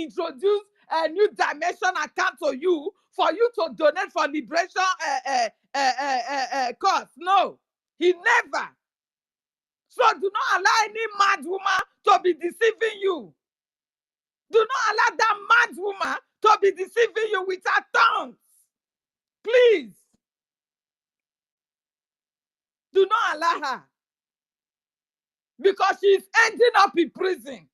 introduce a new dimension account to you for you to donate for liberation cause. No, he never. So do not allow any mad woman to be deceiving you. Do not allow that mad woman to be deceiving you with her tongues. Please. Do not allow her. Because she is ending up in prison.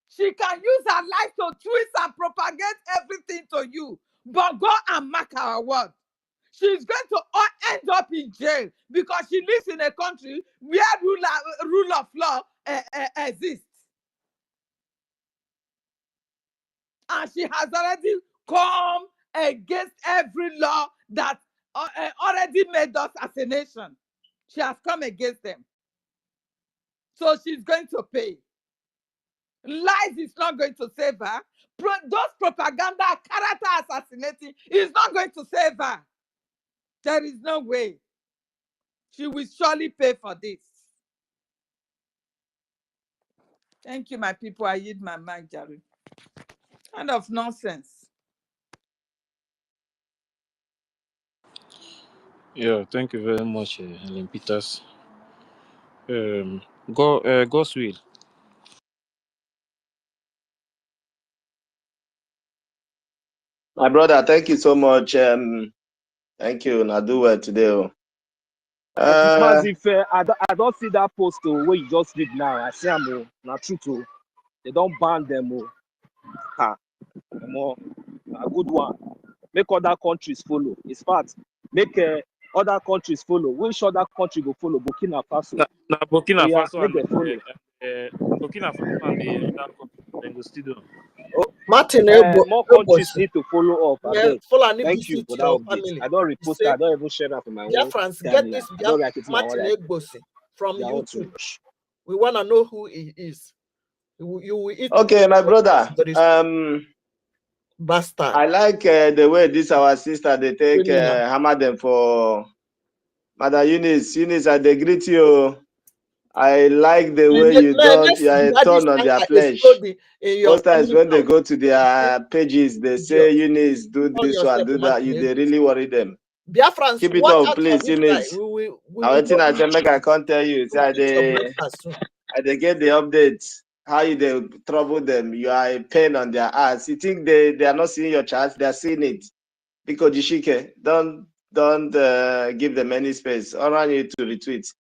She can use her life to twist and propagate everything to you. But go and mark our word. She's going to end up in jail because she lives in a country where rule of law exists. And she has already come against every law that already made us as a nation. She has come against them. So she's going to pay. Lies is not going to save her. Those propaganda, character assassinating is not going to save her. There is no way. She will surely pay for this. Thank you, my people. I yield my mic, Jerry. Kind of nonsense. Yeah, thank you very much, Helen Peters. God's will. My brother, thank you so much. Thank you. Now do well today. I don't see that post where you just read now. I see them not true too. They don't ban them. A good one. Make other countries follow. In fact, make other countries follow. Which other country will follow? Burkina Faso. Now Burkina Yeah, Faso make and them follow. Burkina Faso and the other countries, they go still do. Martin, more countries need to follow up. Yeah, Thank you for that update. I don't repost it. I don't even share that for my own. Biafrans, get this Martin Egbosi from YouTube. We want to know who he is. You will eat. Okay, my brother. Bastard. I like the way this our sister they take hammer them for Mother Eunice. Eunice, I greet you. I like the way you don't turn on their flesh. Most times when they go to their pages, they say Eunice, do this one, do that. They really worry them. Biafrans, keep it up, please, Eunice. I said, make I can't tell you. I they get the updates. How you they trouble them? You are a pain on their ass. You think they are not seeing your charts? They are seeing it. Because Jishike, don't give them any space. I want you to retweet.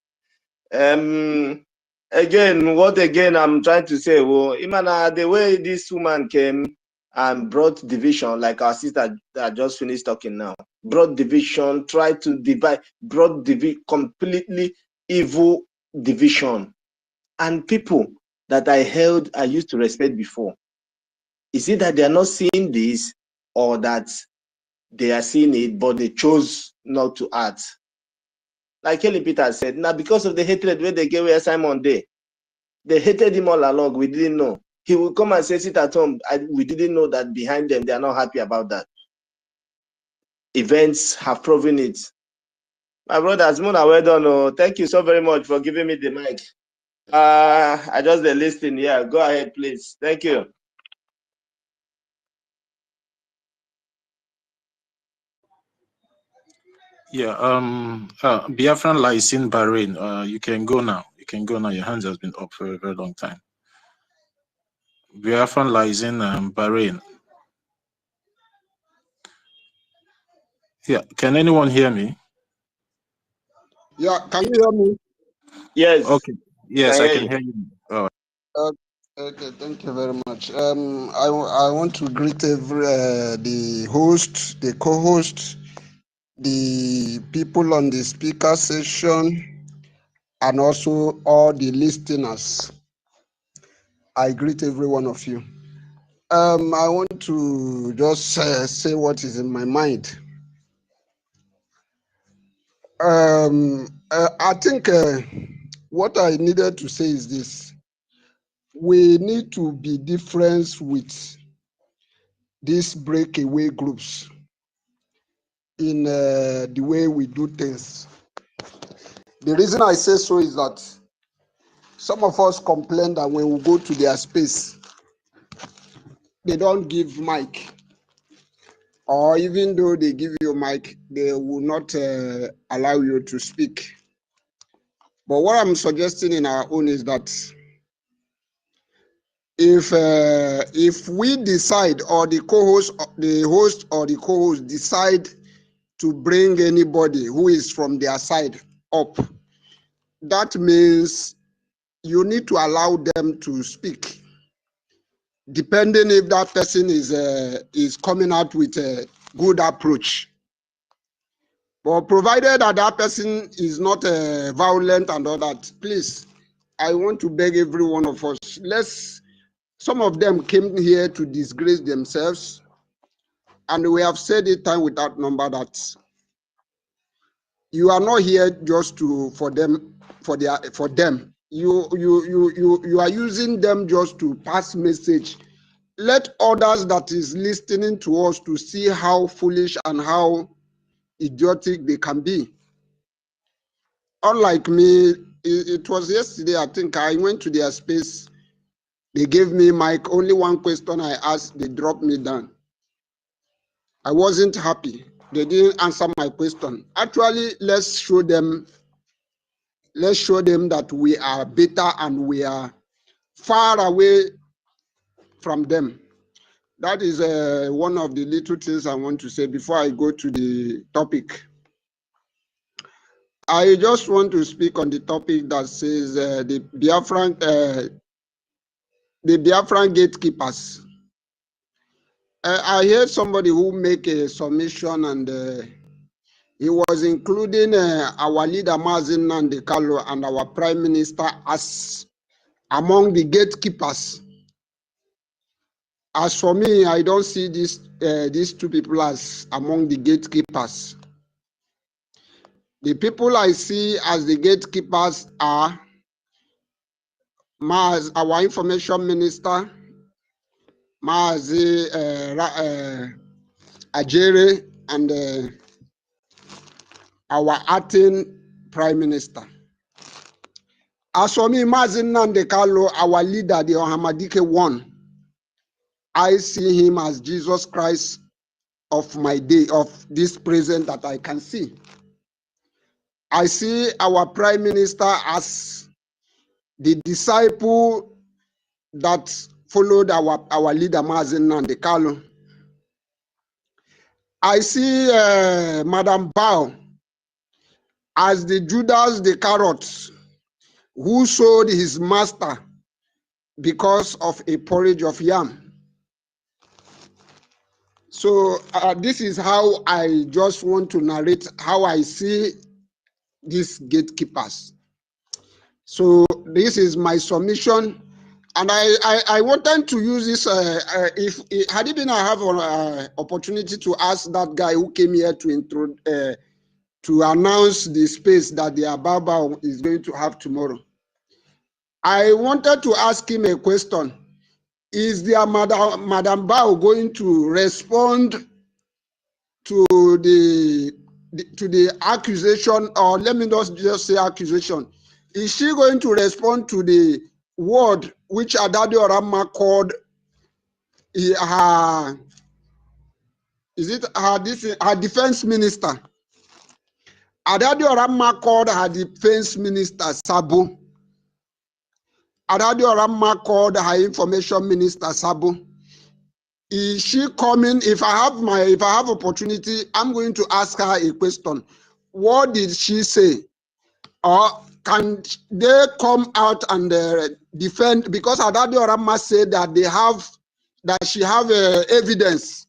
Again, I'm trying to say, well, Imana, the way this woman came and brought division, like our sister that just finished talking now, brought division, tried to divide, brought completely evil division. And people that I used to respect before, is it that they are not seeing this or that they are seeing it, but they chose not to act? Like Kelly Peter said, now because of the hatred where they gave away Simon Day, they hated him all along. We didn't know. He will come and say, sit at home. We didn't know that behind them, they are not happy about that. Events have proven it. My brother Azmuna, well done. Oh, thank you so very much for giving me the mic. I just listening. Yeah, go ahead, please. Thank you. Yeah, Biafran lies in Bahrain. You can go now. You can go now. Your hands has been up for a very long time. Biafran lies in Bahrain. Yeah, can anyone hear me? Yeah, can you hear me? Yes. Okay. Yes, I can hear you. Oh. Okay, thank you very much. I want to greet the host, the co-host, the people on the speaker session, and also all the listeners. I greet every one of you. I want to just say what is in my mind. I think what I needed to say is this. We need to be different with these breakaway groups in the way we do things. The reason I say so is that some of us complain that when we go to their space, they don't give mic, or even though they give you a mic, they will not allow you to speak. But what I'm suggesting in our own is that if we decide, or the co-host, the host or the co-host decide to bring anybody who is from their side up, that means you need to allow them to speak, depending if that person is coming out with a good approach. But provided that that person is not violent and all that, please, I want to beg every one of us, some of them came here to disgrace themselves, and we have said it time without number that you are not here just for them. You are using them just to pass message. Let others that is listening to us to see how foolish and how idiotic they can be. Unlike me, it was yesterday, I think I went to their space. They gave me mic. Only one question I asked, they dropped me down. I wasn't happy. They didn't answer my question. Actually, let's show them that we are better and we are far away from them. That is one of the little things I want to say before I go to the topic. I just want to speak on the topic that says the Biafran gatekeepers. I heard somebody who make a submission, and he was including our leader Mazin Nandekalo and our prime minister as among the gatekeepers. As for me, I don't see these two people as among the gatekeepers. The people I see as the gatekeepers are our information minister, Maazi Ajere, and our acting prime minister. As for me, Maazi Nandekalo, our leader, the Ohamadike one, I see him as Jesus Christ of my day, of this present that I can see. I see our prime minister as the disciple that followed our leader Mazin Nandekalo. I see Madam Bao as the Judas the carrot who sold his master because of a porridge of yam. So this is how I just want to narrate how I see these gatekeepers. So this is my submission, and I wanted to use this. If had it been I have an opportunity to ask that guy who came here to announce the space that the Ababa is going to have tomorrow, I wanted to ask him a question. Is the Madam Bao going to respond to the accusation, or let me not just say accusation? Is she going to respond to the word which Adadi Orama called her defense minister? Adadi Orama called her defense minister Sabo. Adadi Orama called her information minister Sabo. Is she coming? If I have opportunity, I'm going to ask her a question. What did she say? Or can they come out and defend? Because Adadi Orama said that she have evidence,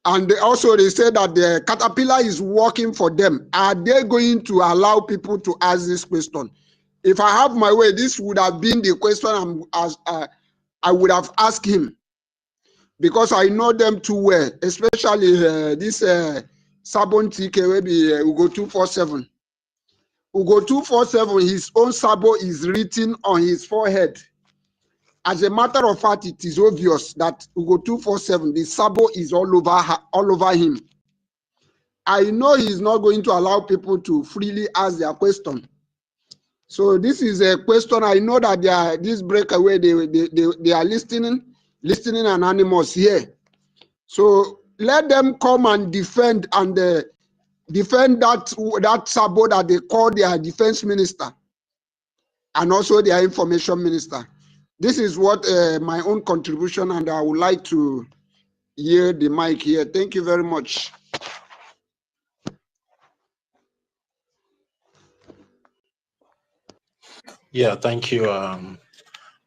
and also they said that the caterpillar is working for them. Are they going to allow people to ask this question? If I have my way, this would have been the question I would have asked him, because I know them too well, especially this Sabon TK, maybe Ugo 247. Ugo 247, his own Sabo is written on his forehead. As a matter of fact, it is obvious that Ugo 247, the Sabo is all over him. I know he's not going to allow people to freely ask their question. So this is a question. I know that this breakaway, they are listening. listening anonymous here. So let them come and defend defend that sabo that they call their defense minister and also their information minister. This is what my own contribution, and I would like to yield the mic here. Thank you very much. Yeah, thank you,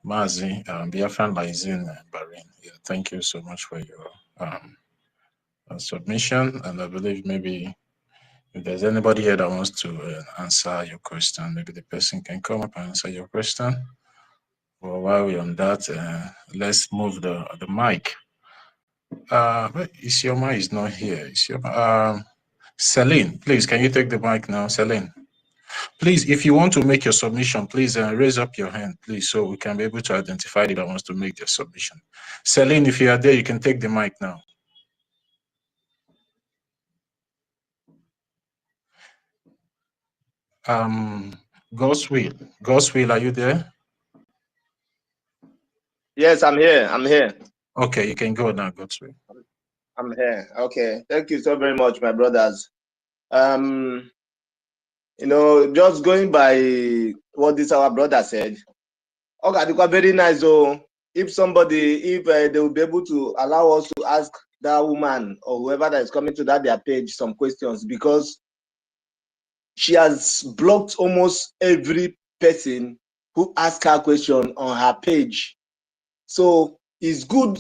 Mazi, Biafran Laizin, Bahrain. Yeah, thank you so much for your submission. And I believe maybe if there's anybody here that wants to answer your question, maybe the person can come up and answer your question. Well, while we're on that, let's move the mic. Isioma is not here. Isioma, Celine, please, can you take the mic now, Celine? Please, if you want to make your submission, please raise up your hand, please, so we can be able to identify that wants to make their submission. Celine, if you are there, you can take the mic now. Godswill, are you there? Yes, I'm here. I'm here. Okay, you can go now, Godswill. I'm here. Okay, thank you so very much, my brothers. You know, just going by what this our brother said. Okay, very nice. So if somebody, they will be able to allow us to ask that woman or whoever that is coming to their page some questions, because she has blocked almost every person who asks her question on her page. So it's good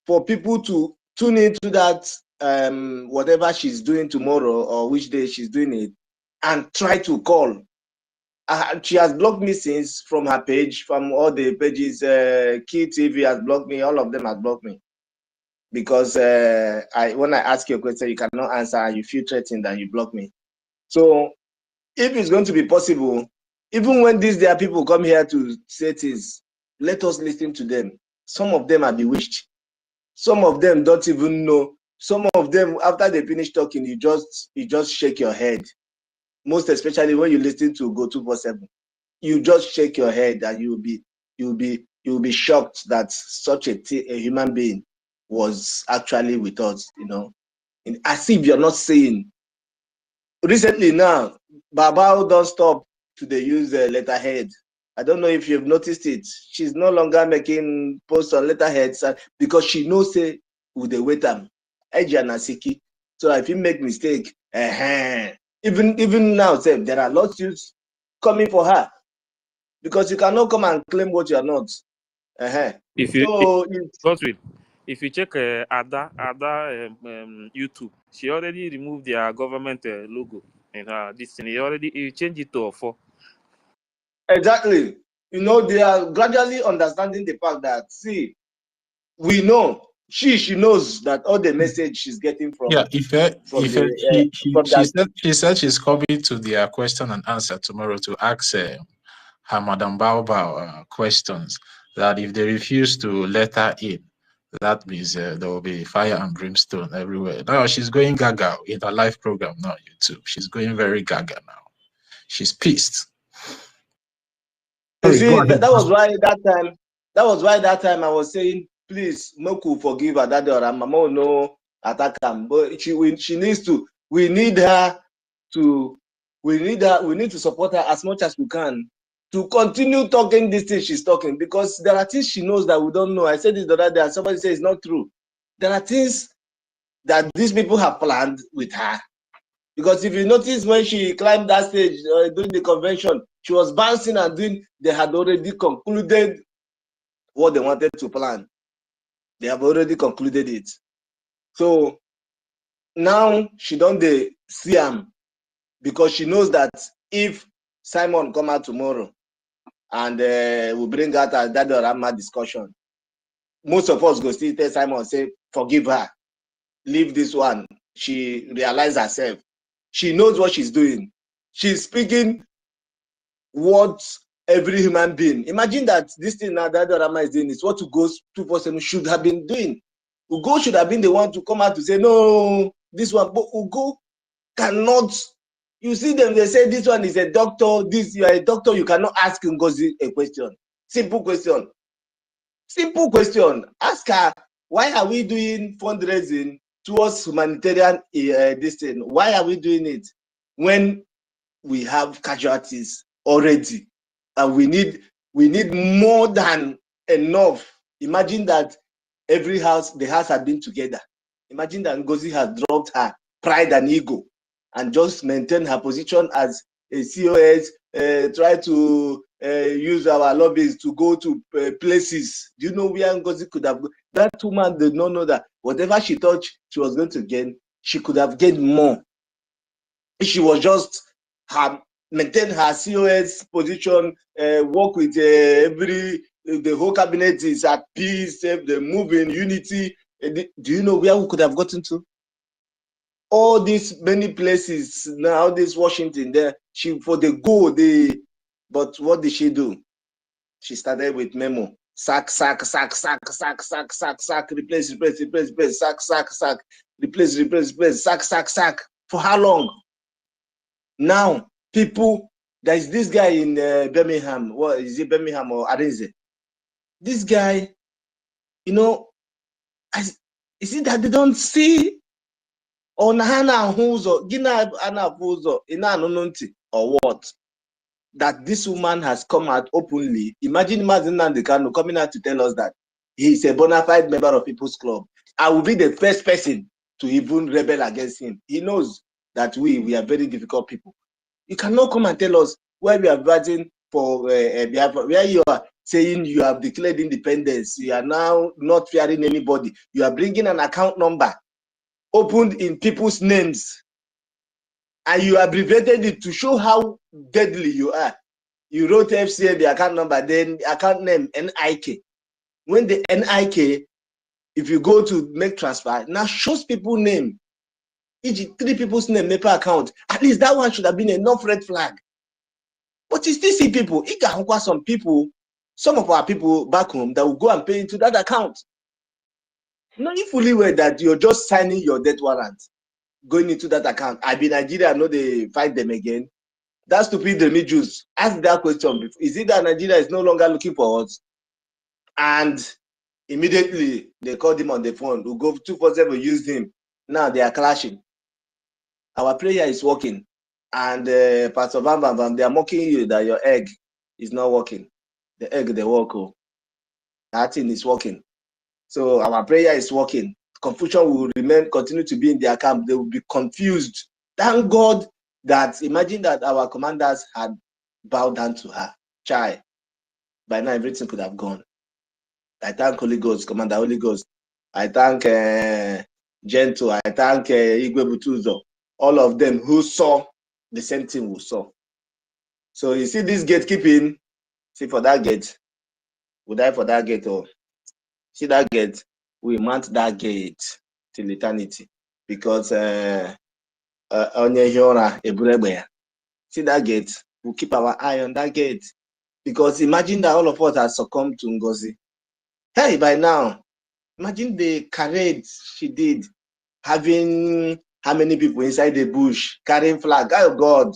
for people to tune into that, whatever she's doing tomorrow or which day she's doing it, and try to call. She has blocked me since from her page, from all the pages. Key TV has blocked me. All of them have blocked me because when I ask you a question, you cannot answer, and you feel threatened, and you block me. So if it's going to be possible, even when there are people come here to say things, let us listen to them. Some of them are bewitched. Some of them don't even know. Some of them, after they finish talking, you just shake your head. Most especially when you listen to Go 247, you just shake your head, and you'll be shocked that such a human being was actually with us. You know, as if you're not saying. Recently now, Baba don't stop to use letterhead. I don't know if you've noticed it. She's no longer making posts on letterheads because she knows who they wait them. So if you make mistake, even now, there are lawsuits coming for her because you cannot come and claim what you are not. If you check Ada YouTube, she already removed their government logo in her this thing. He changed it to a 4. Exactly. You know, they are gradually understanding the fact that, see, we know she knows that all the message she's getting from she said she's coming to their question and answer tomorrow to ask her Madam Baobao questions, that if they refuse to let her in, that means there will be fire and brimstone everywhere. Now she's going gaga in her live program now, YouTube. She's going very gaga now. She's pissed. You see, that was why that time I was saying, please, Moku forgive her, that or Mama no attack him. But she needs to. We need to support her as much as we can to continue talking this thing she's talking, because there are things she knows that we don't know. I said this the other day, and somebody says it's not true. There are things that these people have planned with her. Because if you notice, when she climbed that stage during the convention, she was bouncing and doing. They had already concluded what they wanted to plan. They have already concluded it. So now she don't see him, because she knows that if Simon come out tomorrow and we bring out that Rama discussion, most of us go still tell Simon, say, forgive her, leave this one. She realized herself. She knows what she's doing. She's speaking what every human being. Imagine that this thing now that Rama is doing is what Ugo 247 should have been doing. Ugo should have been the one to come out to say, no, this one. But Ugo cannot. You see them, they say this one is a doctor. You are a doctor, you cannot ask NGOZI a question. Simple question. Simple question. Ask her, why are we doing fundraising towards humanitarian this thing? Why are we doing it when we have casualties already? And we need more than enough. Imagine that every house, the house had been together. Imagine that NGOZI has dropped her pride and ego and just maintain her position as a COS, try to use our lobbies to go to places. Do you know where NGOZI could have gone? That woman did not know that whatever she thought she was going to gain, she could have gained more. If she was just maintain her COS position, work with the whole cabinet is at peace, they move in unity. Do you know where we could have gotten to? All these many places now, this Washington there, but what did she do? She started with memo. Sack, replace, sack, replace, sack. For how long? Now, people, there is this guy in Birmingham. What is it, Birmingham or Arinze? This guy, you know, is it that they don't see? Or what? That this woman has come out openly. Imagine Mazen Nandekano coming out to tell us that he is a bona fide member of People's Club. I will be the first person to even rebel against him. He knows that we are very difficult people. You cannot come and tell us where we are fighting for Biafra, where you are saying you have declared independence. You are now not fearing anybody. You are bringing an account number opened in people's names, and you abbreviated it to show how deadly you are. You wrote FCA, the account number, then the account name NIK. When the NIK, if you go to make transfer, now shows people name. Each 3 people's name per account. At least that one should have been enough red flag. But you still see people, some people, some of our people back home that will go and pay into that account. Knowing fully well that you're just signing your death warrant, going into that account. I be Nigeria, I know they fight them again. That stupid Remi Jews ask that question before. Is it that Nigeria is no longer looking for us? And immediately they called him on the phone. Who go 247 used him. Now they are clashing. Our prayer is working. And Pastor Bam Bam Bam, they are mocking you that your egg is not working. The egg they work. Oh. That thing is working. So our prayer is working. Confusion will continue to be in their camp. They will be confused. Thank God that, imagine that our commanders had bowed down to her. Chai. By now everything could have gone. I thank Holy Ghost, Commander Holy Ghost. I thank Gento. I thank Igwe Butuzo. All of them who saw the same thing we saw. So you see this gatekeeping, see for that gate, we die for that gate. Oh. See that gate, we mount that gate till eternity. Because see that gate, we'll keep our eye on that gate. Because imagine that all of us have succumbed to NGOZI. Hey, by now, imagine the parade she did, having how many people inside the bush, carrying flag. Oh God,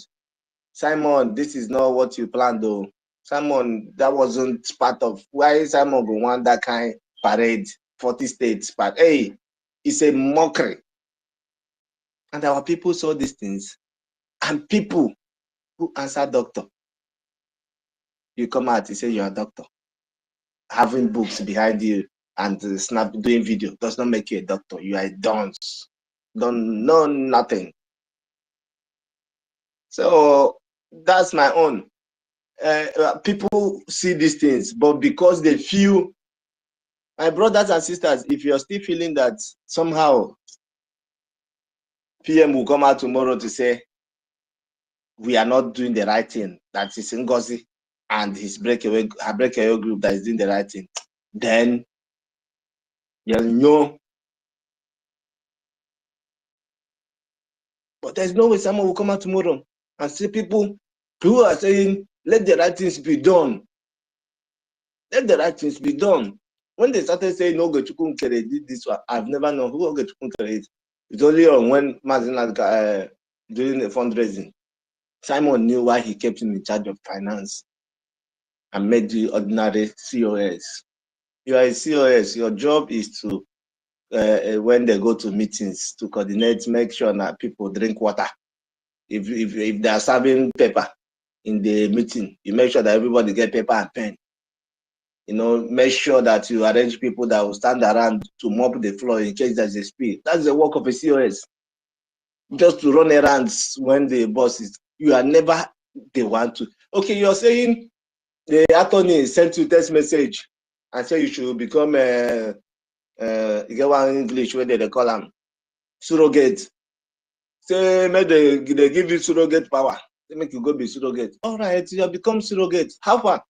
Simon, this is not what you planned though. Simon, that wasn't part of why Simon go want that kind of parade, 40 states, but hey, it's a mockery. And our people saw these things, and people who answer doctor, you come out, you say you're a doctor. Having books behind you and doing video does not make you a doctor. You are a dunce. Don't know nothing. So that's my own. People see these things, but because they feel, my brothers and sisters, if you're still feeling that somehow PM will come out tomorrow to say we are not doing the right thing, that is NGOZI and his breakaway group that is doing the right thing, then you know. But there's no way someone will come out tomorrow and see people who are saying, let the right things be done. Let the right things be done. When they started saying, no, Ogechukwu did this one, I've never known who Ogechukwu is. It's only on when Mazin doing the fundraising. Simon knew why he kept him in charge of finance and made the ordinary COS. You are a COS. Your job is to, when they go to meetings, to coordinate, make sure that people drink water. If they are serving paper in the meeting, you make sure that everybody get paper and pen. You know, make sure that you arrange people that will stand around to mop the floor in case there's a spill. That's the work of a COS. Just to run errands when the boss is, you are never the one to. Okay, you're saying the attorney sent you text message and say you should become you get one English where they call them surrogate. Say maybe they give you surrogate power. They make you go be surrogate. All right, you have become surrogate. How far?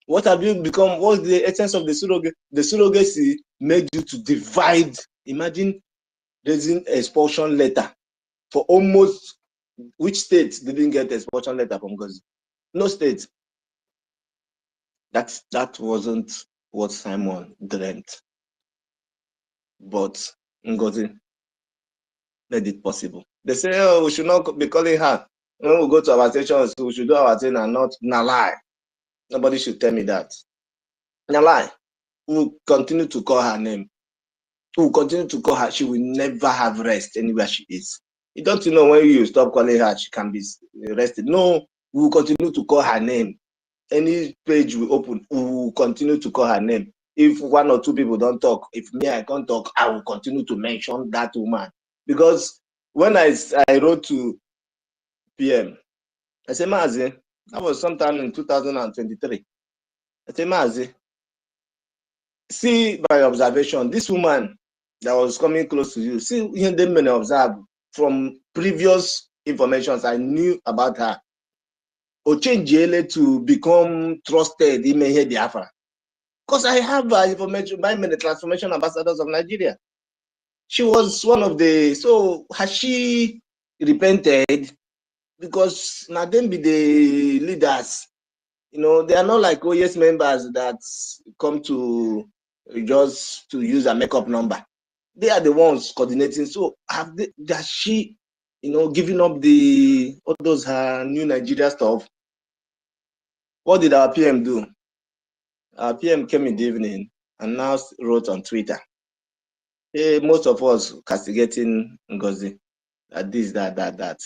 What have you become? What's the essence of the surrogate? The surrogacy made you to divide. Imagine raising expulsion letter for almost which state didn't get expulsion letter from NGOZI? No state. That wasn't what Simon dreamt. But NGOZI made it possible. They say, oh, we should not be calling her. When we go to our stations, we should do our thing and not lie. Nobody should tell me that. Lie. We'll continue to call her name. We'll continue to call her. She will never have rest anywhere she is. You don't know when you stop calling her, she can be arrested. No, we will continue to call her name. Any page we open, we will continue to call her name. If one or two people don't talk, if me, I can't talk, I will continue to mention that woman. Because when I wrote to PM, I said, Mazi, that was sometime in 2023. I said, Mazi, see by observation, this woman that was coming close to you, see, them many observe from previous information I knew about her. Or change to become trusted in Biafra. Because I have information by many transformation ambassadors of Nigeria. She was one of the, so has she repented? Because now them be the leaders. You know, they are not like OES members that come to just to use a makeup number. They are the ones coordinating. So has she, you know, giving up all those her new Nigeria stuff? What did our PM do? Our PM came in the evening and now wrote on Twitter. Hey, most of us castigating NGOZI, this, that.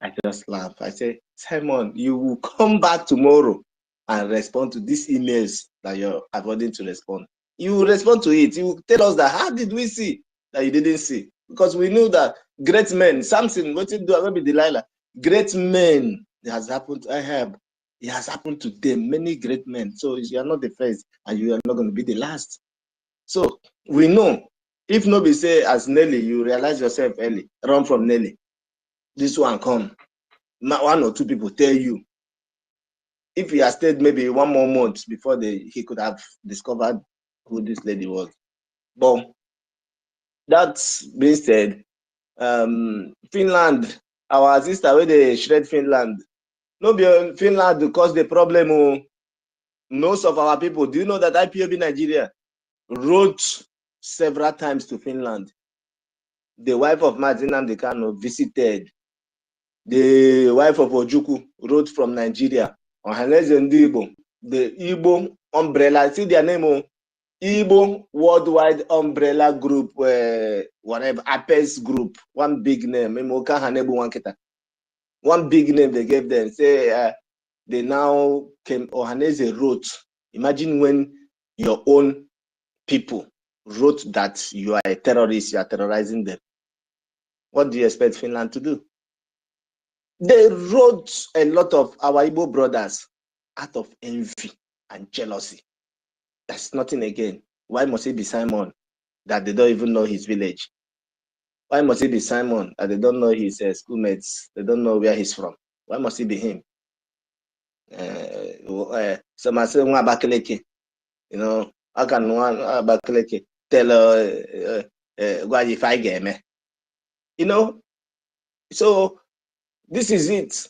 I just laugh. I say, Simon, you will come back tomorrow and respond to these emails that you're avoiding to respond. You will respond to it. You will tell us that, how did we see that you didn't see? Because we knew that great men, Samson, what did do, maybe Delilah, great men, it has happened to Ahab. It has happened to them, many great men. So you are not the first and you are not going to be the last. So we know, if nobody say as Nelly, you realize yourself early, run from Nelly. This one come. One or two people tell you. If he had stayed maybe one more month before he could have discovered who this lady was. But that being said, Finland, our sister where they shred Finland. No be Finland to cause the problem. Most of our people, do you know that IPOB Nigeria wrote several times to Finland? The wife of Martin Amdekano visited. The wife of Ojukwu wrote from Nigeria. The Igbo umbrella, see their name, Igbo Worldwide Umbrella Group, whatever, APES Group, one big name. One big name they gave them. Say they now came, Ohaneze wrote. Imagine when your own people wrote that you are a terrorist, you are terrorizing them. What do you expect Finland to do? They wrote a lot of our Igbo brothers out of envy and jealousy. That's nothing again. Why must it be Simon that they don't even know his village? Why must it be Simon that they don't know his schoolmates? They don't know where he's from. Why must it be him? So I say, you know, how can one Abakaleke tell why if I get me? You know, so this is it.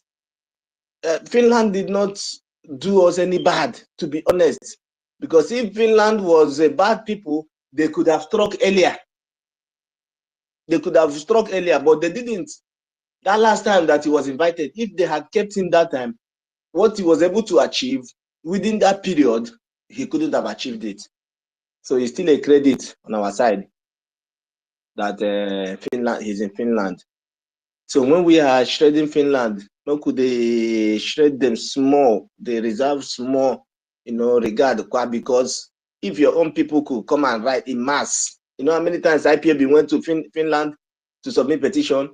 Finland did not do us any bad, to be honest. Because if Finland was a bad people, they could have struck earlier. They could have struck earlier, but they didn't. That last time that he was invited, if they had kept him that time, what he was able to achieve within that period, he couldn't have achieved it. So it's still a credit on our side that Finland, he's in Finland. So when we are shredding Finland, how could they shred them small? They reserve small, regard, because if your own people could come and write in mass, how many times IPOB went to Finland to submit petition?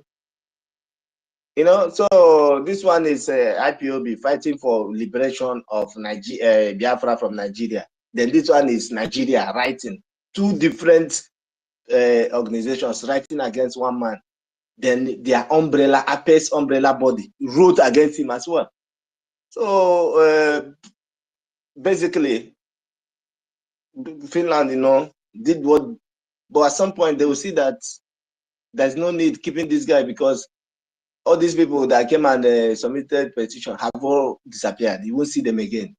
So this one is IPOB fighting for liberation of Biafra from Nigeria. Then this one is Nigeria writing. Two different organizations writing against one man. Then their umbrella, APES umbrella body, wrote against him as well. So basically, Finland, did what, but at some point they will see that there's no need keeping this guy, because all these people that came and submitted petition have all disappeared. You won't see them again.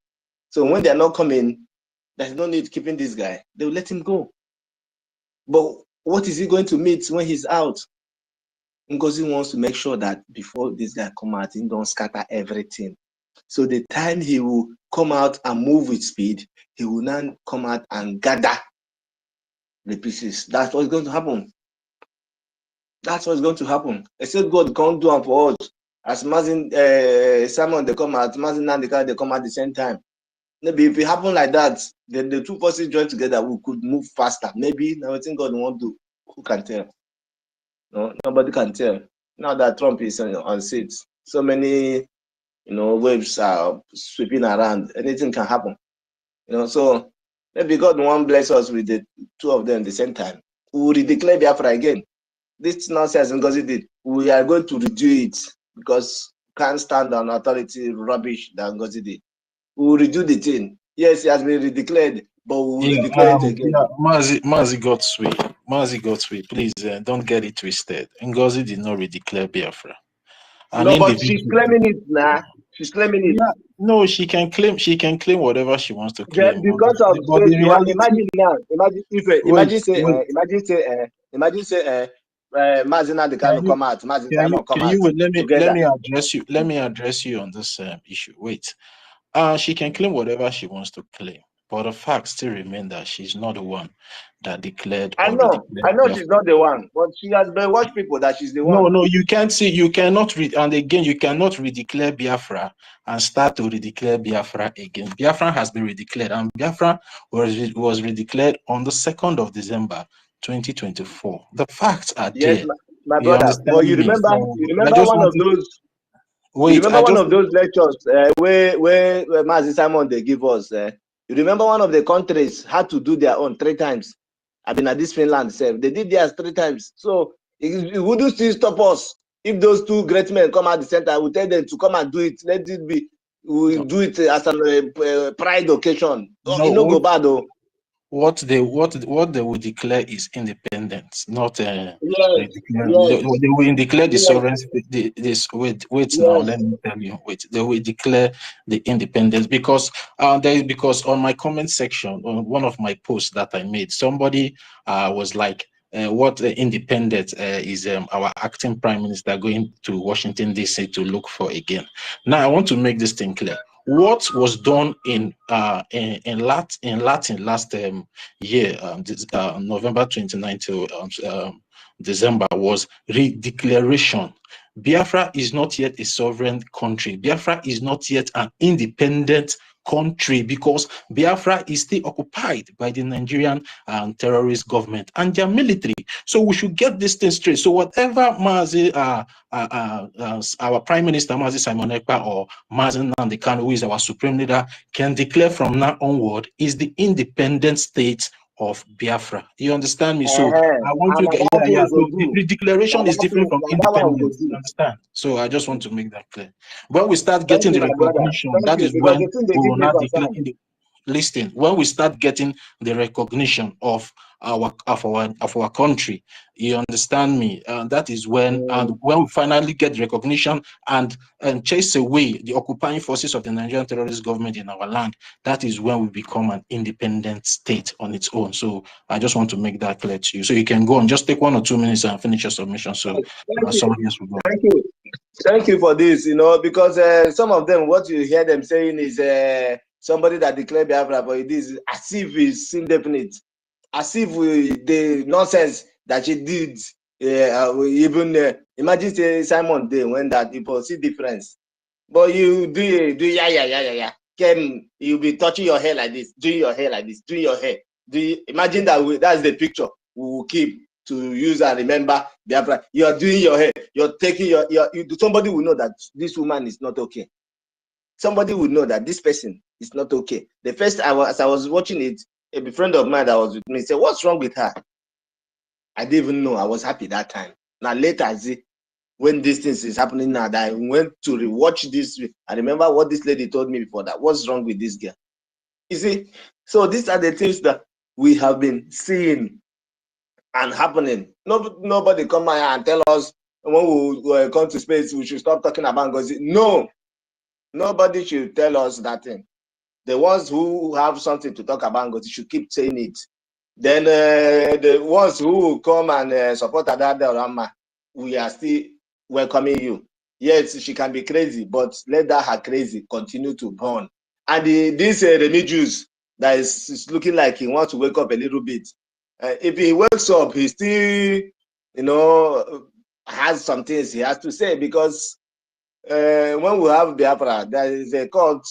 So when they're not coming, there's no need keeping this guy. They will let him go. But what is he going to meet when he's out? NGOZI wants to make sure that before this guy come out, he don't scatter everything. So the time he will come out and move with speed, he will now come out and gather the pieces. That's what's going to happen. That's what's going to happen. Except God can't do it for us. As Mazin, Simon, they come out, Mazin and they come out at the same time. Maybe if it happen like that, then the two forces join together, we could move faster. Maybe now I think God won't do. Who can tell? No, nobody can tell. Now that Trump is on seat, so many, waves are sweeping around. Anything can happen. So maybe God won't bless us with the two of them at the same time. We will redeclare Biafra again. This nonsense NGOZI did, we are going to redo it, because we can't stand on authority rubbish that NGOZI did. We will redo the thing. Yes, it has been redeclared, but we will redeclare it again. Mazi got sweet. Please don't get it twisted. NGOZI did not redeclare Biafra. No, but she's claiming it now. She's claiming it. Yeah, no, she can claim whatever she wants to claim. Because of imagine now, imagine say Mazina the kind of come out, Mazina come out. Let me address you on this issue. Wait. She can claim whatever she wants to claim, but the fact still remains that she's not the one that declared. I know she's not the one, but she has brainwashed people that she's the one. No, you cannot read, and again, you cannot redeclare Biafra and start to redeclare Biafra again. Biafra has been redeclared, and Biafra was redeclared on the 2nd of December, 2024. The facts are there. My brother, but you remember one of those. Wait, you remember one of those lectures where Mazi Simon they give us? You remember one of the countries had to do their own 3 times. I've been at this Finland, they did theirs 3 times. So it wouldn't still stop us if those 2 great men come at the center. I will tell them to come and do it. Let it be. We do it as a pride occasion. No go bad though. What they will declare is independence, not They will declare the sovereignty. Now let me tell you. They will declare the independence because on my comment section on one of my posts that I made, somebody was like, what independence is our acting prime minister going to Washington DC to look for again? Now I want to make this thing clear. What was done in Latin last year, November 29 to December, was redeclaration. Biafra is not yet a sovereign country. Biafra is not yet an independent country because Biafra is still occupied by the Nigerian terrorist government and their military. So we should get this thing straight. So whatever Mazi, our Prime Minister Mazi Simon Ekpa or Mazi Nnamdi Kanu, who is our supreme leader, can declare from now onward is the independent state of Biafra. You understand me? So I want to get so the declaration is different from independence. You understand? So I just want to make that clear. When we start getting the recognition, that is when we will not declare. Listen, when we start getting the recognition of our country, you understand me? That is when when we finally get recognition and chase away the occupying forces of the Nigerian terrorist government in our land. That is when we become an independent state on its own. So I just want to make that clear to you. So you can go and just take 1 or 2 minutes and finish your submission. So somebody else will go. Thank you for this. Because some of them, what you hear them saying is somebody that declared Biafra, but it is as if it's indefinite, as if the nonsense that she did, imagine say Simon Day when that people see difference. But you do yeah. Ken, you'll be touching your hair like this, doing your hair like this, doing your hair. Imagine that that's the picture we will keep to use and remember Biafra. You're doing your hair, you're taking somebody will know that this woman is not okay. Somebody would know that this person is not okay. The first as I was watching it, a friend of mine that was with me said, "What's wrong with her?" I didn't even know. I was happy that time. Now later, when these things is happening now, that I went to rewatch this. I remember what this lady told me before that. What's wrong with this girl? You see, so these are the things that we have been seeing and happening. Nobody come here and tell us when we come to space we should stop talking about NGOZI. No, nobody should tell us that thing. The ones who have something to talk about NGOZI should keep saying it. Then the ones who come and support Adada Rama, we are still welcoming you. Yes, she can be crazy, but let that her crazy continue to burn. And this Remigius that is looking like he wants to wake up a little bit. If he wakes up, he still, has some things he has to say, because when we have Biafra, there is a court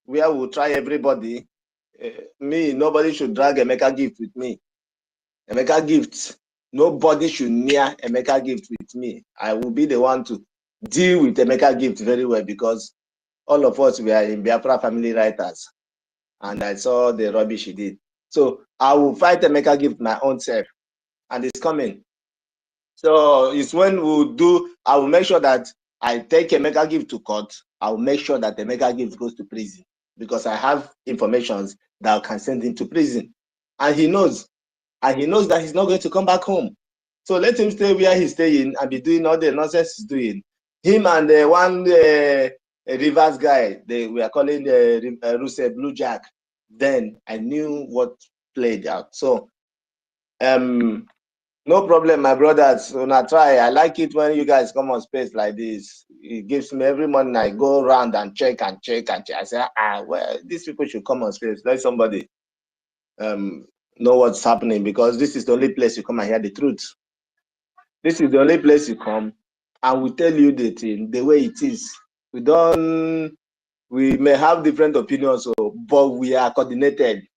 where we'll try everybody. Nobody should drag Emeka gift with me. Emeka gift, nobody should near Emeka gift with me. I will be the one to deal with Emeka gift very well, because all of us, we are in Biafra family writers, and I saw the rubbish he did. So I will fight Emeka gift my own self, and it's coming. So it's when we'll do, I will make sure that I take Emeka gift to court. I will make sure that Emeka gift goes to prison, because I have information that can send him to prison, and he knows. And he knows that he's not going to come back home. So let him stay where he's staying and be doing all the nonsense he's doing. Him and one Rivers guy, we are calling Russe Blue Jack. Then I knew what played out. So no problem, my brothers. When I try, I like it when you guys come on space like this. It gives me every morning. I go around and check. I say, well, these people should come on space. Let somebody know what's happening, because this is the only place you come and hear the truth. This is the only place you come and we tell you the thing the way it is. We may have different opinions, but we are coordinated,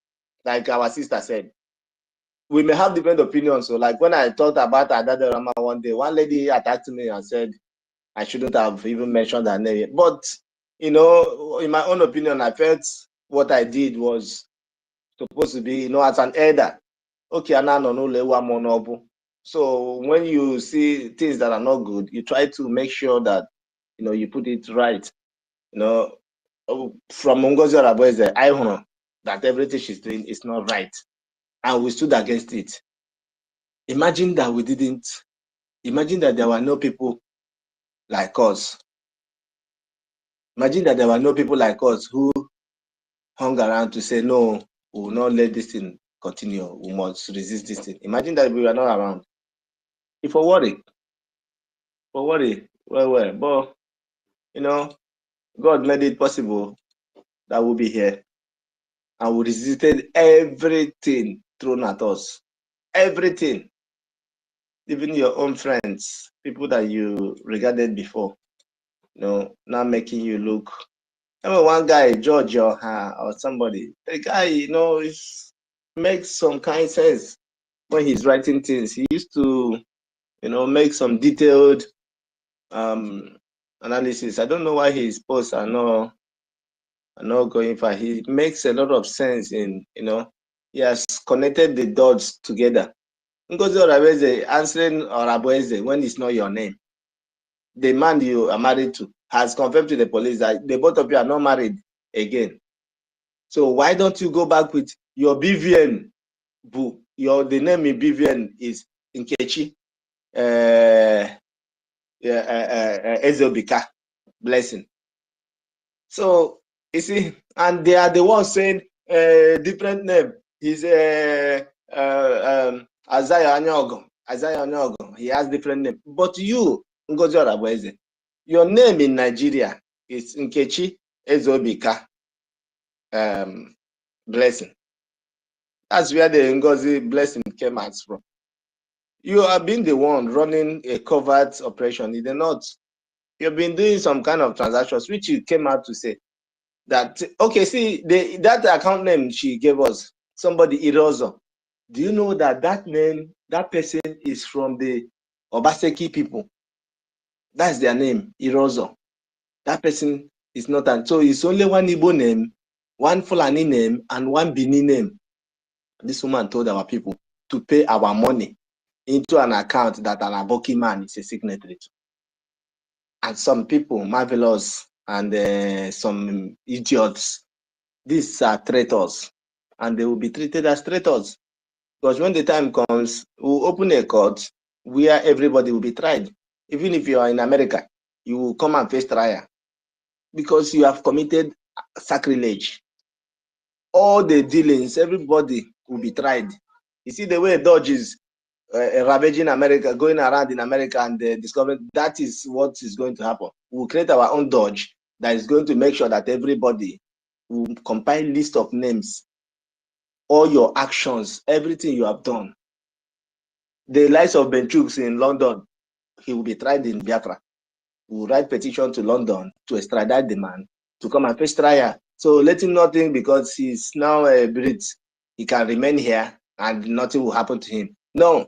like our sister said. We may have different opinions. So like when I talked about Adada Rama one day, one lady attacked me and said I shouldn't have even mentioned her name. But in my own opinion, I felt what I did was supposed to be, as an elder. Okay, so when you see things that are not good, you try to make sure that you put it right. From NGOZI Orabueze, I know that everything she's doing is not right, and we stood against it. Imagine that we didn't. Imagine that there were no people like us. Imagine that there were no people like us who hung around to say, no, we will not let this thing continue. We must resist this thing. Imagine that we were not around. If I worry, well, but God made it possible that we'll be here, and we resisted everything thrown at us. Everything, even your own friends, people that you regarded before, now making you look. I mean, one guy, George or somebody, the guy, makes some kind of sense when he's writing things. He used to, make some detailed analysis. I don't know why his posts are not going far. He makes a lot of sense in, he has connected the dots together. NGOZI Orabueze answering Orabueze when it's not your name. The man you are married to has confirmed to the police that the both of you are not married again. So why don't you go back with your BVN? The name in BVN is Nkechi Ezobika Blessing. So you see, and they are the ones saying different name. He's Isaiah Onyogo. He has different name. But you, NGOZI Orabueze, your name in Nigeria is Nkechi Ezobika. blessing. That's where the NGOZI blessing came out from. You have been the one running a covert operation in the north. You've been doing some kind of transactions, which you came out to say that, okay, see, that account name she gave us, somebody, Irozo. Do you know that that name, that person is from the Obaseki people? That's their name, Irozo. That person is not, and so it's only one Igbo name, one Fulani name, and one Bini name. This woman told our people to pay our money into an account that an Aboki man is a signatory to. And some people, marvelous, and some idiots, these are traitors, and they will be treated as traitors. Because when the time comes, we'll open a court where everybody will be tried. Even if you are in America, you will come and face trial because you have committed sacrilege. All the dealings, everybody will be tried. You see the way Dodge is ravaging America, going around in America and discovering, that is what is going to happen. We'll create our own Dodge that is going to make sure that everybody will compile list of names, all your actions, everything you have done. The likes of Benchooks in London, he will be tried in Biafra. We will write petition to London to extradite the man to come and face trial. So let him not think because he's now a Brit, he can remain here and nothing will happen to him. No.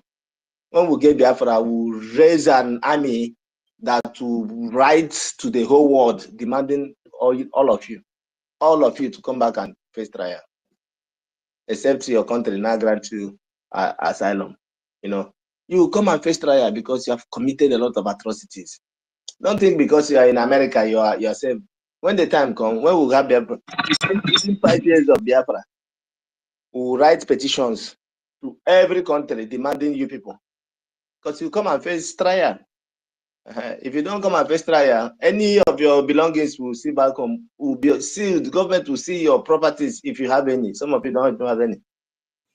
When we get Biafra, we'll raise an army that will write to the whole world demanding all of you to come back and face trial. Except your country now grant you asylum. You know, you come and face trial because you have committed a lot of atrocities. Don't think because you are in America you are safe. When the time comes, when we have Biafra, within 5 years of Biafra, we will write petitions to every country demanding you people, because you come and face trial. If you don't come and face trial, any of your belongings will see back home. Will be sealed. The government will see your properties if you have any. Some of you don't have any.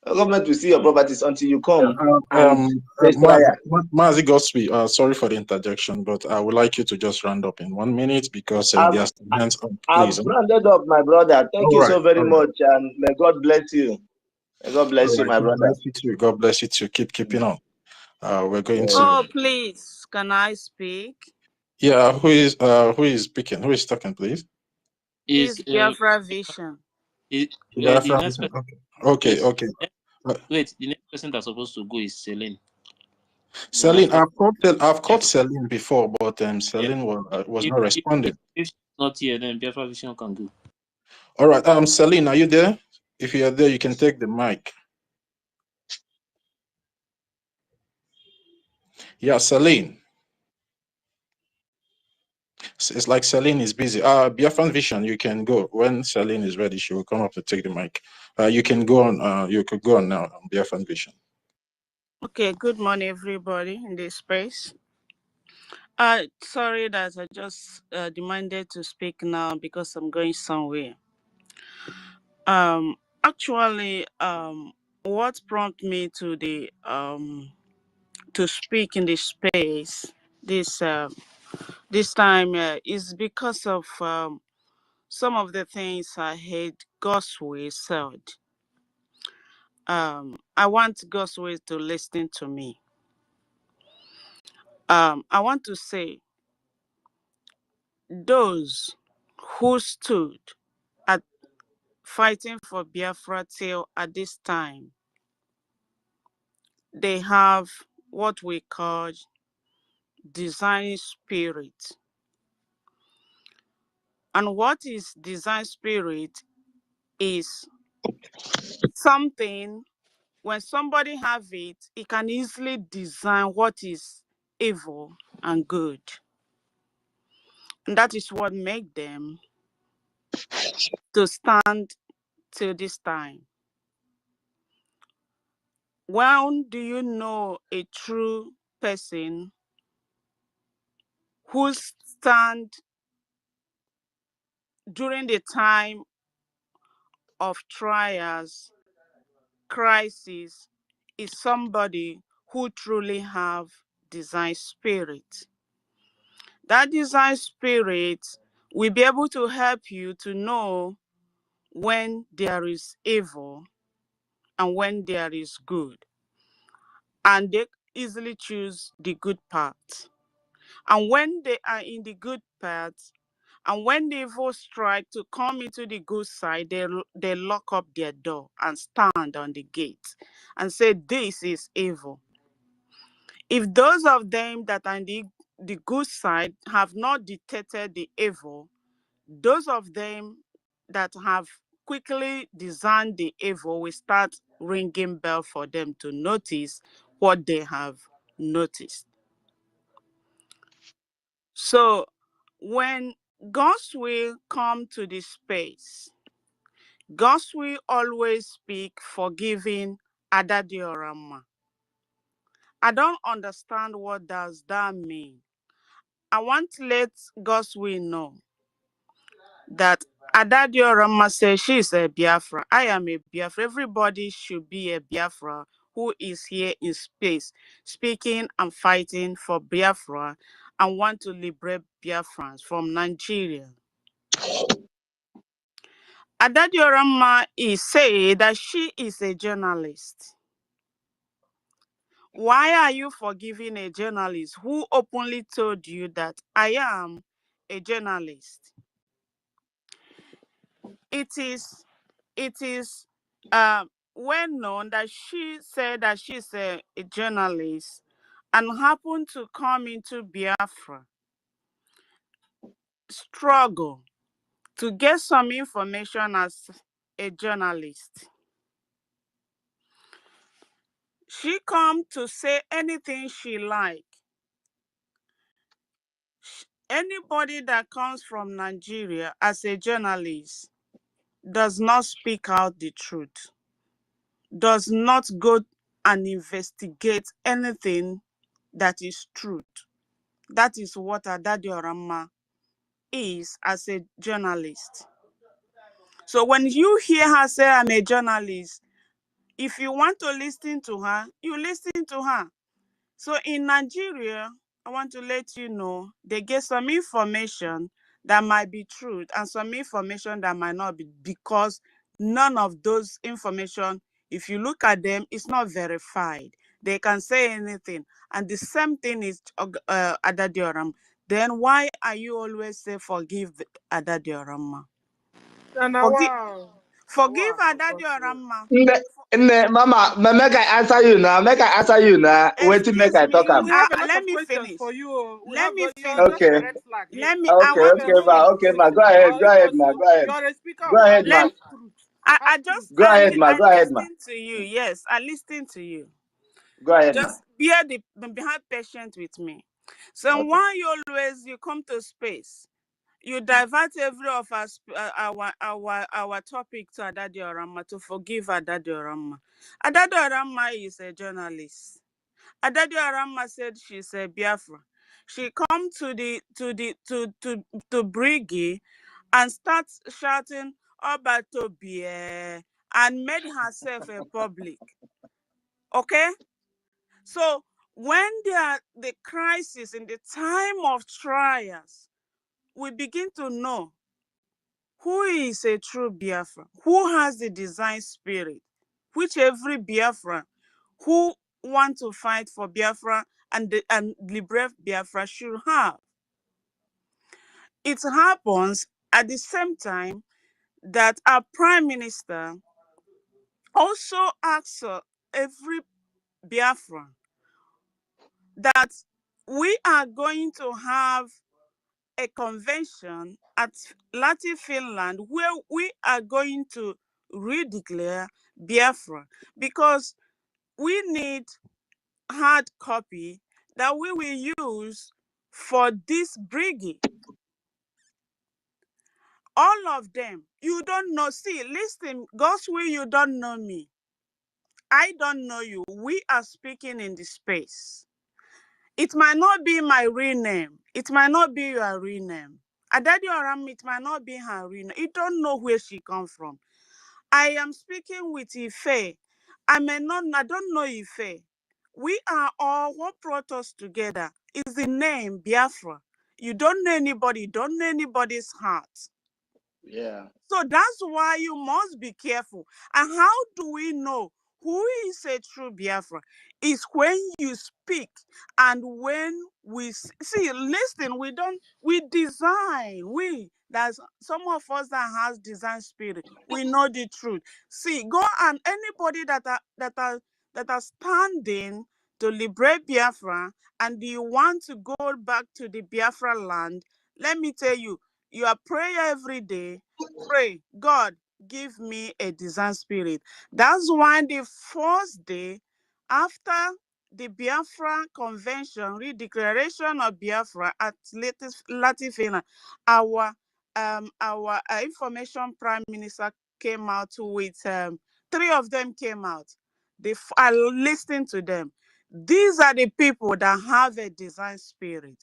The government will see your properties until you come and face trial. Mazi Gospi, sorry for the interjection, but I would like you to just round up in 1 minute because there's hands up, please. I've rounded up, my brother. Thank you so very much, and may God bless you. May God bless you, my brother. God bless you too. God bless you too. Keeping on. We're going to. Oh, please, can I speak? Yeah, who is speaking? Who is talking, please? Is Biafra Vision. Biafra Vision. Okay. Wait, the next person that's supposed to go is Celine. Celine, I've called Celine before, but Celine was not responding. If she's not here, then Biafra Vision can go. All right, Celine, are you there? If you are there, you can take the mic. Yeah, Celine. It's like Celine is busy. Biafran Vision, you can go. When Celine is ready, she will come up to take the mic. You can go on. You could go on now on Biafran Vision. Okay, good morning, everybody in this space. Sorry that I just demanded to speak now because I'm going somewhere. Actually, what prompted me to the to speak in this space this time is because of some of the things I heard Gosway said. I want Gosway to listen to me. I want to say those who stood at fighting for Biafra till at this time, they have what we call design spirit. And what is design spirit is something, when somebody have it, it can easily design what is evil and good. And that is what make them to stand till this time. When do you know a true person who stand during the time of trials, crisis, is somebody who truly have design spirit. That design spirit will be able to help you to know when there is evil and when there is good. And they easily choose the good part. And when they are in the good part, and when the evil strike to come into the good side, they lock up their door and stand on the gate and say, this is evil. If those of them that are in the good side have not detected the evil, those of them that have quickly discerned the evil will start ringing bell for them to notice what they have noticed. So when God's will come to this space, God's will always speak forgiving Adadiorama. I don't understand what does that mean. I want to let God's will know that Adadiorama says she is a Biafra. I am a Biafra. Everybody should be a Biafra who is here in space, speaking and fighting for Biafra and want to liberate Biafrans from Nigeria. Adadiorama is saying that she is a journalist. Why are you forgiving a journalist who openly told you that I am a journalist? It is well known that she said that she's a journalist and happened to come into Biafra, struggle to get some information as a journalist. She come to say anything she like. Anybody that comes from Nigeria as a journalist does not speak out the truth, does not go and investigate anything that is truth. That is what Adadiorama is as a journalist. So when you hear her say I'm a journalist, if you want to listen to her, you listen to her. So in Nigeria, I want to let you know, they get some information that might be truth and some information that might not be, because none of those information, if you look at them, it's not verified. They can say anything. And the same thing is Adadioram. Then why are you always say forgive Adadioram? Forgive Adadioram. Mama, make I answer you now. Make I answer you now. Wait till make Excuse I me. talk am. Let me finish. Let me finish. Okay. Let me. I want to Okay, ma. Go ahead. Go ahead, ma. Go ahead. Go ahead, ma. Go ahead, ma. Go ahead, ma. listen to you. Yes, I listen to you. Go ahead, ma. Just be patient with me. So Okay. why you come to space, you divert every of us our topic to Adadiorama, to forgive Adadiorama. Adadiorama is a journalist. Adadiorama said she's a Biafra. She come to BRGIE and starts shouting Obatobie and made herself a public. Okay? So when the crisis, in the time of trials, we begin to know who is a true Biafra, who has the design spirit, which every Biafra who want to fight for Biafra and liberate Biafra should have. It happens at the same time that our Prime Minister also asks every Biafran that we are going to have a convention at Lati, Finland, where we are going to redeclare Biafra, because we need hard copy that we will use for this BRGIE. All of them, you don't know. See, listen, God's will, you don't know me. I don't know you. We are speaking in the space. It might not be my real name. It might not be your real name. Adadioram, it might not be her real name. You don't know where she comes from. I am speaking with Ife. I don't know Ife. We are all, what brought us together is the name Biafra. You don't know anybody, you don't know anybody's heart. Yeah. So that's why you must be careful. And how do we know who is a true Biafra? Is when you speak and when we see, listen, we design, there's some of us that has design spirit. We know the truth. See, go and anybody that are standing to liberate Biafra and you want to go back to the Biafra land, let me tell you, your prayer every day, pray, God, give me a design spirit. That's why the first day after the Biafra Convention, redeclaration of Biafra at Latifina, our information prime minister came out with three of them came out. I listened to them. These are the people that have a design spirit.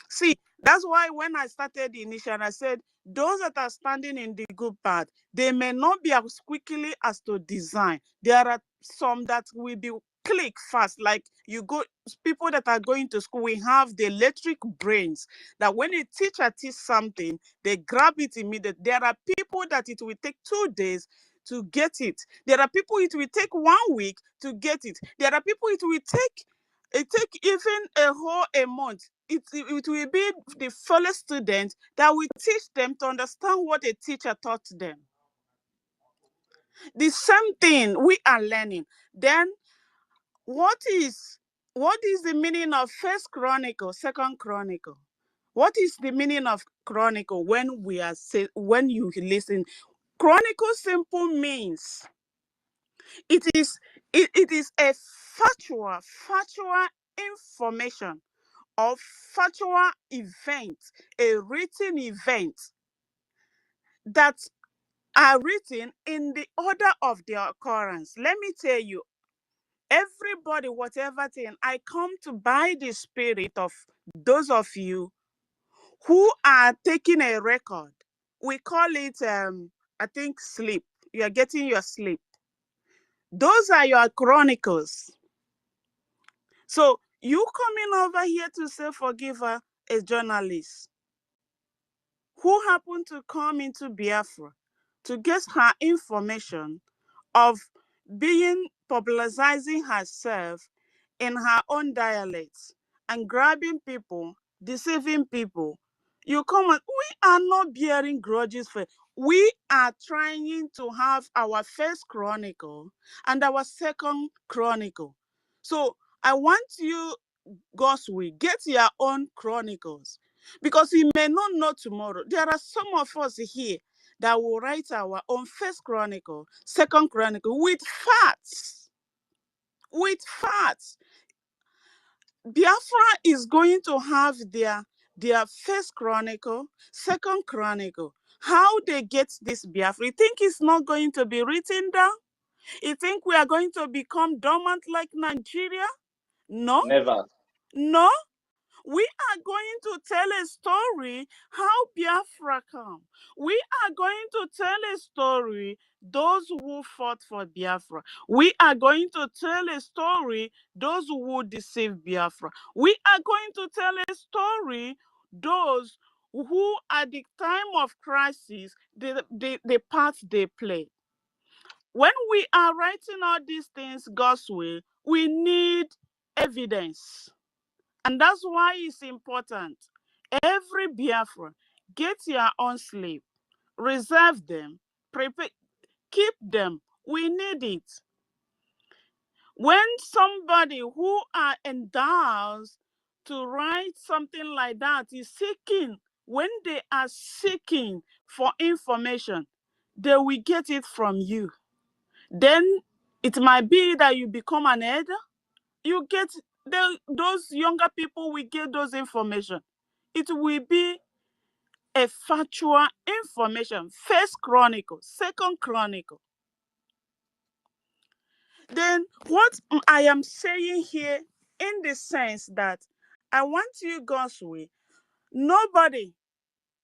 See, that's why when I started the initiative, I said, those that are standing in the good path, they may not be as quickly as to design. There are some that will be click fast, like you go, people that are going to school, we have the electric brains that when a teacher teaches something, they grab it immediately. There are people that it will take 2 days to get it. There are people it will take 1 week to get it. There are people it will take even a month. It will be the fellow student that will teach them to understand what a teacher taught them. The same thing we are learning. Then what is the meaning of First Chronicle, Second Chronicle? What is the meaning of Chronicle when you listen? Chronicle simple means it is a factual information of factual event, a written event that are written in the order of their occurrence. Let me tell you, everybody, whatever thing, I come to by the spirit of those of you who are taking a record. We call it, I think, sleep. You are getting your sleep. Those are your chronicles. So you coming over here to say forgive her, a journalist who happened to come into Biafra to get her information of being publicizing herself in her own dialects and grabbing people, deceiving people. You come on, we are not bearing grudges for. We are trying to have our first chronicle and our second chronicle. So I want you, God's will, get your own chronicles. Because we may not know tomorrow. There are some of us here that will write our own first chronicle, second chronicle with facts. With facts. Biafra is going to have their first chronicle, second chronicle. How they get this Biafra? You think it's not going to be written down? You think we are going to become dormant like Nigeria? No. Never. No. We are going to tell a story how Biafra come. We are going to tell a story those who fought for Biafra. We are going to tell a story those who deceived Biafra. We are going to tell a story those who at the time of crisis, the part they play. When we are writing all these things God's way, we need evidence. And that's why it's important. Every Biafra, get your own sleep, reserve them, prepare, keep them. We need it. When somebody who are endowed to write something like that is seeking, when they are seeking for information, they will get it from you. Then it might be that you become an elder. You get those younger people will get those information. It will be a factual information. First chronicle, second chronicle. Then what I am saying here in the sense that I want you God's way. Nobody,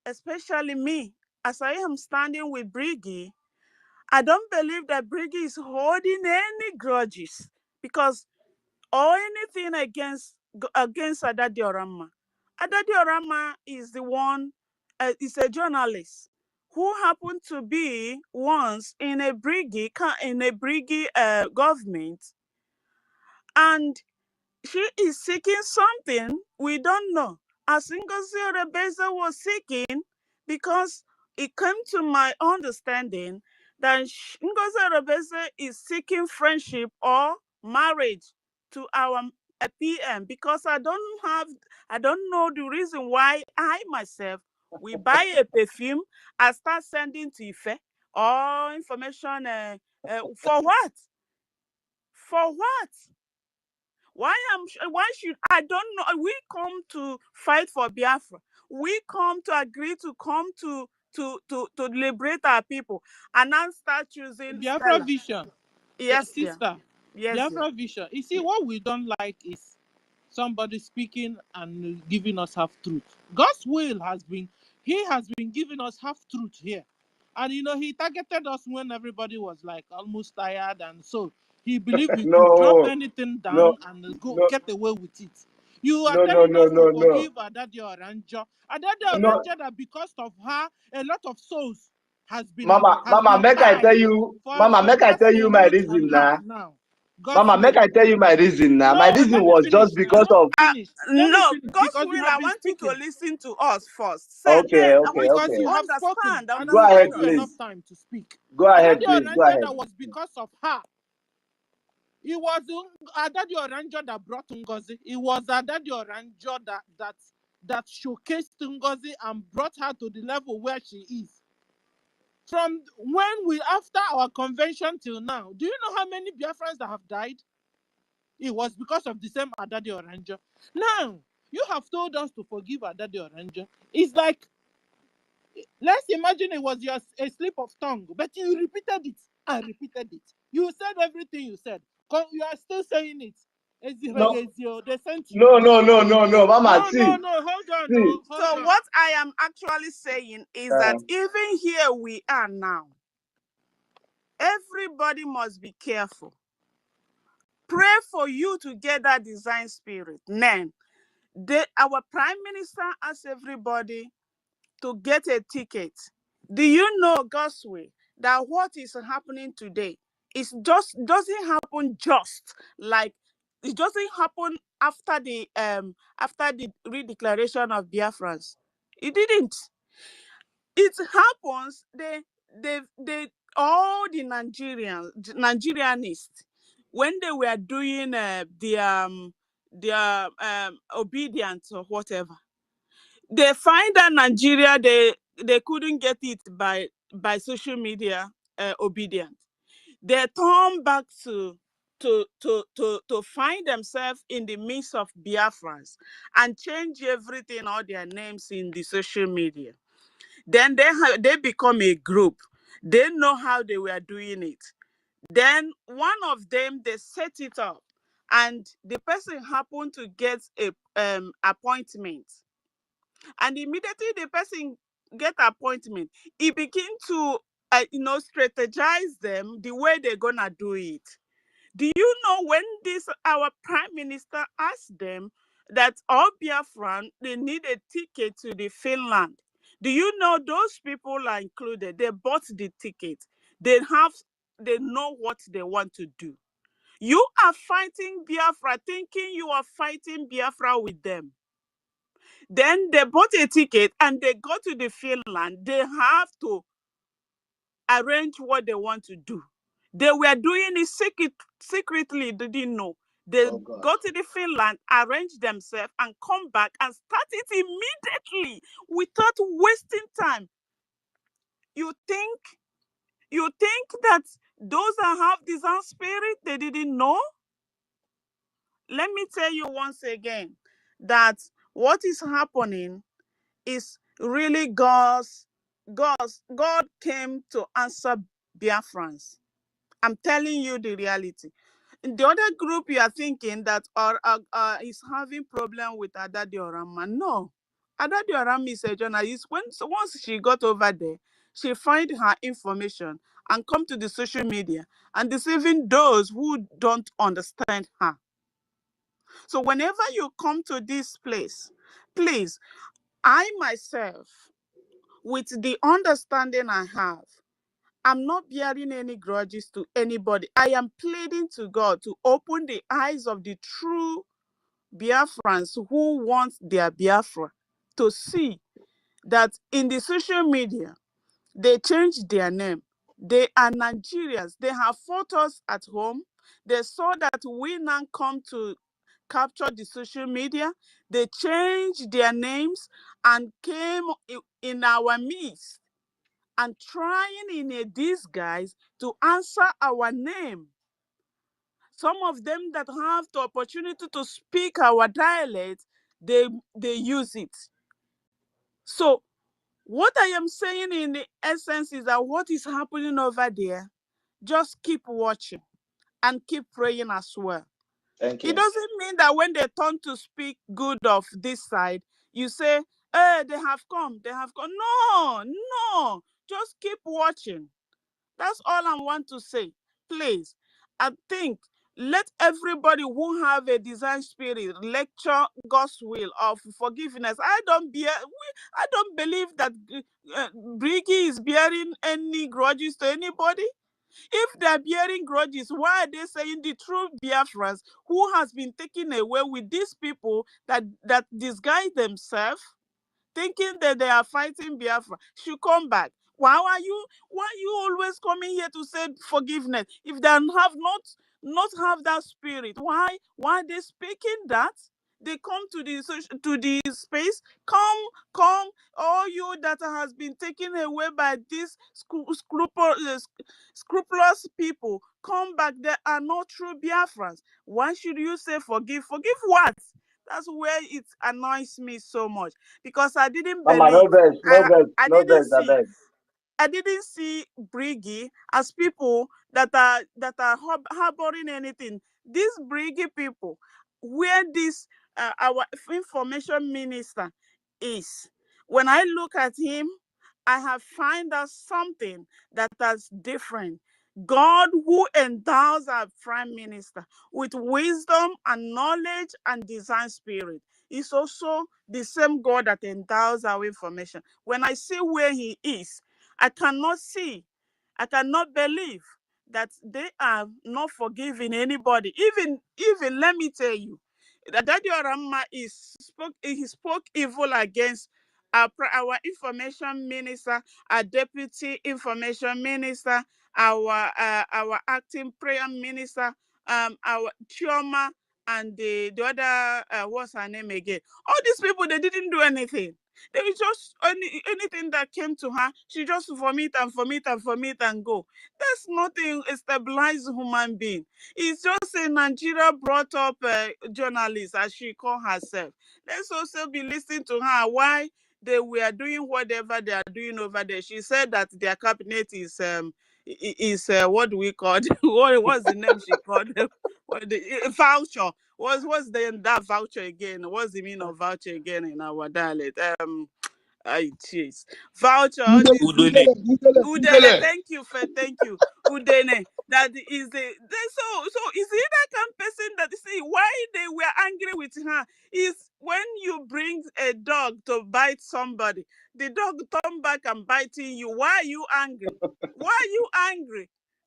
especially me, as I am standing with BRGIE, I don't believe that BRGIE is holding any grudges because or anything against Adadiorama. Adadiorama is the one, is a journalist who happened to be once in a BRGIE government, and she is seeking something we don't know. As Ngozi Rebeza was seeking, because it came to my understanding that Ngozi Rebeza is seeking friendship or marriage to our PM, because I don't know the reason why I myself we buy a perfume and start sending to Ife or information for what? For what? Why should I don't know? We come to fight for Biafra. We come to agree to come to liberate our people, and now start choosing Biafra Stella. vision. Yes, dear. Sister. Yes, Biafra vision. You see, what we don't like is somebody speaking and giving us half truth. God's will has been giving us half truth here. And he targeted us when everybody was like almost tired, and so he believed we could drop anything down and go get away with it. You are telling us to forgive Adadi Oranjo. Adadi Oranjo, that because of her, a lot of souls has been Mama, make I tell you, Mama, make I tell you my reason now. Mama, make I tell you my reason now. My reason was just because of. No, God's because will, I want you to listen to us first. Okay. Because you have spoken. Understand. Go ahead, Give you enough please. time to speak. Go ahead, Adadi please. Go ahead. Oranjo, that was because of her. It was Adadi Oranjo that brought Ngozi. It was Adadi Oranjo that showcased Ngozi and brought her to the level where she is. From after our convention till now, do you know how many Biafrans that have died? It was because of the same Adadi Oranjo. Now, you have told us to forgive Adadi Oranjo. It's like, let's imagine it was a slip of tongue, but you repeated it and repeated it. You said everything you said. You are still saying it. No. They sent you. No, Mama, No, hold on. See. So what I am actually saying is that even here we are now, everybody must be careful. Pray for you to get that design spirit. Then, our Prime Minister asked everybody to get a ticket. Do you know, God's way, that what is happening today doesn't happen just like it doesn't happen after the redeclaration of Biafrans. It didn't. It happens. All the Nigerianists, when they were doing their obedience or whatever, they find that Nigeria they couldn't get it by social media obedience. They turn back to find themselves in the midst of Biafrans and change everything, all their names in the social media. Then they become a group. They know how they were doing it. Then one of them, they set it up, and the person happened to get a appointment. And immediately the person get appointment, he begin to strategize them the way they're gonna do it. Do you know when our Prime Minister asked them that all Biafran, they need a ticket to the Finland? Do you know those people are included? They bought the ticket. They know what they want to do. You are fighting Biafra, thinking you are fighting Biafra with them. Then they bought a ticket and they go to the Finland. They have to arrange what they want to do. They were doing it secretly, they didn't know. They go to the Finland, arrange themselves, and come back and start it immediately without wasting time. You think that those that have design spirit, they didn't know? Let me tell you once again that what is happening is really God came to answer Biafrans. I'm telling you the reality. In the other group, you are thinking that is having problem with Adadi Orama. No, Adadi Orama is a journalist. Once she got over there, she find her information and come to the social media and deceiving those who don't understand her. So whenever you come to this place, please, I myself with the understanding I have, I'm not bearing any grudges to anybody. I am pleading to God to open the eyes of the true Biafrans who want their Biafra to see that in the social media, they changed their name. They are Nigerians. They have fought us at home. They saw that we now come to capture the social media. They changed their names and came in our midst and trying in a disguise to answer our name. Some of them that have the opportunity to speak our dialect, they use it. So what I am saying in the essence is that what is happening over there, just keep watching and keep praying as well. Thank you. It doesn't mean that when they turn to speak good of this side, you say, hey, they have come. No, just keep watching. That's all I want to say. Please, I think, let everybody who have a design spirit lecture God's will of forgiveness. I don't believe that BRGIE is bearing any grudges to anybody. If they're bearing grudges, why are they saying the true Biafrans who has been taken away with these people that disguise themselves, thinking that they are fighting Biafra, should come back? Why are you always coming here to say forgiveness if they have not have that spirit? Why are they speaking that? They come to the space. Come, all you that has been taken away by these scrupulous people, come back. They are not true Biafrans. Why should you say forgive? Forgive what? That's where it annoys me so much, because I didn't Mama, no believe. vex, no vex, I no didn't vex, I see. beg. I didn't see BRGIE as people that are harboring anything. These BRGIE people, where this our information minister is, when I look at him, I have find out something that is different. God, who endows our prime minister with wisdom and knowledge and design spirit, is also the same God that endows our information. When I see where he is, I cannot believe that they are not forgiving anybody. Even let me tell you, that Daddy Orama he spoke evil against our information minister, our deputy information minister, our acting prayer minister, our Chioma, and the other what's her name again? All these people, they didn't do anything. They just anything that came to her, she just vomit and go. That's nothing a stabilized human being. It's just a Nigeria brought up journalist, as she called herself. Let's also be listening to her why they were doing whatever they are doing over there. She said that their cabinet is what do we call it? What's the name she called them? Voucher. What's that voucher again? What's the meaning of voucher again in our dialect? Jeez. Voucher, all this Udole. Udele, thank you. Udene. That is so is it that kind of person that see why they were angry with her is when you bring a dog to bite somebody, the dog turn back and biting you. Why are you angry?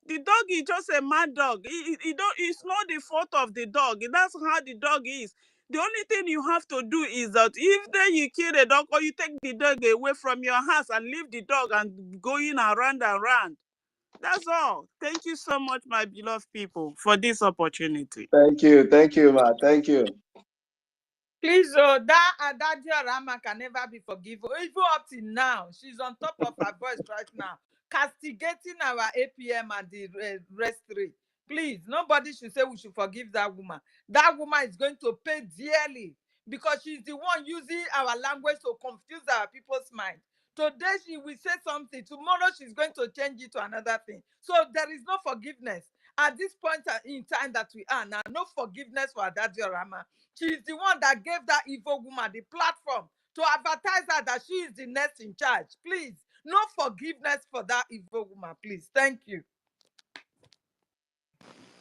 The dog is just a mad dog. It's not the fault of the dog. That's how the dog is. The only thing you have to do is that if then you kill the dog or you take the dog away from your house and leave the dog and going around and around. That's all. Thank you so much, my beloved people, for this opportunity. Thank you, ma. Thank you. Please, that Rama can never be forgiven. Even up till now, she's on top of her voice right now, castigating our APM and the rest three. Please, nobody should say we should forgive that woman. That woman is going to pay dearly because she's the one using our language to confuse our people's mind. Today she will say something, tomorrow she's going to change it to another thing. So there is no forgiveness. At this point in time that we are now, no forgiveness for Adadio Rama. She is the one that gave that evil woman the platform to advertise her that she is the next in charge. Please, no forgiveness for that evil woman, please. Thank you.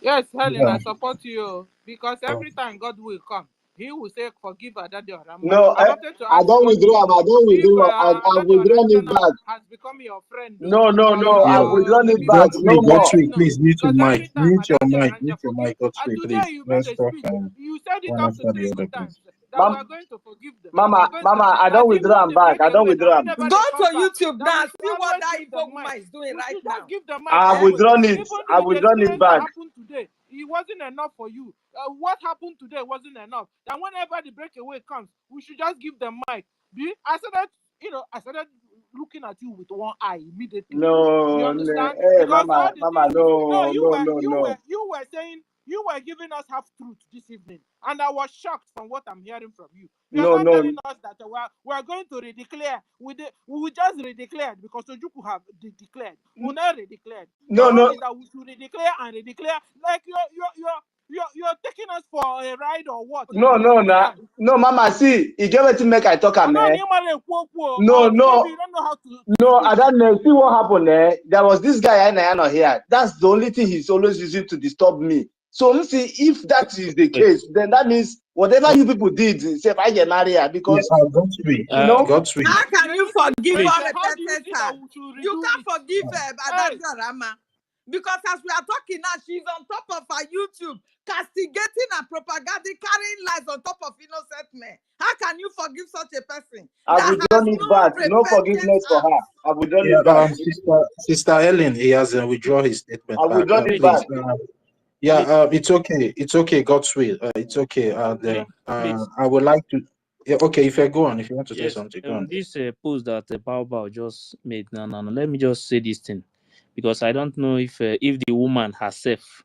Yes, Helen, I support you because every time God will come, he will say forgive Adadi Orama. No, I wanted to I ask don't God withdraw. I don't if withdraw. I've Adadi withdrawn it Orama back. has become your friend, No, or Yeah, I've withdrawn it maybe back. Godfrey, No more. Godfrey, no. please mute your Because mic. every time Mute your Adadi mic. Oranja Mute your forgive, mic, Godfrey, and please. today you made Let's a talk speech. You said it one up to after 3 the other, good please. times that we Mama, are going to forgive them. We are going to, I that don't withdraw even them the back. I don't breakaway, that withdraw. whenever Go they to come back, YouTube that now. we should See what always that give them Igbo woman mic. is doing We right should just now. give them mic I've Eh? always. withdrawn it. Even I've with the withdrawn it experience that back. happened today, it wasn't enough for you. What happened today wasn't enough. That whenever the breakaway comes, we should just give them mic. I started looking at you with one eye immediately. You No, understand? hey, Because all the Mama, things no. you were saying, you were giving us half truth this evening, and I was shocked from what I'm hearing from you. You are No, not telling us that we are going to redeclare. We will just redeclare because Ojuku have declared. We will not redeclare. Your own is that we should redeclare and redeclare. Like you're taking us for a ride or what? I don't understand. no, Mama. See, you get to make I talk, I know man. or maybe you don't know how to No, speak. I don't know. See what happened there. There was this guy I know here. That's the only thing he's always using to disturb me. So let's see if that is the case, then that means whatever you people did, say I get married because Godfrey, you know. Godfrey. How can you forgive Please. all How do you repentant think that time? we should redo You can't it? forgive Hey. Adadi Orama. Because as we are talking now, she's on top of her YouTube, castigating and propagating, carrying lies on top of innocent men. How can you forgive such a person I've that withdrawn has it no back. No repentant forgiveness for heart? her. I've withdrawn Yeah, it back. Sister Ellen, he has withdrawn his statement I've back. withdrawn it Please, back. it's okay. It's okay, Godfrey. It's okay. And Please. I would like to. Yeah, okay, if I go on, if you want to say Yes. something, go on. This post that Bao just made. No. Let me just say this thing, because I don't know if the woman herself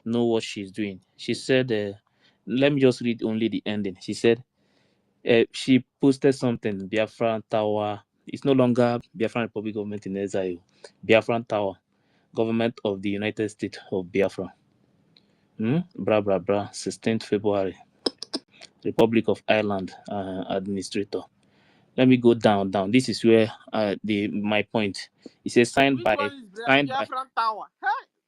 know what she's doing. She said, let me just read only the ending. She said, she posted something. Biafran Tower. It's no longer Biafran Republic Government in exile. Biafran Tower, Government of the United States of Biafra. Bra bra bra. 16th February. Republic of Ireland administrator. Let me go down. This is where my point. It says signed Which by one is Biafran Tower?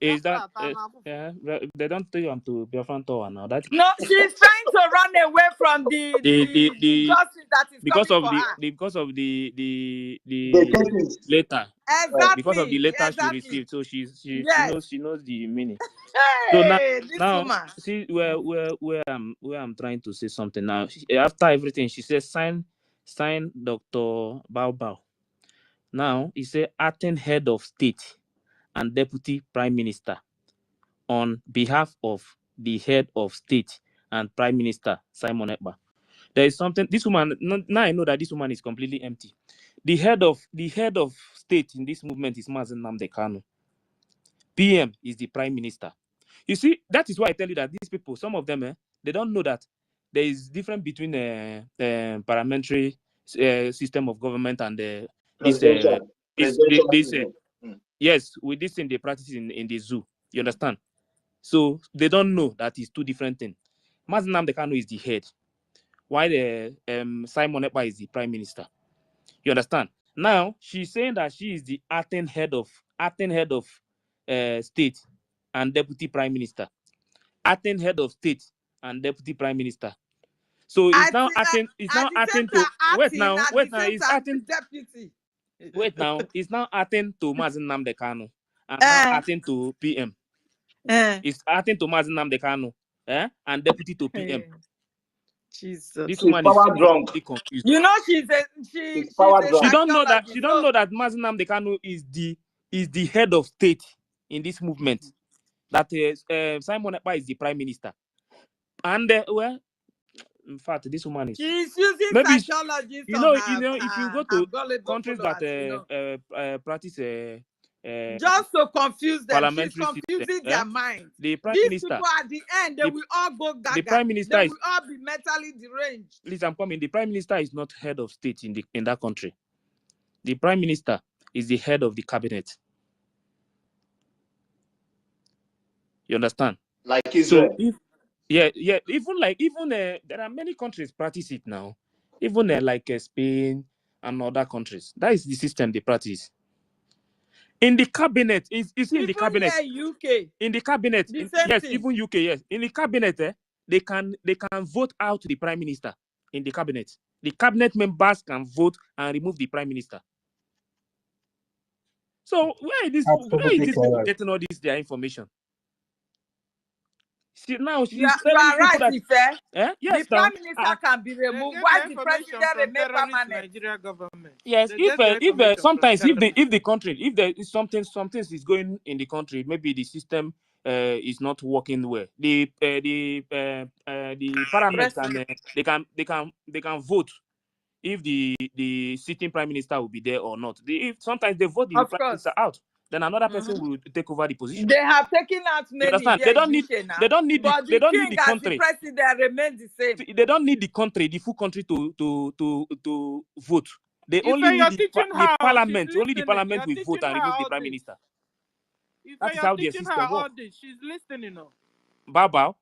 Hey, is that they don't tell you I'm to Biafran Tower now. That No, she's trying to run away from the justice that is because coming of for her. the The cases. letter. Because of the Exactly. letter she Exactly. received, so she Yes. knows the meaning. Hey, this Now woman. see where I'm trying to say something now. After everything, she says sign Dr. Bao. Now he said acting head of state and deputy prime minister on behalf of the head of state and prime minister Simon Ekpa. There is something this woman now I know that this woman is completely empty. The head of state in this movement is Mazen Nnamdi Kanu. PM is the prime minister. You see, that is why I tell you that these people, some of them, they don't know that there is difference between parliamentary system of government and yes, with this thing they practice in the zoo. You understand? So they don't know that it's two different things. Mazen Nnamdi Kanu is the head, while Simon Ekpa is the prime minister. You understand? Now she's saying that she is the acting head of state and deputy prime minister. Acting head of state and deputy prime minister. So it's now acting. It's now acting to wait now. It's acting deputy. Wait now. It's now acting to Mazen Nnamdi Kanu and now acting to PM. It's acting to Mazen Nnamdi Kanu, and deputy to PM. Jesus. This woman is drunk. confused. You know she's power a drunk. She don't know that Mazen Nnamdi Kanu is the head of state in this movement. That Simon Ekpa is the prime minister, and in fact, this woman is. She's using Maybe psychologists you on know, her, if you go her to gullible countries followers, that practice just to confuse them. She's parliamentary confusing system, their mind. the prime These minister, people at the end, they will all go gaga. the prime minister they is. will all be mentally deranged. Please, I'm coming. The prime minister is not head of state in that country. The prime minister is the head of the cabinet. You understand? Like Israel. So even there are many countries practice it now. Even like Spain and other countries. That is the system they practice. In the cabinet, is in the cabinet. UK. In the cabinet, The same yes, thing. even UK, yes. In the cabinet, they can vote out the prime minister in the cabinet. The cabinet members can vote and remove the prime minister. So where is these people getting all this their information? She's telling you are people right, that Ife. yes, the prime minister can be removed. Why the president remain permanent? Nigeria government. Yes, if sometimes if the country, if there is something is going in the country, maybe the system is not working well. The parliament can vote if the sitting prime minister will be there or not. If sometimes they vote the prime minister out, then another person will take over the position. They have taken out many. Understand? They don't need but they the don't king need the country. as the president remains the same. They don't need the country, the full country to vote. They If only you're need teaching the her, parliament. she's Only the parliament will vote and remove the prime minister. If That is you're how their teaching system her all works. this, she's listening. Bao.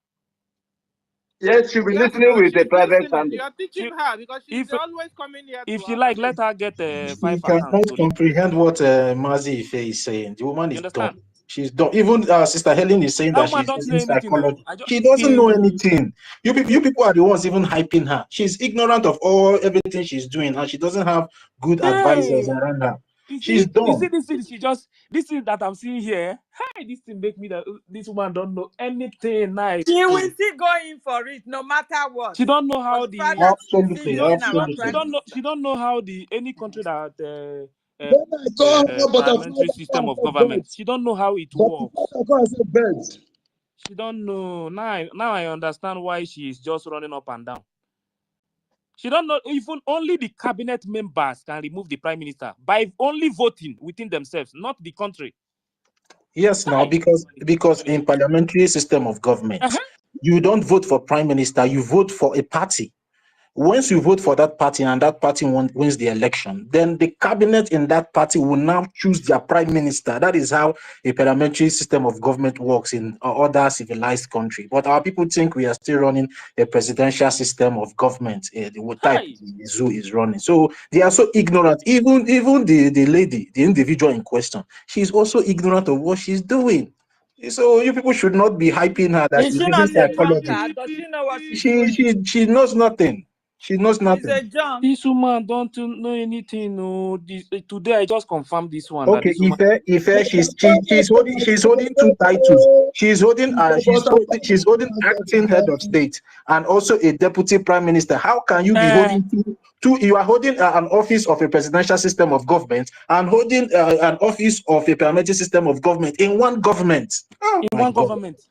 Yes, she'll be Yes, listening with the she's private listening. family. You're teaching her because she's always coming here. If she like, let her get 5 She accounts. cannot comprehend what Mazi Ife is saying. The woman is understand? dumb. She's dumb. Even Sister Helen is saying that she's don't in know anything. psychology. She doesn't know anything. You people are the ones even hyping her. She's ignorant of everything she's doing, and she doesn't have good advisors around her. She's dumb. You see this thing? This thing that I'm seeing here. Hey, this thing make me that this woman don't know anything. Nice. She will still go in for it, no matter what. She don't know how absolutely. She don't know how any country that parliamentary system of government. She don't know how it works. She don't know. Now I understand why she is just running up and down. She don't know. Even only the cabinet members can remove the prime minister by only voting within themselves, not the country. Yes, now because in parliamentary system of government, you don't vote for prime minister, you vote for a party. Once you vote for that party and that party wins the election, then the cabinet in that party will now choose their prime minister. That is how a parliamentary system of government works in other civilized countries. But our people think we are still running a presidential system of government. The type the zoo is running. So they are so ignorant. Even the lady, the individual in question, she's also ignorant of what she's doing. So you people should not be hyping her that she's using psychology. Does she know what she's doing? She knows nothing. She knows nothing. She's a junk. This woman don't know anything. No, today I just confirmed this one. Okay, Ife, she's holding 2 titles. She's holding acting head of state and also a deputy prime minister. How can you be holding two? You are holding an office of a presidential system of government and holding an office of a parliamentary system of government in one government. Government.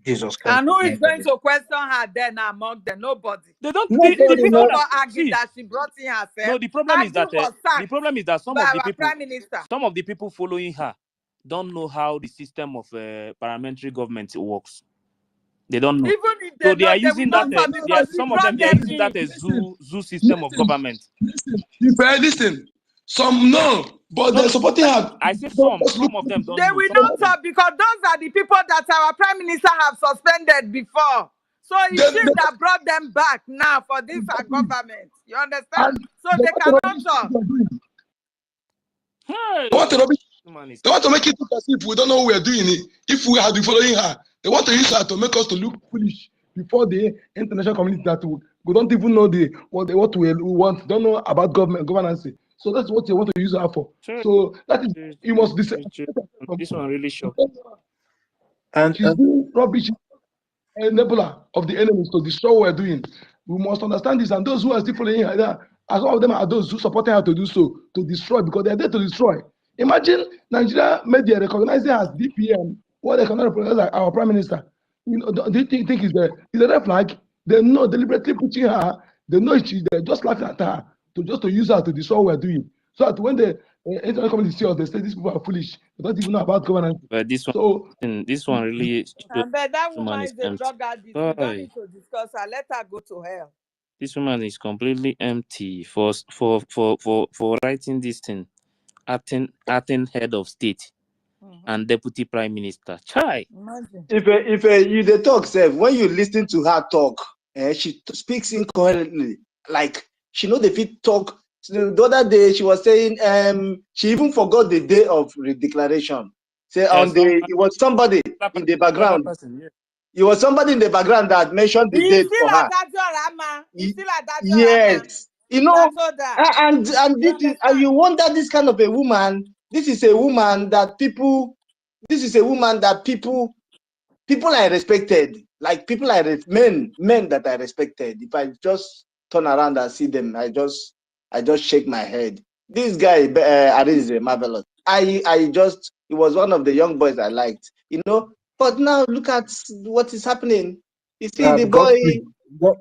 Jesus Christ. And who is going to question her then among them? Nobody. They don't. The people argue that she brought in herself. No, the problem is that some of the people following her don't know how the system of parliamentary government works. They don't know. Even if so they are using that. Some of them are using that as zoo system of government. Listen. Some know, but they're supporting her. I say some of them don't. They will not talk because those are the people that our prime minister have suspended before. So it's him that brought them back now for this government. You understand? So they cannot talk. Hey. They want to make it look as if we don't know what we're doing it. If we have been following her, they want to use her to make us to look foolish before the international community that we don't even know what we want, don't know about governance. So that's what you want to use her for. So that is, you must be. This one really shocked. And she's doing rubbish, enabler of the enemies to destroy what we're doing. We must understand this. And those who are still following her, as all of them are those who supporting her to do so, to destroy, because they're there to destroy. Imagine Nigeria media recognizing her as DPM, what they cannot recognize like our prime minister. You know, do you think is a red flag? They know deliberately pushing her. They know they're just laughing at her. To use her to destroy what we're doing. So that when the international community see us, they say these people are foolish. They don't even know about governance. But this one really. But that woman is a drug addict. We don't need to discuss her. Let her go to hell. This woman is completely empty for writing this thing. Acting head of state and deputy prime minister. Chai. Imagine. If you the talk, Seth, when you listen to her talk, she speaks incoherently. Like she know the fit talk. The other day she was saying she even forgot the day of the declaration. Say it was somebody in the background. It was somebody in the background that mentioned the date for her. He's still at that Yes. You know, and you you wonder this kind of a woman. This is a woman that people I respected. Like people men that I respected. If I just turn around and see them, I just shake my head. This guy, Aris, is marvelous. He was one of the young boys I liked, you know. But now look at what is happening. You see the boy.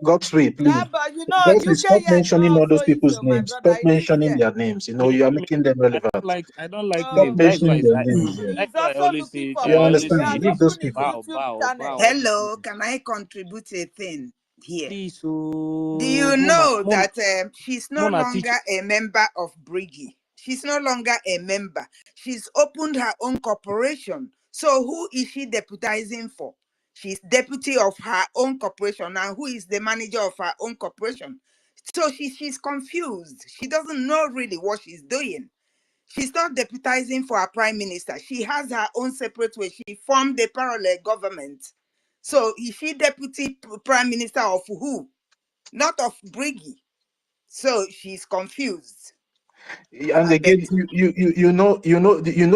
Godfrey, please. but you know, Godfrey, UK stop is mentioning not all those so people's easy, my names. brother. Stop It is mentioning here. their names. You know, you are making them relevant. I don't like Stop names. That's why mentioning their I, names. that's He's why I also always looking say for You money. understand? He has Leave those opened his people. YouTube channel. Hello, can I contribute a thing here? Please, Do you know that she's no Mona teach. longer a member of BRGIE? She's no longer a member. She's opened her own corporation. So who is she deputizing for? She's deputy of her own corporation. Now, who is the manager of her own corporation? So she's confused. She doesn't know really what she's doing. She's not deputizing for a prime minister. She has her own separate way. She formed a parallel government. So is she deputy prime minister of who? Not of BRGIE. So she's confused. And again, you know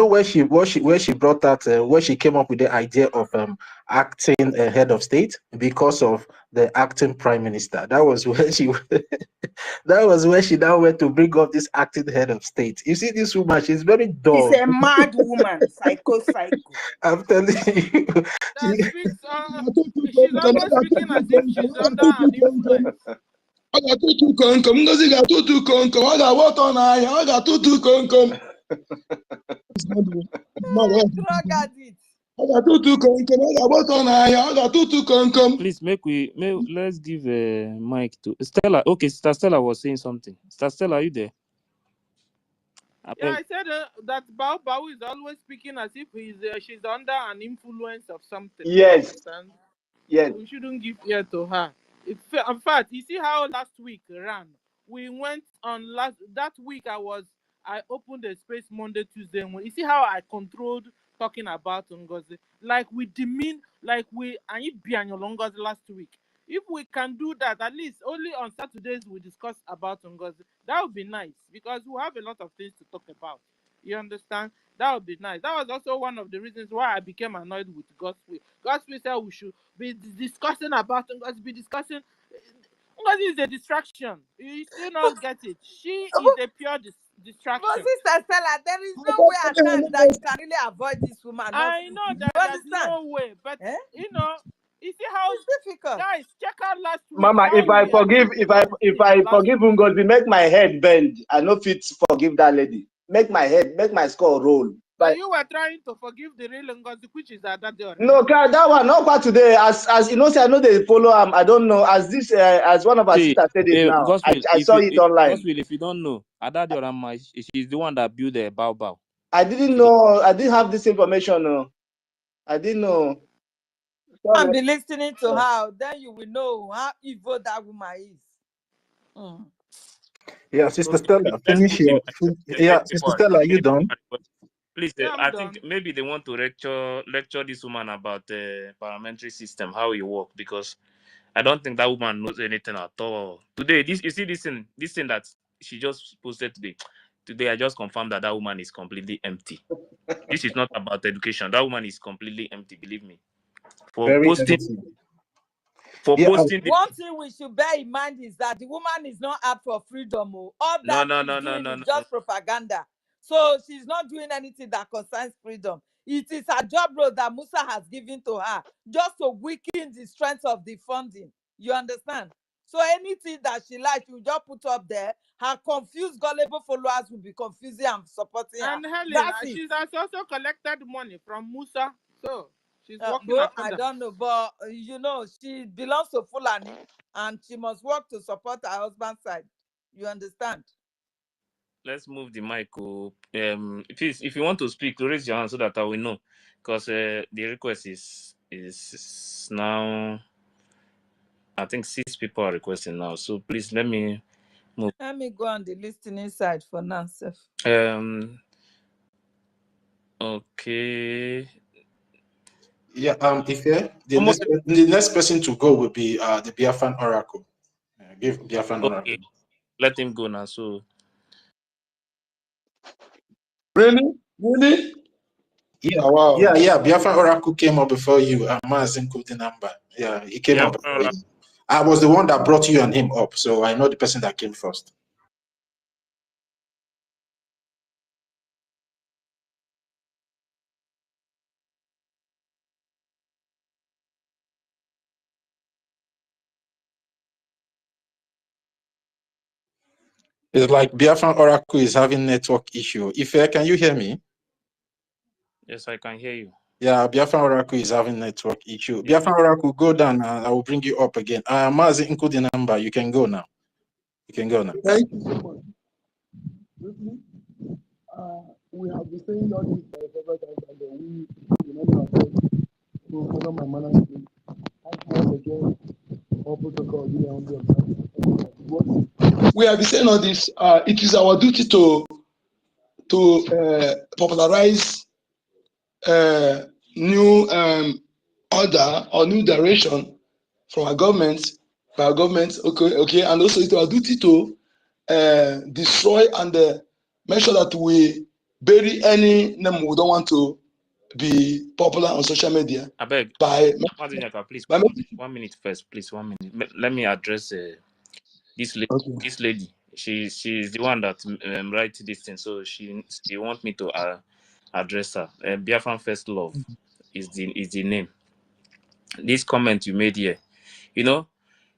where she brought that where she came up with the idea of acting head of state because of the acting prime minister. That was where she that was where she now went to bring up this acting head of state. You see, this woman, she's very dull. She's a mad woman, psycho. I'm telling you. That speaks. She's always speaking as if she's under an influence. Ọ ga-atụtụ komkom, Ngozi ga-atụtụ komkom, ọ ga-agba ọtọ n'ahịa, ọ ga-atụtụ komkom. Ọ ga-atụtụ komkom, ọ ga-agba ọtọ n'ahịa, ọ ga-atụtụ komkom. Please let's give a mic to Stella. Okay, Sister Stella was saying something. Sister Stella, are you there? Yeah, I said that Bao is always speaking as if she's under an influence of something. Yes. Yes. We shouldn't give ear to her. In fact, you see how last week ran. We went on that week. I opened a space Monday, Tuesday. You see how I controlled talking about NGOZI. Like we demean, like we and it be on your NGOZI last week. If we can do that, at least only on Saturdays we discuss about NGOZI. That would be nice because we have a lot of things to talk about. You understand? That would be nice. That was also one of the reasons why I became annoyed with Gospel. Gospel said we should be discussing about NGOZI, be discussing. NGOZI is a distraction. You still not get it. She is a pure distraction. But Sister Stella, there is no way at times that you can really avoid this woman. I know that there's no way, but you know, you see how it's difficult. Guys, check out last week. Mama, if I forgive Ngozi, make my head bend. I no fit forgive that lady. Make my skull roll. But you were trying to forgive the real Ngozi, which is that day. No, that one not quite today. As you know, say I know they follow him. I don't know. As this, as one of our sisters said it now. Gospel, I saw it online. Gospel, if you don't know, Adadiorama, she's the one that built the Bao. I didn't know. I didn't have this information. No, I didn't know. And be listening to her, then you will know how evil that woman is. Yeah, Sister Stella, finish your. Yeah, Sister Stella, are you done? Please, I think maybe they want to lecture this woman about the parliamentary system, how it works, because I don't think that woman knows anything at all. Today, you see this thing that she just posted today. Today, I just confirmed that woman is completely empty. This is not about education. That woman is completely empty. Believe me. Posting. One thing we should bear in mind is that the woman is not out for freedom. All that she's doing is just propaganda. So she's not doing anything that concerns freedom. It is a job role that Musa has given to her just to weaken the strength of the funding. You understand? So anything that she likes, you just put up there. Her confused, gullible followers will be confusing and supporting her. And Helen, she has also collected money from Musa. So she's working I don't know, but you know, she belongs to Fulani and she must work to support her husband's side. You understand? Let's move the mic. If you want to speak, raise your hand so that I will know. Because the request is now, I think 6 people are requesting now. So please let me move. Let me go on the listening side for now, Seth. Okay. Yeah, the next person to go will be the Biafran Oracle. Give Biafran Oracle. Okay, let him go now. So Really? Yeah, Oh, wow. yeah. Biafran Oracle came up before you. Mazin the number. Yeah, he came up before you. I was the one that brought you and him up, so I know the person that came first. It's like Biafran Oracle is having network issue. Ife, can you hear me? yes, I can hear you. Yeah, Biafran Oracle is having network issue. Yeah. Biafran Oracle, go down and I will bring you up again. Mazi include the number. You can go now. You can go now. Thank you so much. We have been saying all this for several times, and we remember ourselves to follow my manners. Once again, all protocol. We have been saying all this. It is our duty to popularize new order or new direction from our government, by our government. Okay, and also it's our duty to destroy and make sure that we bury any name we don't want to be popular on social media. I beg. By please, 1 minute first, please. 1 minute. Let me address this lady. Okay. This lady, she's the one that writes this thing, so she wants me to address her. Biafran First Love is the name. This comment you made here, you know,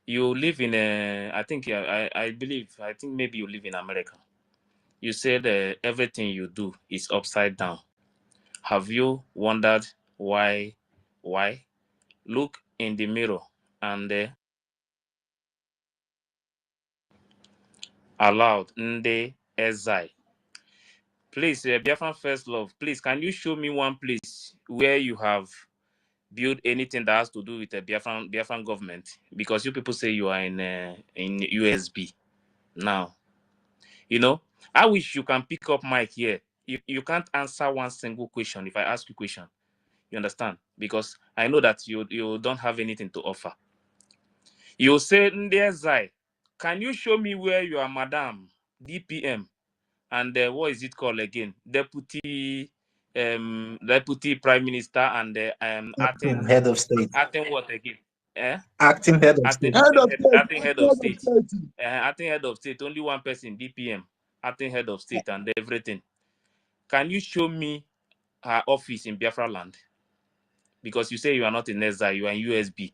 you live in I think maybe you live in America. You said everything you do is upside down. Have you wondered why? Why? Look in the mirror and aloud, Nde Ezai. Please, Biafran First Love, please, can you show me one place where you have built anything that has to do with the Biafran government? Because you people say you are in USB now. You know, I wish you can pick up mic here. You can't answer one single question if I ask you a question. You understand? Because I know that you don't have anything to offer. You say, Ndezai, can you show me where you are, Madam DPM, and what is it called again? Deputy Prime Minister and acting head of state. Acting what again? Acting head of state. Acting head of state. Acting head of state. Only one person, DPM. Acting head of state and everything. Can you show me her office in Biafra land? Because you say you are not in NEZA, you are in USB.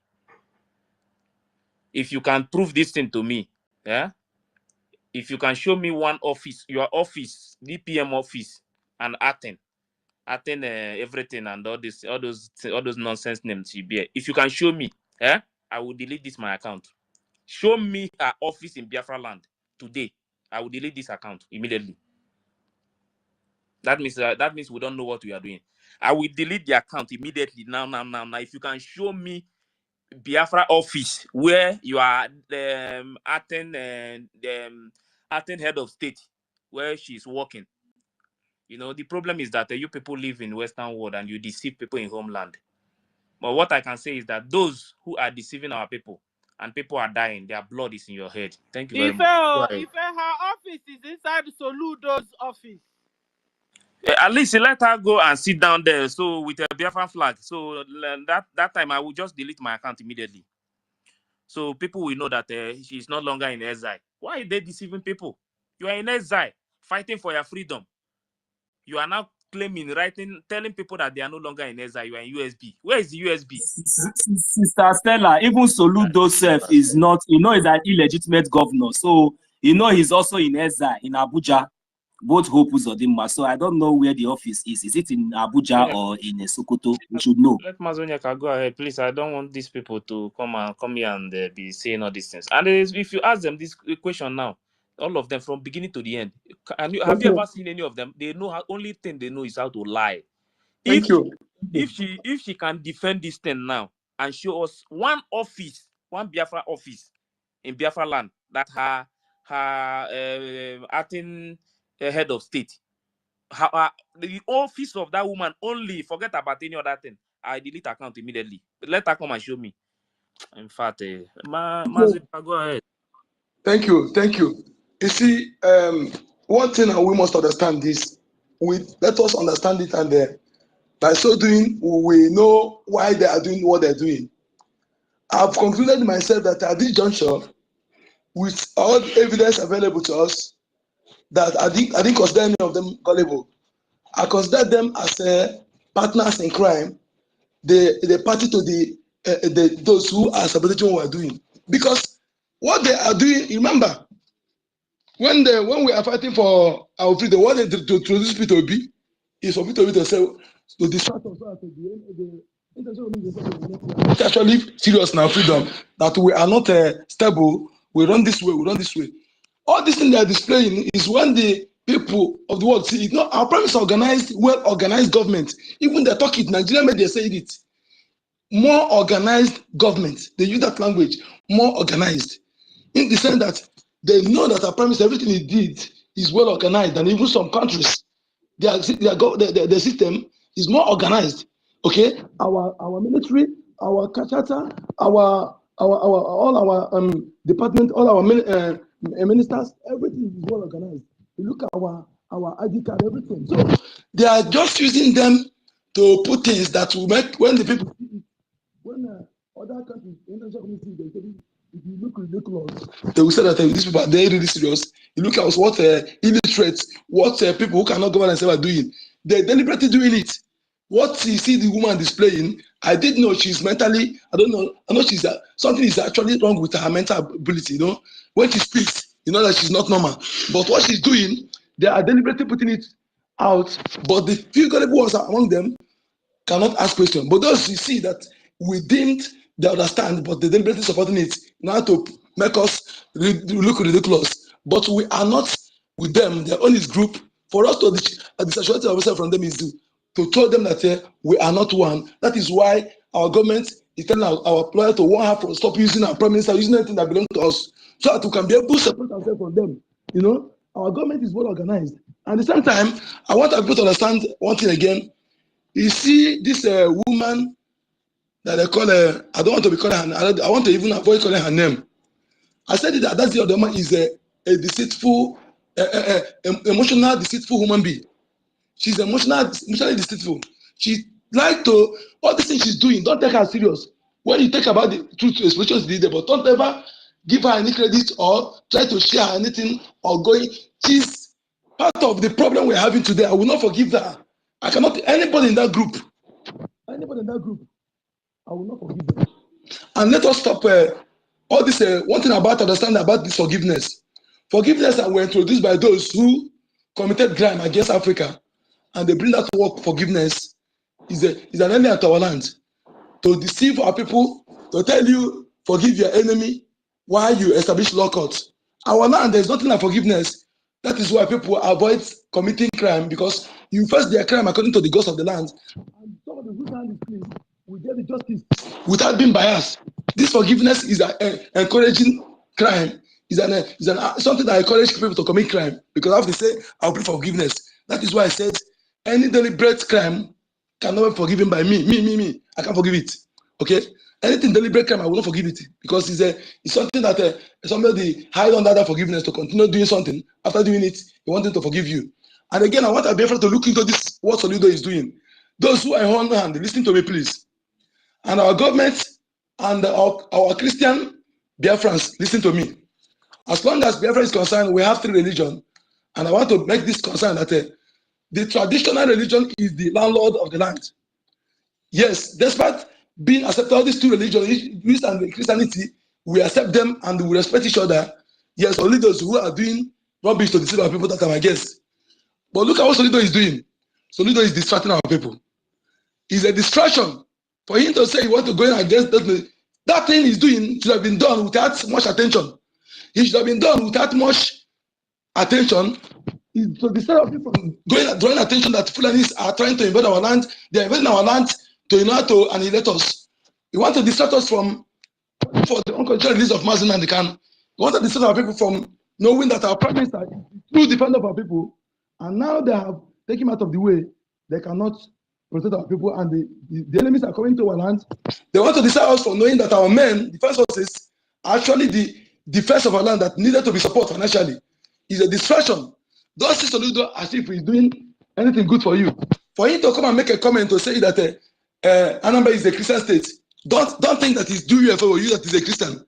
If you can prove this thing to me, if you can show me one office, your office, DPM office, and Aten everything and all those nonsense names you bear. If you can show me, I will delete this my account. Show me her office in Biafra land today. I will delete this account immediately. That means we don't know what we are doing. I will delete the account immediately now. If you can show me Biafra office where you are Aten head of state where she's working. You know, the problem is that you people live in Western world and you deceive people in homeland. But what I can say is that those who are deceiving our people and people are dying, their blood is in your head. Thank you very much. If her office is inside Soludo's office. At least let her go and sit down there. So with a Biafran flag. So that time I will just delete my account immediately. So people will know that she's no longer in exile. Why are they deceiving people? You are in exile, fighting for your freedom. You are now claiming, telling people that they are no longer in exile. You are in USB. Where is the USB? Sister Stella, even Soludo self is not, he's an illegitimate governor. So, he's also in exile in Abuja. Both Hope Uzodinma. So I don't know where the office is. Is it in Abuja or in Sokoto? We should know. Let Mazonyaka go ahead, please. I don't want these people to come here and be saying all these things. And if you ask them this question now, all of them from beginning to the end, have you ever seen any of them? They know only thing they know is how to lie. If she can defend this thing now and show us one Biafra office in Biafra land that her acting head of state, the office of that woman only, forget about any other thing, I delete account immediately. But let her come and show me. In fact, go ahead. Thank you. You see, one thing that we must understand is, let us understand it, and by so doing, we know why they are doing what they're doing. I've concluded myself that at this juncture, with all the evidence available to us, that I didn't consider any of them gullible. I consider them as partners in crime. They party to those who are sabotaging what we're doing. Because what they are doing, remember, when we are fighting for our freedom, what they to introduce P2B is for P2B to say, to distract us at the actually serious in our freedom, that we are not stable, we run this way. All this thing they are displaying is when the people of the world see it. No, our premise organized, well-organized government. Even they talk it, Nigerian media say it. More organized government. They use that language, more organized. In the sense that they know that our premise, everything it did is well organized, and even some countries, the system is more organized. Okay, our military, our kachata, our all our department, all our ministers, everything is well organized. You look at our ID card, everything. So they are just using them to put things that will make, when the people see it, when other countries, international community, they say, if you look ridiculous, they will say that these people are they really serious. You look at what illiterates, what people who cannot govern themselves are doing. They're deliberately doing it. What you see the woman displaying, I did know she's mentally, I don't know, I know she's something is actually wrong with her mental ability, you know. When she speaks, you know that she's not normal. But what she's doing, they are deliberately putting it out. But the few gullible ones among them cannot ask questions. But those you see that we didn't, they understand, but they deliberately supporting it now to make us look ridiculous. But we are not with them. Their own is group. For us to disassociate ourselves from them is to tell them that we are not one. That is why our government is telling our employer to warn her to stop using our prime minister, using anything that belongs to us, so that we can be able to separate ourselves from them. You know, our government is well organized. And at the same time, I want people to understand one thing again. You see this woman that they call her, I don't want to be calling her, I want to even avoid calling her name. I said that that's the other woman is a deceitful, emotional, deceitful human being. She's emotionally deceitful. She like to, all these things she's doing, don't take her serious. When you talk about the truth expressions leader, but don't ever give her any credit or try to share anything or going. She's part of the problem we're having today. I will not forgive her. I cannot, anybody in that group, I will not forgive them. And let us stop all this. One thing about understanding about this forgiveness. Forgiveness that were introduced by those who committed crime against Africa, and they bring that word forgiveness is an enemy to our land. To deceive our people, to tell you forgive your enemy while you establish law courts. Our land, there's nothing like forgiveness. That is why people avoid committing crime, because you face their crime according to the gods of the land. And somebody whose hand is clean will get the justice without being biased. This forgiveness is encouraging crime. Is something that encourages people to commit crime, because I have to say I'll pray for forgiveness. That is why I said any deliberate crime cannot be forgiven by me. I can't forgive it. Okay? Anything deliberate crime, I will not forgive it, because it's something that somebody hide under that forgiveness to continue doing something. After doing it, you want him to forgive you. And again, I want Biafra to look into this, what Solido is doing. Those who are on hand, listen to me, please. And our government and our Christian Biafrans, listen to me. As long as Biafra is concerned, we have 3 religions. And I want to make this concern that the traditional religion is the landlord of the land. Yes, despite being accepted, all these 2 religions, Islam and Christianity, we accept them and we respect each other. Yes, only those who are doing rubbish to deceive our people, that are my guests. But look at what Solido is doing. Solido is distracting our people. It's a distraction. For him to say he wants to go in against that thing he's doing should have been done without much attention. It should have been done without much attention. So instead of people drawing attention that Fulanis are trying to invade our land, they are invading our land to annihilate us. You want to distract us from for the unconditional release of Mazin and the can. You want to distract our people from knowing that our prime minister is the true defender of our people, and now they have taken him out of the way. They cannot protect our people, and the enemies are coming to our land. They want to decide us for knowing that our men, defense forces, are actually the defense of our land that needed to be supported financially. Is a distraction. Don't see Soludo as if he's doing anything good for you. For him to come and make a comment to say that Anambra is a Christian state, don't think that he's doing you for you that he's a Christian.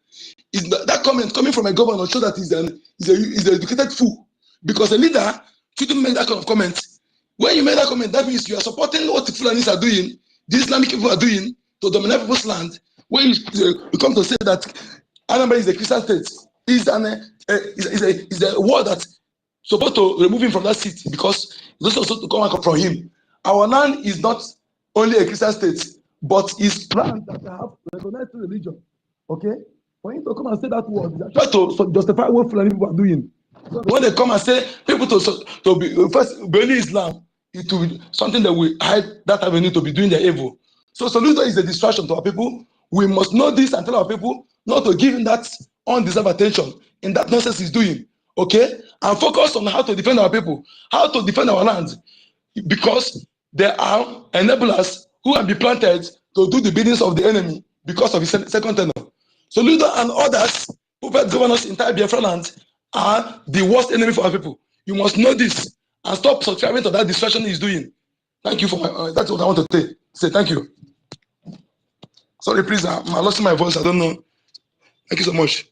That comment coming from a governor show that he's an educated fool, because a leader shouldn't make that kind of comment. When you make that comment, that means you are supporting what the Fulanis are doing, the Islamic people are doing to dominate people's land. When you come to say that Anambra is a Christian state, is a word that's supposed to remove him from that seat, because it's also to come out from him. Our land is not only a Christian state, but it's land that have recognized religion. Okay? For him to come and say that word, try to justify what Fulani people are doing. So when they come and say people to be first bury Islam, it will be something that we hide that avenue to be doing the evil. So Soludo is a distraction to our people. We must know this and tell our people not to give him that undeserved attention in that nonsense he's doing. Okay? And focus on how to defend our people, how to defend our land. Because there are enablers who have been planted to do the biddings of the enemy because of his second tenure. Soludo and others who were governors in entire Biafra land are the worst enemy for our people. You must know this and stop subscribing to that distraction he's doing. Thank you for that's what I want to say. Thank you. Sorry, please, I'm losing my voice. I don't know. Thank you so much.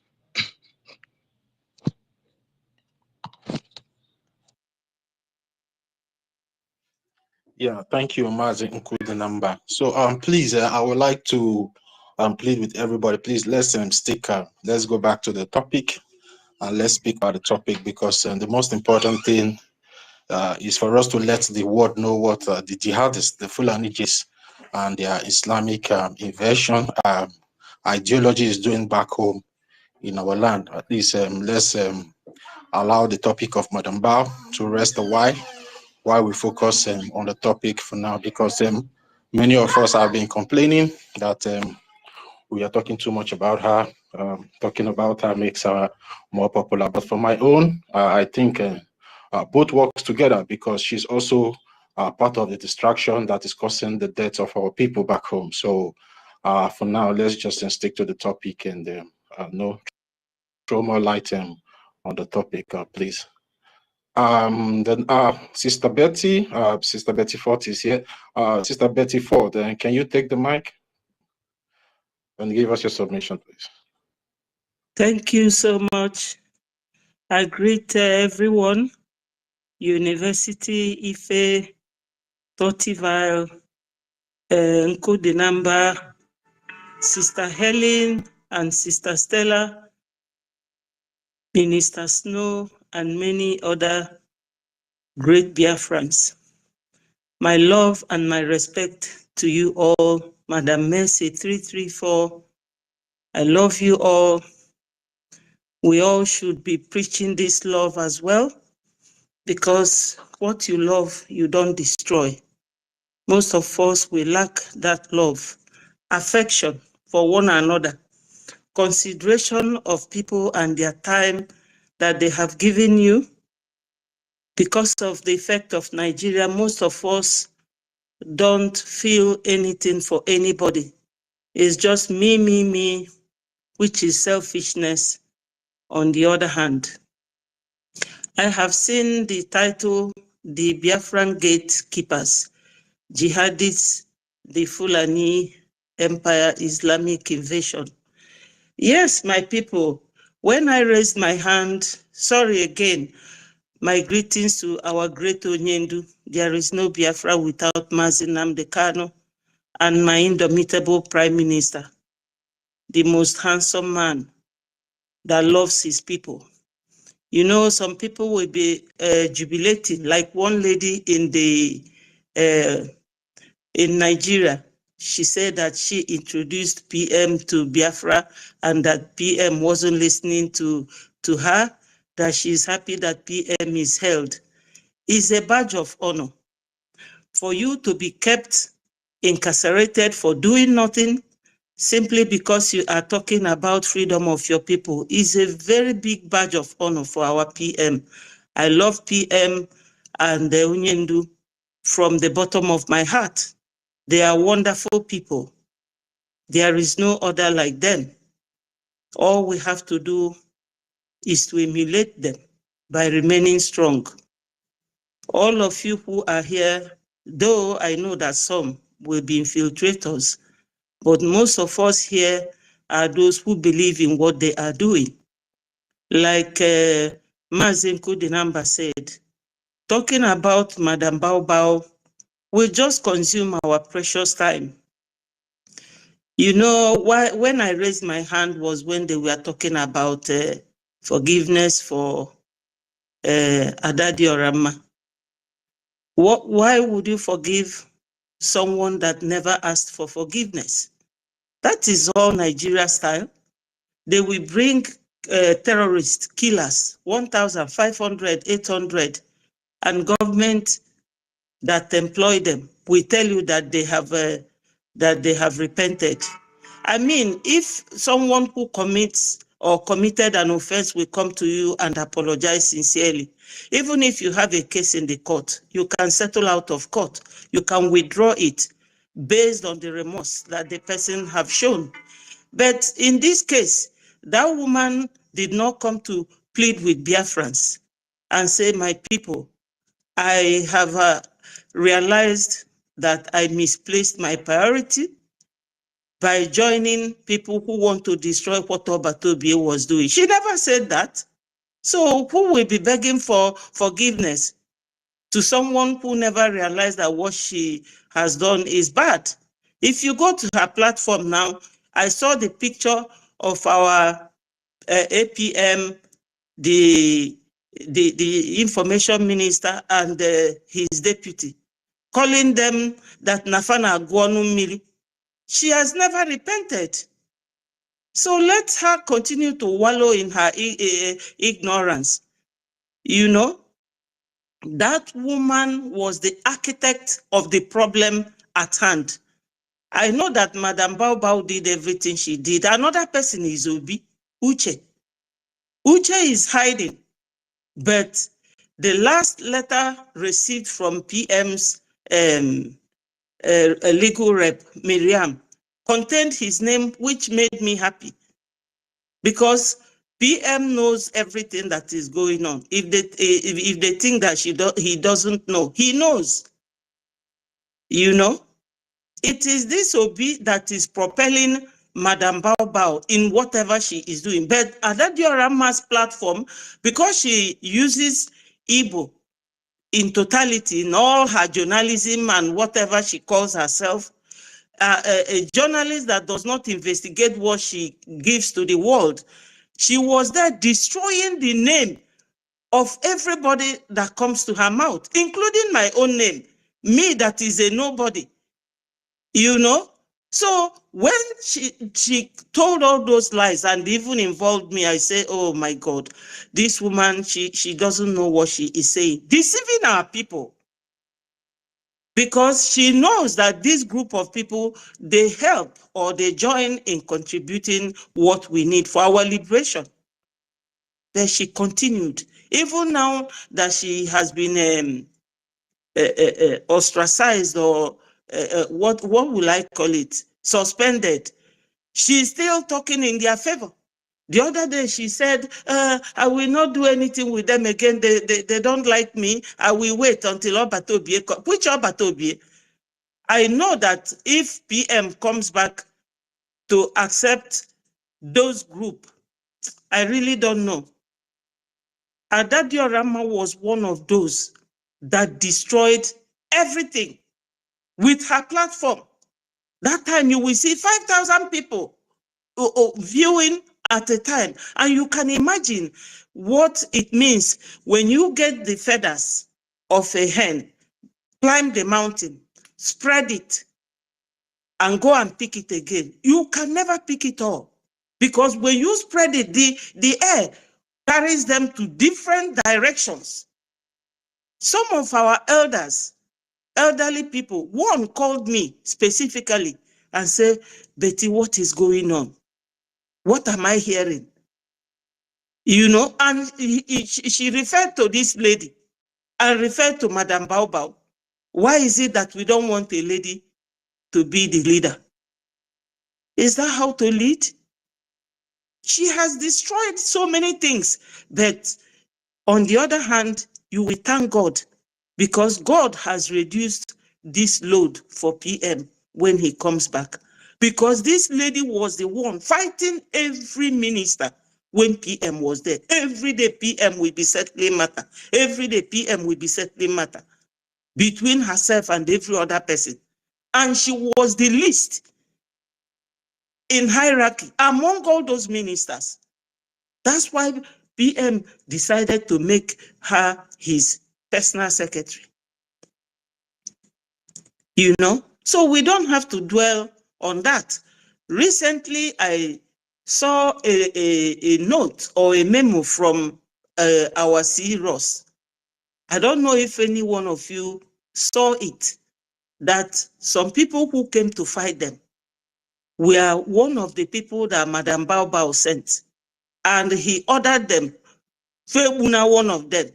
Yeah, thank you, Mazi Nkudenamba. So, please, I would like to plead with everybody. Please, let's stick. Let's go back to the topic, and let's speak about the topic, because the most important thing is for us to let the world know what the jihadists, the Fulanijis, and their Islamic invasion ideology is doing back home in our land. At least let's allow the topic of Madam Bao to rest a while we focus on the topic for now, because many of us have been complaining that we are talking too much about her. Talking about her makes her more popular. But for my own, I think both works together, because she's also part of the distraction that is causing the death of our people back home. So for now, let's just stick to the topic and no throw more light on the topic, please. Then Sister Betty Ford is here. Sister Betty Ford, can you take the mic and give us your submission, please? Thank you so much. I greet everyone, University, Ife, Totivile, Nkudenamba, Sister Helen and Sister Stella, Minister Snow, and many other great Biafrans. My love and my respect to you all. Madam Mercy 334, I love you all. We all should be preaching this love as well, because what you love, you don't destroy. Most of us, we lack that love, affection for one another, consideration of people and their time that they have given you. Because of the effect of Nigeria, most of us don't feel anything for anybody. It's just me, which is selfishness on the other hand. I have seen the title, The Biafran Gatekeepers, Jihadists, the Fulani Empire Islamic Invasion. Yes, my people, when I raised my hand, sorry again, my greetings to our great Onyendu. There is no Biafra without Mazi Nnamdi Kanu, and my indomitable Prime Minister, the most handsome man that loves his people. You know, some people will be jubilating, like one lady in Nigeria. She said that she introduced PM to Biafra and that PM wasn't listening to her, that she's happy that PM is held. It's a badge of honor for you to be kept incarcerated for doing nothing simply because you are talking about freedom of your people. Is a very big badge of honor for our PM. I love PM and the Onyendu from the bottom of my heart. They are wonderful people. There is no other like them. All we have to do is to emulate them by remaining strong. All of you who are here, though I know that some will be infiltrators, but most of us here are those who believe in what they are doing. Like Mazen Kudinamba said, talking about Madam Bao will just consume our precious time. You know, when I raised my hand was when they were talking about forgiveness for Adadi Orama. Why would you forgive someone that never asked for forgiveness? That is all Nigeria style. They will bring terrorists, killers, 1,500, 800, and government that employ them will tell you that they have repented. I mean, if someone who commits or committed an offense will come to you and apologize sincerely, even if you have a case in the court, you can settle out of court. You can withdraw it based on the remorse that the person have shown. But in this case, that woman did not come to plead with Biafrans and say, my people, I have realized that I misplaced my priority by joining people who want to destroy what Obatobie was doing. She never said that. So who will be begging for forgiveness to someone who never realized that what she has done is bad? If you go to her platform now, I saw the picture of our APM, the information minister and his deputy, calling them that Nafana Guanu Mili. She has never repented. So let her continue to wallow in her ignorance. You know, that woman was the architect of the problem at hand. I know that Madam Bao did everything she did. Another person is Obi, Uche. Uche is hiding, but the last letter received from PM's legal rep, Miriam, contained his name, which made me happy because PM knows everything that is going on. If they think that he doesn't know, he knows. You know, it is this Obi that is propelling Madam Bao in whatever she is doing. But Adadioramma's platform, because she uses Igbo in totality in all her journalism and whatever she calls herself, a journalist that does not investigate what she gives to the world, she was there destroying the name of everybody that comes to her mouth, including my own name, me that is a nobody, you know? So when she told all those lies and even involved me, I say, oh my God, this woman, she doesn't know what she is saying, deceiving our people. Because she knows that this group of people, they help or they join in contributing what we need for our liberation. Then she continued. Even now that she has been ostracized or what will I call it? Suspended. She's still talking in their favor. The other day she said, I will not do anything with them again. They don't like me. I will wait until Obatobie comes. Which Obatobie? I know that if PM comes back to accept those group, I really don't know. Adadioramma was one of those that destroyed everything with her platform. That time you will see 5,000 people viewing at a time. And you can imagine what it means when you get the feathers of a hen, climb the mountain, spread it, and go and pick it again. You can never pick it all. Because when you spread it, the air carries them to different directions. Some of our elderly people, one called me specifically and said, Betty, what is going on? What am I hearing? You know, and she referred to this lady and referred to Madam Bao. Why is it that we don't want a lady to be the leader. Is that how to lead? She has destroyed so many things, but on the other hand, you will thank God because God has reduced this load for PM when he comes back. Because this lady was the one fighting every minister when PM was there. Every day PM will be settling matter. Every day PM will be settling matter between herself and every other person. And she was the least in hierarchy among all those ministers. That's why PM decided to make her his personal secretary. You know, so we don't have to dwell on that. Recently, I saw a note or a memo from our CROS. I don't know if any one of you saw it, that some people who came to fight them were one of the people that Madam Bao sent. And he ordered them, Febuna, one of them.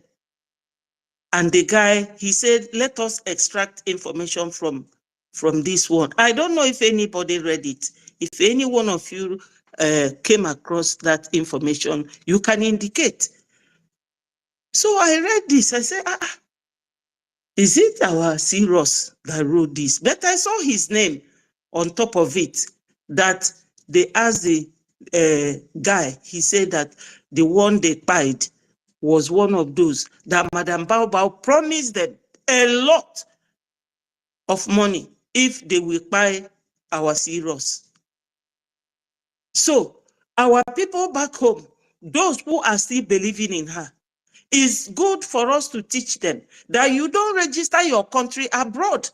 And the guy, he said, let us extract information from this one. I don't know if anybody read it. If any one of you came across that information, you can indicate. So I read this. I said, is it our CROS that wrote this? But I saw his name on top of it, that they asked the guy, he said that the one they paid was one of those that Madam Bao promised them a lot of money if they will buy our CROS. So our people back home, those who are still believing in her, it's good for us to teach them that you don't register your country abroad,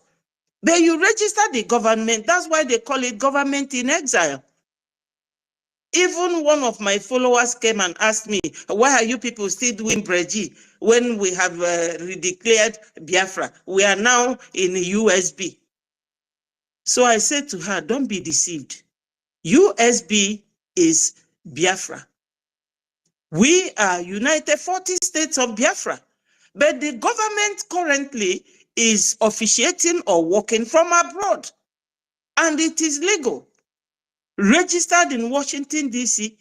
but you register the government. That's why they call it government in exile. Even one of my followers came and asked me, why are you people still doing BRGIE when we have redeclared Biafra? We are now in the USB. So I said to her, don't be deceived. USB is Biafra. We are United 40 States of Biafra. But the government currently is officiating or working from abroad. And it is legal. Registered in Washington, D.C.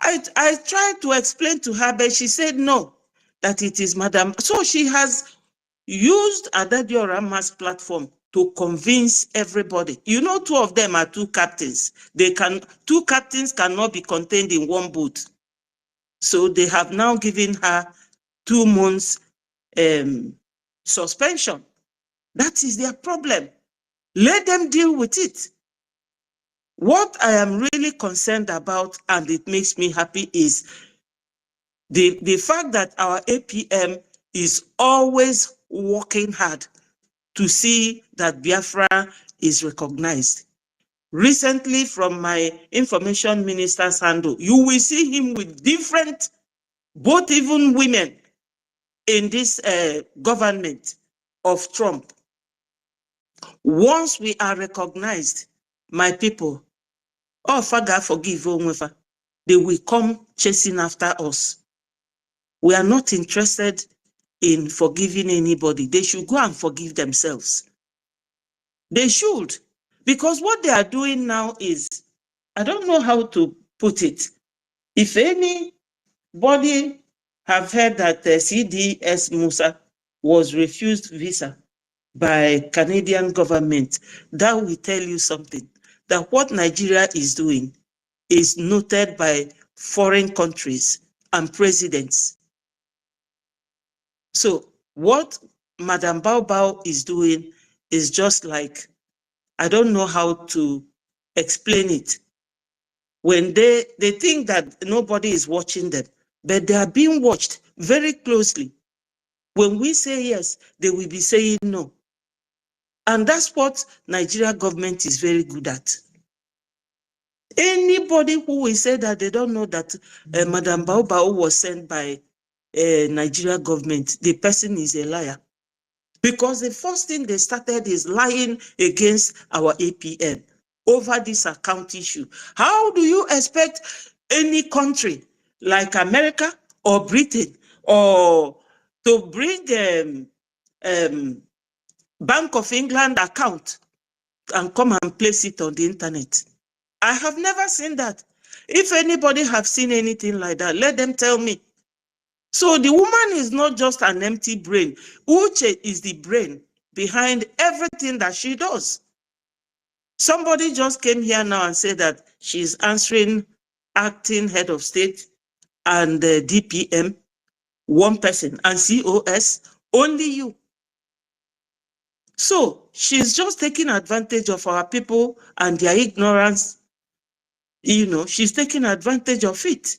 I tried to explain to her, but she said no, that it is Madam. So she has used Adadioramma's platform to convince everybody. You know, two of them are two captains. Two captains cannot be contained in one boat. So they have now given her 2 months suspension. That is their problem. Let them deal with it. What I am really concerned about, and it makes me happy, is the fact that our APM is always working hard to see that Biafra is recognized. Recently, from my information minister's handle, you will see him with different, both even women in this government of Trump. Once we are recognized, my people, oh, Father, forgive, they will come chasing after us. We are not interested in forgiving anybody. They should go and forgive themselves. They should, because what they are doing now is, I don't know how to put it. If anybody have heard that CDS Musa was refused visa by Canadian government, that will tell you something, that what Nigeria is doing is noted by foreign countries and presidents. So what Madam Bao is doing is just like, I don't know how to explain it. When they think that nobody is watching them, but they are being watched very closely. When we say yes, they will be saying no. And that's what Nigeria government is very good at. Anybody who will say that they don't know that Madam Bao was sent by Nigeria government, the person is a liar. Because the first thing they started is lying against our APM over this account issue. How do you expect any country like America or Britain or to bring Bank of England account and come and place it on the internet. I have never seen that. If anybody have seen anything like that, let them tell me. So the woman is not just an empty brain. Uche is the brain behind everything that she does. Somebody just came here now and said that she's answering acting head of state and DPM, one person, and COS, only you. So she's just taking advantage of our people and their ignorance. You know, she's taking advantage of it,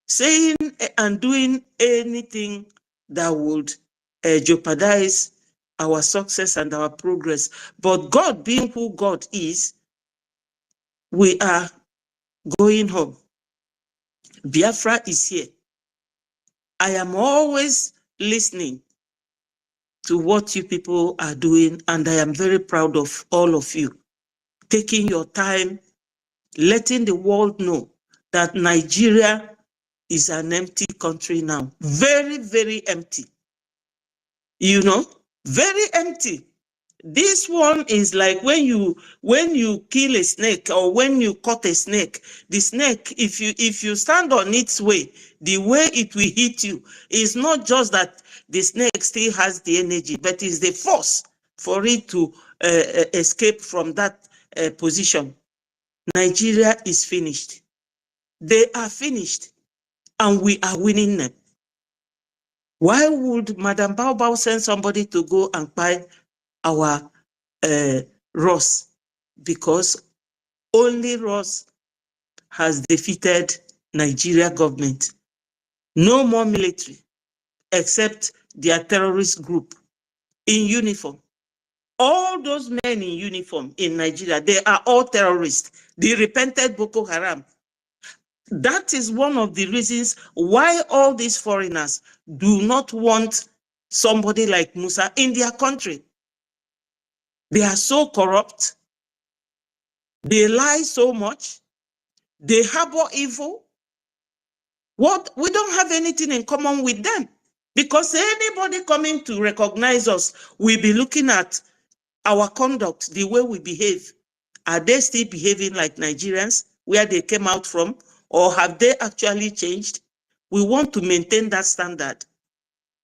saying and doing anything that would jeopardize our success and our progress. But God, being who God is, we are going home. Biafra is here. I am always listening to what you people are doing, and I am very proud of all of you taking your time, letting the world know that Nigeria is an empty country now. Very, very empty. You know, very empty. This one is like when you kill a snake or when you cut a snake, the snake, if you stand on its way, the way it will hit you is not just that the snake still has the energy, but is the force for it to escape from that position. Nigeria is finished. They are finished, and we are winning them. Why would Madam Bao send somebody to go and buy our Ross? Because only Ross has defeated Nigeria government. No more military, except their terrorist group in uniform. All those men in uniform in Nigeria, they are all terrorists. The repented Boko Haram. That is one of the reasons why all these foreigners do not want somebody like Musa in their country. They are so corrupt. They lie so much. They harbor evil. What? We don't have anything in common with them, because anybody coming to recognize us will be looking at our conduct, the way we behave. Are they still behaving like Nigerians, where they came out from, or have they actually changed? We want to maintain that standard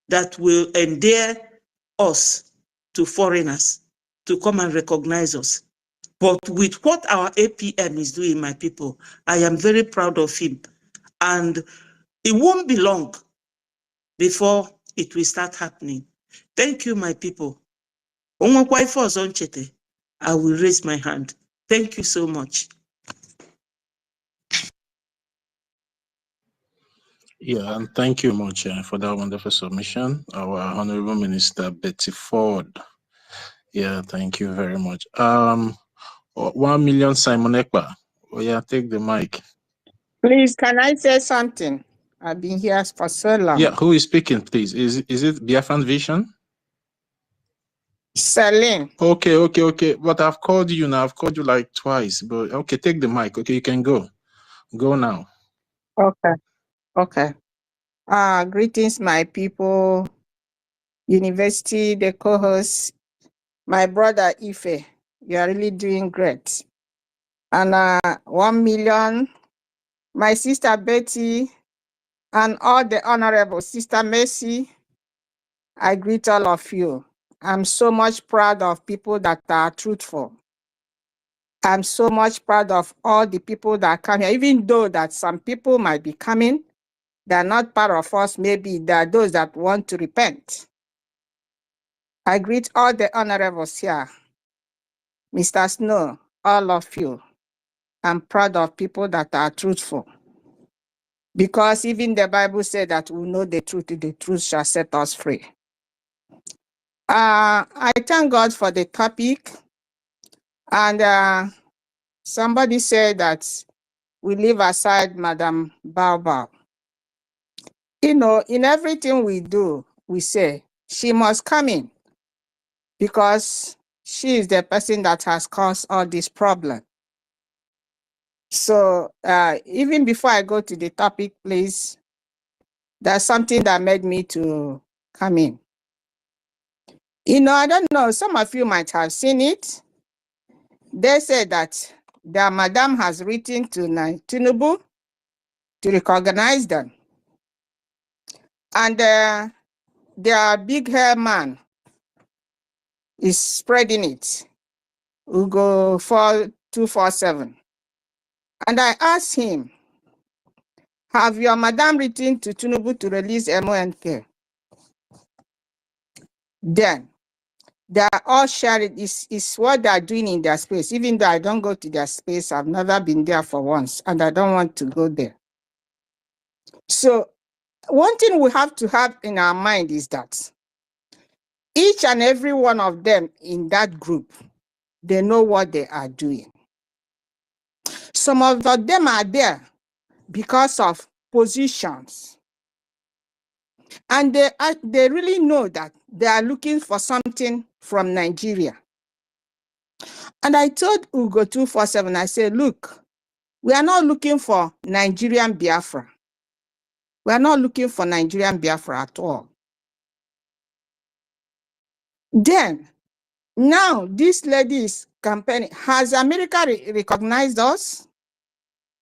that will endear us to foreigners to come and recognize us. But with what our APM is doing, my people, I am very proud of him. And it won't be long before it will start happening. Thank you, my people. I will raise my hand. Thank you so much. Yeah, and thank you much for that wonderful submission. Our Honorable Minister Betty Ford. Yeah, thank you very much. 1 million Simon Ekpa. Oh yeah, take the mic. Please, can I say something? I've been here for so long. Yeah, who is speaking, please? Is it Biafran Vision? Celine. Okay. But I've called you now. I've called you like twice. But okay, take the mic. Okay, you can go. Go now. Okay. Greetings, my people. University, the co-host, my brother Ife. You are really doing great. And 1 million, my sister Betty, and all the honorable Sister Mercy, I greet all of you. I'm so much proud of people that are truthful. I'm so much proud of all the people that come here, even though that some people might be coming, they're not part of us, maybe they're those that want to repent. I greet all the honorables here. Mr. Snow, all of you. I'm proud of people that are truthful. Because even the Bible said that we know the truth shall set us free. I thank God for the topic. And somebody said that we leave aside Madam Bao. You know, in everything we do, we say she must come in because she is the person that has caused all this problem. So even before I go to the topic, please, there's something that made me to come in. You know, I don't know, some of you might have seen it. they said that their madam has written to Tinubu to recognize them. And their big hair man is spreading it. Ugo 4247. And I asked him, have your madam written to Tinubu to release MONK? Then they are all sharing. Is what they are doing in their space. Even though I don't go to their space, I've never been there for once, and I don't want to go there. So one thing we have to have in our mind is that each and every one of them in that group, they know what they are doing. Some of them are there because of positions. And they really know that they are looking for something from Nigeria. And I told Ugo 247, I said, look, we are not looking for Nigerian Biafra. We are not looking for Nigerian Biafra at all. Then, now this lady is campaigning. Has America recognized us?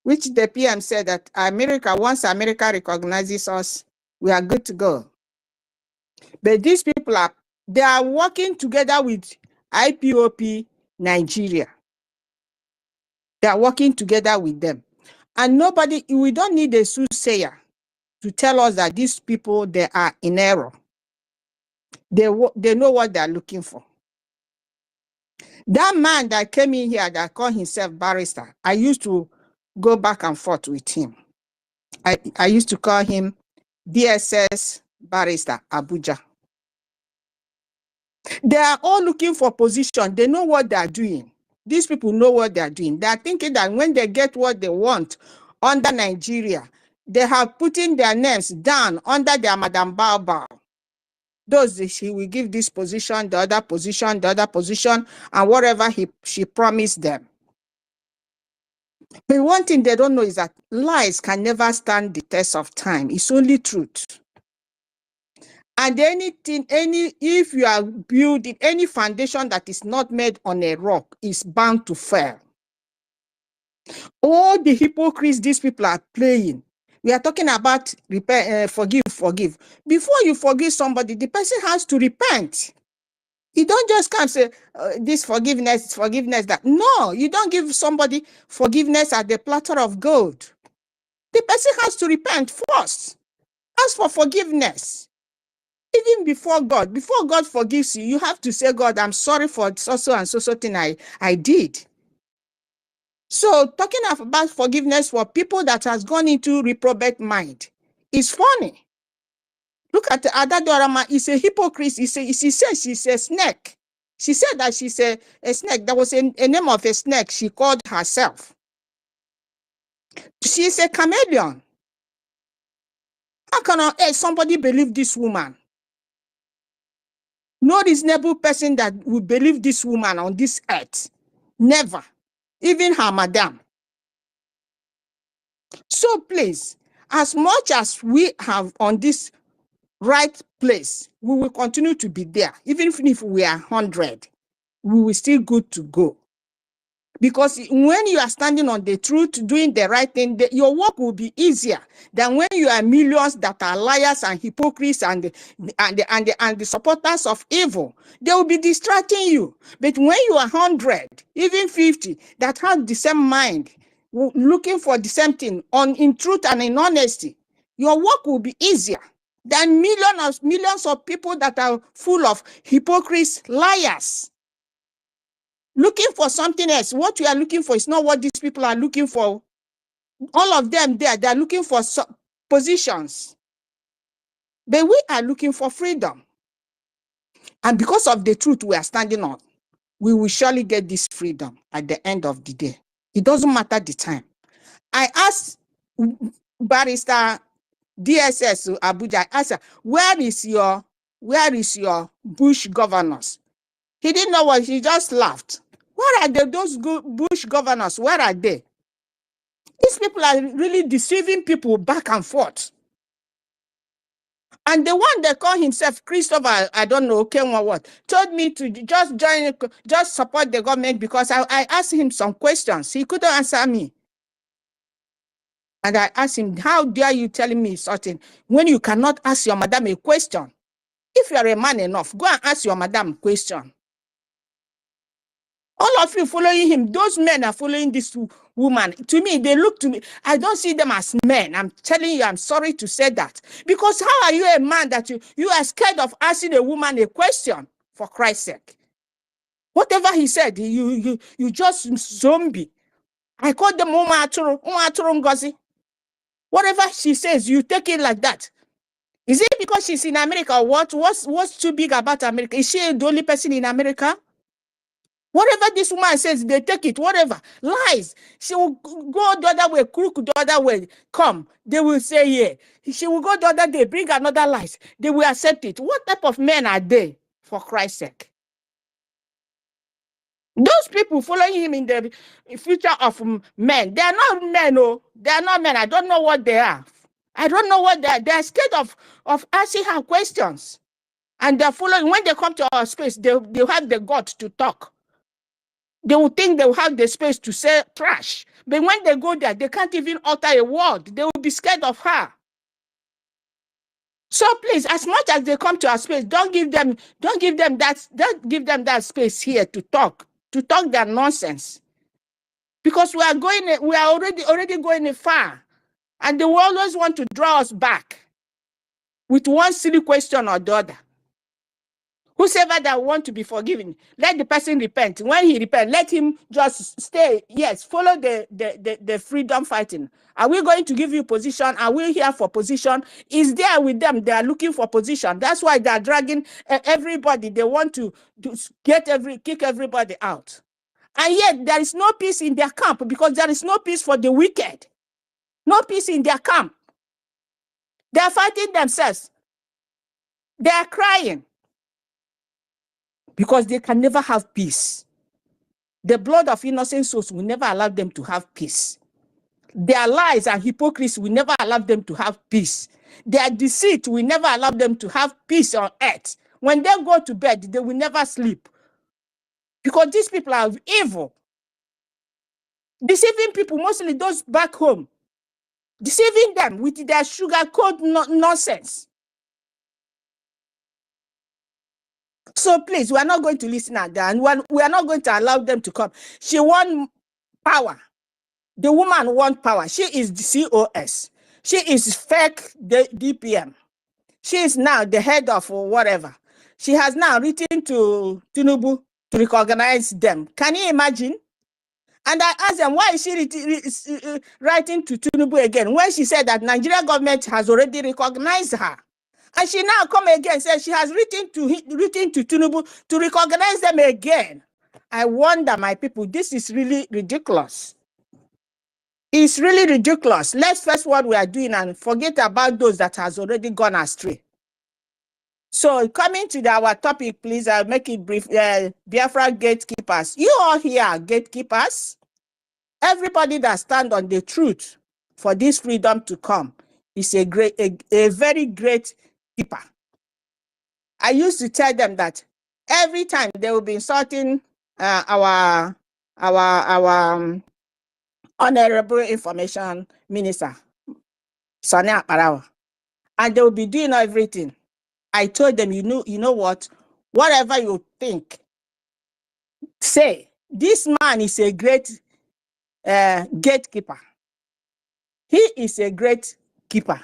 Which the PM said that once America recognizes us, we are good to go. But these people they are working together with IPOP Nigeria. They are working together with them. And we don't need a soothsayer to tell us that these people, they are in error. They know what they are looking for. That man that came in here that called himself barrister, I used to go back and forth with him. I used to call him DSS barrister Abuja. They are all looking for position. They know what they are doing. These people know what they are doing. They are thinking that when they get what they want under Nigeria, they have put in their names down under their Madam Bao. She will give this position, the other position, and whatever she promised them. But one thing they don't know is that lies can never stand the test of time. It's only truth. And if you are building any foundation that is not made on a rock, is bound to fail. All the hypocrites these people are playing. We are talking about forgive. Before you forgive somebody, the person has to repent. You don't just come and say, this forgiveness, that. No, you don't give somebody forgiveness at the platter of gold. The person has to repent first. Ask for forgiveness. Even before God forgives you, you have to say, God, I'm sorry for so and so thing I did. So talking about forgiveness for people that has gone into reprobate mind is funny. Look at Adadorama, is a hypocrite. She says she's a snake. She said that she's a snake. That was a name of a snake she called herself. She's a chameleon. How can somebody believe this woman? No reasonable person that will believe this woman on this earth. Never. Even her madam. So please, as much as we have on this right place, we will continue to be there. Even if we are 100, we will still good to go. Because when you are standing on the truth, doing the right thing, your work will be easier than when you are millions that are liars and hypocrites and the supporters of evil. They will be distracting you. But when you are 100, even 50, that have the same mind, looking for the same thing in truth and in honesty, your work will be easier than millions of people that are full of hypocrites, liars. Looking for something else. What you are looking for is not what these people are looking for. All of them there, they are looking for positions. But we are looking for freedom. And because of the truth we are standing on, we will surely get this freedom at the end of the day. It doesn't matter the time. I asked Barrister DSS Abuja, I asked her, where is your Bush governors? He didn't know what, he just laughed. Where are those Bush governors? Where are they? These people are really deceiving people back and forth. And the one that called himself Christopher, I don't know, came or what, told me to just join, just support the government because I asked him some questions. He couldn't answer me. And I asked him, how dare you telling me something when you cannot ask your madam a question? If you are a man enough, go and ask your madam a question. All of you following him, those men are following this woman. To me, they look to me, I don't see them as men. I'm telling you, I'm sorry to say that. Because how are you a man that you are scared of asking a woman a question, for Christ's sake? Whatever he said, you just zombie. I call them NGOZI. Whatever she says, you take it like that. Is it because she's in America or what? What's too big about America? Is she the only person in America? Whatever this woman says, they take it, whatever. Lies. She will go the other way, crook the other way. Come, they will say, yeah. She will go the other day, bring another lies. They will accept it. What type of men are they, for Christ's sake? Those people following him in the future of men, they are not men, oh. They are not men. I don't know what they are. I don't know what they are. They are scared of asking her questions. And they're following, when they come to our space, they have the guts to talk. They will think they will have the space to say trash. But when they go there, they can't even utter a word. They will be scared of her. So please, as much as they come to our space, don't give them that space here to talk their nonsense. Because we are already going far. And they will always want to draw us back with one silly question or the other. Whosoever that want to be forgiven, let the person repent. When he repent, let him just stay. Yes, follow the freedom fighting. Are we going to give you position? Are we here for position? Is there with them? They are looking for position. That's why they are dragging everybody. They want to kick everybody out. And yet there is no peace in their camp because there is no peace for the wicked. No peace in their camp. They are fighting themselves. They are crying. Because they can never have peace. The blood of innocent souls will never allow them to have peace. Their lies and hypocrisy will never allow them to have peace. Their deceit will never allow them to have peace on earth. When they go to bed, they will never sleep. Because these people are evil. Deceiving people, mostly those back home. Deceiving them with their sugar-coated nonsense. So please, we are not going to listen at that. And we are not going to allow them to come. She wants power. The woman wants power. She is the COS. She is fake DPM. She is now the head of whatever. She has now written to Tinubu to recognize them. Can you imagine? And I asked them, why is she writing to Tinubu again when she said that Nigerian government has already recognized her? And she now come again and says she has written to Tinubu to recognize them again. I wonder, my people, this is really ridiculous. It's really ridiculous. Let's face what we are doing and forget about those that has already gone astray. So coming to our topic, please, I'll make it brief. Biafra gatekeepers. You all here are gatekeepers. Everybody that stand on the truth for this freedom to come is a very great keeper. I used to tell them that every time they will be insulting our honorable information minister, Sonia Parawa, and they will be doing everything. I told them, you know what? Whatever you think, say. This man is a great gatekeeper. He is a great keeper.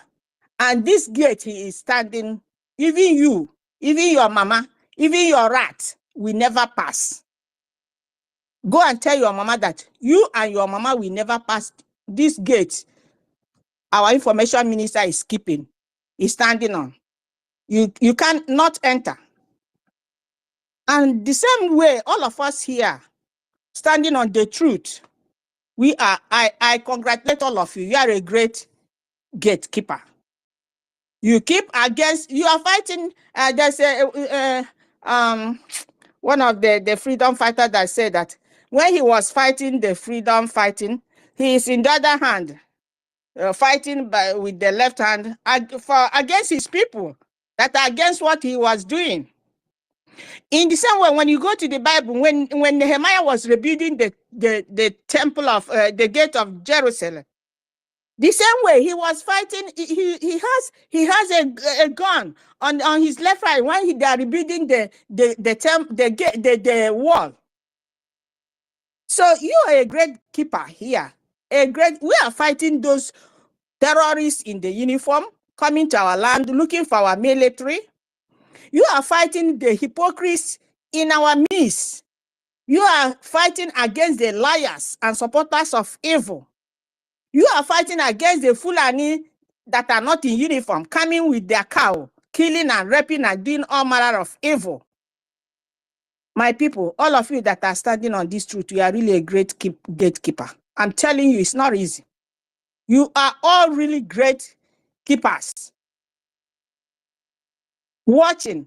And this gate he is standing, even you, even your mama, even your rat will never pass. Go and tell your mama that you and your mama will never pass this gate. Our information minister is keeping, is standing on. You cannot enter. And the same way, all of us here, standing on the truth, I congratulate all of you. You are a great gatekeeper. You keep against, you are fighting, there's one of the freedom fighters that said that when he was fighting the freedom fighting, he is in the other hand, fighting with the left hand against his people. that are against what he was doing. In the same way, when you go to the Bible, when Nehemiah was rebuilding the temple of the gate of Jerusalem, the same way he was fighting. He has a gun on his left right when they are rebuilding the wall. So you are a great keeper here. We are fighting those terrorists in the uniform coming to our land looking for our military. You are fighting the hypocrites in our midst. You are fighting against the liars and supporters of evil. You are fighting against the Fulani that are not in uniform, coming with their cow, killing and raping and doing all manner of evil. My people, all of you that are standing on this truth, you are really a great gatekeeper. I'm telling you, it's not easy. You are all really great keepers. Watching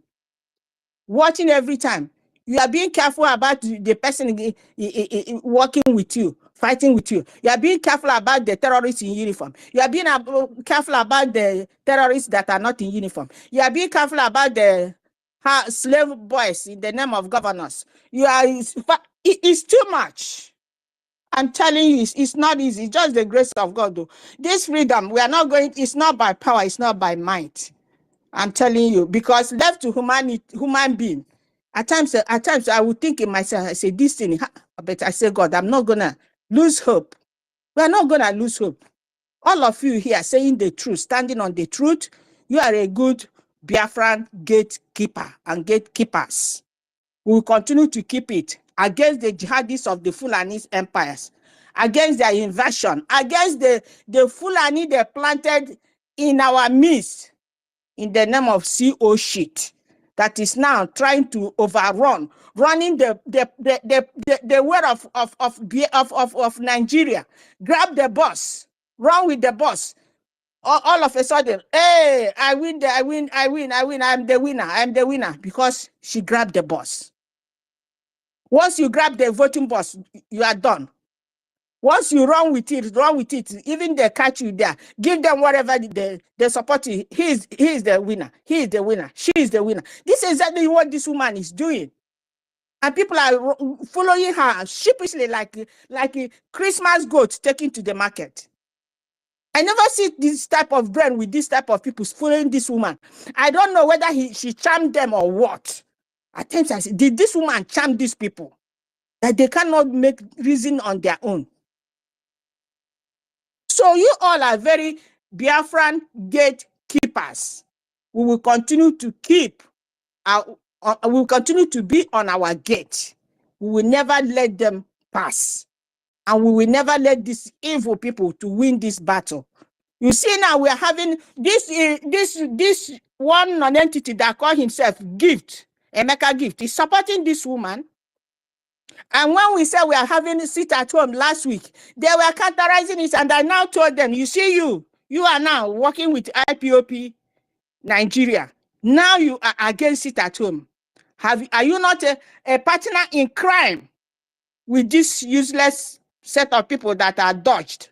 every time. You are being careful about the person working with you, fighting with you. You are being careful about the terrorists in uniform. You are being careful about the terrorists that are not in uniform. You are being careful about the slave boys in the name of governors. It's too much. I'm telling you, it's not easy. It's just the grace of God, though. This freedom, we are not going, it's not by power, it's not by might. I'm telling you, because left to human being, at times I would think in myself, I say, this thing, but I say, God, I'm not gonna lose hope. We're not gonna lose hope. All of you here saying the truth, standing on the truth, you are a good Biafran gatekeeper and gatekeepers. We will continue to keep it against the jihadists of the Fulani empires, against their invasion, against the Fulani they planted in our midst, in the name of CO shit that is now trying to running the way of Nigeria. Grab the bus, run with the bus. All of a sudden, hey, I win, I'm the winner because she grabbed the bus. Once you grab the voting bus, you are done. Once you run with it, even they catch you there, give them whatever they support you. He is the winner. He is the winner. She is the winner. This is exactly what this woman is doing. And people are following her sheepishly like a Christmas goat taken to the market. I never see this type of brain with this type of people following this woman. I don't know whether she charmed them or what. At times I say, did this woman charm these people that they cannot make reason on their own? So you all are very Biafran gatekeepers. We will continue to we will continue to be on our gate. We will never let them pass. And we will never let these evil people to win this battle. You see now we are having this one non-entity that call himself Gift, Emeka Gift, is supporting this woman. And when we said we are having a sit at home last week, they were characterizing it, and I now told them, you see, you are now working with IPOP Nigeria. Now you are against sit at home. Are you not a partner in crime with this useless set of people that are dodged?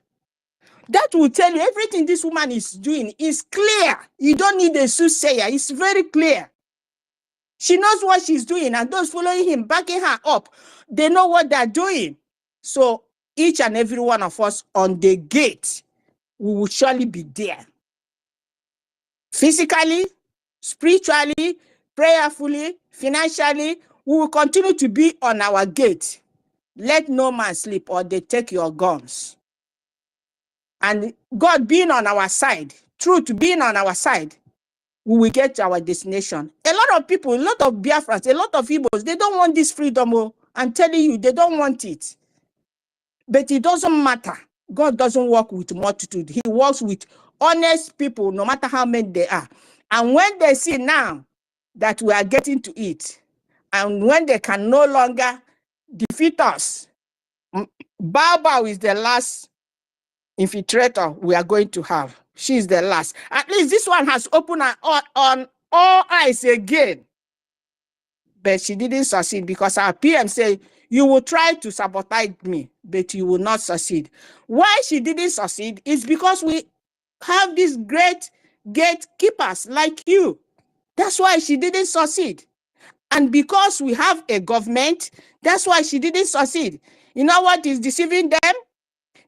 That will tell you everything this woman is doing is clear. You don't need a soothsayer. It's very clear. She knows what she's doing, and those following him, backing her up, they know what they're doing. So each and every one of us on the gate, we will surely be there. Physically, spiritually, prayerfully, financially, we will continue to be on our gate. Let no man sleep or they take your guns. And God being on our side, truth being on our side, we will get to our destination. A lot of people, a lot of Biafrans, a lot of Igbos, they don't want this freedom. I'm telling you, they don't want it. But it doesn't matter. God doesn't work with multitude. He works with honest people, no matter how many they are. And when they see now that we are getting to it, and when they can no longer defeat us, Bao is the last infiltrator we are going to have. She's the last. At least this one has opened on all eyes again. But she didn't succeed because our PM said, you will try to sabotage me, but you will not succeed. Why she didn't succeed is because we have these great gatekeepers like you That's why she didn't succeed. And because we have a government, that's why she didn't succeed. You know what is deceiving them?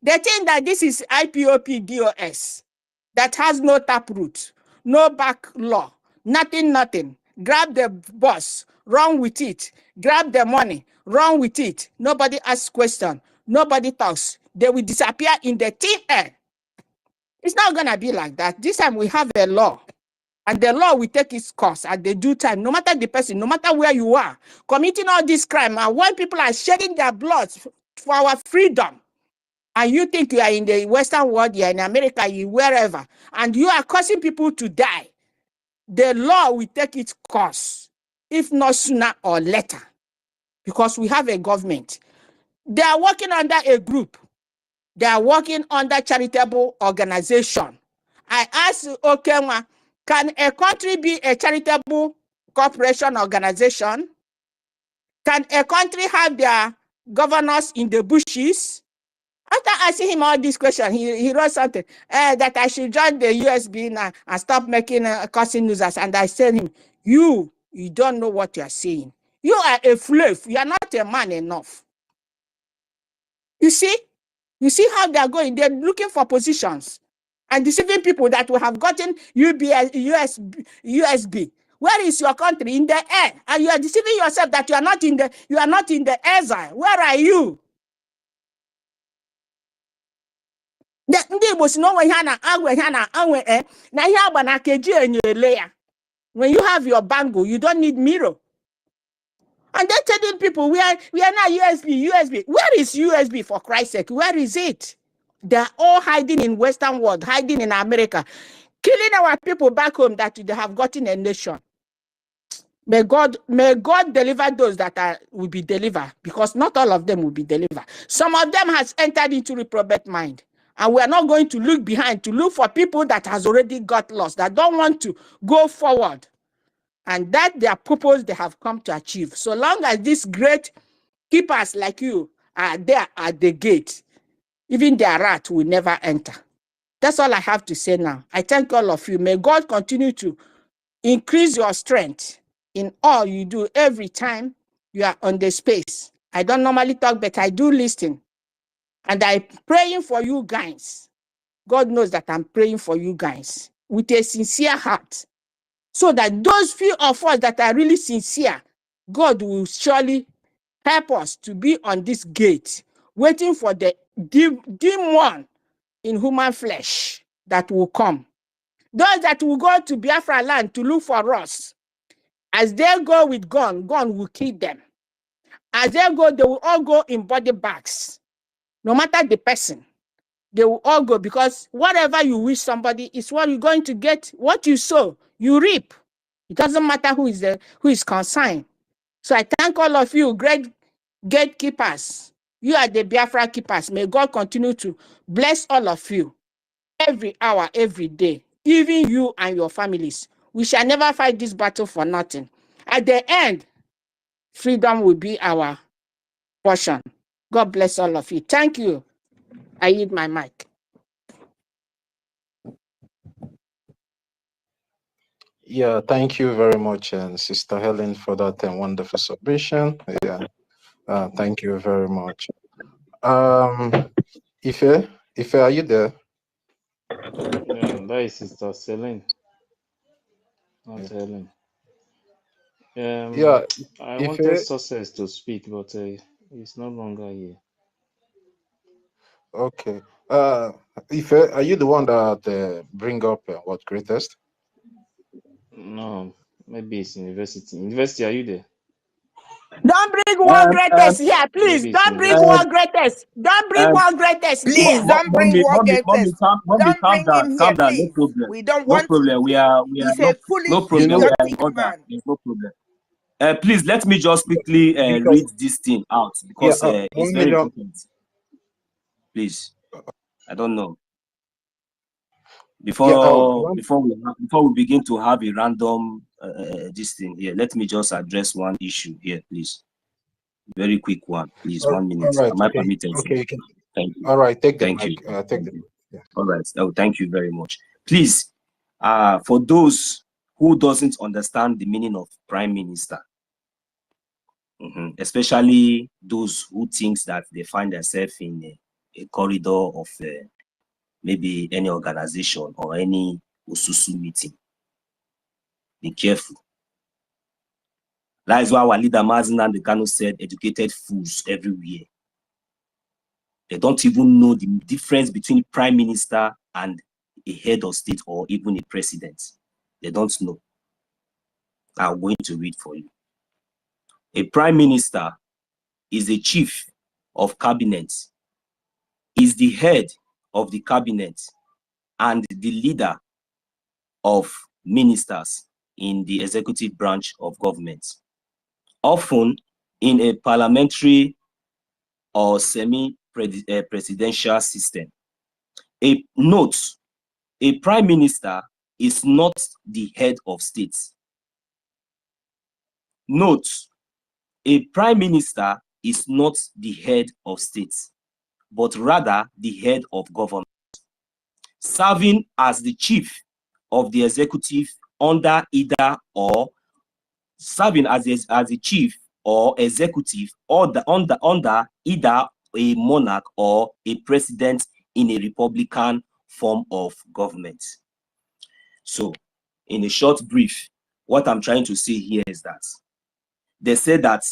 They think that this is IPOP-DOS that has no taproot, no back law, nothing. Grab the boss, run with it. Grab the money, run with it. Nobody asks questions. Nobody talks. They will disappear in the thin air. It's not going to be like that. This time we have a law. And the law will take its course at the due time, no matter the person, no matter where you are, committing all this crime. And when people are shedding their blood for our freedom, and you think you are in the Western world, you are in America, you wherever, and you are causing people to die, the law will take its course, if not sooner or later, because we have a government. They are working under a group. They are working under charitable organization. I asked Okenwa, can a country be a charitable corporation organization? Can a country have their governors in the bushes? After asking him all these questions, he wrote something that I should join the USB now and stop making causing nuisance. And I said him, you don't know what you are saying. You are a fluff. You are not a man enough. You see how they are going. They're looking for positions and deceiving people that will have gotten USB. Where is your country? In the air. And you are deceiving yourself that you are not in the exile. Where are you? When you have your bangle, you don't need mirror. And they're telling people we are not USB. Where is USB, for Christ's sake? Where is it? They're all hiding in Western world, hiding in America, killing our people back home that they have gotten a nation. May God deliver those that will be delivered, because not all of them will be delivered. Some of them has entered into reprobate mind. And we are not going to look behind to look for people that has already got lost, that don't want to go forward. And that their purpose they have come to achieve. So long as these great keepers like you are there at the gate, even their rat will never enter. That's all I have to say now. I thank all of you. May God continue to increase your strength in all you do every time you are on the space. I don't normally talk, but I do listen. And I'm praying for you guys. God knows that I'm praying for you guys with a sincere heart. So that those few of us that are really sincere, God will surely help us to be on this gate, waiting for the demon in human flesh that will come. Those that will go to Biafra land to look for us, as they go with gun will kill them. As they go, they will all go in body bags. No matter the person, they will all go, because whatever you wish somebody is what you're going to get. What you sow, you reap. It doesn't matter who is concerned. So I thank all of you, great gatekeepers. You are the Biafra keepers. May God continue to bless all of you every hour, every day, even you and your families. We shall never fight this battle for nothing. At the end, freedom will be our portion. God bless all of you. Thank you. I yield my mic. Yeah, thank you very much, and Sister Helen, for that wonderful submission. Yeah, thank you very much. Ife, are you there? Yeah, that is Sister Celine, not Helen. Yeah, I Ife. wanted Success to speak, but he's no longer here. Okay. Ife, are you the one that bring up what greatest? No, maybe it's university. University, are you there? Don't bring one greatest here, please. Don't bring one greatest. Don't bring one greatest. Please don't bring one greatest. Don't bring him here, please. No problem. We don't No want problem. him. We are He's no a foolish, no problem. We are in idiotic order. man. There's no problem. Please let me just quickly read this thing out, because it's very important. Please, I don't know. Before we begin to have a random this thing here, let me just address one issue here, please. Very quick one, please. 1 minute. Right, Am I permitted? Okay. Thank you. All right. Take the Thank mic. you. Take the. Yeah. All right. Oh, thank you very much. Please, for those who doesn't understand the meaning of prime minister, especially those who think that they find themselves in a corridor of maybe any organization or any Ususu meeting. Be careful. That is why our leader Mazi Nnamdi Kanu said, educated fools everywhere. They don't even know the difference between prime minister and a head of state or even a president. They don't know. I'm going to read for you. A prime minister is a chief of cabinet, is the head of the cabinet and the leader of ministers in the executive branch of government, often in a parliamentary or semi-presidential system. A note, a prime minister is not the head of state. Note, a prime minister is not the head of state, but rather the head of government, serving as the chief of the executive under either or serving as a chief or executive or under either a monarch or a president in a republican form of government. So, in a short brief, what I'm trying to say here is that they say that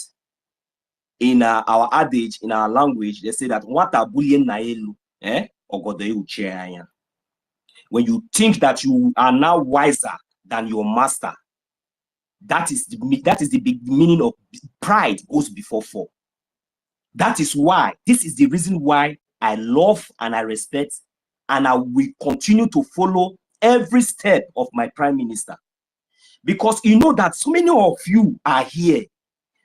in our adage, in our language, they say that what a bullion naelu, when you think that you are now wiser than your master, that is the big meaning of pride goes before fall. That is why, this is the reason why I love and I respect and I will continue to follow every step of my prime minister. Because you know that so many of you are here.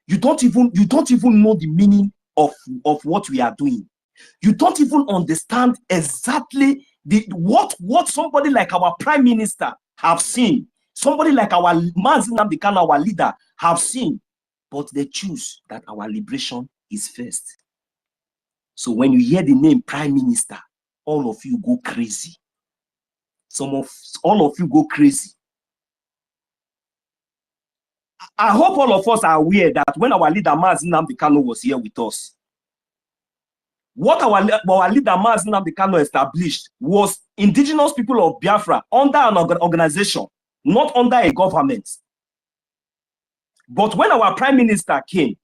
You don't even know the meaning of what we are doing. You don't even understand exactly what somebody like our prime minister have seen. Somebody like our Mazi Nnamdi Kanu, our leader, have seen. But they choose that our liberation is first. So when you hear the name prime minister, all of you go crazy. All of you go crazy. I hope all of us are aware that when our leader Mazi Nnamdi Kanu was here with us, what our leader Mazi Nnamdi Kanu established was indigenous people of Biafra under an organization, not under a government. But when our prime minister came,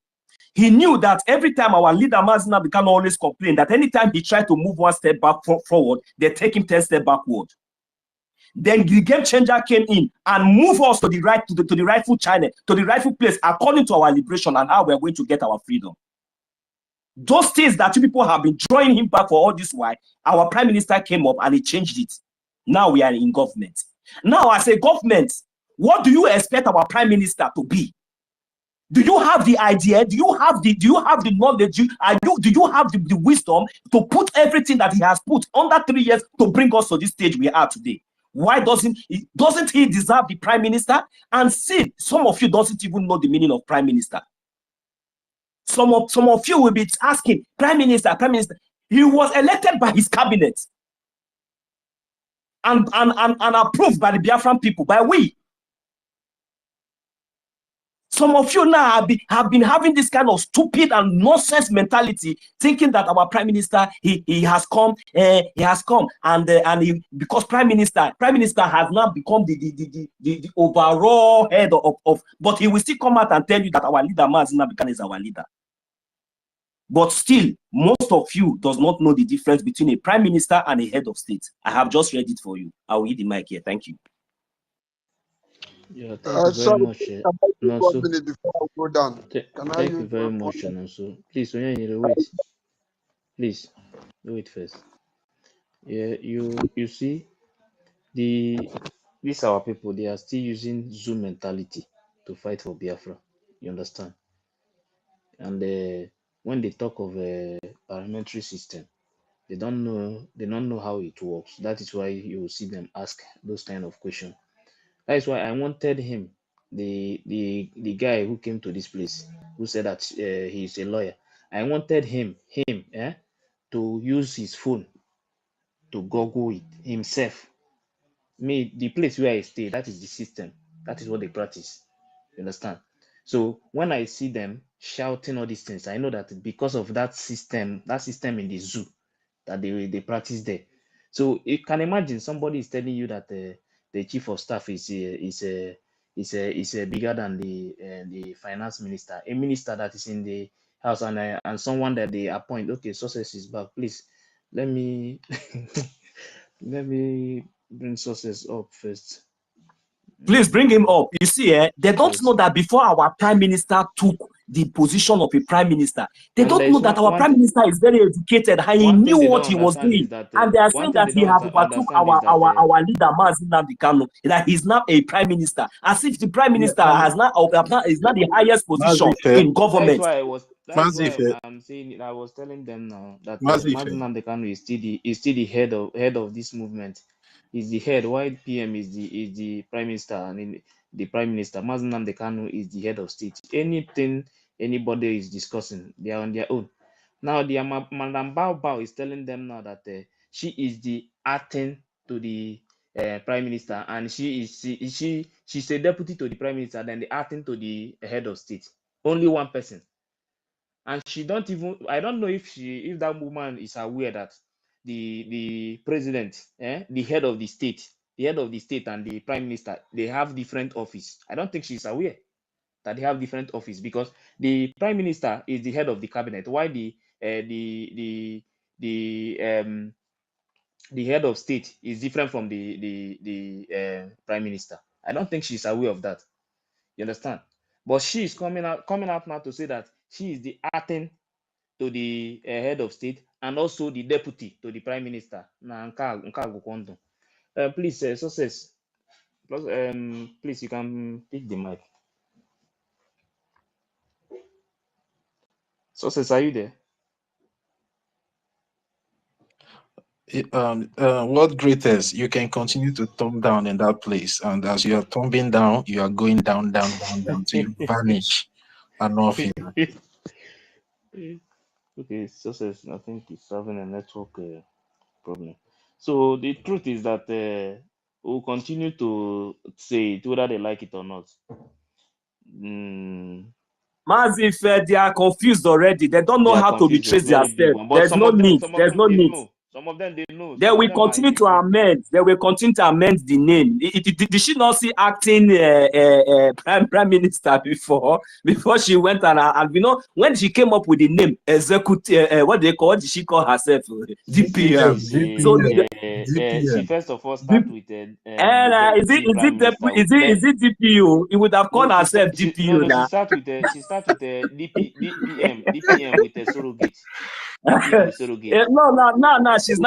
he knew that every time our leader Mazi Nnamdi Kanu always complained that anytime he tried to move one step back forward, they take him 10 steps backward. Then the game changer came in and moved us to the right, to the rightful channel, to the rightful place, according to our liberation and how we're going to get our freedom. Those things that you people have been drawing him back for all this while, our prime minister came up and he changed it. Now we are in government. Now, as a government, what do you expect our prime minister to be? Do you have the idea? Do you have the knowledge? Do you have the wisdom to put everything that he has put under 3 years to bring us to this stage we are today? Why doesn't he deserve the prime minister? And see, some of you doesn't even know the meaning of prime minister. Some of you will be asking, prime minister. He was elected by his cabinet and approved by the Biafran people, by we. Some of you now have been having this kind of stupid and nonsense mentality, thinking that our prime minister he has come and because prime minister has now become the overall head of, but he will still come out and tell you that our leader Mazi Nnamdi Kanu is our leader. But still, most of you does not know the difference between a prime minister and a head of state. I have just read it for you. I will hit the mic here. Thank you. Yeah, thank you very much. One minute before I go down. Thank you very much, Nonso. Please, when you need to wait, please do it first. Yeah, you see, these our people, they are still using Zoom mentality to fight for Biafra. You understand? And when they talk of a parliamentary system, they don't know how it works. That is why you will see them ask those kind of questions. That is why I wanted him, the guy who came to this place, who said that he is a lawyer. I wanted him to use his phone to Google it himself. Me, the place where I stay, that is the system. That is what they practice. You understand? So when I see them shouting all these things, I know that because of that system in the zoo that they practice there. So you can imagine somebody is telling you that the chief of staff is bigger than the finance minister, a minister that is in the house, and someone that they appoint. Okay, Success is back. Please let me let me bring Success up first. Please bring him up. You see, they don't know that before our prime minister took the position of a prime minister, they don't know that our prime minister is very educated and he knew what he was doing. And they are saying that he has overtook our leader, Mazi Nnamdi Kanu, that he's now a prime minister, as if the prime minister is not the highest position in government. That's why I'm saying it. I was telling them now that Mazi Nnamdi Kanu is still the head of this movement. Is the head, while PM is the prime minister, and the prime minister, Mazi Nnamdi Kanu, is the head of state. Anything anybody is discussing, they are on their own. Now, the Madam Bao is telling them now that she is the acting to the prime minister, and she's a deputy to the prime minister, then the acting to the head of state. Only one person. And she don't even, I don't know if that woman is aware that the president, the head of the state and the prime minister, they have different office. I don't think she's aware that they have different office, because the prime minister is the head of the cabinet, while the head of state is different from the prime minister. I don't think she's aware of that. You understand? But she is coming out now to say that she is the acting to the head of state and also the deputy to the prime minister. Please, Success, please, you can pick the mic. Success, are you there? What greatest, you can continue to thumb down in that place, and as you are thumbing down, you are going down till you vanish and not feel. Okay, Success, I think it's having a network problem. So the truth is that we'll continue to say it whether they like it or not. Mazi, they are confused already. They don't know how to retrace their steps. There's no need. There's no need. Some of them they know. They will continue to amend. They will continue to amend the name. Did she not see acting prime minister before she went and you know, when she came up with the name executive, what did she call herself? DPM. She first of all start with is it DPO? It would have called herself DPO. No, she start with DPM with a surrogate. No, she's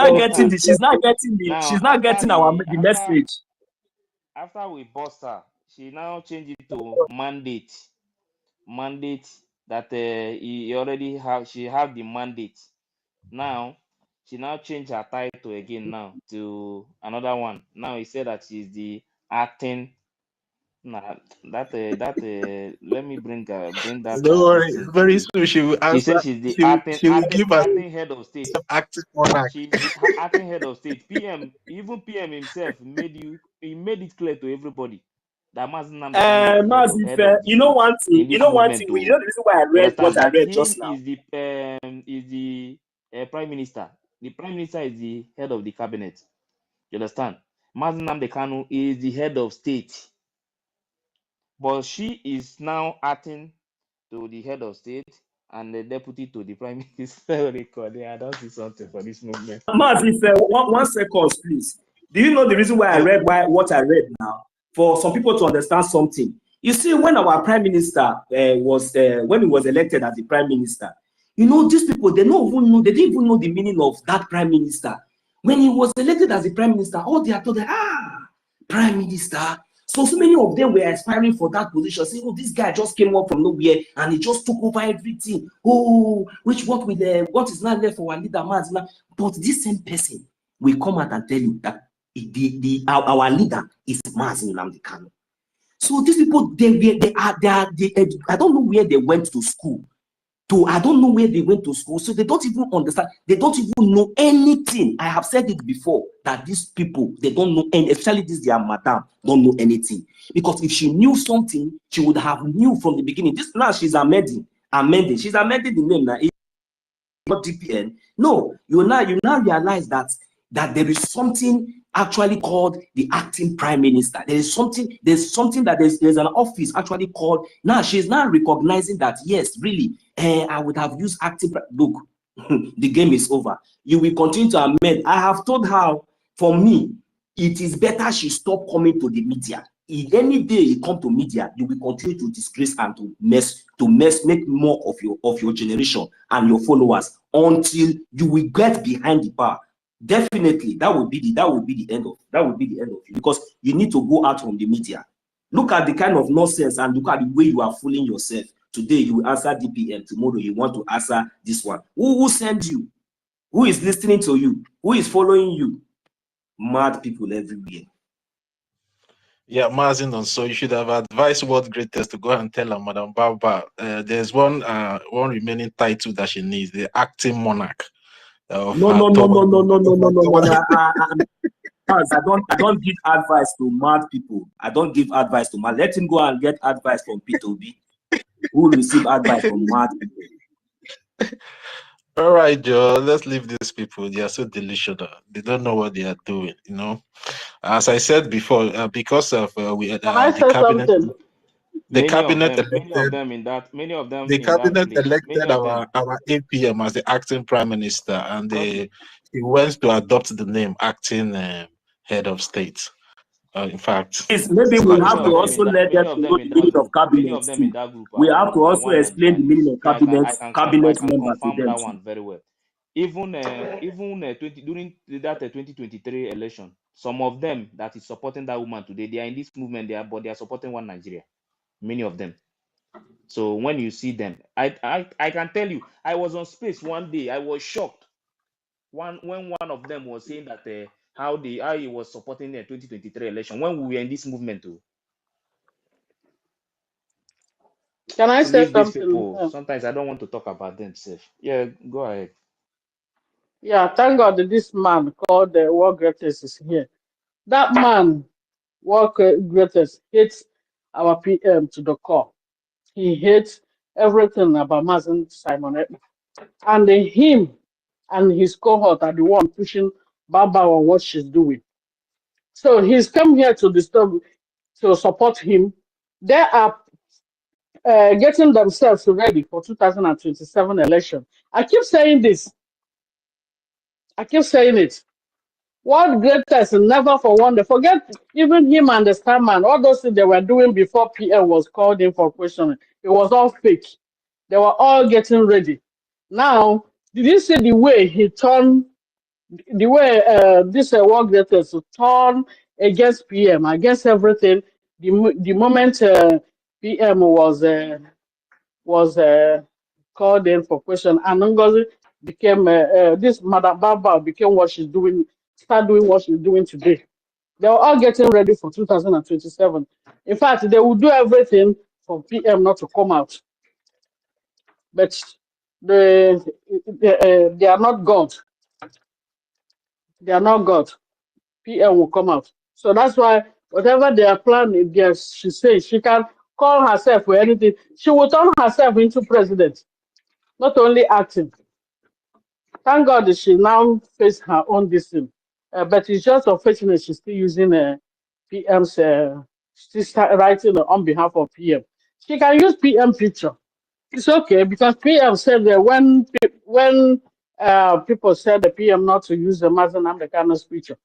not getting the message. After we bust her, she now changed it to mandate that she have the mandate. Now she now changed her title again now to another one. Now he said that she's the acting. Nah, let me bring that. Don't worry, very soon she will answer. She says she's the acting head of state. Acting monarch. She's the acting head of state. PM himself made it clear to everybody that Mazi Nnamdi Kanu you know one thing. You know the reason why I read what I read just now. Is the prime minister. The prime minister is the head of the cabinet. You understand? Mazi Nnamdi Kanu is the head of state. But she is now acting to the head of state and the deputy to the prime minister. I don't see something for this movement. Mazi, one second, please. Do you know the reason why I read what I read now? For some people to understand something. You see, when our prime minister when he was elected as the prime minister, you know, these people, they didn't even know the meaning of that prime minister. When he was elected as the prime minister, all they are told, prime minister. So many of them were aspiring for that position, saying, "Oh, this guy just came up from nowhere and he just took over everything. Oh, what is not left for our leader, Mazina?" But this same person will come out and tell you that our leader is Mazi Nnamdi Kanu. So these people, I don't know where they went to school. I don't know where they went to school, so they don't even understand. They don't even know anything. I have said it before that these people, they don't know, and especially this their madam, don't know anything. Because if she knew something, she would have knew from the beginning. This now she's amending. She's amending the name now. Not DPN. No, you now realize that there is something actually called the acting prime minister. There's something that there's an office actually called. Now she's now recognizing that yes, really, I would have used acting. Look, the game is over. You will continue to amend. I have told her, for me, it is better she stop coming to the media. If any day you come to media, you will continue to disgrace and to make more of your generation and your followers until you will get behind the bar. Definitely, that would be the end of it, because you need to go out from the media. Look at the kind of nonsense and look at the way you are fooling yourself. Today you will answer DPM, tomorrow you want to answer this one. Who sent you? Who is listening to you? Who is following you? Mad people everywhere. Yeah, Mazinon, so you should have advised World Greatest to go and tell her, Madam Baba, there's one remaining title that she needs, the acting monarch. No. I don't give advice to mad people. I don't give advice to mad. Let him go and get advice from P2B, who will receive advice from mad people. All right, Joe, let's leave these people. They are so delusional. They don't know what they are doing, you know. As I said before, because of the cabinet, the cabinet elected our APM as the acting prime minister, and he went to adopt the name acting head of state. In fact, maybe we have to also let them know the meaning of cabinet. We have to also explain the meaning of cabinet member to them. One very well. Even during that 2023 election, some of them that is supporting that woman today, they are in this movement there, but they are supporting one Nigeria. Many of them. So when you see them, I can tell you, I was on Space one day. I was shocked when one of them was saying that how he was supporting the 2023 election when we were in this movement too. Can I say something? Sometimes I don't want to talk about themselves. Yeah, go ahead. Yeah, thank God that this man called the World Greatest is here. That man, World Greatest, hates our PM to the core. He hates everything about Mazen Simon. And him and his cohort are the one pushing Baba on what she's doing. So he's come here to support him. They are getting themselves ready for 2027 election. I keep saying this. I keep saying it. What Greatest never for one day. Forget even him and the Starman. All those things they were doing before PM was called in for questioning. It was all fake. They were all getting ready. Now, did you see the way he turned, the way this World Greatest turn against PM, against everything? The moment PM was called in for question, and NGOZI became this Madam Baba became what she's doing, start doing what she's doing today. They were all getting ready for 2027. In fact, they will do everything for PM not to come out. But they are not God. They are not God. PM will come out. So that's why whatever they are planning, she says she can call herself for anything. She will turn herself into president, not only acting. Thank God that she now face her own distance. But it's just unfortunate she's still using PM's, she's writing on behalf of PM. She can use PM picture. It's okay because PM said that when people said the PM not to use the Mazen Amdekano's picture,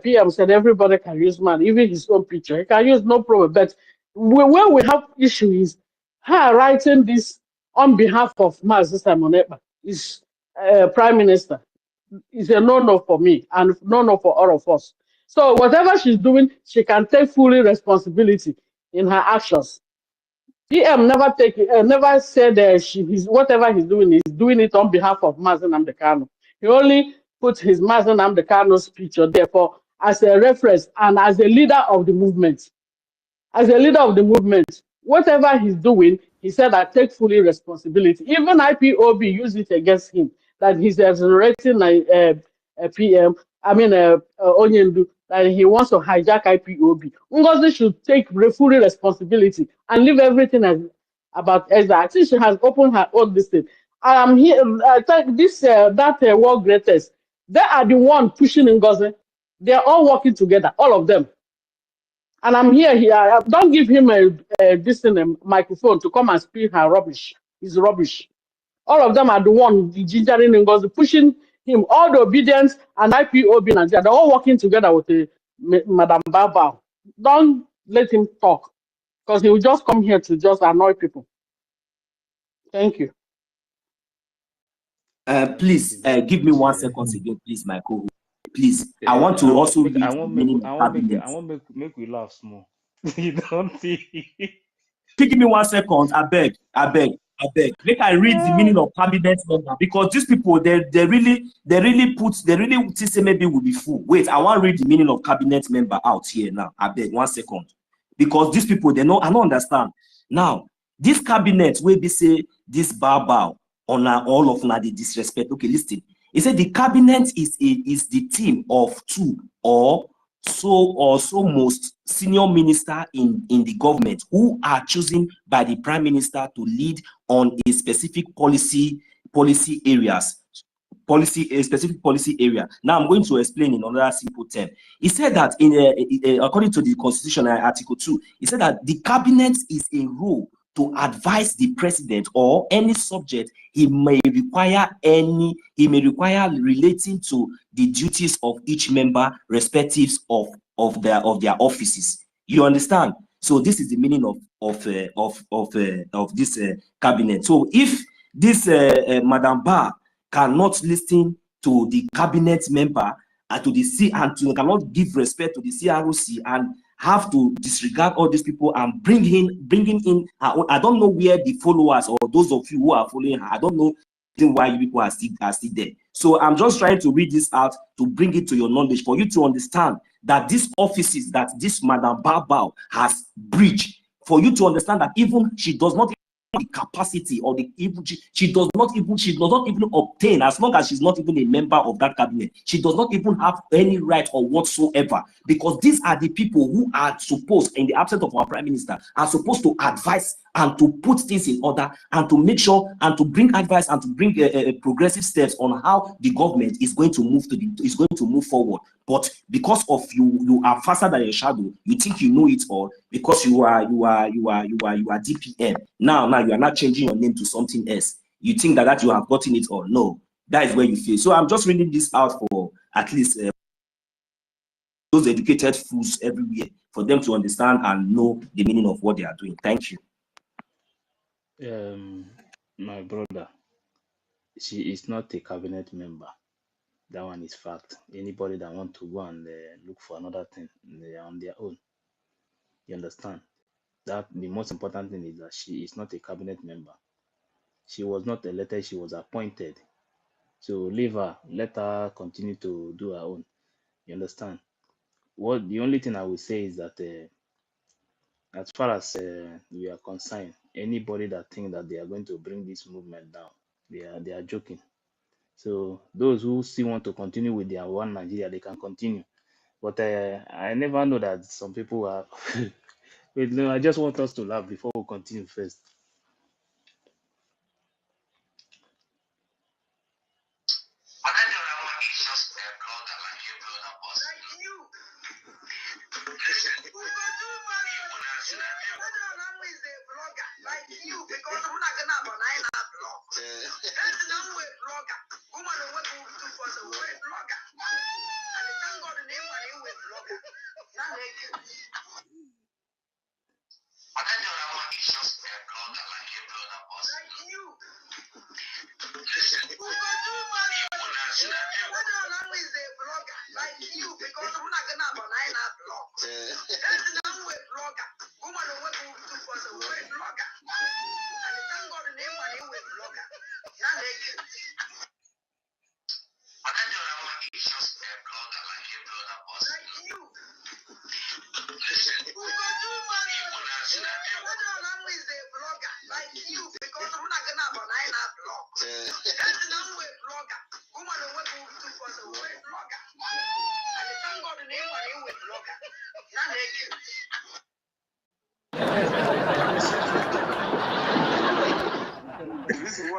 PM said everybody can use man, even his own picture. He can use no problem. But where we have issue is her writing this on behalf of Mazen Simon Ekpa is Prime Minister. Is a no-no for me and no-no for all of us. So whatever she's doing, she can take fully responsibility in her actions. PM never said whatever he's doing it on behalf of Mazen Amdekano. He only put his Mazen Amdekano's picture there as a reference and as a leader of the movement. As a leader of the movement, whatever he's doing, He said, I take fully responsibility. Even IPOB used it against him, that he's exonerating a PM, Onyendu, that he wants to hijack IPOB. Ngozi should take fully responsibility and leave everything about Ezra. I think she has opened her own listing. I am here, world greatest, they are the one pushing Ngozi. They are all working together, all of them. And I'm here. Don't give him a microphone to come and speak her rubbish. It's rubbish. All of them are the one gingering Ngozi, pushing him. All the obedience and IPOB Nigeria, they're all working together with Madam Baba. Don't let him talk, because he will just come here to just annoy people. Thank you. Please give me 1 second again, please, my co-host. Please, I want to also read the meaning of cabinet. I want make we laugh small. You don't see. Give me 1 second. I beg. Make I read the meaning of cabinet member, because these people they really say maybe we'll be fool. Wait, I want to read the meaning of cabinet member out here now. I beg 1 second, because these people I don't understand. Now, this cabinet will be say this bow on all of the disrespect. Okay, listen. He said the cabinet is the team of 2 or so most senior minister in the government who are chosen by the prime minister to lead on a specific policy areas. A specific policy area. Now I'm going to explain in another simple term. He said that according to the Constitution, Article 2, he said that the cabinet is a role to advise the president or any subject he may require relating to the duties of each member, respective of their offices. You understand? So this is the meaning of this cabinet. So if this Madam Ba cannot listen to the cabinet member and to the cannot give respect to the CROC and have to disregard all these people and bringing in her own. I don't know where the followers or those of you who are following her, I don't know why you people are still there. So I'm just trying to read this out to bring it to your knowledge for you to understand that these offices that this Madam Bao has breached, for you to understand that even she does not the capacity or the even she does not even obtain, as long as she's not even a member of that cabinet, she does not even have any right or whatsoever, because these are the people who are supposed, in the absence of our prime minister, are supposed to advise and to put things in order and to make sure and to bring advice and to bring progressive steps on how the government is going to move forward. But because of you are faster than your shadow, you think you know it all because you are DPM. Now you are not changing your name to something else. You think that you have gotten it all. No, that is where you fail. So I'm just reading this out for at least those educated fools everywhere, for them to understand and know the meaning of what they are doing. Thank you. My brother, she is not a cabinet member. That one is fact. Anybody that want to go and look for another thing, they are on their own. You understand? That the most important thing is that she is not a cabinet member. She was not elected, she was appointed. So leave her, let her continue to do her own. You understand? What the only thing I will say is that as far as we are concerned, anybody that think that they are going to bring this movement down, they are joking. So those who still want to continue with their one Nigeria, they can continue. But I never know that some people are. Wait, no, I just want us to laugh before we continue first.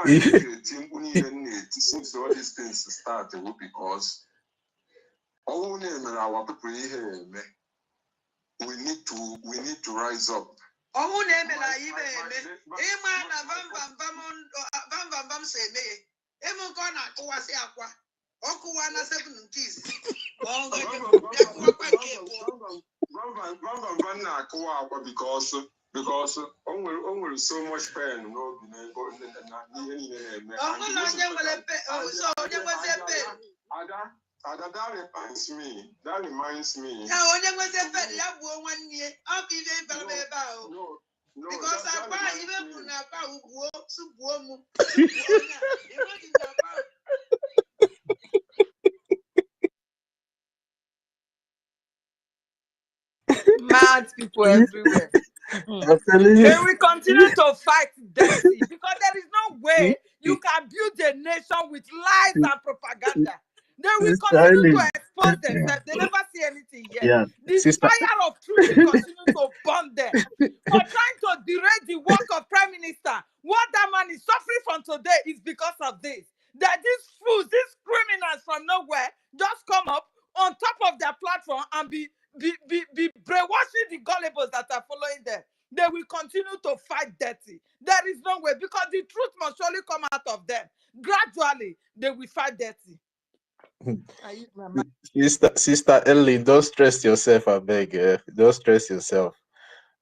since all these things started because our people here, we need to rise up. Because only so much pain, that reminds me. That reminds me. No, because mad people everywhere. I'm telling you. They will continue to fight dirty because there is no way you can build a nation with lies and propaganda. They will continue to expose themselves. They never see anything yet. Yeah, The sister. fire of truth will continue to burn them for trying to derail the work of Prime Minister. What that man is suffering from today is because of this. That these fools, these criminals from nowhere just come up on top of their platform and be brainwashing the gullibles that are following them. They will continue to fight dirty. There is no way because the truth must surely come out of them. Gradually, they will fight dirty. Sister Ellie, don't stress yourself, I beg. Don't stress yourself.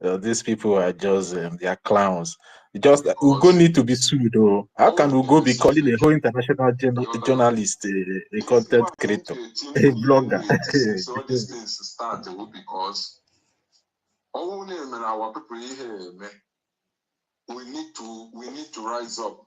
These people are just they are clowns. Just Ugo need to be sued, though. How can Ugo be calling a whole international journalist a content creator, a blogger? Since all these things started because only our people here, we need to rise up.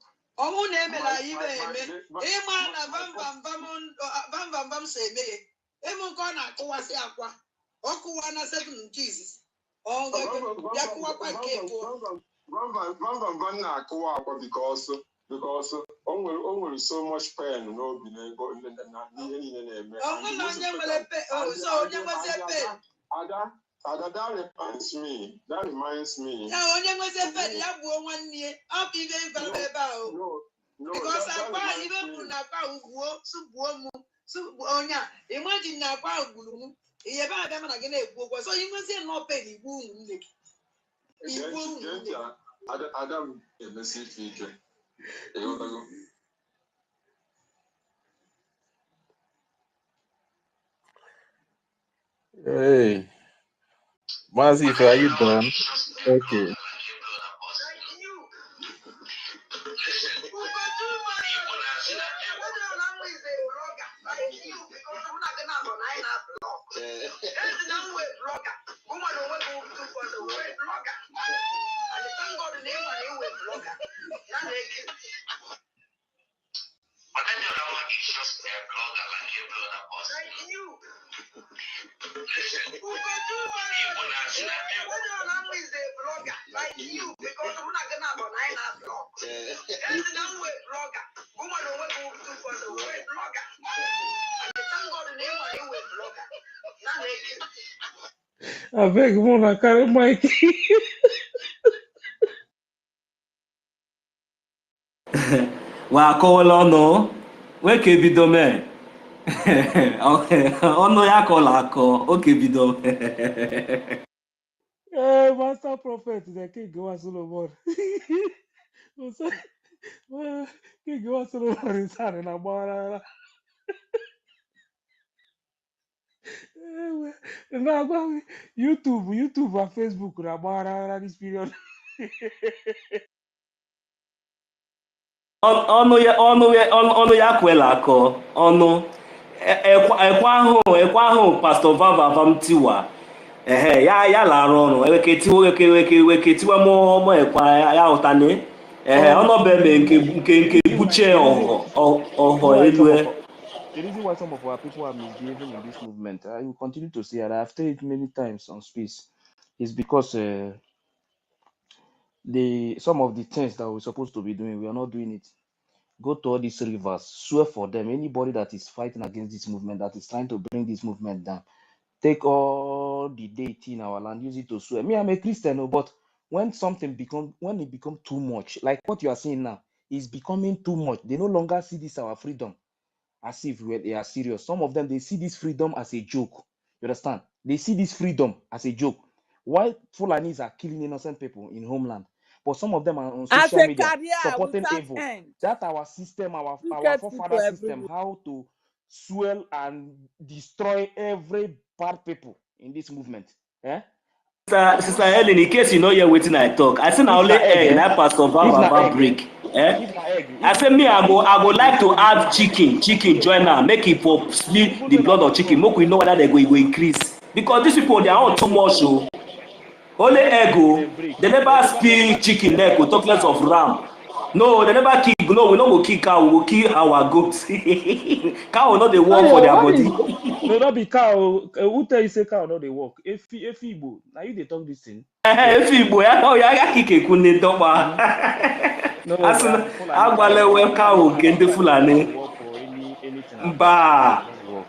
Because only so much pain, that reminds me. That reminds me. No, because Adam Hey, Mazif, are you done? Okay. I beg Mona carry mic. Wakọwala ọnụ nwoke bido mee ọnụ ya kọla akọ oke bido Master Prophet, the King was Solomon. King was Solomon is having a bar. YouTube and Facebook na bar this period. ọnụ ya kwela akọ ọnụ ekwe ahụ Pastor Vava Vamtiwa ya lara ọrụ weke tiwe mụ ekwa ya ụtane ọnọbeme nke buche ọhọ elu. The reason why some of our people are misbehaving in this movement, I will continue to say, and I've said it many times on space, is because some of the things that we're supposed to be doing, we are not doing it. Go to all these rivers, swear for them. Anybody that is fighting against this movement, that is trying to bring this movement down, take all the deity in our land, use it to swear. Me, I'm a Christian, but when it becomes too much, like what you are seeing now, is becoming too much. They no longer see this our freedom as if they are serious. Some of them, they see this freedom as a joke. You understand? They see this freedom as a joke. Why Fulanis are killing innocent people in homeland, but some of them are on As social a media career supporting without evil. end. That our system, our Wicked people forefather system, everywhere. how to swell and destroy every bad people in this movement. Eh? Sister Helen, in case you know you're waiting, I talk. I say now If only na egg, egg, eh? that Pastor If na Baba egg, eh? break. Eh? If na egg, I say me, I go like to add chicken join now, make it for split even the when I blood of want chicken. chop. Make we know whether they go increase. Because these people, they are all too much. So only Only egg, egg them break. they never speak chicken They leg, never go kill talk less cow. of ram. No, they never kill. No, we don't go kill cow. We go kill our goats. Cow will not they work for Ayo, their what body. is No, not be cow. Who tell you say cow no they work? Igbo. Now you they talk this thing. If Igbo, ya kick a kune Mm-hmm. No, as in Fulani cow. agwalewe cow nke ndị Fulani cow no they Fulani work for anything at all. mba No they work.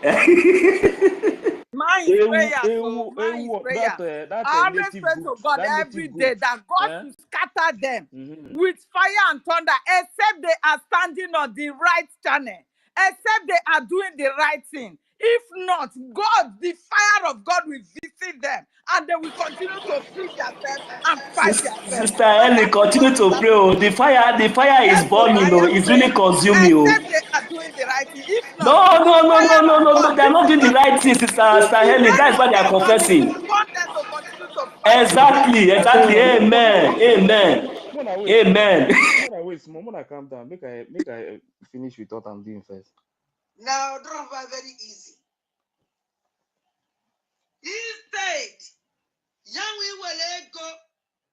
Mine is prayer, so mine is prayer. That I always native pray goat. to God That every native day goat. that God Eh? should scatter them Mm-hmm. with fire and thunder, except they are standing on the right channel, except they are doing the right thing. If not, God, the fire of God will visit them, and they will continue to feed themselves and fight themselves. Sister And Ellie, that is continue what is to pray. happening. Oh. The fire is Yes, so burning. I Oh. am It's really praying. consuming you. Except they are doing the right thing. If not, No, the no, no, no, fire no, of no, no. God They are not doing the visiting right them thing, Sister will be Helen. That is raining why they are them and it will confessing. burn them to continue to fight themselves. Exactly, exactly. Amen, amen, Mona wait small. amen. Mona wait small. Mona calm down. Make I finish with what I'm doing first. Now, drop very easy. Instead, young we will go,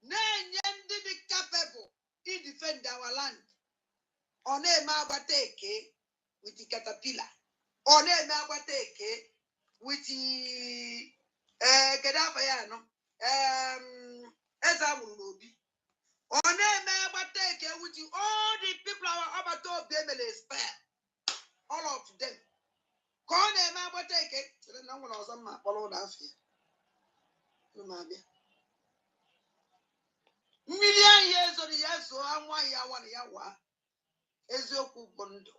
be capable to defend our land. On a mabateke with the caterpillar. On a mabateke with the Gadafayano. Ezamunobi. On a mabateke with all the people are about to be able to spare. All of them. Kone mabateke. So the number of some follow that fear. Million years of the years, so I'm why I want yawa. Ezoku bondo.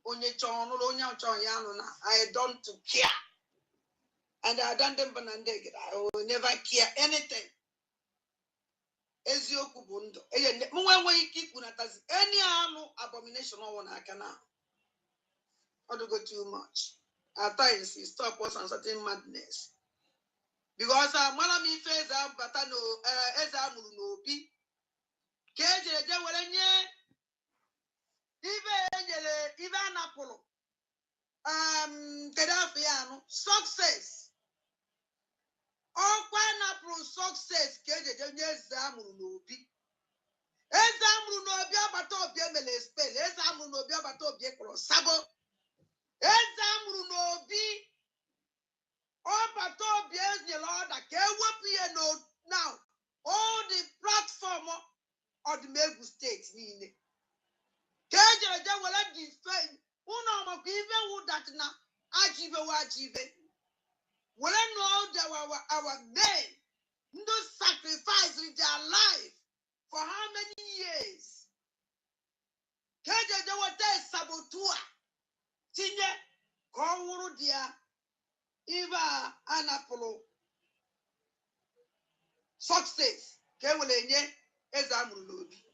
Onye chon, onye chon yanona. I don't care. And I don't banandeg. I will never care anything. Ezoku bondo. Mwe keep unatas any abomination on one I can now. Or to go too much. At times it stop us on certain madness. Because Malami face Batano Ezamu no be. Keje Walenye. Even Apollo. Kedafiano success. All pineapple success. Keje Zamu no be. Ezamu no be abato be mele spell. Ezamu no be abato be sabo. Ezamu no be. Abato be the Lord that can no now. All the platform of the Megu State meaning. Keje wala defend. Uno mo even who that na ajive wajive. Wala know that our men no sacrifice with their life for how many years? Keje wate sabotua. Tinye kowuru dia iva anapolo success. Kewele nye ezamuru lobi.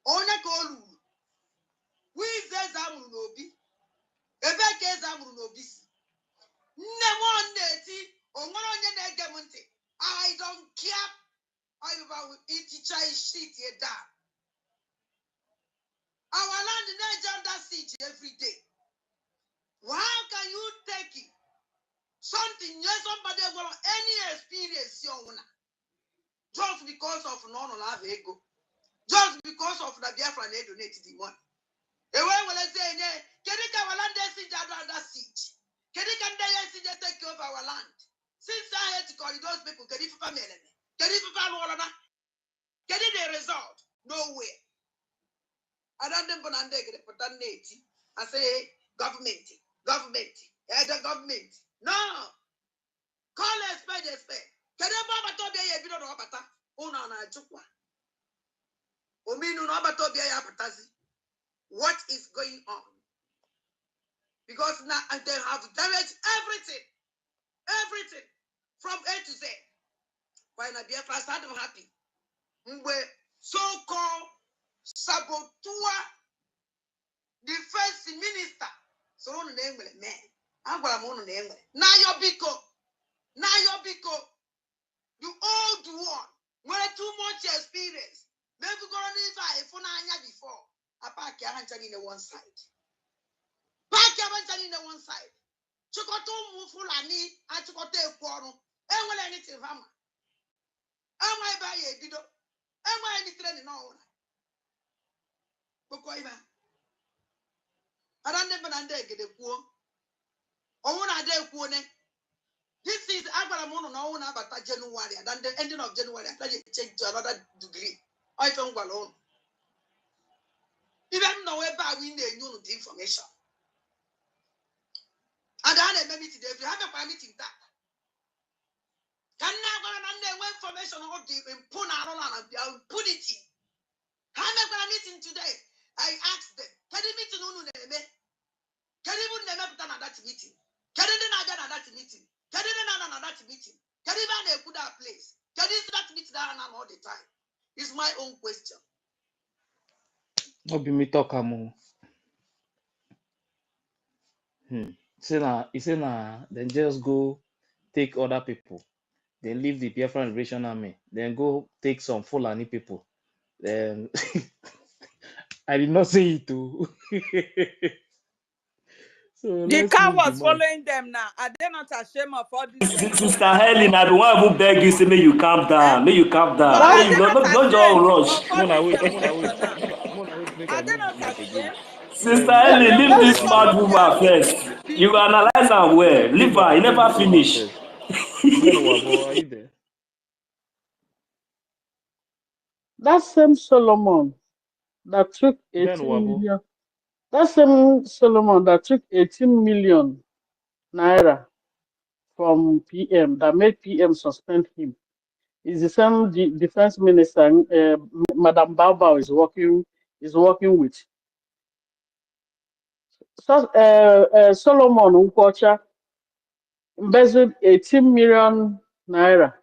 Onye kolu. Who is ezamuru lobi? Ebe ke ezamuru lobi si. I don't care. I will eat shit here down. Our land is under siege every day. How can you take it? Something, yes, somebody will any experience just because of non-love ego. Just because of the Biafran they donated the money. The way will I say, can you come land siege under siege? Can you come there and take over our land? Since I had to call those people, can you family? Can you family? Can you the result? Nowhere. I don't know when I say government, the government. No. Call a spade a spade. Kedeba batobia ye bido no bata. Una na ajukwa. Ominu no batobia ya batazi. What is going on? Because now they have damaged everything. Everything. From A to Z. Why not Biafra start happy? So-called sabotua defense minister. So on the name man. I'm going to name. Now your biko. You old one. Where too much experience. Maybe going to for before. I pack your hands in the one side. Pack your hands in the one side. Chukoto mufulani and chukote kwano. And when anything hammer. Am I by a bido? Am I any training now? Bokoiba. I don't never get the poor. Oh, I dare poor. This is Abramono now about January, and then the ending of January, I change to another degree. I found alone. Even know where we knew the information. And I had a meeting if you have a meeting that. Can never understand information or the Puna and put it in. I have a meeting today. I asked them, can you meet no name? Can you never done at that meeting? Can you not done at that meeting? Can you not at that meeting? Can you not put that place? Can you not meet that all the time? It's my own question. No be me talk amo. Say na, then just go take other people. Then leave the Biafran Liberation Army. Then go take some Fulani people. Then I did not say it too. So The let's car leave the was man. following them now. Are they not ashamed of all this? Sister Helen, I don't want to beg you, say, may you calm down. May you calm But down. are May you they not not just ashamed rush. of all Mona this wait, information now? make Are I they mute not mic again. ashamed? Sister They Helen, leave want to this mad follow woman first. You people. analyze her well. Leave her. You Leave never this woman finish. first. Ben Wabo, are you there? That same Solomon that took Ben 18 Wabo. million, that same Solomon that took 18 million naira from PM, that made PM suspend him, is the same defense minister Madam Baobao is working with. So, Solomon Nkwocha embezzled 18 million naira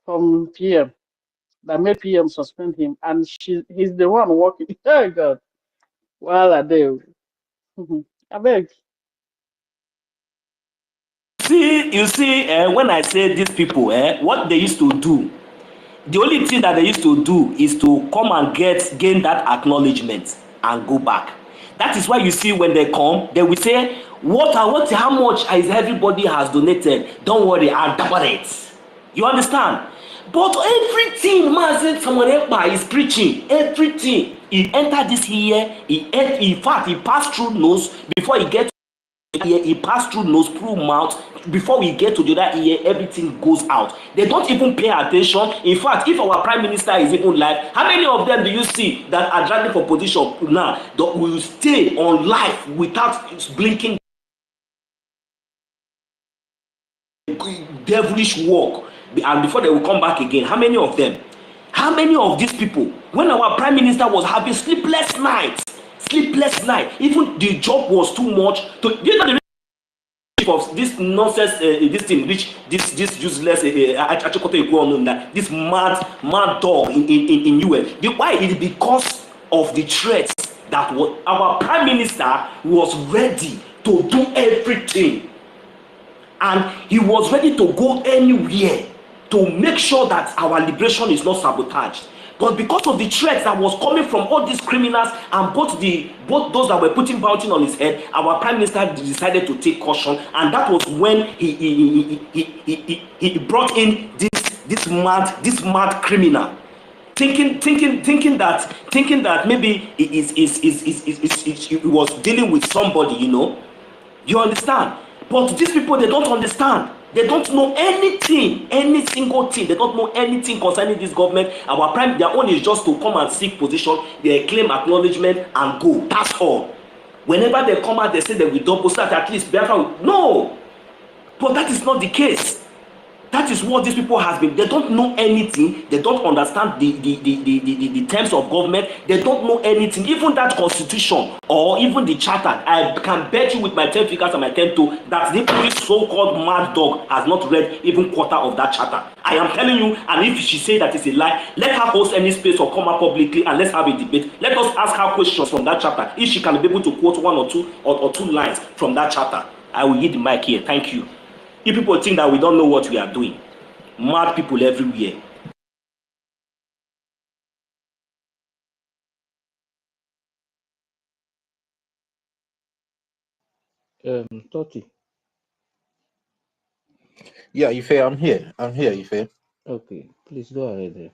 from PM that made PM suspend him, and he's the one working. Oh God, while are they? I beg. You see, when I say these people, what they used to do, the only thing that they used to do is to come and gain that acknowledgement and go back. That is why you see when they come, they will say, how much is everybody has donated? Don't worry, I'll double it. You understand? But everything, man, someone else is preaching. Everything. He entered this here. In fact, he passed through nose before he gets ear, he passed through nose, through mouth. Before we get to the other ear, everything goes out. They don't even pay attention. In fact, if our prime minister is even live, how many of them do you see that are dragging for position now that will stay on life without blinking devilish work, and before they will come back again? How many of them? How many of these people, when our prime minister was having sleepless night, even the job was too much to, you know, the of this nonsense, this thing, this useless, this mad dog in US. Why? It is because of the threats that our prime minister was ready to do everything, and he was ready to go anywhere to make sure that our liberation is not sabotaged. But because of the threats that was coming from all these criminals and both those that were putting bounty on his head, our prime minister decided to take caution, and that was when he brought in this mad criminal, thinking that maybe he was dealing with somebody, you know. You understand? But these people, they don't understand. They don't know anything, any single thing. They don't know anything concerning this government. Their own is just to come and seek position, they claim acknowledgement and go. That's all. Whenever they come out, they say they will double, so that at least Biafra will. No! But that is not the case. That is what these people has been. They don't know anything. They don't understand the terms of government. They don't know anything. Even that constitution or even the charter, I can bet you with my 10 fingers and my 10 toe that this so-called mad dog has not read even quarter of that charter. I am telling you, and if she say that is a lie, let her host any space or come out publicly and let's have a debate. Let us ask her questions from that chapter. If she can be able to quote one or two lines from that chapter, I will yield the mic here. Thank you. If people think that we don't know what we are doing, mad people everywhere. Toti. Yeah, Ife, I'm here. I'm here, Ife. Okay, please go ahead.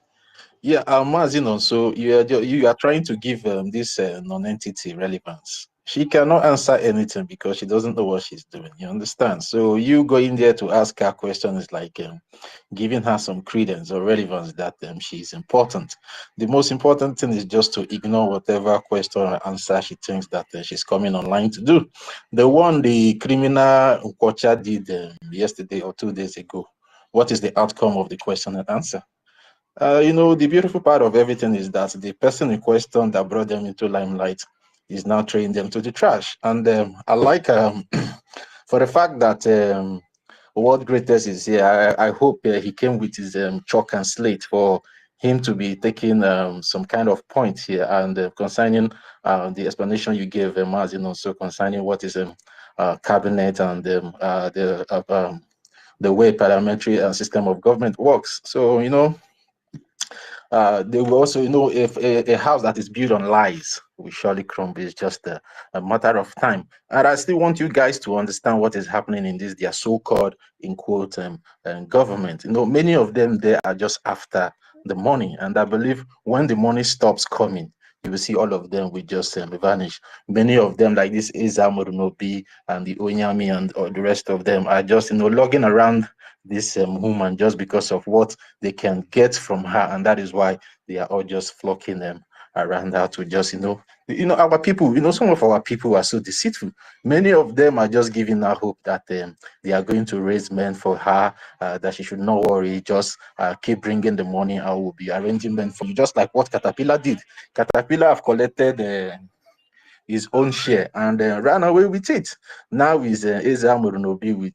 Yeah, Mazin, so you are trying to give this non-entity relevance. She cannot answer anything because she doesn't know what she's doing. You understand? So you going there to ask her questions like giving her some credence or relevance that she's important. The most important thing is just to ignore whatever question or answer she thinks that she's coming online to do. The one the criminal Ukocha did yesterday or 2 days ago. What is the outcome of the question and answer? The beautiful part of everything is that the person in question that brought them into limelight is now throwing them to the trash. And I like for the fact that World Greatest is here. I hope he came with his chalk and slate for him to be taking some kind of point here and concerning the explanation you gave, Mazin, also concerning what is cabinet and the way parliamentary system of government works. So, they will also, if a house that is built on lies will surely crumble. It's just a matter of time. And I still want you guys to understand what is happening in this, their so-called, in quote, government. Many of them, they are just after the money. And I believe when the money stops coming, you will see all of them will just vanish. Many of them, like this Izamurnobi and the Onyami and the rest of them, are just, logging around this woman just because of what they can get from her, and that is why they are all just flocking them around her to just our people. Some of our people are so deceitful. Many of them are just giving her hope that they are going to raise men for her, that she should not worry, just keep bringing the money. I will be arranging men for you, just like what Caterpillar did. Caterpillar have collected his own share and ran away with it. Now is Eza Murunobi with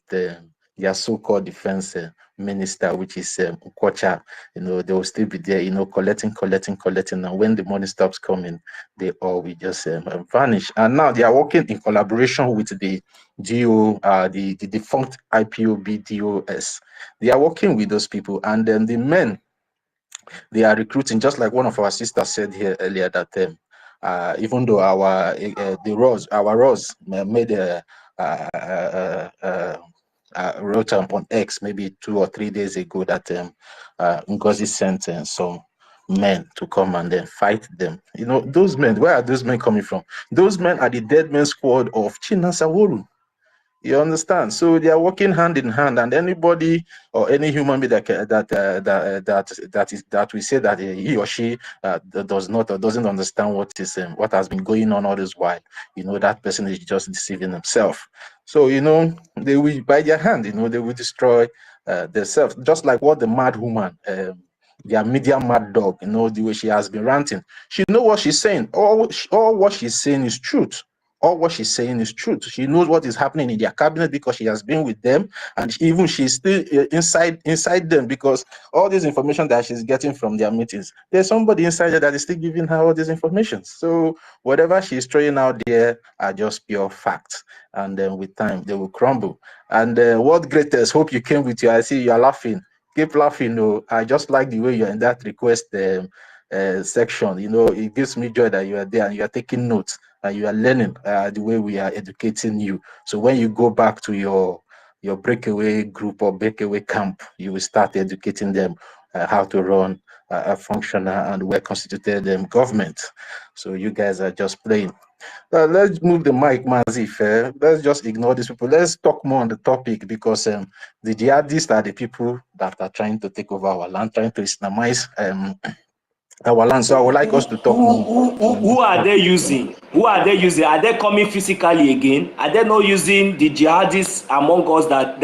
their so-called defense minister, which is Ukocha. They will still be there, collecting. And when the money stops coming, they all will just vanish. And now they are working in collaboration with the DO, the defunct IPOB-DOS. They are working with those people, and then the men they are recruiting, just like one of our sisters said here earlier, that even though our Ross made a wrote on X maybe 2 or 3 days ago that NGOZI sent some men to come and then fight them. Those men, where are those men coming from? Those men are the dead men squad of Chinasaworu. You understand? So they are working hand in hand, and anybody or any human being that we say that he or she does not or doesn't understand what has been going on all this while, that person is just deceiving himself. So they will by their hand, they will destroy themselves, just like what the mad woman. Their media mad dog, the way she has been ranting. She knows what she's saying. All what she's saying is truth. All what she's saying is truth. She knows what is happening in their cabinet because she has been with them, and even she's still inside them, because all this information that she's getting from their meetings, there's somebody inside there that is still giving her all this information. So whatever she's throwing out there are just pure facts, and then with time they will crumble. And World Greatest, hope you came with you. I see you are laughing. Keep laughing. I just like the way you're in that request section. It gives me joy that you are there and you are taking notes. You are learning the way we are educating you. So when you go back to your breakaway group or breakaway camp, you will start educating them how to run a functional and well-constituted government. So you guys are just playing. Let's move the mic, Mazif. Let's just ignore these people. Let's talk more on the topic, because the jihadists are the people that are trying to take over our land, trying to Islamize our land. So I would like us to talk more. Who are they using? Who are they using? Are they coming physically again? Are they not using the jihadists among us that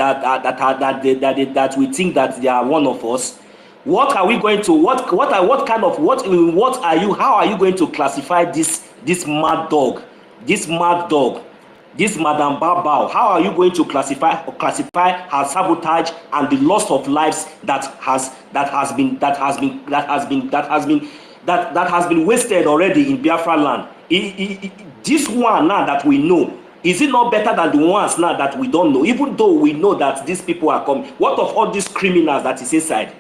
we think that they are one of us? What are we going to what are you? How are you going to classify this mad dog, this Madam Babao? How are you going to classify her sabotage and the loss of lives that has been wasted already in Biafra land? This one now that we know, is it not better than the ones now that we don't know? Even though we know that these people are coming, what of all these criminals that is inside?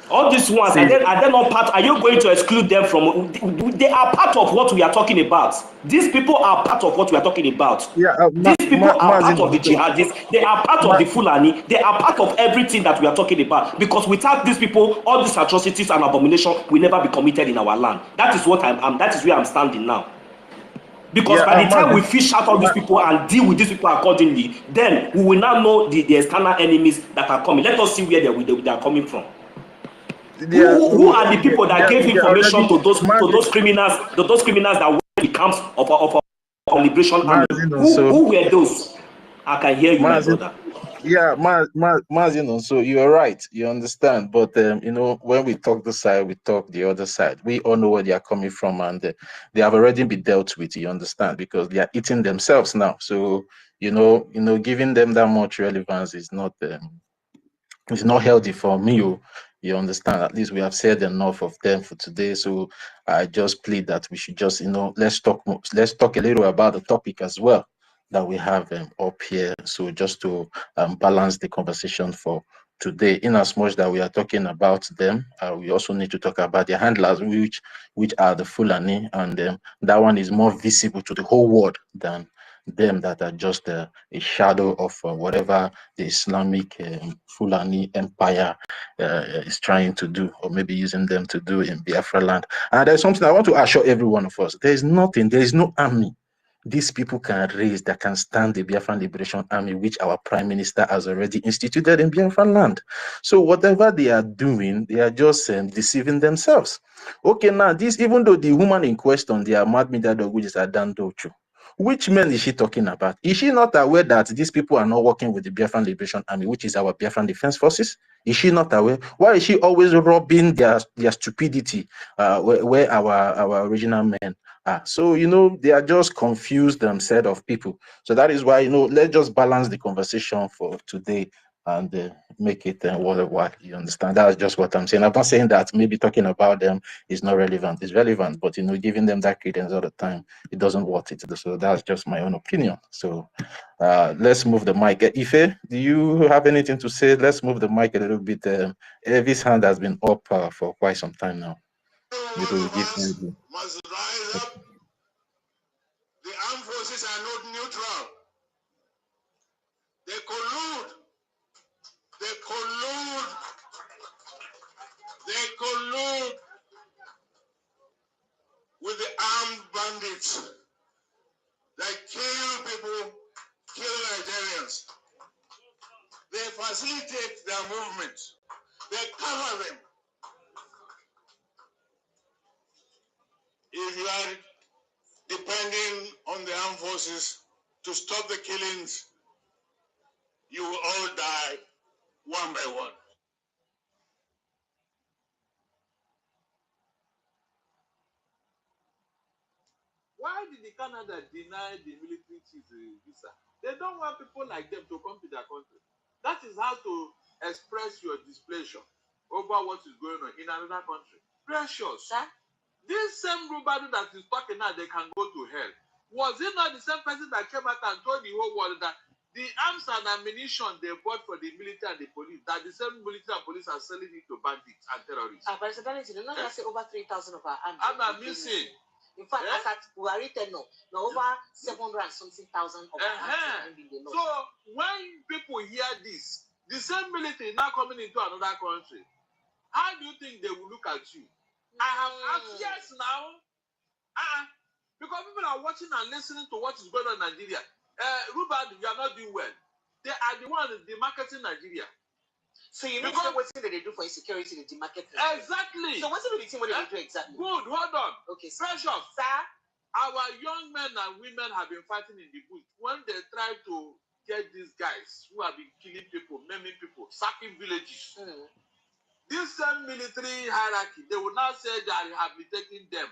All these ones, are they not part? Are you going to exclude them from? They are part of what we are talking about. These people are part of what we are talking about. Yeah, These people are part of the jihadists. They are part of the Fulani. They are part of everything that we are talking about. Because without these people, all these atrocities and abomination will never be committed in our land. That is what that is where I'm standing now. Because by the time we fish out all these people and deal with these people accordingly, then we will now know the external enemies that are coming. Let us see where they are coming from. Who are the people that gave information to those criminals that were in the camps of liberation army? Who were those? I can hear you, my brother. Yeah, so you're right, you understand, but when we talk this side, we talk the other side. We all know where they are coming from, and they have already been dealt with, you understand, because they are eating themselves now. So giving them that much relevance is not it's not healthy for me. You understand? At least we have said enough of them for today. So I just plead that we should just let's talk a little about the topic as well that we have up here. So just to balance the conversation for today, in as much that we are talking about them, we also need to talk about their handlers, which are the Fulani, and that one is more visible to the whole world than them that are just a shadow of whatever the Islamic Fulani empire is trying to do, or maybe using them to do in Biafra land. And there's something I want to assure every one of us: there is no army these people can raise that can stand the Biafran Liberation Army, which our Prime Minister has already instituted in Biafra land. So whatever they are doing, they are just deceiving themselves. Okay, now this, even though the woman in question, they are mad media dog, which is Adandochu. Which men is she talking about? Is she not aware that these people are not working with the Biafran Liberation Army, which is our Biafran Defense Forces? Is she not aware? Why is she always robbing their stupidity where our original men are? So, they are just confused set of people. So that is why, let's just balance the conversation for today and make it worthwhile. You understand? That's just what I'm saying. I'm not saying that maybe talking about them is not relevant. It's relevant, but giving them that credence all the time, it doesn't worth it. So that's just my own opinion. So let's move the mic. Ife, do you have anything to say? Let's move the mic a little bit. Evi's hand has been up for quite some time now. Maybe we'll give him. Must rise up. The armed forces are not neutral. They collude. They collude. They collude with the armed bandits. They kill people, kill Nigerians. They facilitate their movement. They cover them. If you are depending on the armed forces to stop the killings, you will all die one by one. Why did the Canada deny the military chiefs visa? They don't want people like them to come to their country. That is how to express your displeasure over what is going on in another country. Precious. Sir? This same Rubadu that is talking now, they can go to hell. Was it not the same person that came out and told the whole world that the arms and ammunition they bought for the military and the police, that the same military and police are selling it to bandits and terrorists? But it's not say over 3,000 of our arms. I'm missing. In fact, as at we are written now over 700 and something thousand of our arms. So when people hear this, the same military now coming into another country, how do you think they will look at you? I have asked yes now. Because people are watching and listening to what is going on in Nigeria. Rubad, you are not doing well. They are the ones the marketing Nigeria. So you need to know what they do for insecurity, the market. Exactly. So what's the thing what they do exactly? Good, hold on. Okay, Precious. Sir? Our young men and women have been fighting in the bush when they try to get these guys who have been killing people, maiming people, sacking villages. This same military hierarchy, they will now say they are rehabilitating them.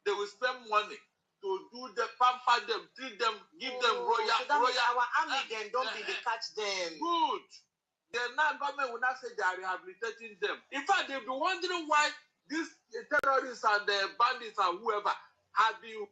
They will spend money to do the pamper them, treat them, give them royal. So that means our army then don't be the catch them. Good. The now government will not say they are rehabilitating them. In fact, they'll be wondering why these terrorists and the bandits and whoever have been.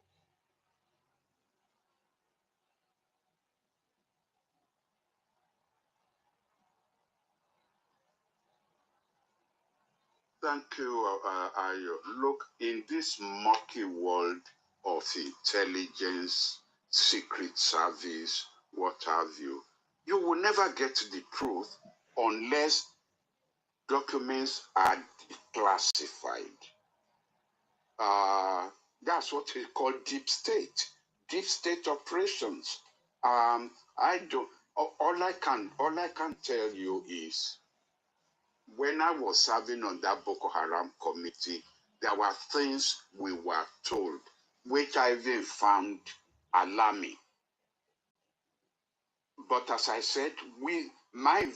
Thank you, Ayo. Look, in this murky world of intelligence, secret service, what have you, you will never get to the truth unless documents are classified. That's what we call deep state operations. I don't. All I can tell you is, when I was serving on that Boko Haram committee, there were things we were told, which I even found alarming. But as I said, my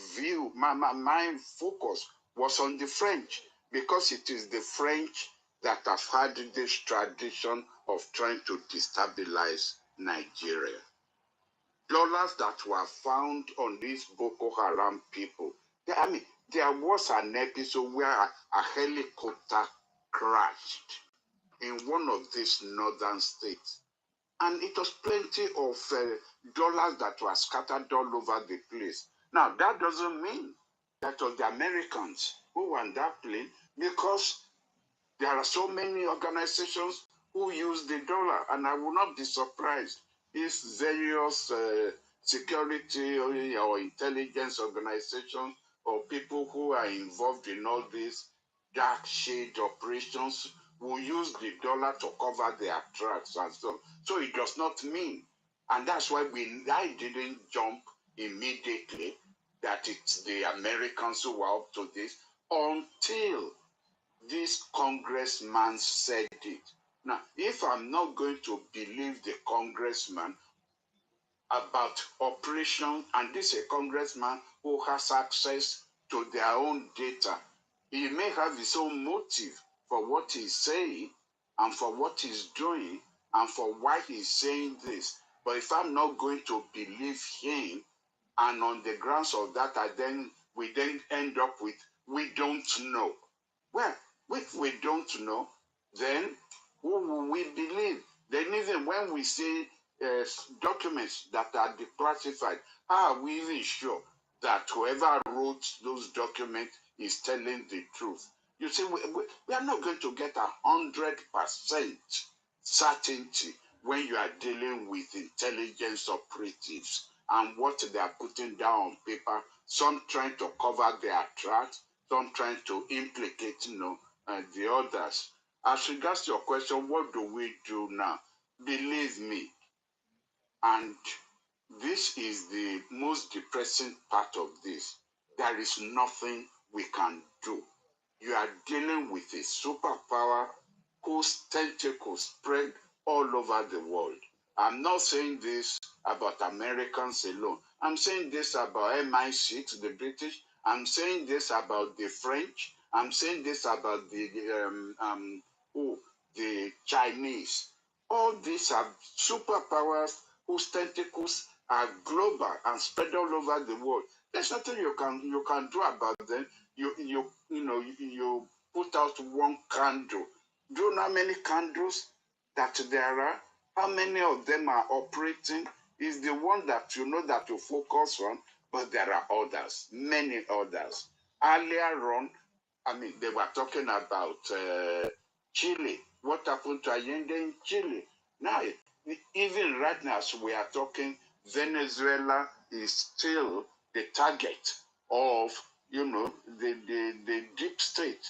focus was on the French, because it is the French that have had this tradition of trying to destabilize Nigeria. Dollars that were found on these Boko Haram people. There was an episode where a helicopter crashed in one of these northern states. And it was plenty of dollars that were scattered all over the place. Now, that doesn't mean that was the Americans who were on that plane, because there are so many organizations who use the dollar, and I will not be surprised if various security or intelligence organizations or people who are involved in all these dark shade operations will use the dollar to cover their tracks and so on. So it does not mean, and that's why I didn't jump immediately that it's the Americans who were up to this until this congressman said it. Now, if I'm not going to believe the congressman about operation, and this is a congressman who has access to their own data, he may have his own motive for what he's saying and for what he's doing and for why he's saying this. But if I'm not going to believe him, and on the grounds of that, we then end up with, we don't know. Well, if we don't know, then who will we believe? Then even when we see documents that are declassified, how are we even sure that whoever wrote those documents is telling the truth? You see, we are not going to get 100% certainty when you are dealing with intelligence operatives and what they are putting down on paper, some trying to cover their tracks, some trying to implicate, the others. As regards to your question, what do we do now? Believe me, and this is the most depressing part of this, there is nothing we can do. You are dealing with a superpower whose tentacles spread all over the world. I'm not saying this about Americans alone. I'm saying this about MI6, the British. I'm saying this about the French. I'm saying this about the Chinese. All these are superpowers whose tentacles are global and spread all over the world. There's nothing you can do about them. You put out one candle. Do you know how many candles that there are? How many of them are operating? Is the one that you know that you focus on, but there are others, many others. Earlier on, they were talking about Chile. What happened to Allende in Chile? Now, even right now, as we are talking, Venezuela is still the target of, the deep state.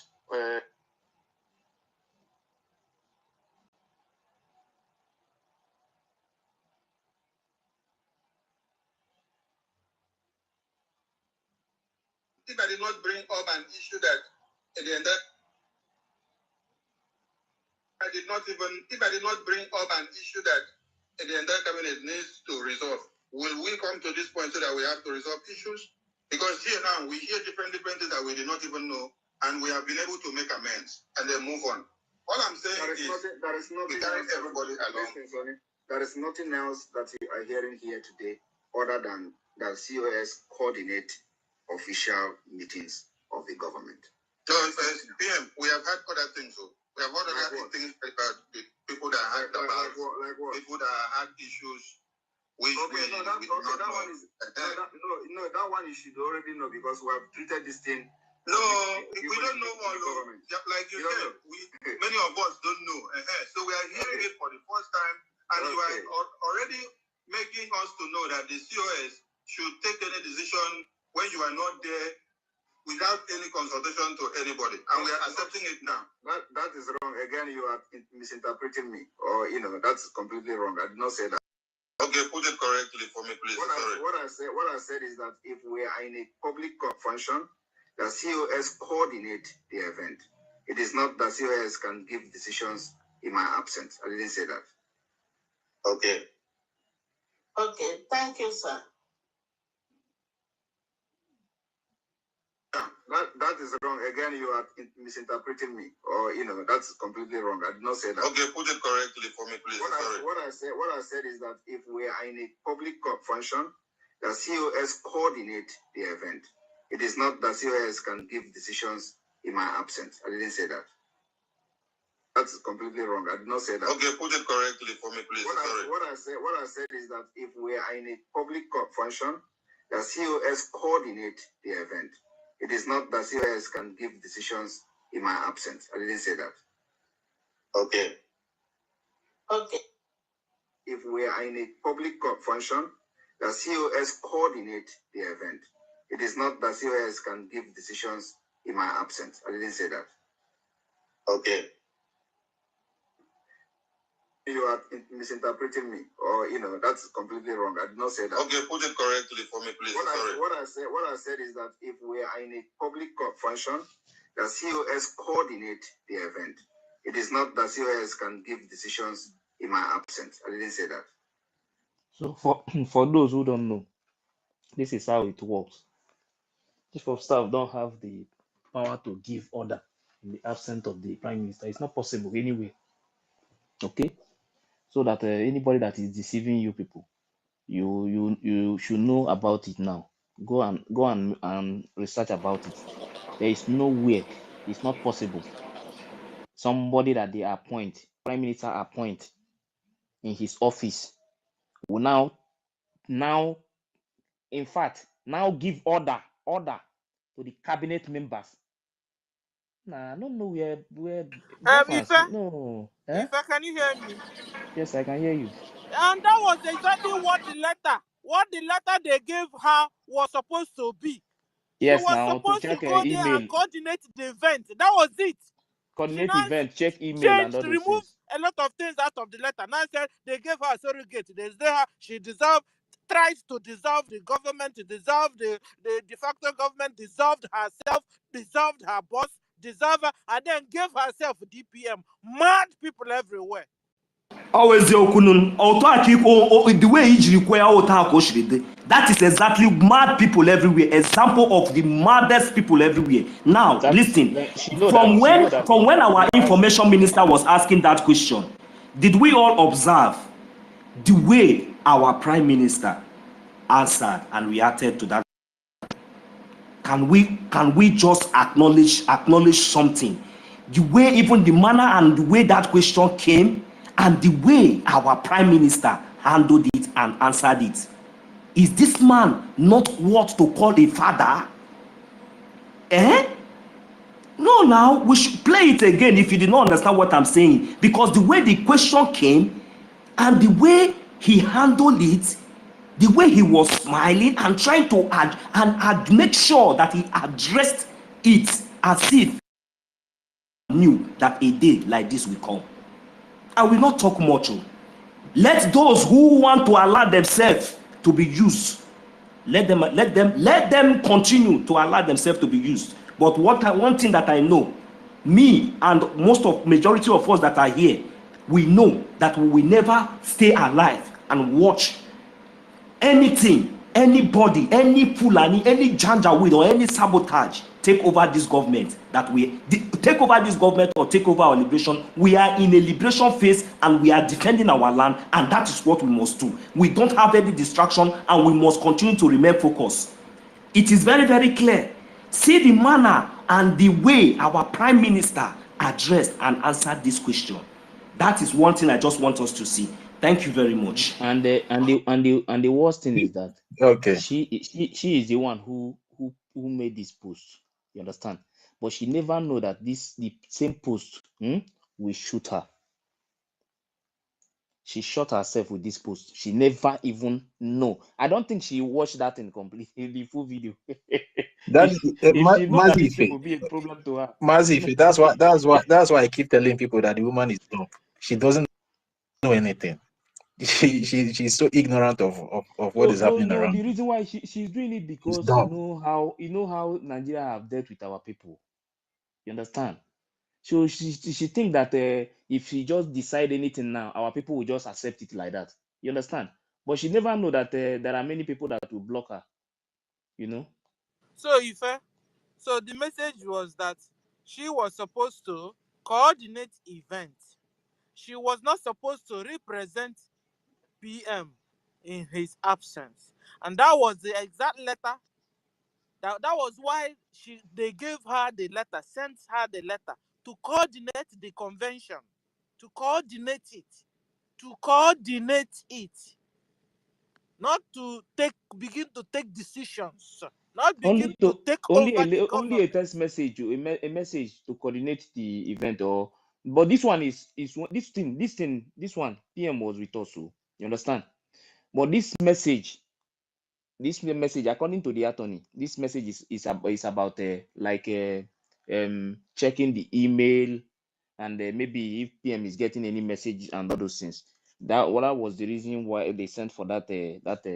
if I did not bring up an issue that at the end if I did not bring up an issue that the entire cabinet needs to resolve, will we come to this point so that we have to resolve issues? Because here now we hear different things that we did not even know, and we have been able to make amends and then move on. All I'm saying there is nothing else everybody along. There is nothing else that you are hearing here today other than that COS coordinate official meetings of the government. So, PM, we have had other things. So we have had other things about the people that had people that had issues. That one you should already know because we have treated this thing. No, we don't know all of it. Like you said, many of us don't know. So we are hearing it for the first time, and you are already making us to know that the COS should take any decision when you are not there without any consultation to anybody, and we are accepting it now. That is wrong. Again, you are misinterpreting me, or that's completely wrong. I did not say that. Okay, put it correctly for me, please. What I said is that if we are in a public function, the COS coordinate the event. It is not that COS can give decisions in my absence. I didn't say that. Okay. Okay, thank you, sir. That is wrong. Again, you are misinterpreting me, or that's completely wrong. I did not say that. Okay, put it correctly for me, please. What I said is that if we are in a public function, the COS coordinate the event. It is not that COS can give decisions in my absence. I didn't say that. That's completely wrong. I did not say that. Okay, put it correctly for me, please. What I said is that if we are in a public function, the COS coordinate the event. It is not that COS can give decisions in my absence. I didn't say that. Okay. Okay. If we are in a public function, the COS coordinate the event. It is not that COS can give decisions in my absence. I didn't say that. Okay. You are misinterpreting me, or that's completely wrong. I did not say that. Okay, put it correctly for me, please. What I said is that if we are in a public function, the COS coordinate the event. It is not that COS can give decisions in my absence. I didn't say that. So for those who don't know, this is how it works. Chief of staff don't have the power to give order in the absence of the prime minister. It's not possible anyway. Okay, so that anybody that is deceiving you people, you should know about it now. Go and research about it. There is nowhere. It's not possible. Somebody that they appoint, prime minister appoint in his office, will now, in fact, now give order to the cabinet members. Nah, I don't know where Biafrans. Ife, No. Ife, can you hear me? Yes, I can hear you. And that was exactly what the letter they gave her was supposed to be. Yes, she was now to supposed to check go there email, and coordinate the event. That was it. coordinate She now event, check email and all those remove things. a lot of things out of the letter. Now said they gave her a surrogate. They say her she tries to dissolve the government, to dissolve the de facto government, dissolved herself, dissolved her boss, dissolved her, and then gave herself DPM. Mad people everywhere. Always the way he require that is exactly mad people everywhere. Example of the maddest people everywhere. Now, listen. From when our information minister was asking that question, did we all observe the way our prime minister answered and reacted to that? Can we just acknowledge something? The way, even the manner and the way that question came, and the way our prime minister handled it and answered it. Is this man not what to call a father? No, now we should play it again if you did not understand what I'm saying, because the way the question came and the way he handled it, the way he was smiling and trying to make sure that he addressed it as if he knew that a day like this will come. I will not talk much. Let those who want to allow themselves to be used Let them continue to allow themselves to be used. But one thing that I know, me and majority of us that are here, we know that we will never stay alive and watch anything, anybody, any Fulani, any Janjaweed or any sabotage take over this government, take over this government or take over our liberation. We are in a liberation phase and we are defending our land, and that is what we must do. We don't have any distraction and we must continue to remain focused. It is very, very clear. See the manner and the way our Prime Minister addressed and answered this question. That is one thing I just want us to see. Thank you very much. And the worst thing is that she is the one who made this post. You understand? But she never know that the same post will shoot her. She shot herself with this post. She never even know. I don't think she watched that in completely the full video. That if she know that this thing Mazife, will be a problem to her. Mazife, that's why I keep telling people that the woman is dumb. She doesn't know anything. She's so ignorant of what is happening No. around The her. reason why she's doing it She's because dumb. you know how Nigeria have dealt with our people. You understand? So she think that if she just decide anything now, our people will just accept it like that. You understand? But she never know that there are many people that will block her. You know. So so the message was that she was supposed to coordinate events. She was not supposed to represent PM in his absence. And that was the exact letter. That was why they gave her the letter, sent her the letter to coordinate the convention, to coordinate it, not to begin to take decisions, not begin to take over the only a government. text message, a message to coordinate the event, but this one is this one PM was with us, so you understand. But this message according to the attorney, this message is about checking the email and maybe if PM is getting any message and all those things. That was the reason why they sent for that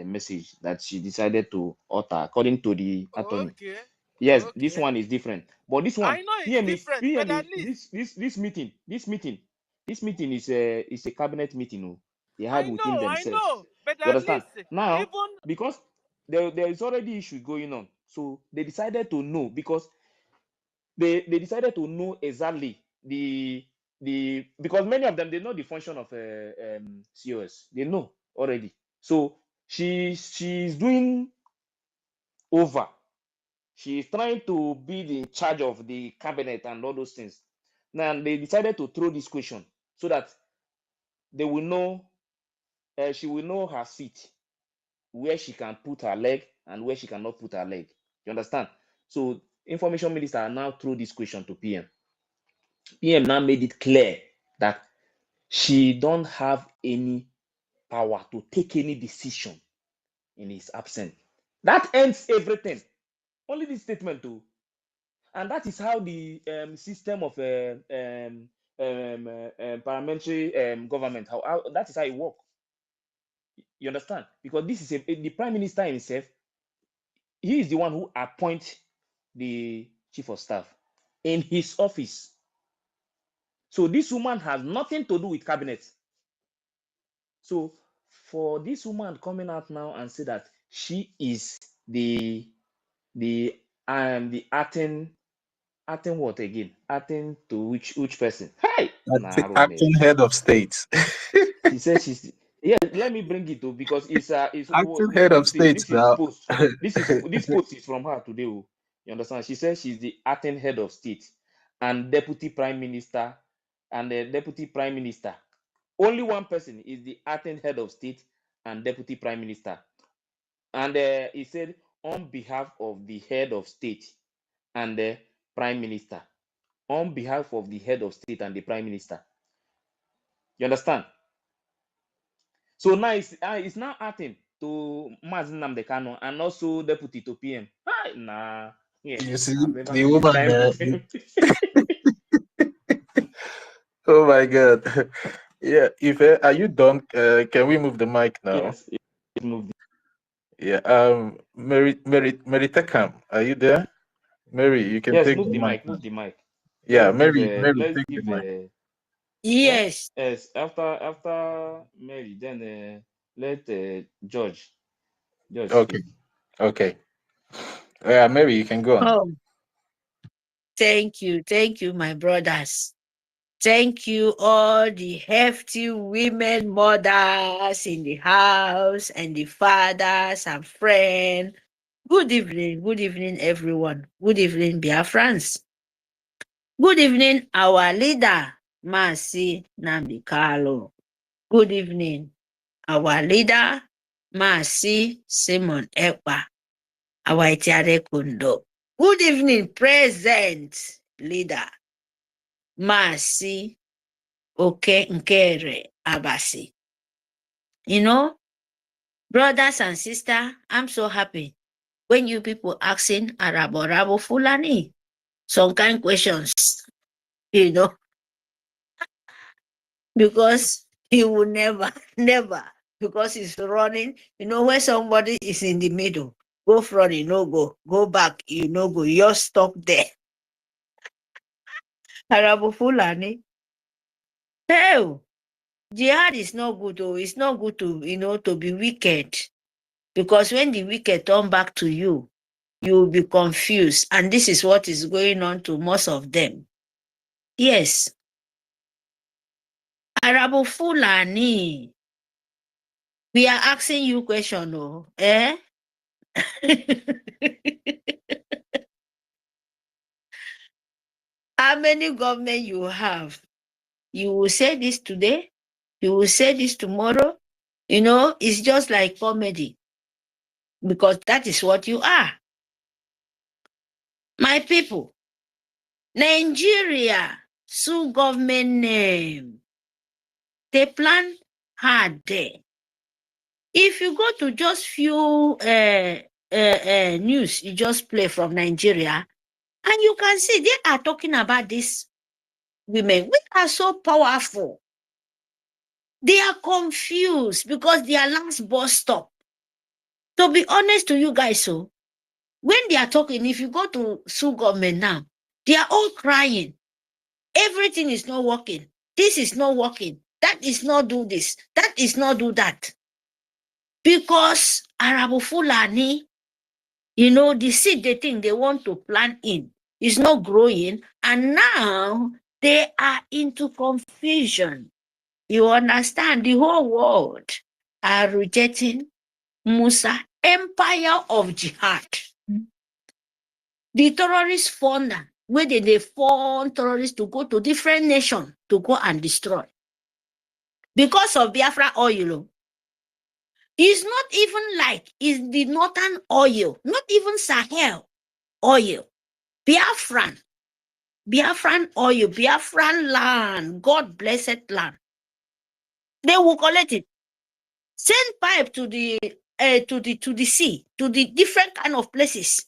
message that she decided to utter according to the attorney. Okay. Yes, this Okay. one is different, but this one I know it's different, but at least this meeting is a cabinet meeting. Oh, they had within I themselves. know, but You at understand? least Now, even because there is already issue going on, so they decided to know, because they decided to know exactly the because many of them, they know the function of COS. They know already. So she's doing over. She's trying to be in charge of the cabinet and all those things. Now they decided to throw this question so that they will know, she will know her seat, where she can put her leg and where she cannot put her leg. You understand? So information minister now throw this question to PM. PM now made it clear that she don't have any power to take any decision in his absence. That ends everything. Only this statement too. And that is how the system of parliamentary government, how that is how it works. You understand? Because this is the prime minister himself. He is the one who appoints the chief of staff in his office. So this woman has nothing to do with cabinet. So for this woman coming out now and say that she is the acting what again? Acting to which person? Hey, Acting head of state. She says she's, yeah. Let me bring it to, because it's Acting head of state this is now. post. This post is from her today. Oh. You understand? She says she's the acting head of state and deputy prime minister, and the deputy prime minister. Only one person is the acting head of state and deputy prime minister. And he said on behalf of the head of state and the prime minister. On behalf of the head of state and the prime minister. You understand? So now it's now acting to Mazin Namdekano and also deputy to PM. Nah, yeah, You see I've never the seen this woman kind of thing. Oh my god. Yeah, if are you done? Can we move the mic now? Yes, move. Yeah. Mary Tekam, are you there? Mary, you can Yes, take move the the mic mic, now. move the mic. Yeah, Mary, Let's take the give mic. eh? Yes. Yes, after Mary, then let George Okay, speak. okay. Yeah, Mary, you can go on. Oh, thank you. Thank you, my brothers. Thank you, all the hefty women mothers in the house and the fathers and friends. Good evening, everyone. Good evening, Biafrans. Good evening, our leader, Masi Namdekalo. Good evening, our leader, Masi Simon Ekpa, our Itiare Kundo. Good evening, present leader, Masi Oke Nkere Abasi. You know, brothers and sisters, I'm so happy when you people asking Arabo Fulani some kind questions, you know, because he will never, because he's running. You know, when somebody is in the middle, go front, you no go back, you no go, you're stuck there. Arabo Fulani, hell, jihad is not good, oh, it's not good to, you know, to be wicked. Because when the wicked turn back to you, you will be confused. And this is what is going on to most of them. Yes. Arabo Fulani, we are asking you question, oh, eh? How many government you have? You will say this today, you will say this tomorrow. You know, it's just like comedy, because that is what you are. My people, Nigeria, sue government name. They plan hard there. If you go to just few news, you just play from Nigeria, and you can see they are talking about these women. We are so powerful. They are confused because their last bus stop. To be honest to you guys, so when they are talking, if you go to sue government now, they are all crying. Everything is not working. This is not working. That is not do this. That is not do that. Because Arabo Fulani, you know, the seed they think they want to plant in is not growing. And now they are into confusion. You understand? The whole world are rejecting Musa, empire of jihad. The terrorist founder, where they fund terrorists to go to different nations to go and destroy. Because of Biafra oil. It's not even like it's the northern oil, not even Sahel oil. Biafran oil, Biafran land, God blessed land. They will collect it. Send pipe to the sea, to the different kind of places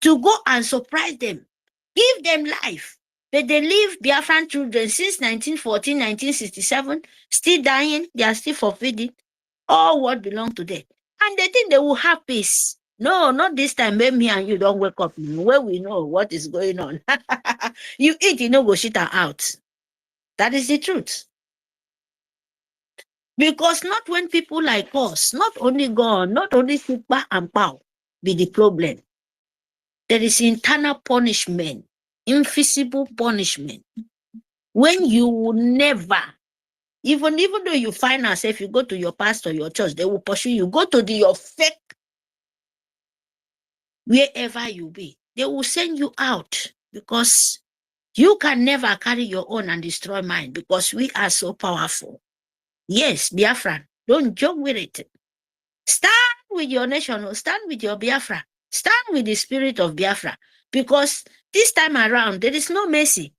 to go and surprise them, give them life. But they leave Biafran children since 1914, 1967, still dying, they are still forfeiting all what belong to them. And they think they will have peace. No, not this time. Maybe me and you don't wake up where we know what is going on. You eat, you know, go shit out. That is the truth. Because not when people like us, not only God, not only Super and Pow, be the problem. There is internal punishment, invisible punishment. When you will never, even though you find yourself, you go to your pastor, your church, they will pursue you. Go to your fake, wherever you be. They will send you out because you can never carry your own and destroy mine because we are so powerful. Yes, Biafra, don't joke with it. Stand with your nation, stand with your Biafra, stand with the spirit of Biafra, because this time around, there is no mercy.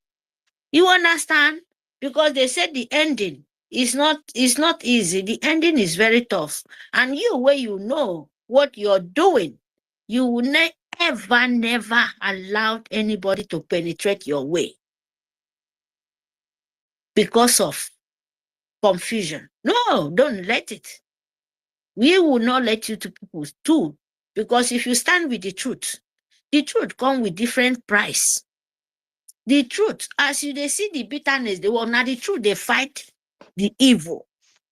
You understand? Because they said the ending is not easy. The ending is very tough. And you, where you know what you're doing, you will never allow anybody to penetrate your way because of confusion. No, don't let it. We will not let you to people too, because if you stand with the truth come with different price. The truth, as you they see the bitterness, they will not the truth, they fight the evil,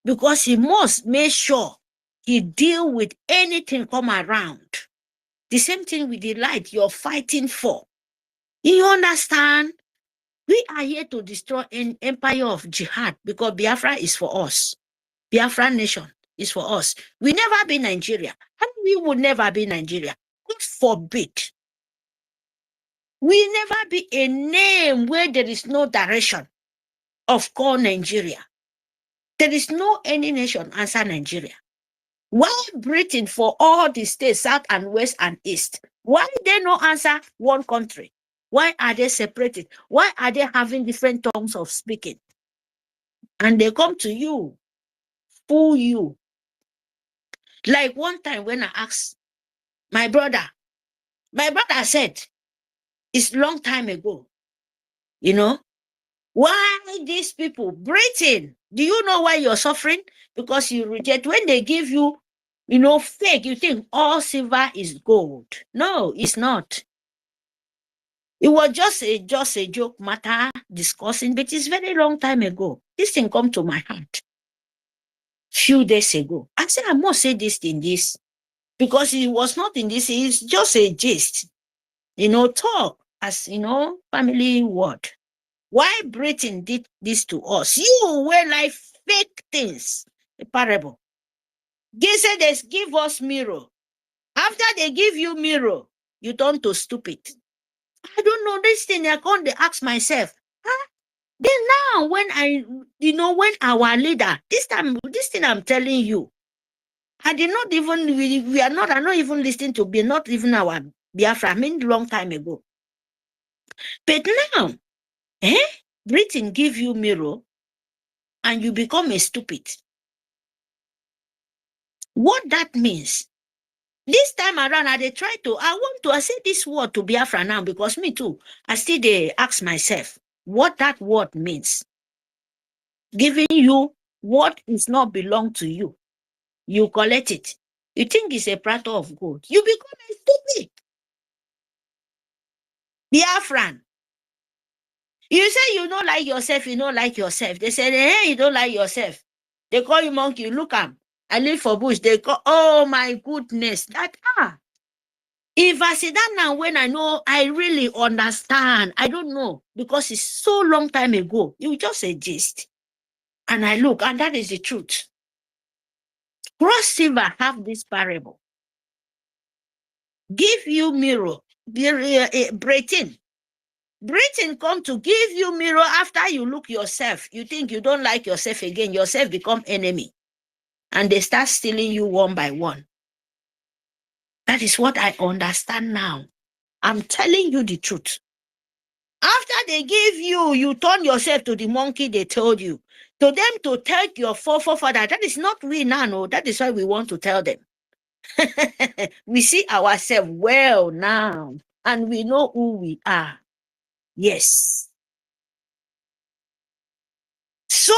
because he must make sure he deal with anything come around. The same thing with the light you're fighting for. You understand? We are here to destroy an empire of jihad, because Biafra is for us. Biafra nation is for us. We never be Nigeria, and we will never be Nigeria. God forbid. We never be a name where there is no direction of call Nigeria. There is no any nation answer Nigeria. Why Britain for all the states, South and West and East? Why they no answer one country? Why are they separated? Why are they having different tongues of speaking? And they come to you, fool you. Like one time when I asked my brother said, it's long time ago, you know, why these people, Britain, do you know why you're suffering? Because you reject, when they give you, you know, fake, you think all silver is gold. No, it's not. It was just a joke matter discussing, but it's very long time ago. This thing come to my heart few days ago. I said, I must say this in this, because it was not in this, it's just a gist, you know, talk as, you know, family word. Why Britain did this to us? You were like fake things, a parable. They said they give us mirror. After they give you mirror, you turn to stupid. I don't know this thing. I can't ask myself. Huh? Then now, when when our leader, this thing I'm telling you, I did not even, we are not even listening to be not even our Biafra, I mean, long time ago. But now, Britain give you mirror and you become a stupid. What that means, this time around, I say this word to Biafra now, because me too, I still they ask myself what that word means. Giving you what is not belong to you. You collect it. You think it's a platter of gold. You become a stupid. Biafran. You say you don't like yourself, you don't like yourself. They say, hey, you don't like yourself. They call you monkey, look am. I live for bush. They call, oh my goodness. If I sit down now when I know, I really understand. I don't know, because it's so long time ago. You just a gist. And I look, and that is the truth. Cross River have this parable. Give you mirror, Britain. Britain come to give you mirror after you look yourself. You think you don't like yourself again. Yourself become enemy. And they start stealing you one by one. That is what I understand now. I'm telling you the truth. After they give you, you turn yourself to the monkey they told you. To them to tell your forefather, that is not we now, no. That is why we want to tell them. We see ourselves well now, and we know who we are. Yes. So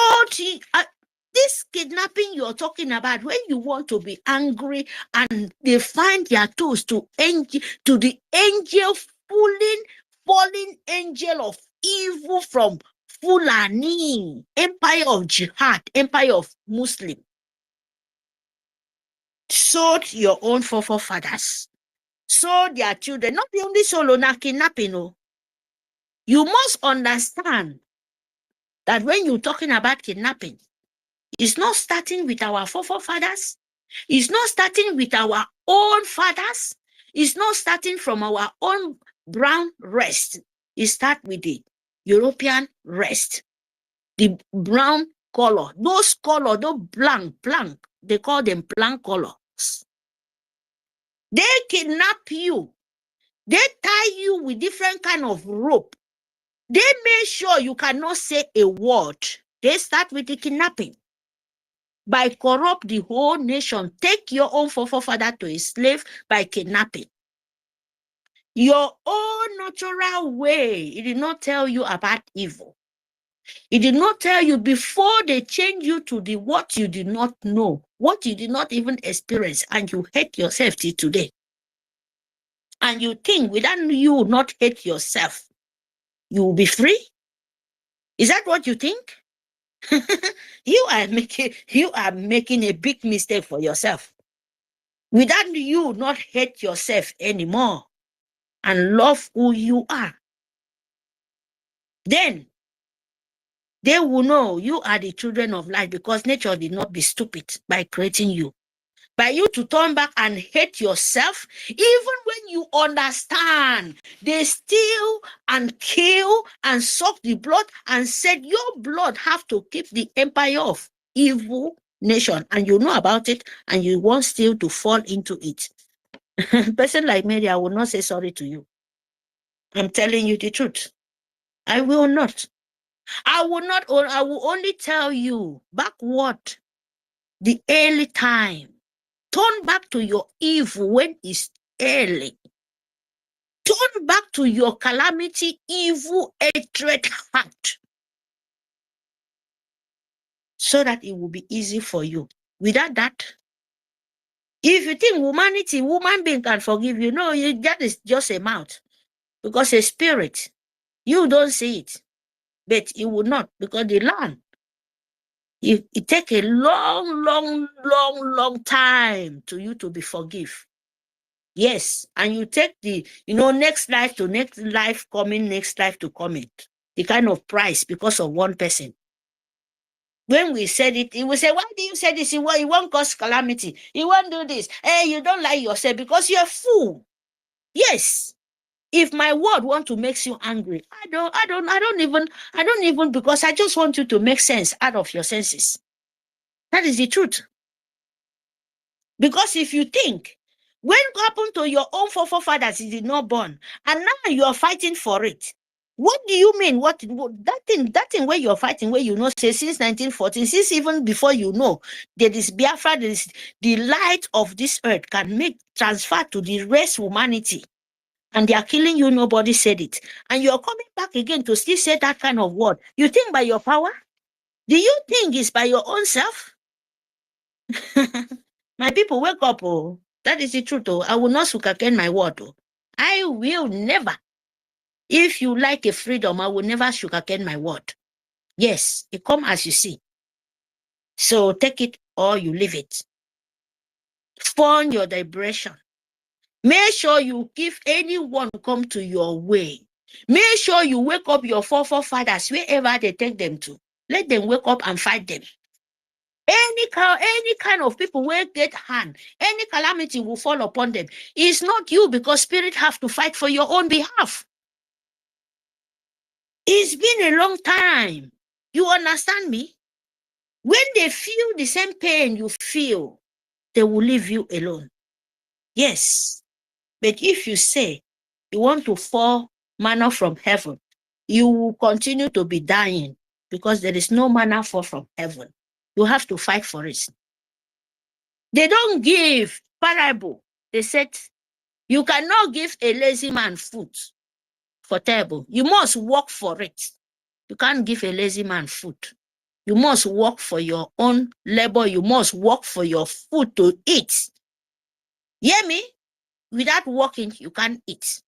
this kidnapping you're talking about, when you want to be angry and they find their tools to the angel, falling angel of evil from Fulani, empire of jihad, empire of Muslim, sold your own forefathers, sold their children, not the only solo na kidnapping. No. You must understand that when you're talking about kidnapping, it's not starting with our forefathers. It's not starting with our own fathers. It's not starting from our own brown rest. It starts with the European rest. The brown color. Those color, those blank, they call them blank colors. They kidnap you. They tie you with different kind of rope. They make sure you cannot say a word. They start with the kidnapping. By corrupt the whole nation, take your own forefather to a slave by kidnapping. Your own natural way, it did not tell you about evil. It did not tell you before they change you to the what you did not know. what you did not even experience, and you hate yourself till today. And you think without you not hate yourself, you will be free? Is that what you think? you are making a big mistake for yourself. Without you not hate yourself anymore and love who you are, then they will know you are the children of light, because nature did not be stupid by creating you. By you to turn back and hate yourself, even when you understand they steal and kill and suck the blood and said your blood have to keep the empire of evil nation, and you know about it, and you want still to fall into it. Person like Mary, I will not say sorry to you. I'm telling you the truth. I will not. I will only tell you backward the early time. Turn back to your evil when it's early. Turn back to your calamity, evil, hatred heart, so that it will be easy for you. Without that, if you think human being can forgive you, no, that is just a mouth. Because a spirit, you don't see it, but it will not, because the land, it take a long time to you to be forgive. Yes, and you take the, next life to next life coming, next life to coming, the kind of price because of one person. When we said it, he will say, why do you say this? It won't cause calamity. You won't do this. Hey, you don't lie yourself because you're a fool. Yes. If my word want to make you angry, I don't even, because I just want you to make sense out of your senses. That is the truth. Because if you think, when happened to your own forefathers, you did not born, and now you are fighting for it. What do you mean? What that thing where you're fighting, where say since 1914, since even before there is Biafra, there is the light of this earth can make transfer to the rest humanity, and they are killing you. Nobody said it, and you're coming back again to still say that kind of word. You think by your power? Do you think it's by your own self? My people, wake up, oh. That is the truth, oh. I will not sugarcoat my word, oh. I will never. If you like a freedom, I will never sugarcoat my word. Yes, it come as you see. So take it or you leave it. Fund your liberation. Make sure you give anyone come to your way. Make sure you wake up your forefathers wherever they take them to. Let them wake up and fight them. Any kind of people will get hand, any calamity will fall upon them. It's not you, because spirit have to fight for your own behalf. It's been a long time. You understand me? When they feel the same pain you feel, they will leave you alone. Yes. But if you say you want to fall manna from heaven, you will continue to be dying, because there is no manna fall from heaven. You have to fight for it. They don't give parable. They said, you cannot give a lazy man food for table. You must work for it. You can't give a lazy man food. You must work for your own labor. You must work for your food to eat. Hear me? Without working, you can't eat.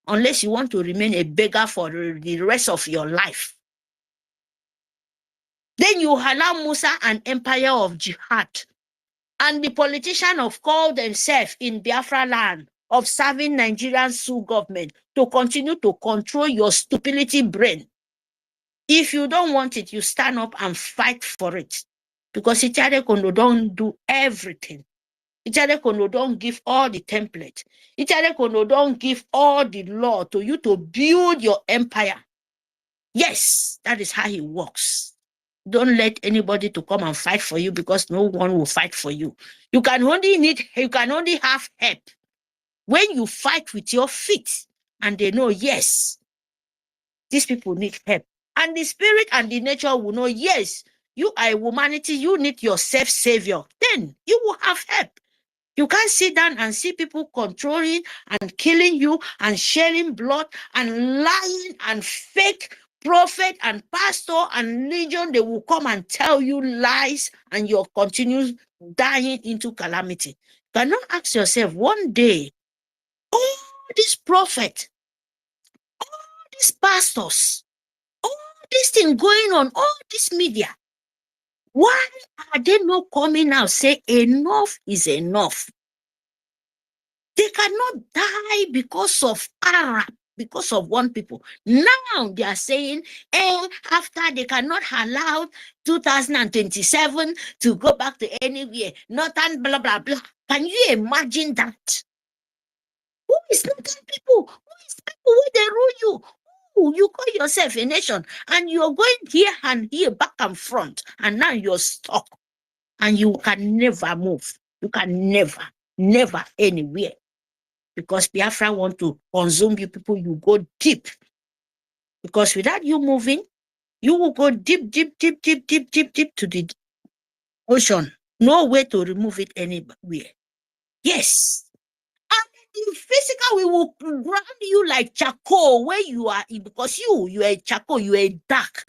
Unless you want to remain a beggar for the rest of your life. Then you allow Musa an empire of jihad. And the politicians of call themselves in Biafra land of serving Nigerian Sioux government to continue to control your stupidity brain. If you don't want it, you stand up and fight for it. Because Ichere Kondo don't do everything. Ichere Kondo don't give all the template. Ichere Kondo don't give all the law to you to build your empire. Yes, that is how he works. Don't let anybody to come and fight for you, because no one will fight for you. You can only have help when you fight with your feet and they know, yes, these people need help. And the spirit and the nature will know, yes, you are a humanity, you need your self-savior. Then you will have help. You can't sit down and see people controlling and killing you and sharing blood and lying and fake prophet and pastor and legion, they will come and tell you lies, and you'll continue dying into calamity. You cannot ask yourself one day, all these prophets, all these pastors, all this thing going on, all this media, why are they not coming out say enough is enough? They cannot die because of Arab, because of one people. Now they are saying, after they cannot allow 2027 to go back to anywhere, nothing, blah, blah, blah. Can you imagine that? Who is northern people? Who is people where they rule you? Who you call yourself a nation, and you're going here and here, back and front, and now you're stuck, and you can never move. You can never anywhere. Because Biafra want to consume you people, you go deep. Because without you moving, you will go deep to the ocean. No way to remove it anywhere. Yes. And in physical, we will ground you like charcoal where you are, because you are charcoal, you are dark.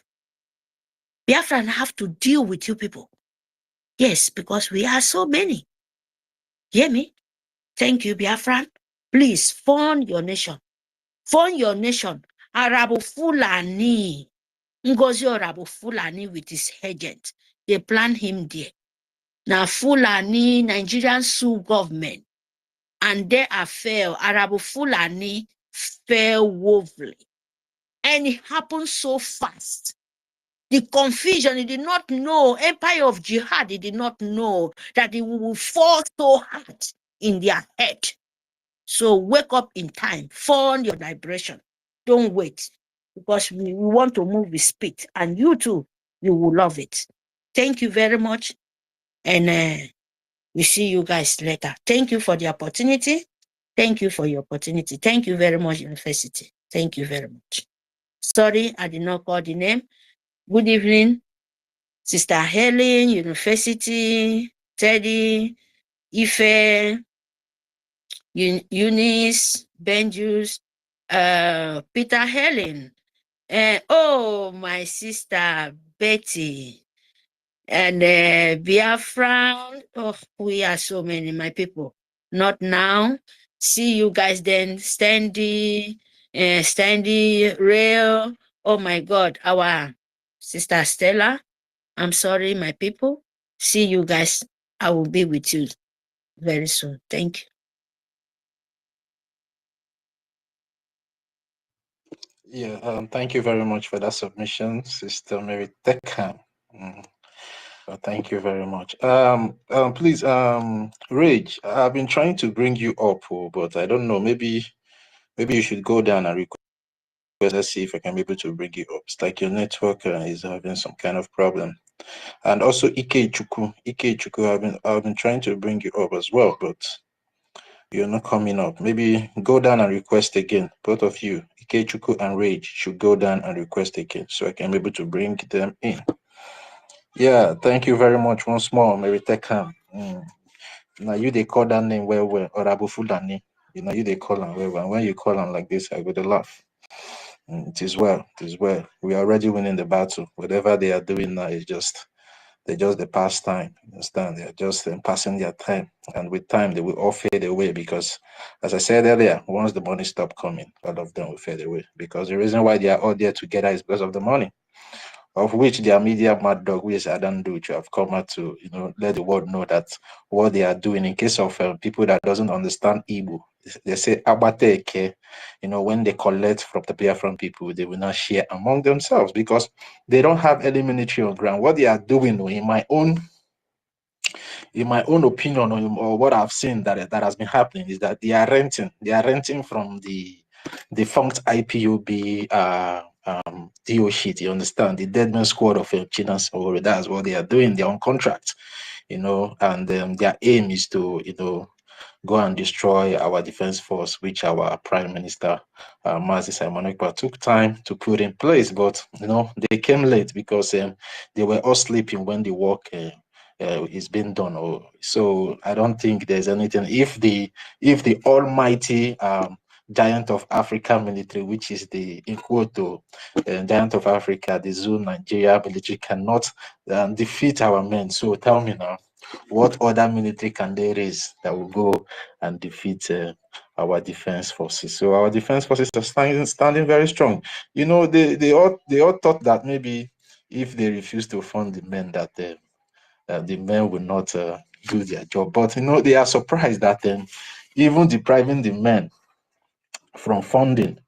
Biafra have to deal with you people. Yes, because we are so many. Hear me? Thank you, Biafran. Please fund your nation. Fund your nation. Arabu Fulani. NGOZI Arabu Fulani with his agent. They plan him there. Now Fulani, Nigerian sue government. And they are fail. Arabu Fulani fail woefully. And it happened so fast. The confusion, he did not know. Empire of Jihad, he did not know that it will fall so hard in their head. So wake up in time, fund your liberation. Don't wait, because we want to move with speed, and you too, you will love it. Thank you very much, and we see you guys later. Thank you for the opportunity. Thank you for your opportunity. Thank you very much, University. Thank you very much. Sorry, I did not call the name. Good evening, Sister Helen, University, Teddy, Ife, Eunice, Benjus, Peter Helen, oh, my sister Betty, and Biafra. Oh, we are so many, my people. Not now. See you guys then. Standy, Rail. Oh my God, our sister Stella. I'm sorry, my people. See you guys. I will be with you very soon. Thank you. Yeah, thank you very much for that submission, Sister Mary Teckham. Thank you very much. Please, Rage, I've been trying to bring you up, but I don't know. Maybe you should go down and request. Let's see if I can be able to bring you up. It's like your network is having some kind of problem. And also Ike-Chukwu, I've been trying to bring you up as well, but you're not coming up. Maybe go down and request again. Both of you, Ike-Chukwu and Rage, should go down and request again so I can be able to bring them in. Yeah, thank you very much once more, Mary Teckham. Now you they call that name well, or Abu Fulani. You know, you they call them well. And when you call them like this, I go to laugh. It is well, it is well. We are already winning the battle. Whatever they are doing now is just the pastime. You understand? They're just passing their time. And with time, they will all fade away because, as I said earlier, once the money stops coming, all of them will fade away. Because the reason why they are all there together is because of the money, of which their media mad dog, which I don't do, have come out to, let the world know that what they are doing. In case of people that doesn't understand Igbo, they say abateke, when they collect from the Biafran people, they will not share among themselves because they don't have any military on ground. What they are doing, in my own opinion, or what I've seen that has been happening, is that they are renting from the defunct IPOB DO sheet. You understand? The dead man squad of Chinas, or that's what they are doing. They're on contract, and their aim is to go and destroy our defense force, which our Prime Minister Mazi Simon Ekpa took time to put in place. But they came late because they were all sleeping when the work is being done. So I don't think there's anything. If the almighty giant of Africa military, which is the in quote giant of Africa, the Zoo Nigeria military cannot defeat our men. So tell me now, what other military can they raise that will go and defeat our defense forces? So our defense forces are standing very strong. You know, they all thought that maybe if they refuse to fund the men, that the men will not do their job. But you know, they are surprised that even depriving the men from funding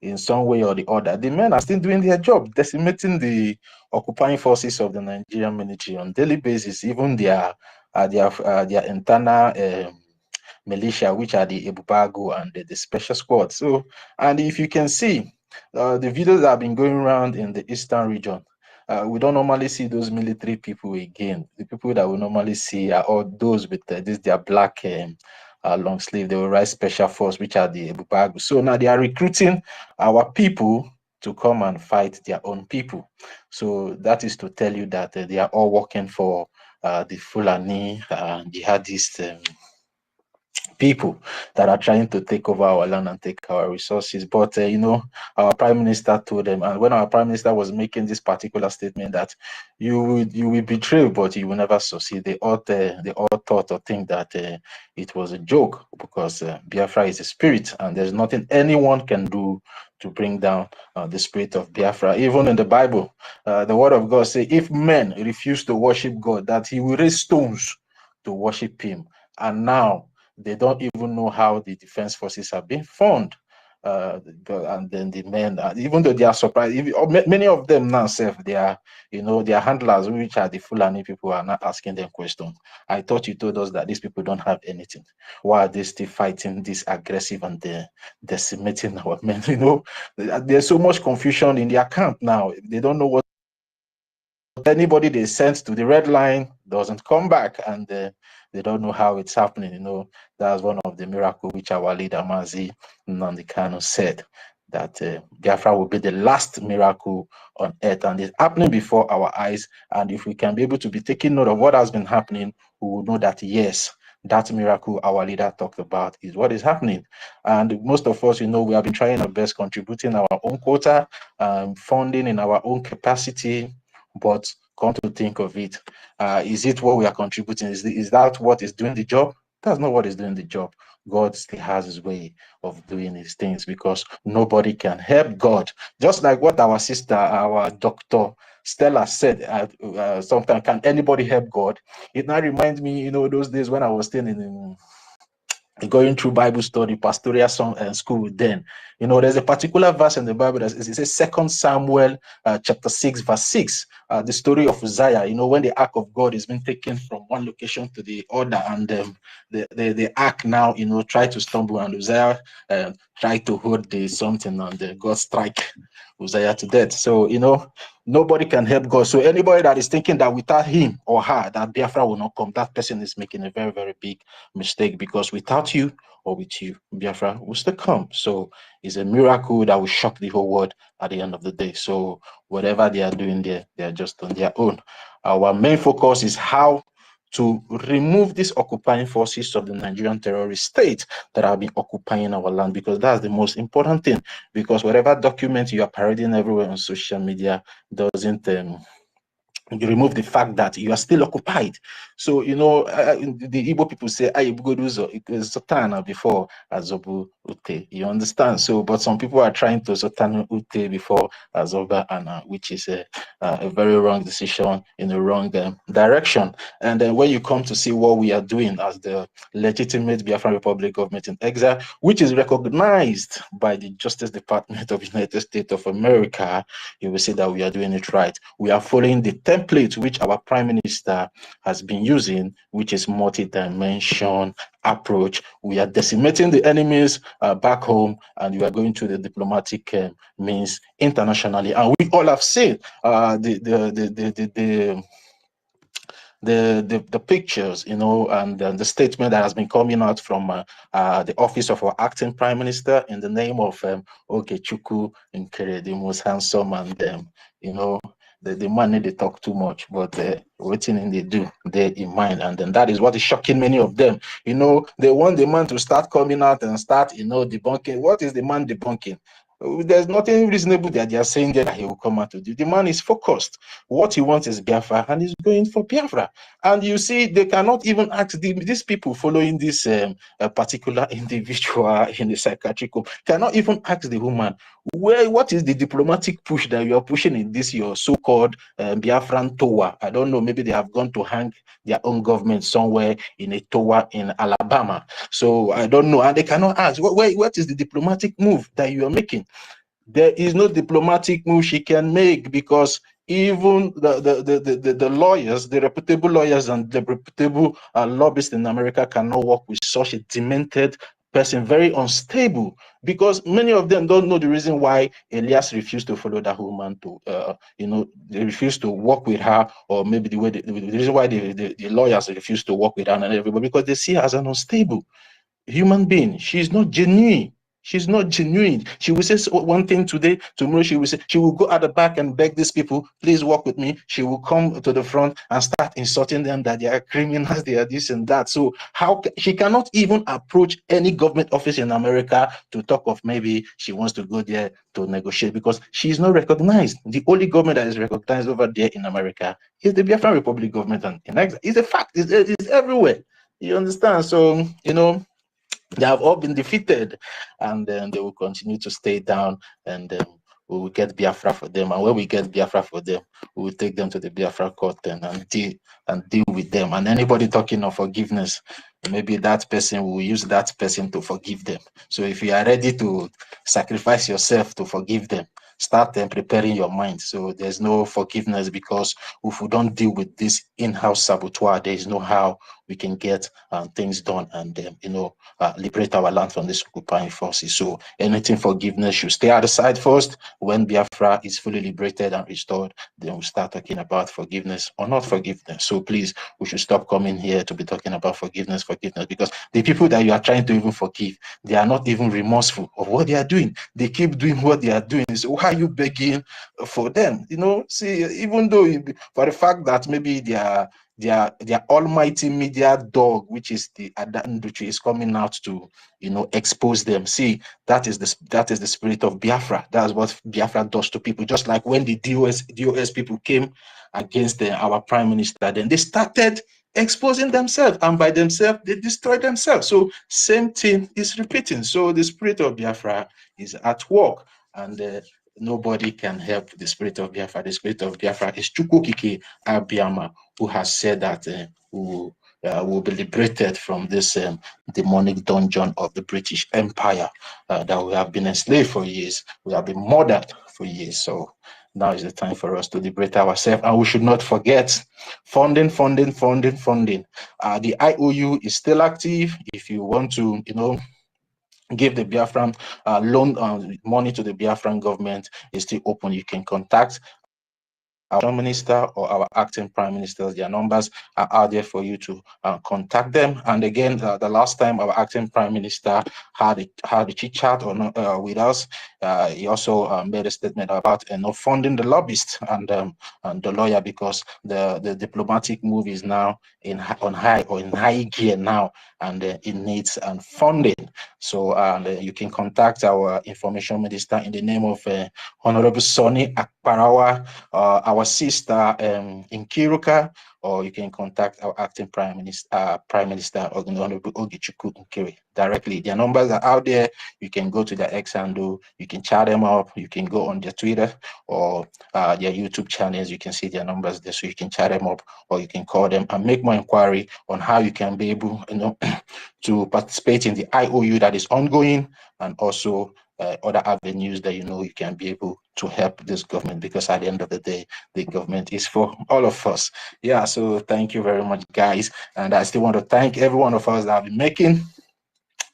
in some way or the other, the men are still doing their job, decimating the occupying forces of the Nigerian military on daily basis, even their internal militia, which are the Ebubago and the special squad. So, and if you can see the videos that have been going around in the eastern region, we don't normally see those military people again. The people that we normally see are all those with their black long sleeve. They will write special force, which are the Ebubago. So now they are recruiting our people to come and fight their own people. So that is to tell you that they are all working for the Fulani jihadist people that are trying to take over our land and take our resources. But you know, our prime minister told them, and when our prime minister was making this particular statement that you will betray, but you will never succeed, they all thought or think that it was a joke, because Biafra is a spirit, and there's nothing anyone can do to bring down the spirit of Biafra. Even in the Bible, the word of God says, if men refuse to worship God, that he will raise stones to worship him. And now they don't even know how the defense forces have been formed. And then the men, even though they are surprised, many of them now they are, you know, their handlers, which are the Fulani people, are not asking them questions. I thought you told us that these people don't have anything. Why are they still fighting this aggressive and decimating our men? You know, there's so much confusion in their camp now. They don't know what. Anybody they sent to the red line doesn't come back, and they don't know how it's happening. You know, that's one of the miracles which our leader Mazi Nnamdi Kanu said, that Biafra will be the last miracle on earth, and it's happening before our eyes. And if we can be able to be taking note of what has been happening, we will know that yes, that miracle our leader talked about is what is happening. And most of us, you know, we have been trying our best, contributing our own quota, funding in our own capacity. But come to think of it, is it what we are contributing? Is that what is doing the job? That's not what is doing the job. God still has his way of doing his things, because nobody can help God. Just like what our sister, our Dr. Stella said, sometimes, can anybody help God? It now reminds me, you know, those days when I was still going through Bible study, pastoral school. Then, you know, there's a particular verse in the Bible that it says 2 Samuel chapter 6 verse 6, the story of Uzziah. You know, when the ark of God is being taken from one location to the other, and the ark now, you know, try to stumble, and Uzziah try to hold the something, and God strike Uzziah to death. So, you know, nobody can help God. So anybody that is thinking that without him or her that Biafra will not come, that person is making a very, very big mistake, because without you or with you, Biafra will still come. So it's a miracle that will shock the whole world at the end of the day. So whatever they are doing there, they are just on their own. Our main focus is how to remove these occupying forces of the Nigerian terrorist state that have been occupying our land, because that's the most important thing. Because whatever document you are parading everywhere on social media doesn't you remove the fact that you are still occupied. So, you know, the Igbo people say, I go do Sotana before Azobu Ute. You understand? So, but some people are trying to Sotana Ute before Azoba Anna, which is a very wrong decision in the wrong direction. And then when you come to see what we are doing as the legitimate Biafran Republic government in exile, which is recognized by the Justice Department of the United States of America, you will see that we are doing it right. We are following the template which our Prime Minister has been using, which is multi-dimension approach. We are decimating the enemies back home, and we are going through the diplomatic means internationally. And we all have seen the pictures, you know, and the statement that has been coming out from the office of our acting prime minister in the name of Ogechukwu Nkere, the most handsome and you know, the man they talk too much, but waiting they do they in mind, and then that is what is shocking many of them. They want the man to start coming out and start debunking. What is the man debunking? There's nothing reasonable that they are saying that he will come out to do. The man is focused. What he wants is Biafra, and he's going for Biafra. And you see, they cannot even ask these people following this particular individual in the psychiatric home, cannot even ask the woman, what is the diplomatic push that you are pushing in this your so-called Biafran tower? I don't know, maybe they have gone to hang their own government somewhere in a tower in Alabama. So I don't know, and they cannot ask, what is the diplomatic move that you are making? There is no diplomatic move she can make, because even the lawyers, the reputable lawyers and the reputable lobbyists in America cannot work with such a demented person, very unstable, because many of them don't know the reason why Elias refused to follow that woman to, they refused to work with her, or maybe the reason why the lawyers refused to work with her and everybody, because they see her as an unstable human being. She's not genuine. She's not genuine. She will say one thing today, tomorrow she will go at the back and beg these people, please work with me. She will come to the front and start insulting them that they are criminals, they are this and that. So she cannot even approach any government office in America to talk of maybe she wants to go there to negotiate, because she is not recognized. The only government that is recognized over there in America is the Biafran Republic government, and it's a fact. It's everywhere. You understand? So they have all been defeated, and then they will continue to stay down, and we will get Biafra for them. And when we get Biafra for them, we will take them to the Biafra court and deal with them. And anybody talking of forgiveness, maybe that person will use that person to forgive them. So if you are ready to sacrifice yourself to forgive them, start preparing your mind. So there's no forgiveness, because if we don't deal with this in-house saboteur, there is no how we can get things done and liberate our land from these occupying forces. So anything forgiveness should stay at the side first. When Biafra is fully liberated and restored, then we'll start talking about forgiveness or not forgiveness. So please, we should stop coming here to be talking about forgiveness, because the people that you are trying to even forgive, they are not even remorseful of what they are doing. They keep doing what they are doing. So why are you begging for them? See, even though for the fact that maybe their almighty media dog, which is the ANNANG, is coming out to expose them. See, that is the spirit of Biafra. That's what Biafra does to people. Just like when the DOS people came against our prime minister, then they started exposing themselves, and by themselves they destroyed themselves. So same thing is repeating. So the spirit of Biafra is at work, and nobody can help the spirit of Biafra. The spirit of Biafra is Chukwukike Abiyama, who has said that we will be liberated from this demonic dungeon of the British Empire, that we have been enslaved for years. We have been murdered for years. So now is the time for us to liberate ourselves, and we should not forget funding. The IOU is still active. If you want to, give the Biafran loan money to the Biafran government, is still open. You can contact our minister or our acting prime ministers. Their numbers are out there for you to contact them. And again, the last time our acting prime minister had a chit chat with us, he also made a statement about funding the lobbyist and the lawyer, because the diplomatic move is now in high gear now, and it needs funding. So you can contact our information minister in the name of Honorable Sonny Akparawa, our sister in Kiruka, or you can contact our acting prime minister, Honorable Ogichukwu Nkiri, directly. Their numbers are out there. You can go to their X handle, you can chat them up, you can go on their Twitter or their YouTube channels. You can see their numbers there, so you can chat them up, or you can call them and make more inquiry on how you can be able, to participate in the IOU that is ongoing, and also other avenues that you can be able to help this government, because at the end of the day, the government is for all of us. Yeah, so thank you very much, guys. And I still want to thank every one of us that have been making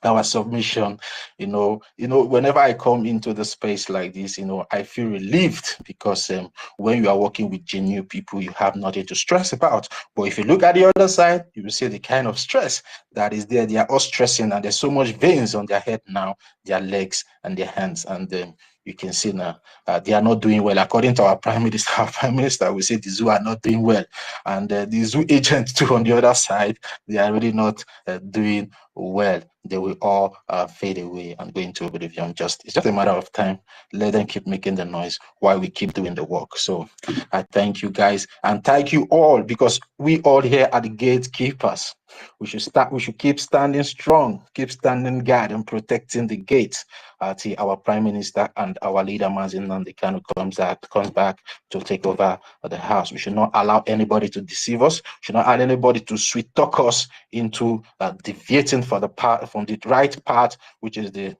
our submission. Whenever I come into the space like this, I feel relieved, because when you are working with genuine people, you have nothing to stress about. But if you look at the other side, you will see the kind of stress that is there. They are all stressing, and there's so much veins on their head now, their legs and their hands, and you can see now they are not doing well. According to our Prime Minister will say the zoo are not doing well. And the zoo agents too on the other side, they are really not doing well. They will all fade away and go into oblivion. It's just a matter of time. Let them keep making the noise while we keep doing the work. So I thank you guys and thank you all, because we all here are the gatekeepers. We should keep standing strong, keep standing guard and protecting the gates till our Prime Minister and our leader Mazin Nnamdi Kanu comes back to take over the house. We should not allow anybody to deceive us. We should not allow anybody to sweet talk us into deviating from the right path, which is the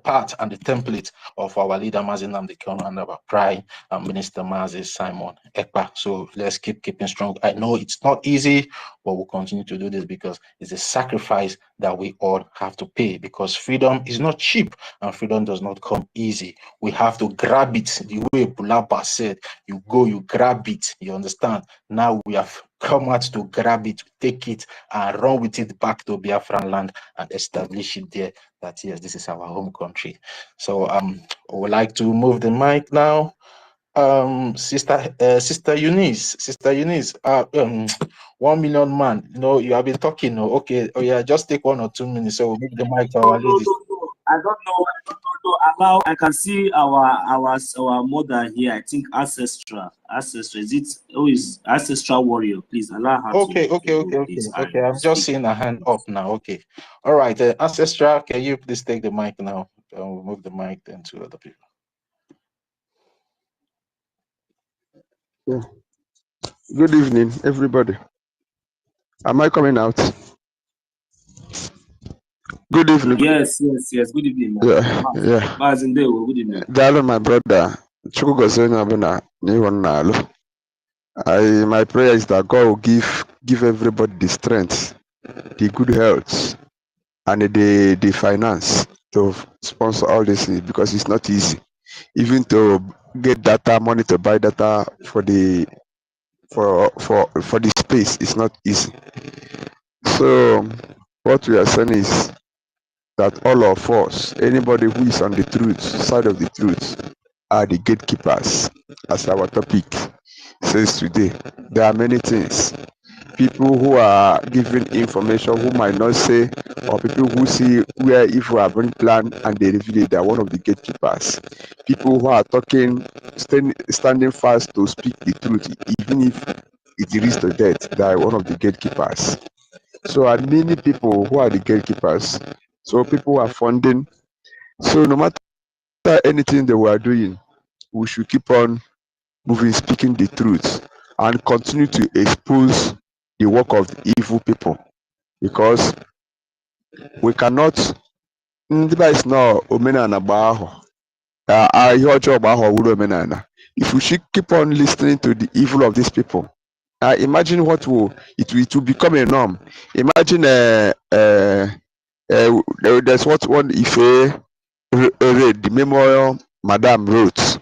path and the template of our leader Mazin Nnamdi Kanu and our Prime Minister Simon Ekpa. So let's keeping strong. I know it's not easy, but we'll continue to do this because it's a sacrifice that we all have to pay, because freedom is not cheap and freedom does not come easy. We have to grab it the way Bulaba said, you go, you grab it, you understand? Now we have come out to grab it, take it and run with it back to Biafran land and establish it there, that yes, this is our home country. So I would like to move the mic now. Sister Eunice, 1 million man, you have been talking. Okay, yeah, just take 1 or 2 minutes, so we'll move the mic to our ladies. I don't know. Allow, I can see our mother here. I think ancestral. Is it? Who is ancestral warrior? Please allow her. Okay. I'm just seeing a hand up now. Okay, all right. Ancestral, can you please take the mic now? We'll move the mic then to other people. Yeah. Good evening, everybody. Am I coming out? Good evening. Yes. Good evening. Yeah. Good evening. Dalo, my brother. My prayer is that God will give everybody the strength, the good health, and the finance to sponsor all this things, because it's not easy. Even to get data, money to buy data for the space, it's not easy. So what we are saying is that all of us, anybody who is on the truth, side of the truth, are the gatekeepers, as our topic says today. There are many things. People who are giving information who might not say, or people who see where evil are being planned and they reveal it, they are one of the gatekeepers. People who are talking, standing fast to speak the truth, even if it leads to death, they are one of the gatekeepers. So are many people who are the gatekeepers. So people who are funding. So no matter anything they were doing, we should keep on moving, speaking the truth, and continue to expose the work of the evil people, because we cannot. If we should keep on listening to the evil of these people, imagine what it will become a norm. Imagine there's what one Ife read, the memorial Madame wrote.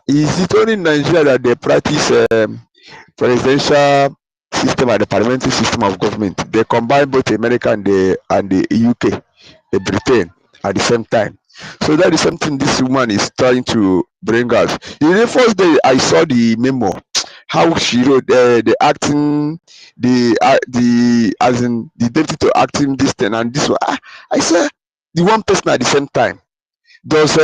Is it only in Nigeria that they practice presidential system and the parliamentary system of government? They combine both America and the UK, the Britain at the same time. So that is something this woman is trying to bring out. The first day I saw the memo, how she wrote the acting, as in the deputy to acting this thing and this one. I said the one person at the same time. Does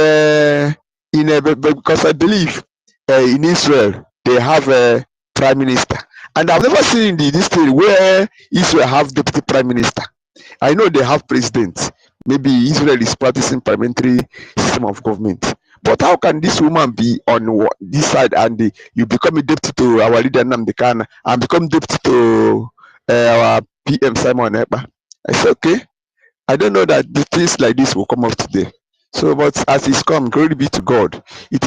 because I believe in Israel they have a prime minister, and I've never seen this thing where Israel have deputy prime minister. I know they have president. Maybe Israel is practicing parliamentary system of government. But how can this woman be on this side and you become a deputy to our leader Nnamdi Kanu and become deputy to our PM Simon Ekpa? I said, okay, I don't know that the things like this will come up today. So, but as it's come, glory be to God. It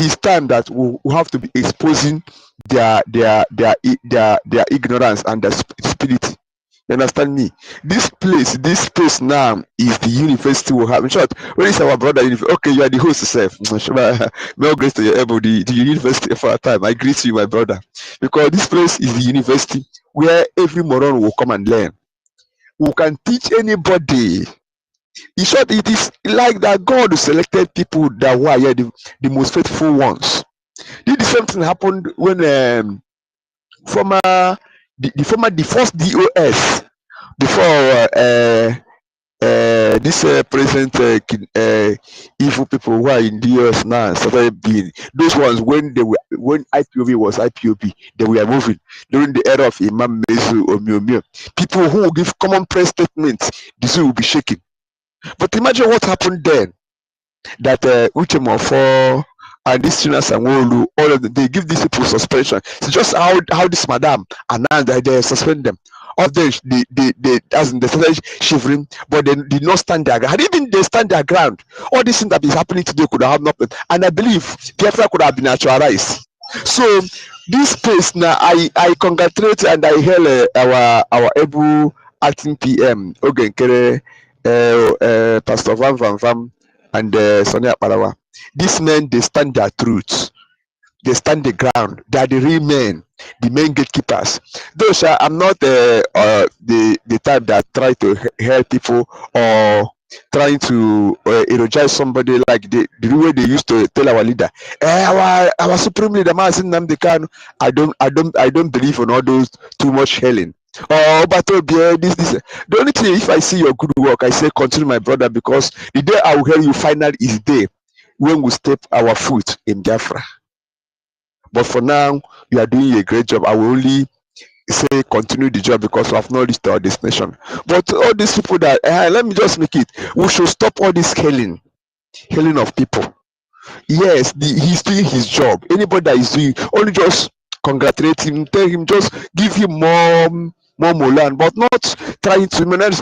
is time that we have to be exposing their ignorance and their stupidity. You understand me? This space now is the university we have. In short, when is our brother? Okay, you are the host yourself. More grace to your elbow, the university for a time. I greet you, my brother, because this place is the university where every moron will come and learn. We can teach anybody In short, it is like that God selected people that were the most faithful ones. The same thing happened when the first DOS before this present evil people who are in the US now started being those ones when IPOB was IPOB, they were moving during the era of Imam Mezu Omiomio. People who will give common press statements, this will be shaking. But imagine what happened then. That Uchemofo and these students and Wolu, all of them, they give these people suspension. It's just how this madam announced that they suspend them. All of them, they started shivering, but they did not stand their ground. Had even they stand their ground, all these things that is happening today could have happened. And I believe Biafra could have been actualized. So this space now, I congratulate and I hail our able acting PM, Ogenkere, Pastor Van and Sonia Palawa. These men, they stand their truth. They stand the ground. They are the real men, the main gatekeepers. Though I'm not the type that try to help people or trying to eulogize somebody like the way they used to tell our leader. Our supreme leader, I don't believe in all those too much hailing. Oh, but this. The only thing, if I see your good work, I say continue, my brother, because the day I will hear you final is the day when we step our foot in Biafra. But for now, you are doing a great job. I will only say continue the job because we have not reached our destination. But all these people that let me just make it. We should stop all this hailing of people. Yes, he's doing his job. Anybody that is doing, only just congratulate him, tell him, just give him more Molan, but not trying to manage.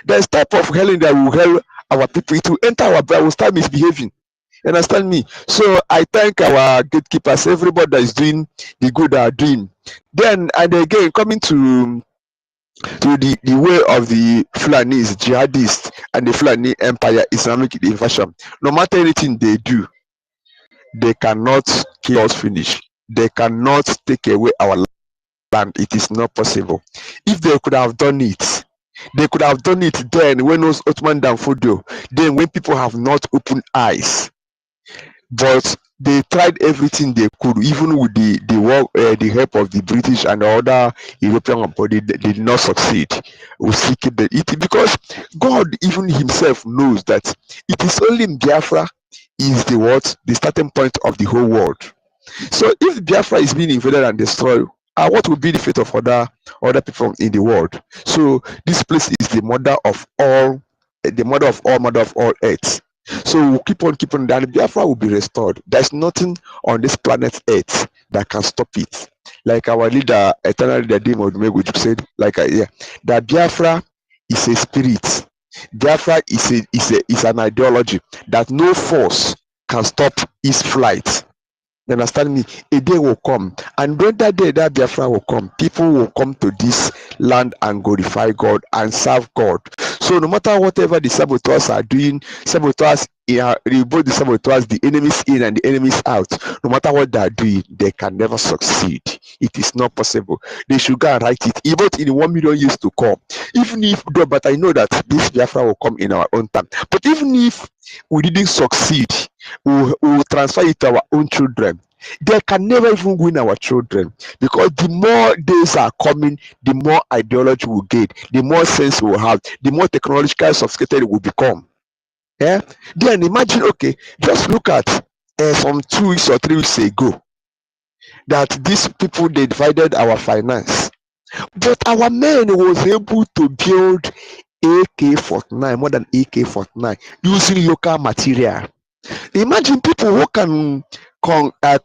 There's type of hailing that will help our people. It will enter our brain, will start misbehaving. You understand me? So I thank our gatekeepers, everybody that is doing the good they are doing. Then and again, coming to the way of the Fulanis, jihadists, and the Fulani Empire, Islamic invasion. No matter anything they do, they cannot kill us finish. They cannot take away our land. It is not possible. If they could have done it, they could have done it then when it was Ottoman Danfodio, then when people have not opened eyes. But they tried everything they could, even with the help of the British and other European body. They did not succeed. We seek it because God even Himself knows that it is only in Biafra is the starting point of the whole world. So if Biafra is being invaded and destroyed, what will be the fate of other people in the world? So this place is the mother of all earth. So we'll keep on, that Biafra will be restored. There's nothing on this planet Earth that can stop it. Like our leader, eternal leader Dimo Odumegwu said, that Biafra is a spirit. Biafra is an ideology that no force can stop its flight. You understand me? A day will come, and when that day, that Biafra will come, people will come to this land and glorify God and serve God. So no matter whatever the saboteurs are doing, saboteurs, both the saboteurs, the enemies in and the enemies out, no matter what they are doing, they can never succeed. It is not possible. They should go and write it, even in 1 million years to come. Even if, but I know that this Biafra will come in our own time. But even if we didn't succeed, we will transfer it to our own children. They can never even win our children, because the more days are coming, the more ideology will get, the more sense we will have, the more technologically sophisticated it will become. Yeah. Then imagine, okay, just look at some 2 weeks or 3 weeks ago that these people, they divided our finance, but our men was able to build AK-49, more than AK-49, using local material. Imagine people who can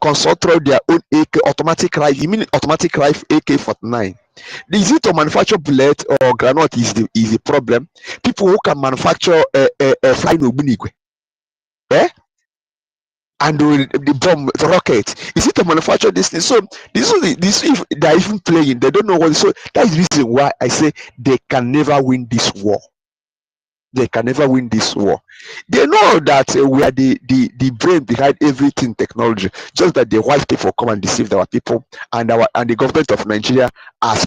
construct their own automatic rifle. You mean automatic rifle AK-49? Is it to manufacture bullet or granite is the problem? People who can manufacture flying obunigwe, and the bomb, the rocket. Is it to manufacture this thing? So this if they're even playing, they don't know what. So that is the reason why I say they can never win this war. They can never win this war. They know that we are the brain behind everything technology. Just that the white people come and deceive our people, and the government of Nigeria are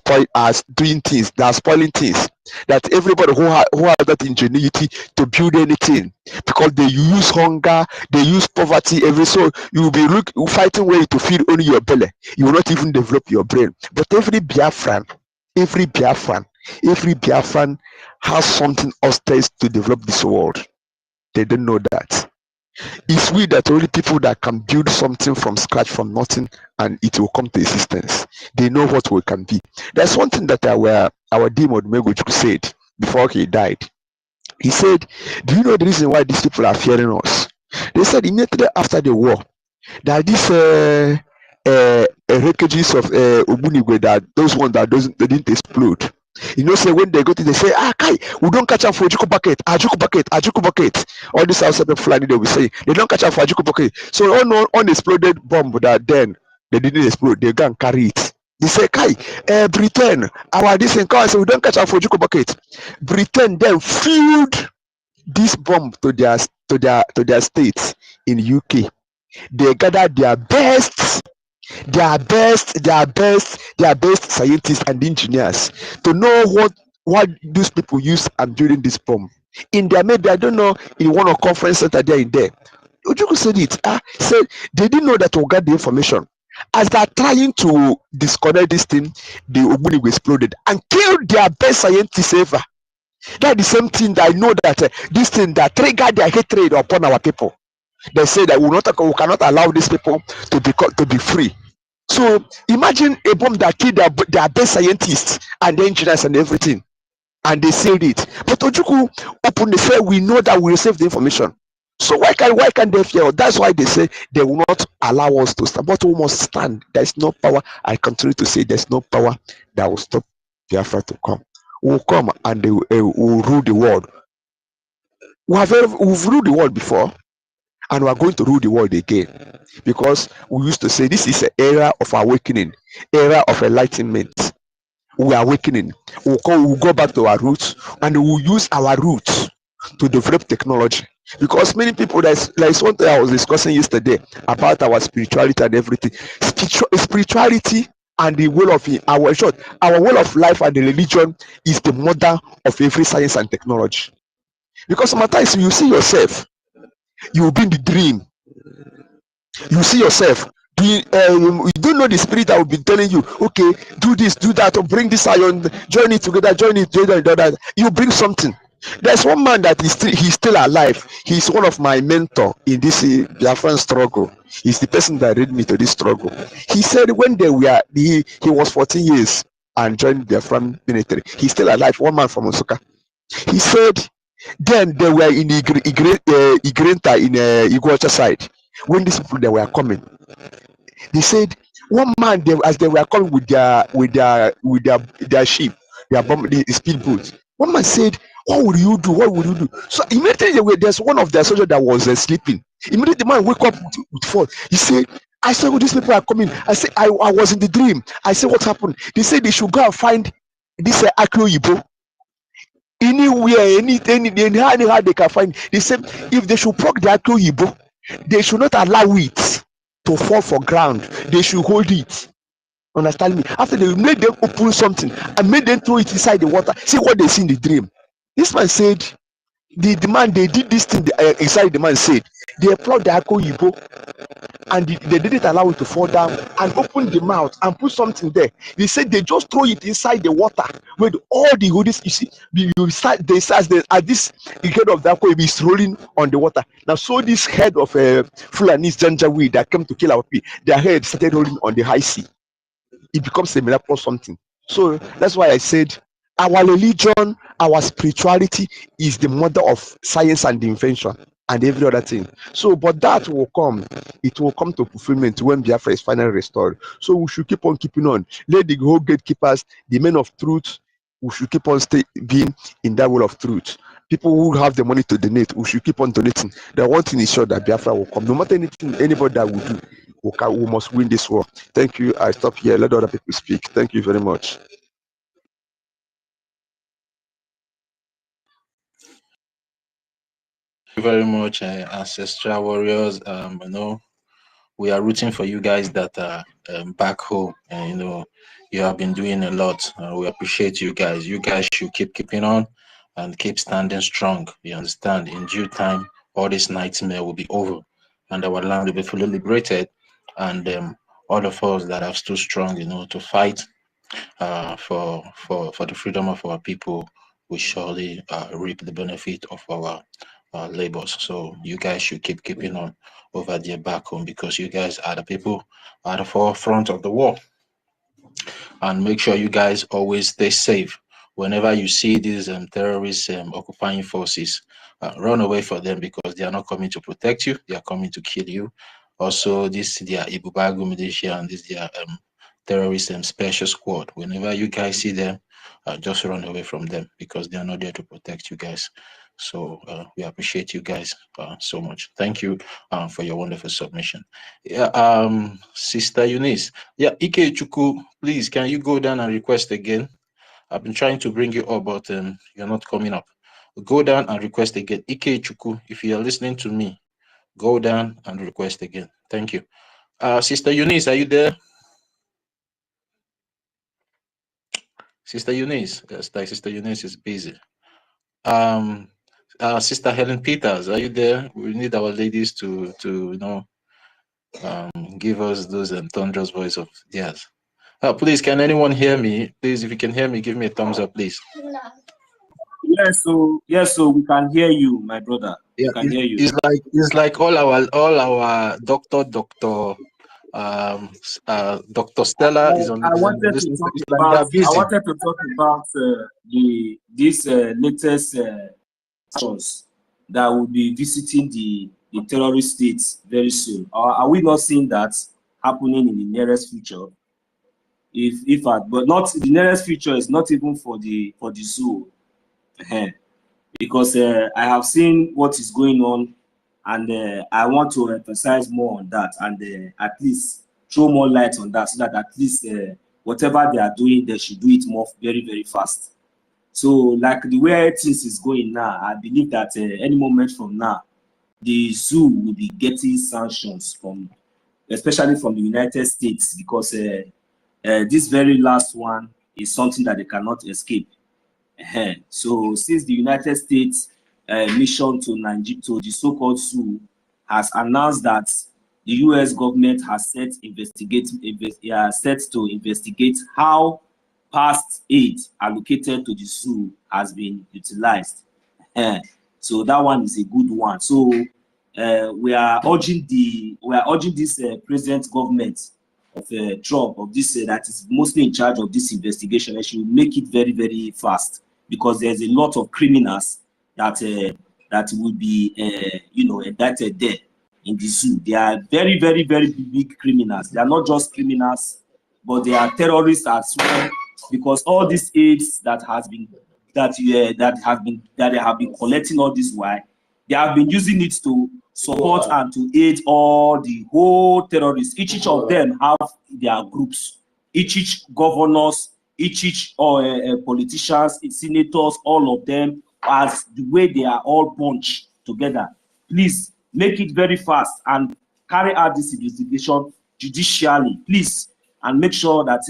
doing things. They are spoiling things. That everybody who has that ingenuity to build anything, because they use hunger, they use poverty. So you will be fighting way to feed only your belly. You will not even develop your brain. But every Biafran has something upstairs to develop this world. They don't know that. It's we that only people that can build something from scratch, from nothing, and it will come to existence. They know what we can be. There's one thing that our Dimo Megoju said before he died. He said, do you know the reason why these people are fearing us? They said immediately after the war, that these wreckages of Ogbunigwe, that those ones that they didn't explode. You know, say when they go to, they say, Kai, we don't catch up for Ajuku bucket. All these outside of Fulani, they will say, they don't catch up for Ajuku bucket. So unexploded bomb that then they didn't explode, they go and carry it. They say, Kai, Britain, our this and so we don't catch up for Ajuku bucket. Britain then filled this bomb to their states in UK. They gathered their best scientists and engineers to know what these people use and building this bomb. In their, maybe I don't know, in one of conference center there in there. Ujuku said it. Said they didn't know that we got the information. As they're trying to disconnect this thing, the Ogbunigwe exploded and killed their best scientists ever. That's the same thing that I know that this thing that triggered their hatred upon our people. They say that we cannot allow these people to be free. So imagine a bomb that killed their best scientists and the engineers and everything, and they said it. But Ojuku opened the say we know that we receive the information. So why can't they fear? That's why they say they will not allow us to stand. But we must stand. There is no power. I continue to say there's no power that will stop Biafra to come. We'll come and they will rule the world. We've ruled the world before, and we are going to rule the world again, because we used to say this is an era of awakening, era of enlightenment. We are awakening. We'll go back to our roots, and we'll use our roots to develop technology. Because many people, there's one thing I was discussing yesterday about our spirituality and everything. Spirituality and the will of our will of life and the religion is the mother of every science and technology. Because sometimes you see yourself, you will be in the dream. You see yourself. You don't know the spirit that will be telling you, okay, do this, do that, or bring this iron, join it together. You bring something. There's one man that he's still alive. He's one of my mentor in this Biafran struggle. He's the person that led me to this struggle. He said when he was 14 years and joined the Biafran military. He's still alive. One man from Osaka. He said then they were in Igrenta in OGOJA side. When these people they were coming, they said one man as they were coming with their ship, the speedboat. One man said, "What would you do? What would you do?" So immediately there's one of their soldiers that was sleeping. Immediately the man wake up with fall. He said, "I saw these people are coming." I said, "I was in the dream." I said, "What happened?" They said they should go and find this EFIK-IBIBIO. Anywhere, anyhow they can find. They said if they should proc the EFIK-IBIBIO, they should not allow it to fall for ground. They should hold it. Understand me? After they made them open something and made them throw it inside the water, see what they see in the dream. This man said the man they did this thing inside. The man said they applied the EFIK-IBIBIO and they didn't allow it to fall down and open the mouth and put something there. They said they just throw it inside the water with all the hoodies. You see, at this head of the EFIK-IBIBIO is rolling on the water. Now, so this head of Fulani's Janjaweed that came to kill our people, their head started rolling on the high sea. It becomes a miracle or something. So that's why I said our religion, our spirituality is the mother of science and invention and every other thing. So, but that will come. It will come to fulfillment when Biafra is finally restored. So we should keep on keeping on. Let the whole gatekeepers, the men of truth, we should keep on being in that will of truth. People who have the money to donate, we should keep on donating. The one thing is sure that Biafra will come. No matter anything, anybody that will do, we must win this war. Thank you. I stop here. Let other people speak. Thank you very much. you very much, ancestral warriors. You know, we are rooting for you guys that are back home, and you know, you have been doing a lot. We appreciate you guys. You guys should keeping on and keep standing strong. You understand? In due time, all this nightmare will be over, and our land will be fully liberated. And all of us that have stood strong, you know, to fight for the freedom of our people, we surely reap the benefit of our labors. So you guys should keeping on over there back home, because you guys are the people at the forefront of the war. And make sure you guys always stay safe. Whenever you see these terrorists occupying forces, run away from them, because they are not coming to protect you, they are coming to kill you. Also, this their Ibubagu militia and this their terrorist special squad. Whenever you guys see them, just run away from them, because they are not there to protect you guys. So we appreciate you guys so much. Thank you for your wonderful submission. Yeah, Sister Eunice. Yeah, Ike Chuku, please, can you go down and request again? I've been trying to bring you up, but you're not coming up. Go down and request again. Ike Chuku, if you are listening to me, go down and request again. Thank you. Sister Eunice, are you there? Sister Eunice, yes, like Sister Eunice is busy. Sister Helen Peters, are you there? We need our ladies to you know give us those thunderous voice of theirs. Please, can anyone hear me? Please, if you can hear me, give me a thumbs up, please. Yes, so we can hear you, my brother. Yeah, we can hear you. It's like all our doctor Dr. Stella is on. I wanted to talk about this latest actions that will be visiting the terrorist states very soon. Are we not seeing that happening in the nearest future? But not the nearest future is not even for the zoo, because I have seen what is going on, and I want to emphasize more on that, and at least throw more light on that, so that at least whatever they are doing, they should do it more very fast. So, like the way things is going now, I believe that any moment from now, the zoo will be getting sanctions especially from the United States, because this very last one is something that they cannot escape. So, since the United States mission to the so-called zoo has announced that the U.S. government has set to investigate how past aid allocated to the zoo has been utilized. So that one is a good one. So we are urging this present government of Trump, of this that is mostly in charge of this investigation, and should make it very fast, because there's a lot of criminals that will be indicted there in the zoo. They are very big criminals. They are not just criminals, but they are terrorists as well, because all these aids that they have been collecting all this while, they have been using it to support and to aid all the whole terrorists. Each of them have their groups. Each governors, each politicians, senators, all of them, as the way they are all bunched together. Please make it very fast and carry out this investigation judicially, please, and make sure that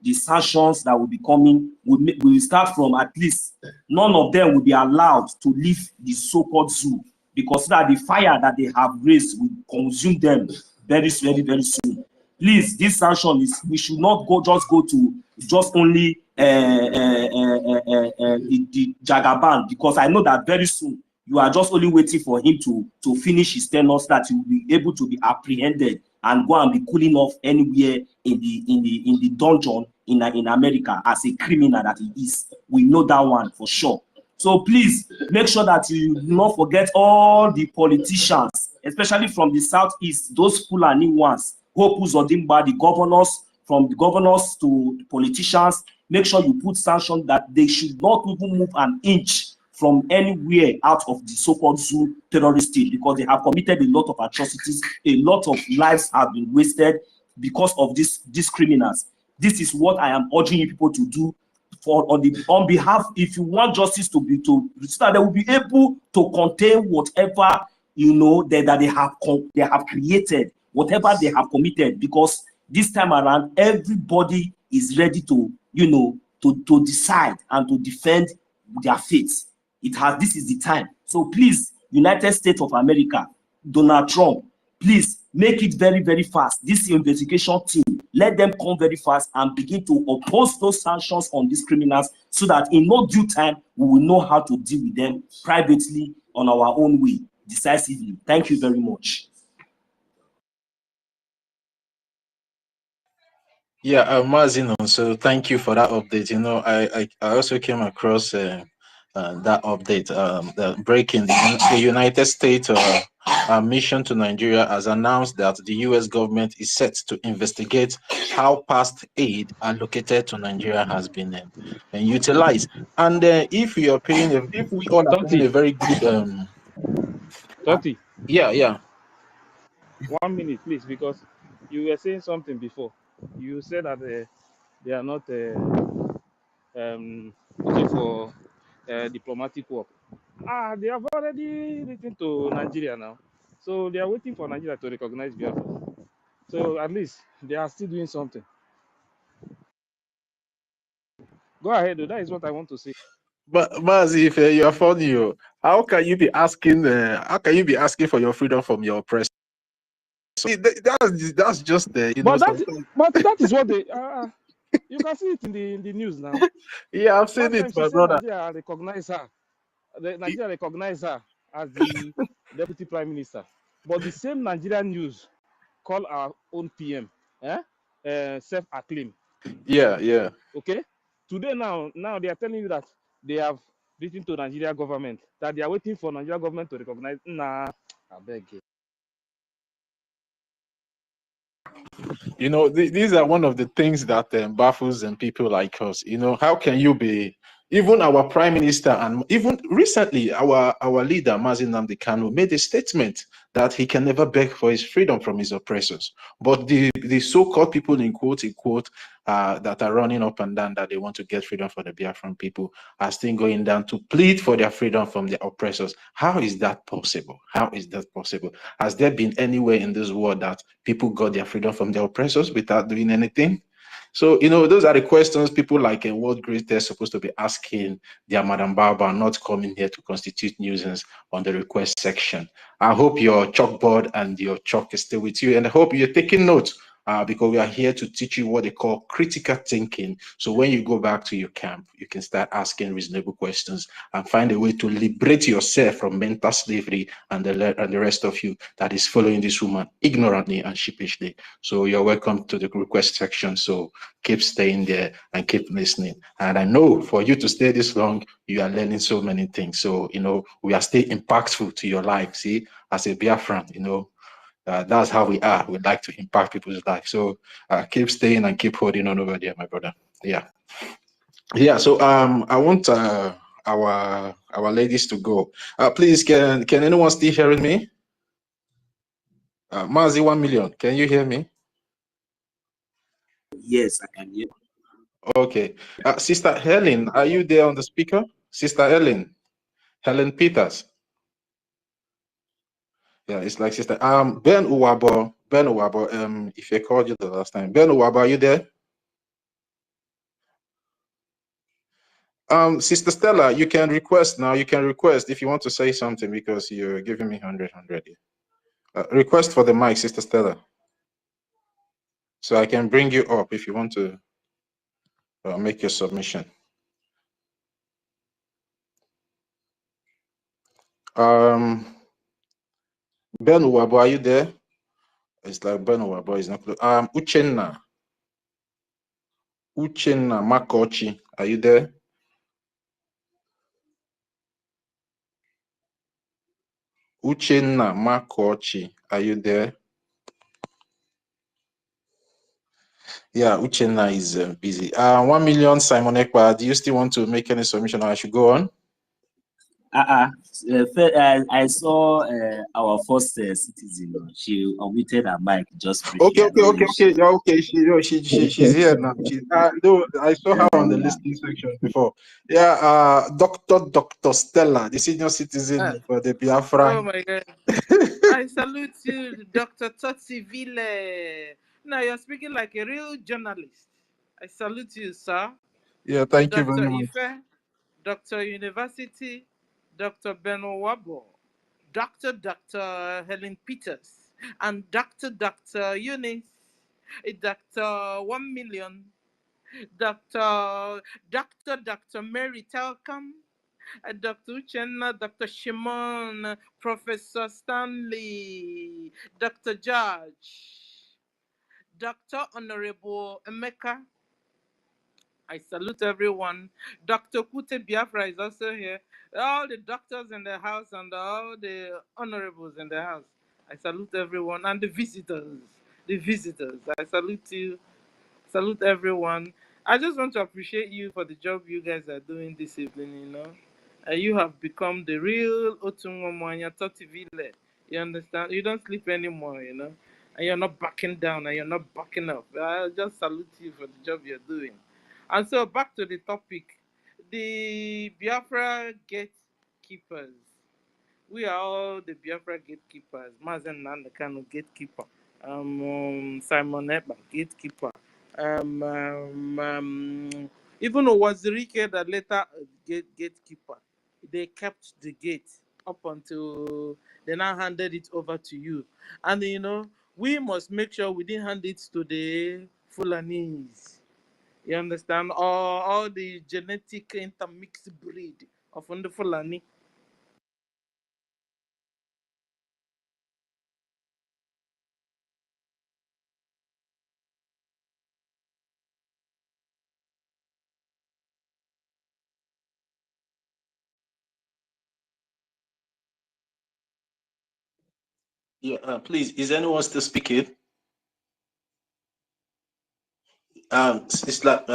the sanctions that will be coming will start from, at least none of them will be allowed to leave the so-called zoo, because that the fire that they have raised will consume them very soon. Please, this sanction is, we should not go to only the Jagaban, because I know that very soon you are just only waiting for him to finish his tenure, so that he will be able to be apprehended and go and be cooling off anywhere in the dungeon in America as a criminal that he is. We know that one for sure. So please make sure that you do not forget all the politicians, especially from the southeast, those Fulani ones, Hope Uzodimba, the governors, from the governors to politicians. Make sure you put sanctions that they should not even move an inch from anywhere out of the so-called zoo terrorist state, because they have committed a lot of atrocities. A lot of lives have been wasted because of these criminals. This is what I am urging you people to do on behalf, if you want justice to be so that they will be able to contain whatever that they have created, whatever they have committed, because this time around everybody is ready to to decide and to defend their faith. This is the time. So please, United States of America, Donald Trump, please make it very, very fast. This investigation team, let them come very fast and begin to oppose those sanctions on these criminals, so that in no due time we will know how to deal with them privately on our own way, decisively. Thank you very much. Yeah, Mazino, so thank you for that update. I also came across that update, the breaking the United States mission to Nigeria has announced that the U.S. government is set to investigate how past aid allocated to Nigeria has been utilized. And if we all are paying a very good Toti, yeah. 1 minute, please, because you were saying something before. You said that they are not looking for diplomatic work. They have already written to Nigeria now. So they are waiting for Nigeria to recognize Biafra. So at least they are still doing something. Go ahead, though. That is what I want to say. But Mazi, if you are funny, how can you be asking for your freedom from your oppressor? So that's just But that is what they you can see it in the news now. Yeah, I've seen Last it, time she my said brother. Nigeria recognized her. Nigeria recognized her as the deputy prime minister. But the same Nigerian news call our own PM self-acclaimed. Yeah. Okay? Today now they are telling you that they have written to Nigeria government that they are waiting for Nigeria government to recognize. Nah, I beg you. These are one of the things that baffles people like us. How can you be, even our prime minister, and even recently our leader Mazi Nnamdi Kanu made a statement that he can never beg for his freedom from his oppressors. But the so-called people in quote that are running up and down that they want to get freedom for the Biafran people are still going down to plead for their freedom from their oppressors. How is that possible? How is that possible? Has there been anywhere in this world that people got their freedom from their oppressors without doing anything? So, those are the questions people like a world great supposed to be asking their Madam Baba, not coming here to constitute nuisance on the request section. I hope your chalkboard and your chalk is still with you, and I hope you're taking notes. Because we are here to teach you what they call critical thinking. So when you go back to your camp, you can start asking reasonable questions and find a way to liberate yourself from mental slavery and the rest of you that is following this woman ignorantly and sheepishly. So you're welcome to the request section. So keep staying there and keep listening. And I know for you to stay this long, you are learning so many things. So, we are still impactful to your life. See, as a Biafran, that's how we are. We like to impact people's lives. So keep staying and keep holding on over there, my brother. Yeah. So I want our ladies to go. Please, can anyone still hearing me? Mazi 1 million. Can you hear me? Yes, I can hear. Okay. Sister Helen, are you there on the speaker? Sister Helen Peters. Yeah, it's like sister. Ben Uwabo, if I called you the last time. Ben Uwabo, are you there? Sister Stella, you can request now. You can request if you want to say something because you're giving me 100. Request for the mic, Sister Stella. So I can bring you up if you want to make your submission. Ben Uwabo, are you there? It's like Ben Uwabo is not close. Uchenna Makochi, are you there? Uchenna Makochi, are you there? Yeah, Uchenna is busy. 1 million Simon Ekpa, do you still want to make any submission or I should go on? I saw our first citizen. She unmuted her mic just briefly. Okay. She's here now. No, I saw her on the listening section before. Yeah, Dr. Stella, the senior citizen for the Biafra. Oh my God. I salute you, Dr. Totsi Ville. Now you're speaking like a real journalist. I salute you, sir. Yeah, thank you Dr. very much. Ife, Dr. University, Dr. Beno Wabo, Dr. Helen Peters, and Dr. Eunice, Dr. 1 Million, Dr. Mary Telcom, Dr. Uchenna, Dr. Shimon, Professor Stanley, Dr. George, Dr. Honorable Emeka. I salute everyone. Dr. Kute Biafra is also here. All the doctors in the house and all the honorables in the house. I salute everyone and the visitors. The visitors. I salute you. Salute everyone. I just want to appreciate you for the job you guys are doing this evening, you know. You have become the real Otungomanya Totivile. You understand? You don't sleep anymore, you know. And you're not backing down and you're not backing up. I just salute you for the job you're doing. And so back to the topic. The Biafra gatekeepers. We are all the Biafra gatekeepers. Mazen Nandekano gatekeeper. Simon Eba gatekeeper. Even Wazirike that later gatekeeper. They kept the gate up until they now handed it over to you. And you know, we must make sure we didn't hand it to the Fulanese. You understand? Or all the genetic intermixed breed of the Fulani. Yeah, please, is anyone still speaking? It's like,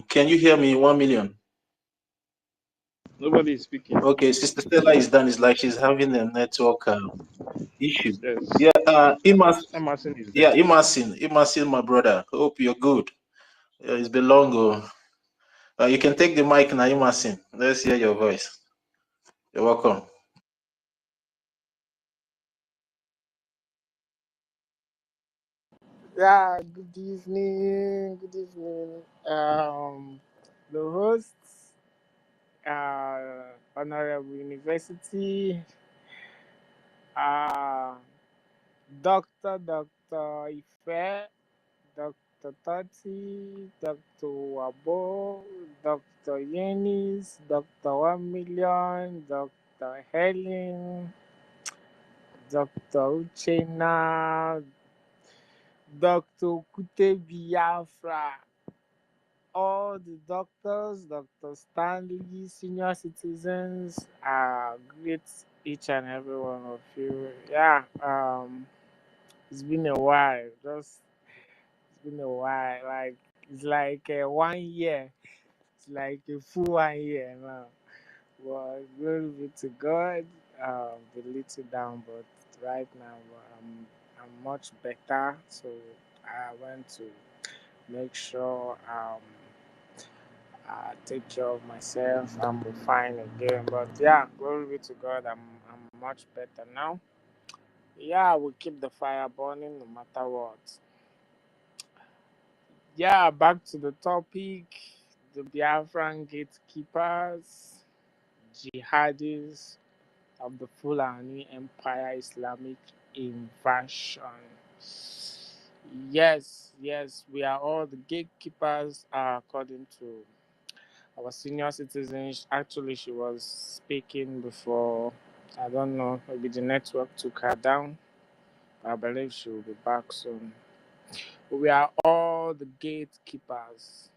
can you hear me? 1 million. Nobody is speaking. Okay, Sister Stella is done. It's like she's having a network issue. Yes. Yeah, Emerson is there. Emerson, my brother. Hope you're good. It's been long. You can take the mic now, Emerson. Let's hear your voice. You're welcome. Yeah, good evening. Good evening. The hosts, Honorable University, uh, Dr. Ife, Dr. Tati, Dr. Wabo, Dr. Yenis, Dr. 1 Million, Dr. Helen, Dr. Uchena, Dr. Kute Biafra, all the doctors, Dr. Stanley, senior citizens, greet each and every one of you. Yeah, it's been a while. It's been a while. Like it's like 1 year. It's like a full 1 year now. Well, glory be to God. The little down, but right now I'm much better. So I want to make sure take care of myself and be fine again. But yeah, glory be to God. I'm much better now. Yeah, we keep the fire burning no matter what. Yeah, back to the topic. The Biafran gatekeepers, jihadis of the Fulani Empire Islamic invasion. Yes, we are all the gatekeepers according to our senior citizens. Actually, she was speaking before. I don't know, maybe the network took her down. I believe she will be back soon. We are all the gatekeepers,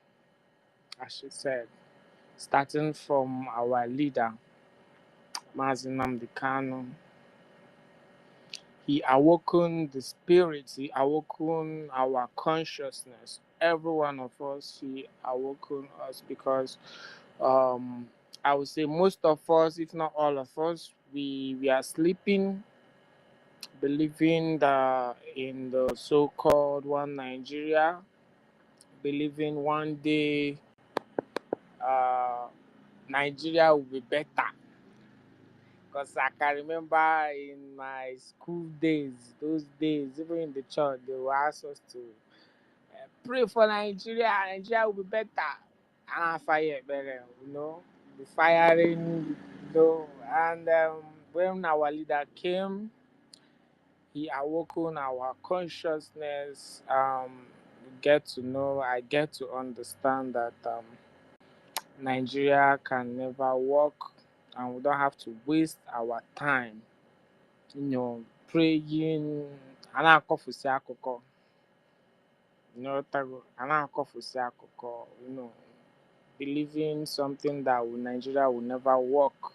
as she said, starting from our leader, Mazi Nnamdi Kanu. He awoken the spirits, he awoken our consciousness. Every one of us, he awoken us because I would say most of us, if not all of us, we are sleeping, believing that in the so-called one Nigeria, believing one day uh, Nigeria will be better. Because I can remember in my school days, those days, even in the church, they will ask us to pray for Nigeria. Nigeria will be better. And I fire better, the firing, And when our leader came, he awoken our consciousness. I get to understand that Nigeria can never work, and we don't have to waste our time, praying. Anakofusi akụkọ, anakofusi akụkọ, believing something that Nigeria will never work.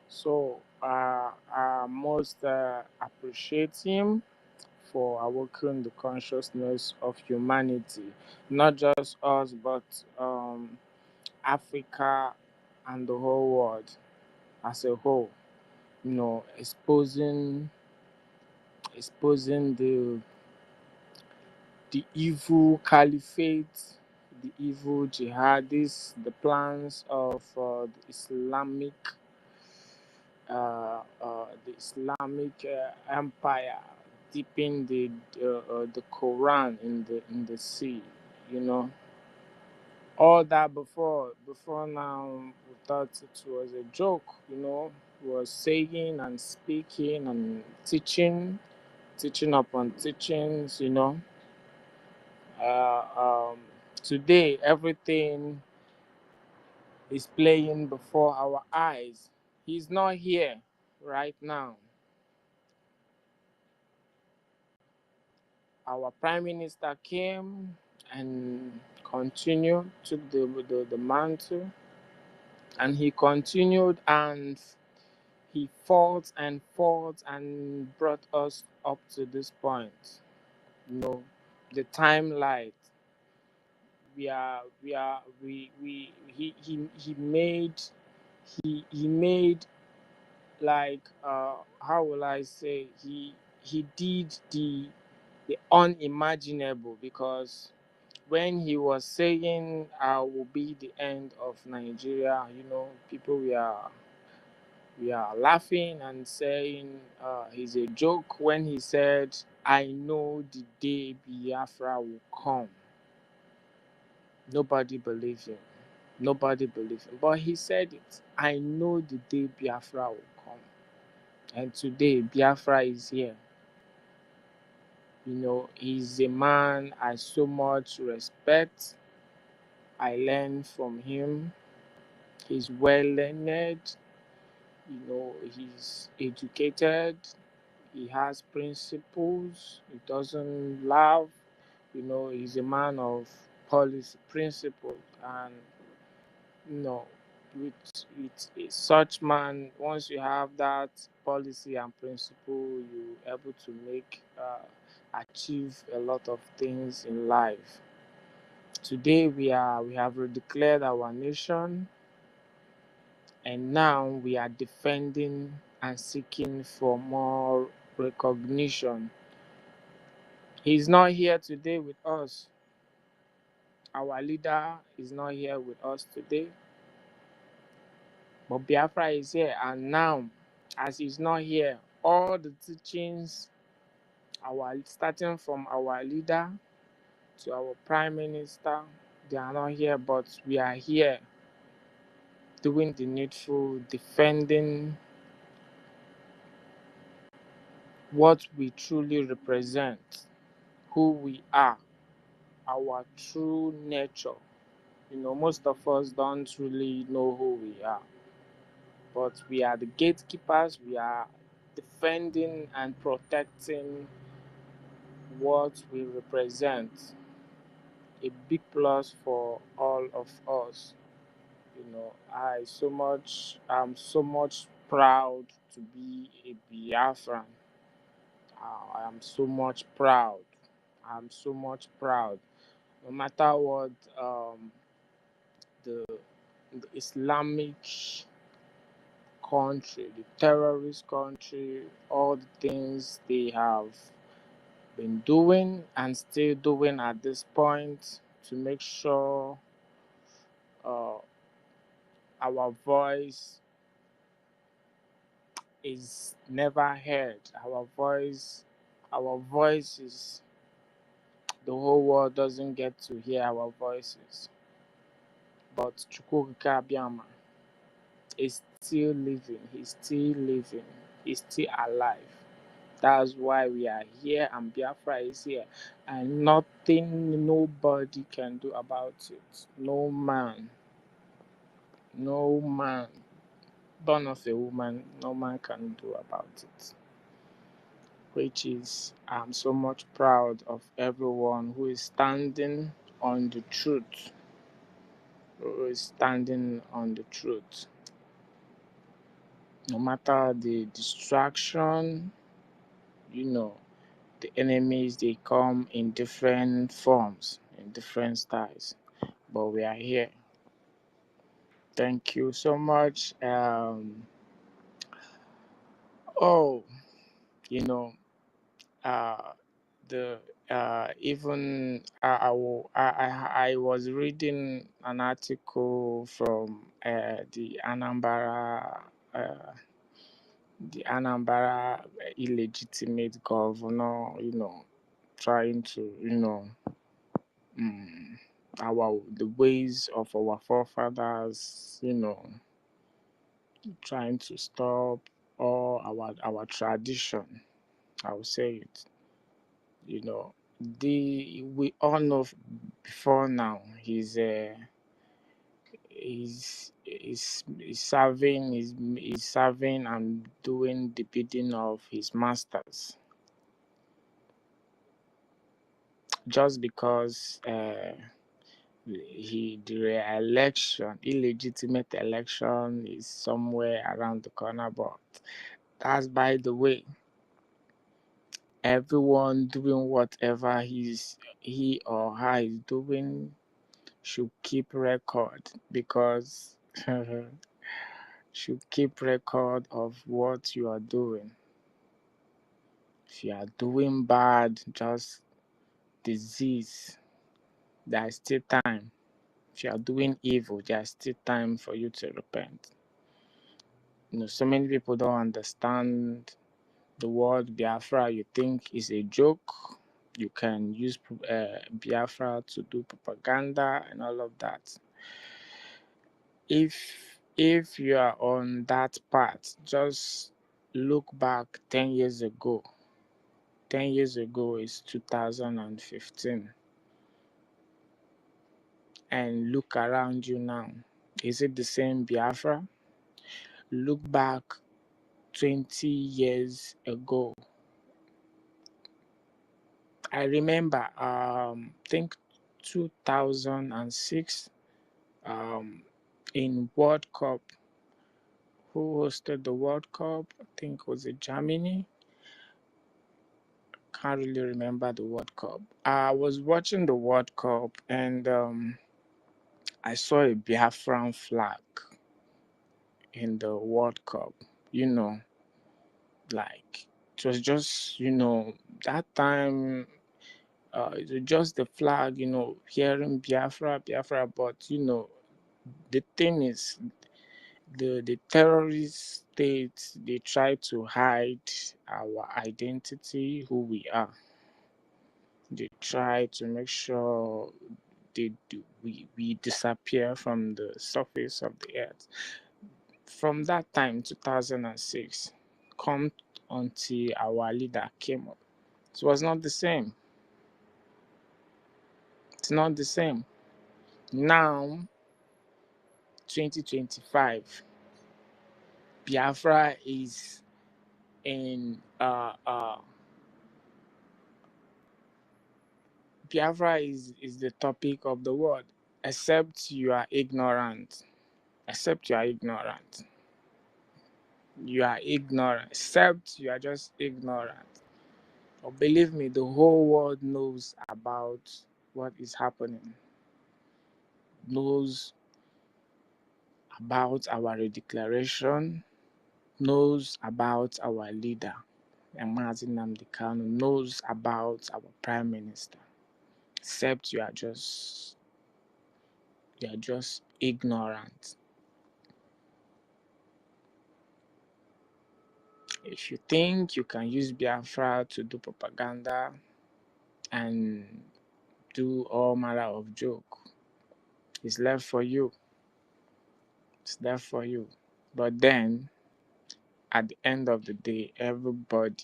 So I must appreciate him for awakening the consciousness of humanity, not just us, but Africa and the whole world as a whole. Exposing the evil caliphate, the evil jihadists, the plans of the Islamic empire, dipping the Quran in the sea. All that before now we thought it was a joke. Was saying and speaking and teaching upon teachings. Uh, um, Today everything is playing before our eyes. He's not here right now. Our prime minister came and took the mantle, and he continued, and he fought and brought us up to this point. The timeline. He made, like, how will I say, he did the unimaginable, because when he was saying will be the end of Nigeria, people we are laughing and saying he's a joke. When he said, I know the day Biafra will come, nobody believed him. But he said it. I know the day Biafra will come. And today Biafra is here. He's a man I so much respect. I learn from him. He's well learned. He's educated. He has principles. He doesn't laugh. He's a man of policy, principle, and with such man, once you have that policy and principle, you're able to achieve a lot of things in life. Today we have redeclared our nation, and now we are defending and seeking for more recognition. He's not here today with us. Our leader is not here with us today. But Biafra is here, and now, as he's not here, all the teachings, starting from our leader to our prime minister, they are not here, but we are here doing the needful, defending what we truly represent, who we are, our true nature. Most of us don't really know who we are, but we are the gatekeepers. We are defending and protecting what we represent. A big plus for all of us. I'm so much proud to be a Biafran. I am so much proud. I'm so much proud. No matter what the the Islamic country, the terrorist country, all the things they have been doing and still doing at this point to make sure uh, our voice is never heard. Our voices, the whole world doesn't get to hear our voices. But Chukwuka Abiyama is still living. He's still living. He's still alive. That's why we are here and Biafra is here. And nothing nobody can do about it. No man, born of a woman, no man can do about it. Which is, I'm so much proud of everyone who is standing on the truth. Who is standing on the truth. No matter the distraction, the enemies, they come in different forms, in different styles. But we are here. Thank you so much. Oh, you know, uh, the even I was reading an article from uh, the Anambra illegitimate governor, trying to, the ways of our forefathers, trying to stop all our tradition. I will say it. We all know before now he's serving and doing the bidding of his masters. Just because the illegitimate election is somewhere around the corner, but that's by the way. Everyone doing whatever he or her is doing should keep record, because should keep record of what you are doing. If you are doing bad, just disease, there is still time. If you are doing evil, there is still time for you to repent. So many people don't understand the word Biafra. You think is a joke. You can use Biafra to do propaganda and all of that. If you are on that path, just look back 10 years ago. 10 years ago is 2015. And look around you now. Is it the same Biafra? Look back 20 years ago. I remember, think 2006, in World Cup. Who hosted the World Cup? I think it was Germany. Can't really remember the World Cup. I was watching the World Cup and I saw a Biafran flag in the World Cup. Like it was just, that time. It was just the flag, hearing Biafra, but the thing is, the terrorist states, they try to hide our identity, who we are. They try to make sure we disappear from the surface of the earth. From that time, 2006, come until our leader came up, it was not the same. It's not the same. Now, 2025, Biafra is in Biafra is the topic of the world, except you are ignorant. Except you are ignorant. You are ignorant. Except you are just ignorant. But believe me, the whole world knows about what is happening. Knows about our redeclaration, knows about our leader, and Mazi Nnamdi Kanu knows about our prime minister, except you are just ignorant. If you think you can use Biafra to do propaganda and do all manner of joke, it's left for you. It's left for you. But then, at the end of the day, everyone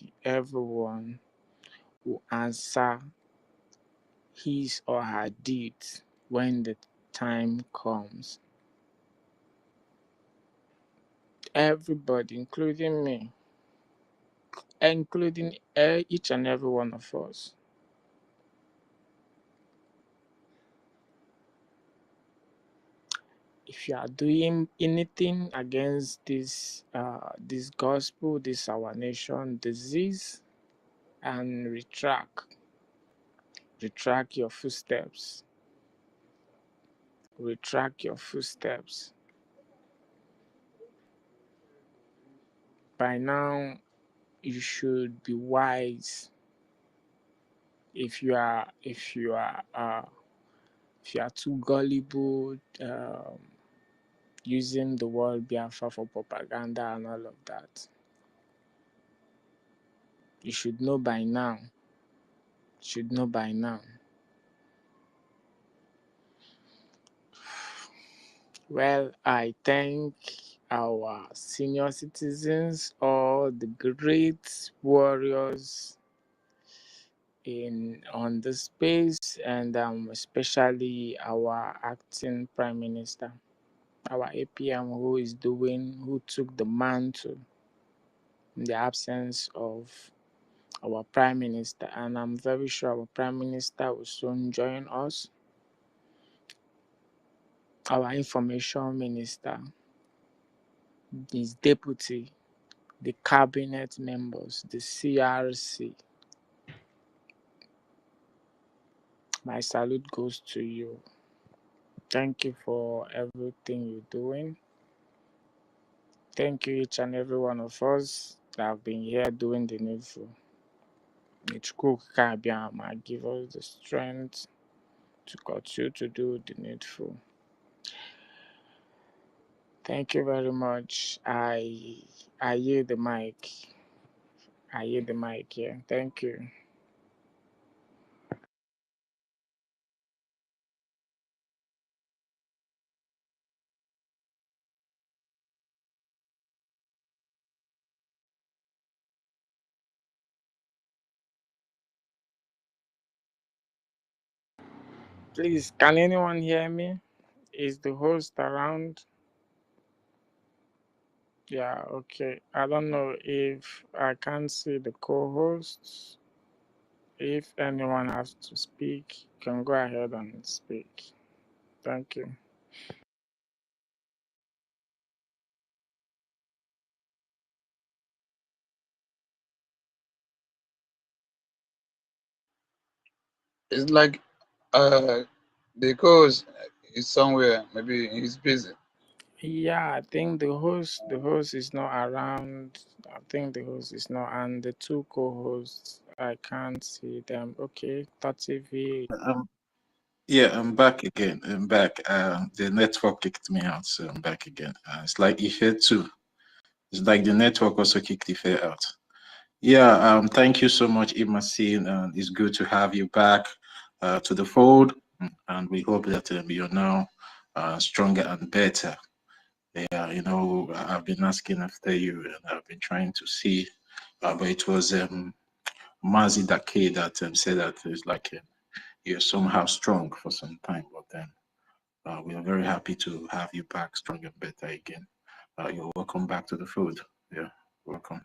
will answer his or her deeds when the time comes. Everybody, including me, including each and every one of us. If you are doing anything against this gospel, this our nation disease, and retract your footsteps. Retract your footsteps. By now, you should be wise. If you are too gullible, using the word Biafra for propaganda and all of that, you should know by now. Well, I thank our senior citizens, all the great warriors on the space, and especially our acting prime minister, our APM, who took the mantle in the absence of our prime minister, and I'm very sure our prime minister will soon join us. Our information minister, his deputy, the cabinet members, the CRC. My salute goes to you. Thank you for everything you're doing. Thank you, each and every one of us that have been here doing the needful. Might give us the strength to continue to do the needful. Thank you very much. I yield the mic. Here. Thank you. Please, can anyone hear me? Is the host around? Yeah, okay. I don't know if I can't see the co-hosts. If anyone has to speak, you can go ahead and speak. Thank you. It's like because he's somewhere, maybe he's busy. Yeah, I think the host is not around. I think the host is not, and the two co-hosts, I can't see them. Okay, 30V. Yeah, I'm back again. I'm back. The network kicked me out, so I'm back again. It's like Ife too. It's like the network also kicked Ife out. Yeah, thank you so much, Imasin. It's good to have you back to the fold, and we hope that you're now stronger and better. Yeah, you know, I've been asking after you, and I've been trying to see, but it was Mazi Dake that said that it's like you're somehow strong for some time, but then we are very happy to have you back strong and better again. You're welcome back to the fold. Yeah, welcome.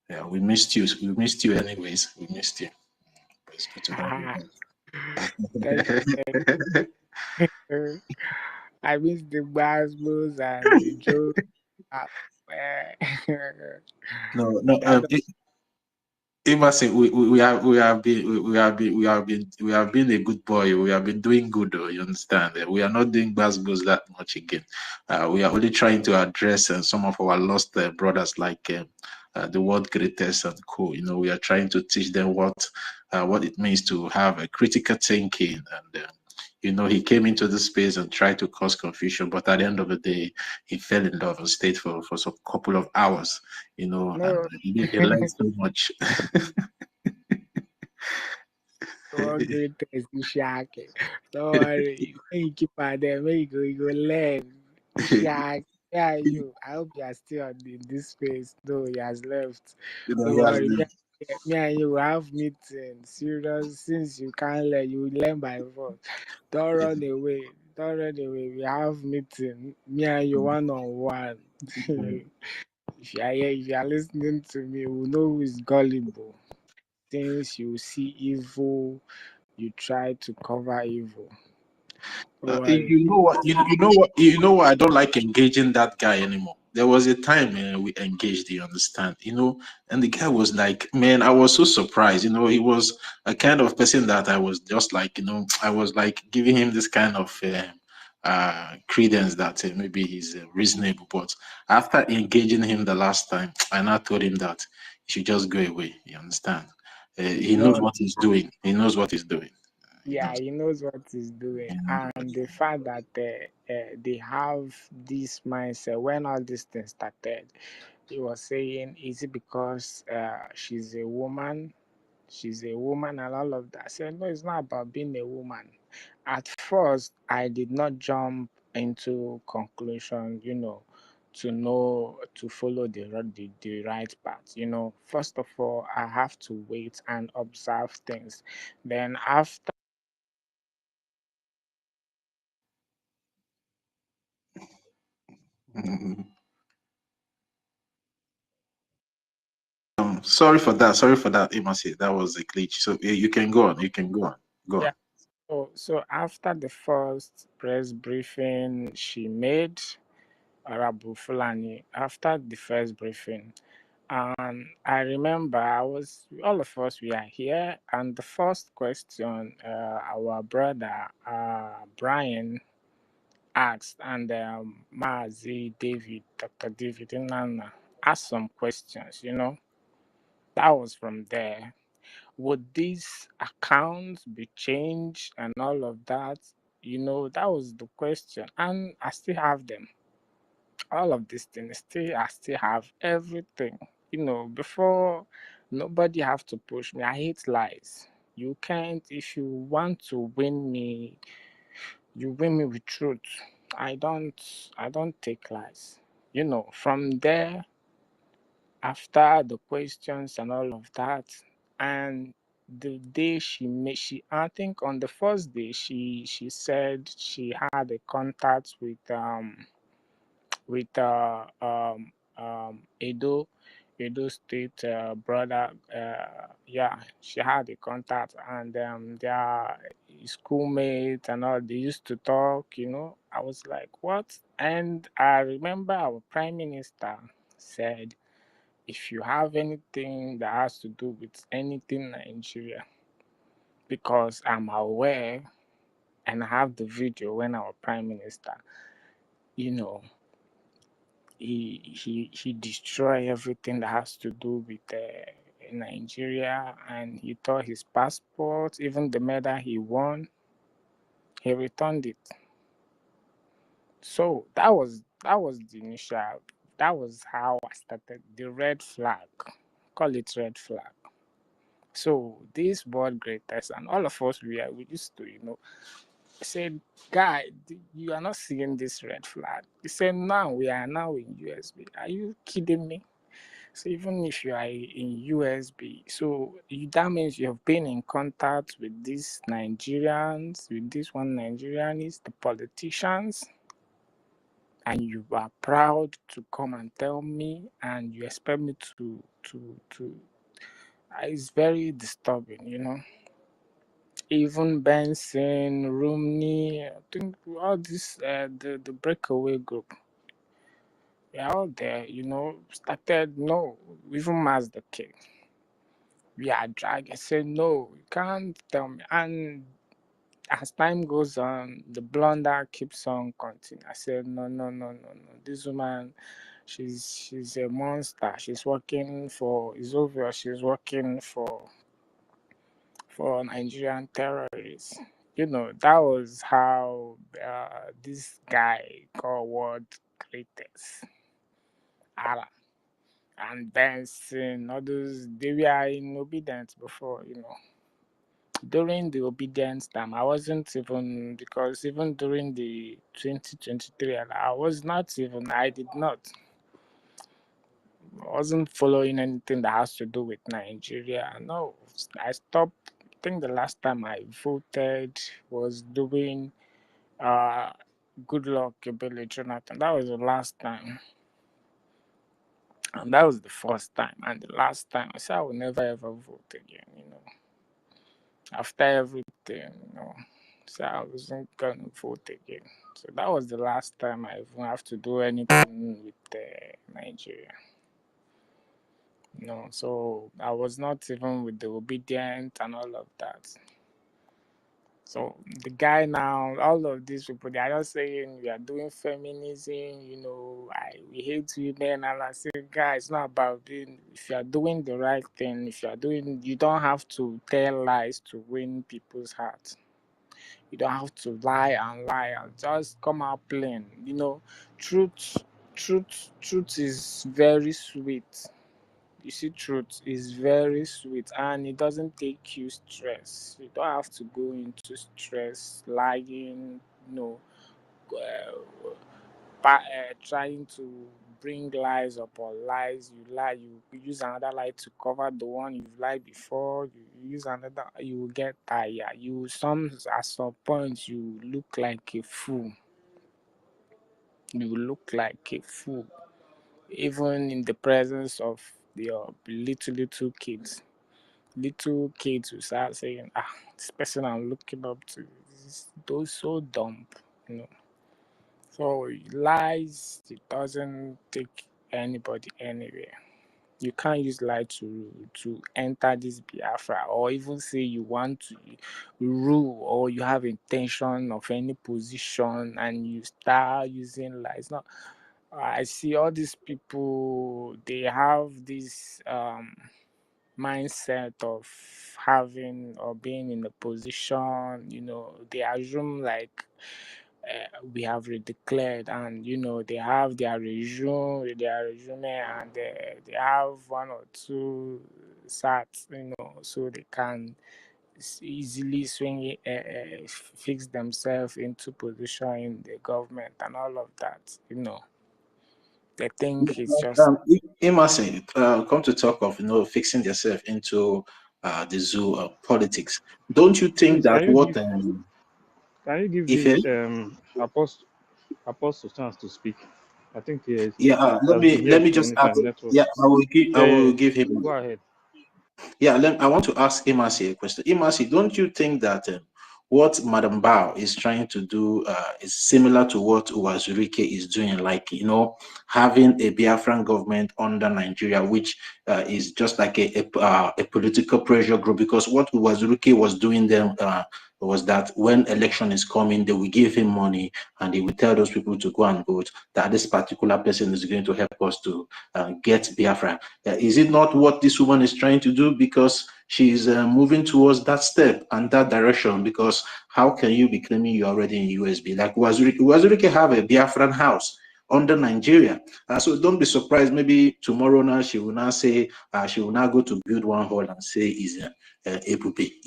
Yeah, we missed you. We missed you anyways. We missed you. But it's good to have you Thank back. you. I miss the basketballs and the jokes. No, no. Imasi, we have been a good boy. We have been doing good, though, you understand? We are not doing bad goes that much again. We are only trying to address some of our lost brothers, like the world greatest and co. You know, we are trying to teach them what it means to have a critical thinking. And you know, he came into the space and tried to cause confusion, but at the end of the day, he fell in love and stayed for some couple of hours. You know, and No. he learned so much. One great test is shocking. Don't worry. When you keep on there, when you go learn. Ishak, yeah, you. I hope you are still in this space. No, he has left. You know, Don't he has worry. been. Me and you will have meeting. Serious. Since you can't learn, you will learn by force. Don't run away. Don't run away. We have meeting. Me and you one on one. If you are here, if you are listening to me, you will know who is gullible. Since you see evil, you try to cover evil. Don't worry. You know what? You know what? You know what? I don't like engaging that guy anymore. There was a time we engaged. You understand? You know, and the guy was like, man, I was so surprised. You know, he was a kind of person that I was just like, you know, I was like giving him this kind of credence that maybe he's reasonable. But after engaging him the last time, I now told him that he should just go away. You understand? He knows No, what he's doing. He knows what he's doing. He yeah, knows. he knows what he's doing, He knows what and he's the fact that they have this mindset when all these things started, he was saying, "Is it because she's a woman? She's a woman and all of that." I said, "No, it's not about being a woman." At first, I did not jump into conclusion, to know to follow the right path. First of all, I have to wait and observe things. Then after. doing. Sorry for that. Sorry for that, Imasi. That was a glitch. So you can go on. You can go on. Go on. Yeah. So after the first press briefing she made, Arabu Fulani, after the first briefing, I remember all of us, we are here, and the first question our brother Brian asked, and Mazi David, Dr. David Nana asked some questions, that was from there. Would these accounts be changed and all of that? That was the question. And I still have them. All of these things, I still have everything. Before, nobody have to push me. I hate lies. You can't, if you want to win me, you win me with truth. I don't take lies. From there, after the questions and all of that, and the day I think on the first day she said she had a contact with Edo State brother. Yeah, she had a contact, and their schoolmates and all, they used to talk. I was like, what? And I remember our prime minister said, if you have anything that has to do with anything Nigeria, because I'm aware and I have the video when our prime minister, you know, he destroyed everything that has to do with Nigeria, and he tore his passport, even the medal he won, he returned it. So that was the initial. That was how I started the red flag. Call it red flag. So this world greatest and all of us we used to, said, guy, you are not seeing this red flag. He said, now we are now in USB. Are you kidding me? So even if you are in USB, so that means you have been in contact with these Nigerians, with this one Nigerians, the politicians, and you are proud to come and tell me, and you expect me to. It's very disturbing. Even Benson, Romney, I think all this, the breakaway group, we are all there, started, no, even Mazda King. we are dragged. I said, no, you can't tell me. And as time goes on, the blunder keeps on continuing. I said, no, no, no, no, no. This woman, she's a monster. She's working for, it's obvious she's working for Nigerian terrorists. That was how this guy called World Greatest Allah and Benson, all those, they were in obedience before. During the obedience time, I wasn't even, because even during the 2023, I wasn't following anything that has to do with Nigeria. No, I stopped. I think the last time I voted was doing good luck Ebele Jonathan. That was the last time. And that was the first time. And the last time I said I will never ever vote again. After everything. So I wasn't gonna vote again. So that was the last time I even have to do anything with Nigeria. So I was not even with the obedient and all of that. So the guy now, all of these people, they are just saying we are doing feminism, we hate women, and I say, guys, it's not about being. If you are doing the right thing, you don't have to tell lies to win people's hearts. You don't have to lie and just come out plain. Truth, truth is very sweet. You see, truth is very sweet and it doesn't take you stress. You don't have to go into stress, lying, trying to bring lies upon lies. You lie, you use another lie to cover the one you've lied before. You use another, you will get tired. At some point, you look like a fool. You look like a fool, even in the presence of your little kids. Little kids will start saying, this person I'm looking up to is those so dumb, you know. So lies, it doesn't take anybody anywhere. You can't use lie to enter this Biafra or even say you want to rule or you have intention of any position and you start using lies. Now, I see all these people, they have this mindset of having or being in a position, they assume like we have declared, and they have their resume, and they have one or two sats, so they can easily fix themselves into position in the government and all of that. They think it's just Emerson, come to talk of fixing yourself into the zoo of politics. Don't you think Please, that what can you give if this apostle chance to speak? I think yeah he let has been me here let me for just any ask, time. Network. yeah, I Yeah, yeah. will give him. Go ahead. Yeah, I want to ask Imasi a question. Imasi, don't you think that what Madam Bao is trying to do is similar to what Uwazurike is doing, like, having a Biafran government under Nigeria, which is just like a political pressure group? Because what Uwazurike was doing then was that when election is coming, they will give him money and he will tell those people to go and vote, that this particular person is going to help us to get Biafra. Is it not what this woman is trying to do? Because she's moving towards that step and that direction. Because how can you be claiming you're already in USB? Like Wazurike have a Biafran house under Nigeria. So don't be surprised. Maybe tomorrow now she will now say, she will now go to build one hall and say is Epupe.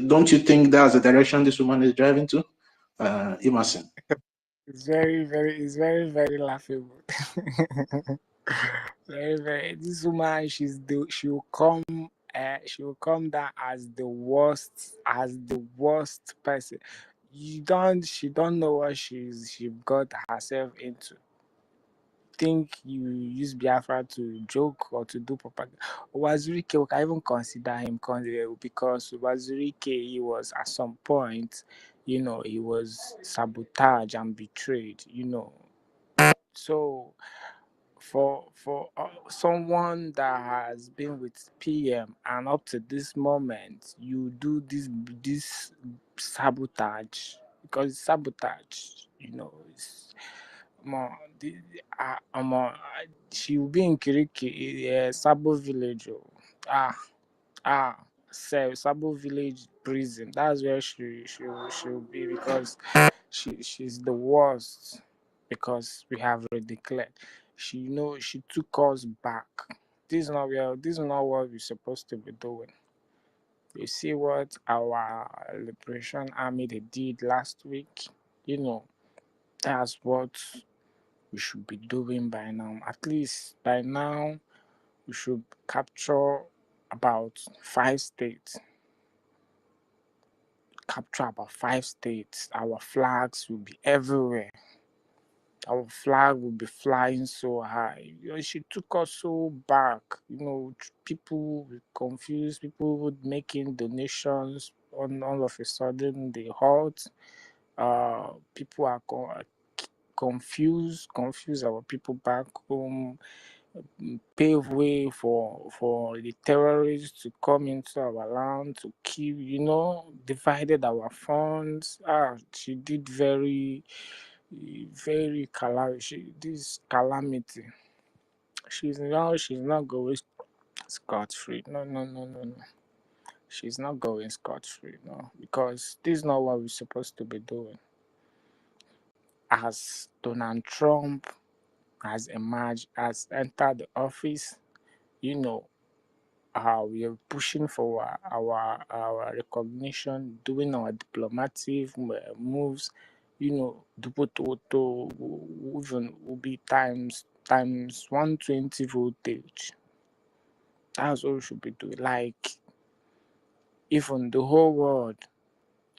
Don't you think that's the direction this woman is driving to? Emerson. it's very, very laughable. Very, very. This woman, she will come down as the worst person. She don't know what she got herself into. Think you use Biafra to joke or to do propaganda. Wazirike, we can even consider him because Wazirike, he was at some point, he was sabotaged and betrayed, So for someone that has been with PM and up to this moment you do this sabotage, because it's sabotage, it's more she will be in Kiriki, Sabo village. Ah, ah, Sabo village prison. That's where she'll be, because she's the worst, because we have already declared. She took us back. This is not what we're supposed to be doing. You see what our liberation army they did last week. That's what we should be doing by now. At least by now we should capture about 5 states. Our flags will be everywhere. Our flag will be flying so high. She took us so back. People were confused. People were making donations. All of a sudden, they halt. People are confused. Our people back home. Pave way for the terrorists to come into our land to kill. Divided our funds. She did very this calamity. She's not going scot-free. No. She's not going scot-free, no, because this is not what we're supposed to be doing. As Donald Trump has entered the office, we are pushing for our recognition, doing our diplomatic moves. Dupoto will be times 120 voltage. That's what we should be doing. Like, even the whole world,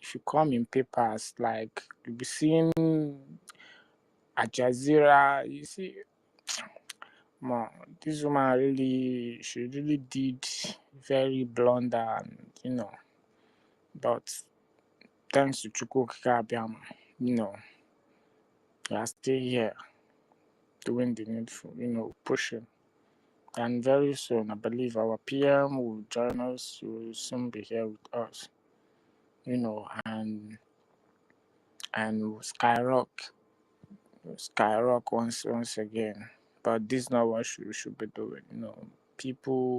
if you come in papers, like you'll be seeing Al Jazeera. You see, man, this woman she really did very blunder, and but thanks to Chukwuka Abiyama, we are still here doing the needful, pushing. And very soon, I believe our PM will join us. He will soon be here with us, and we'll skyrocket once again. But this is not what we should be doing.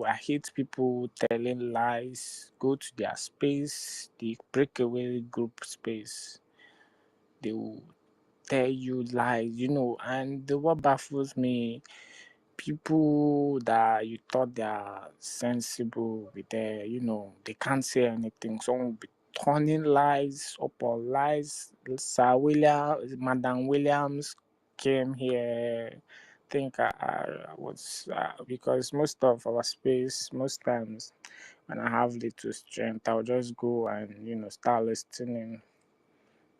I hate people telling lies. Go to their space, the breakaway group space. They will tell you lies, and what baffles me, people that you thought they are sensible will be there, they can't say anything. Someone will be turning lies upon lies. Madam Williams came here. I think I was because most of our space, most times when I have little strength, I'll just go and start listening.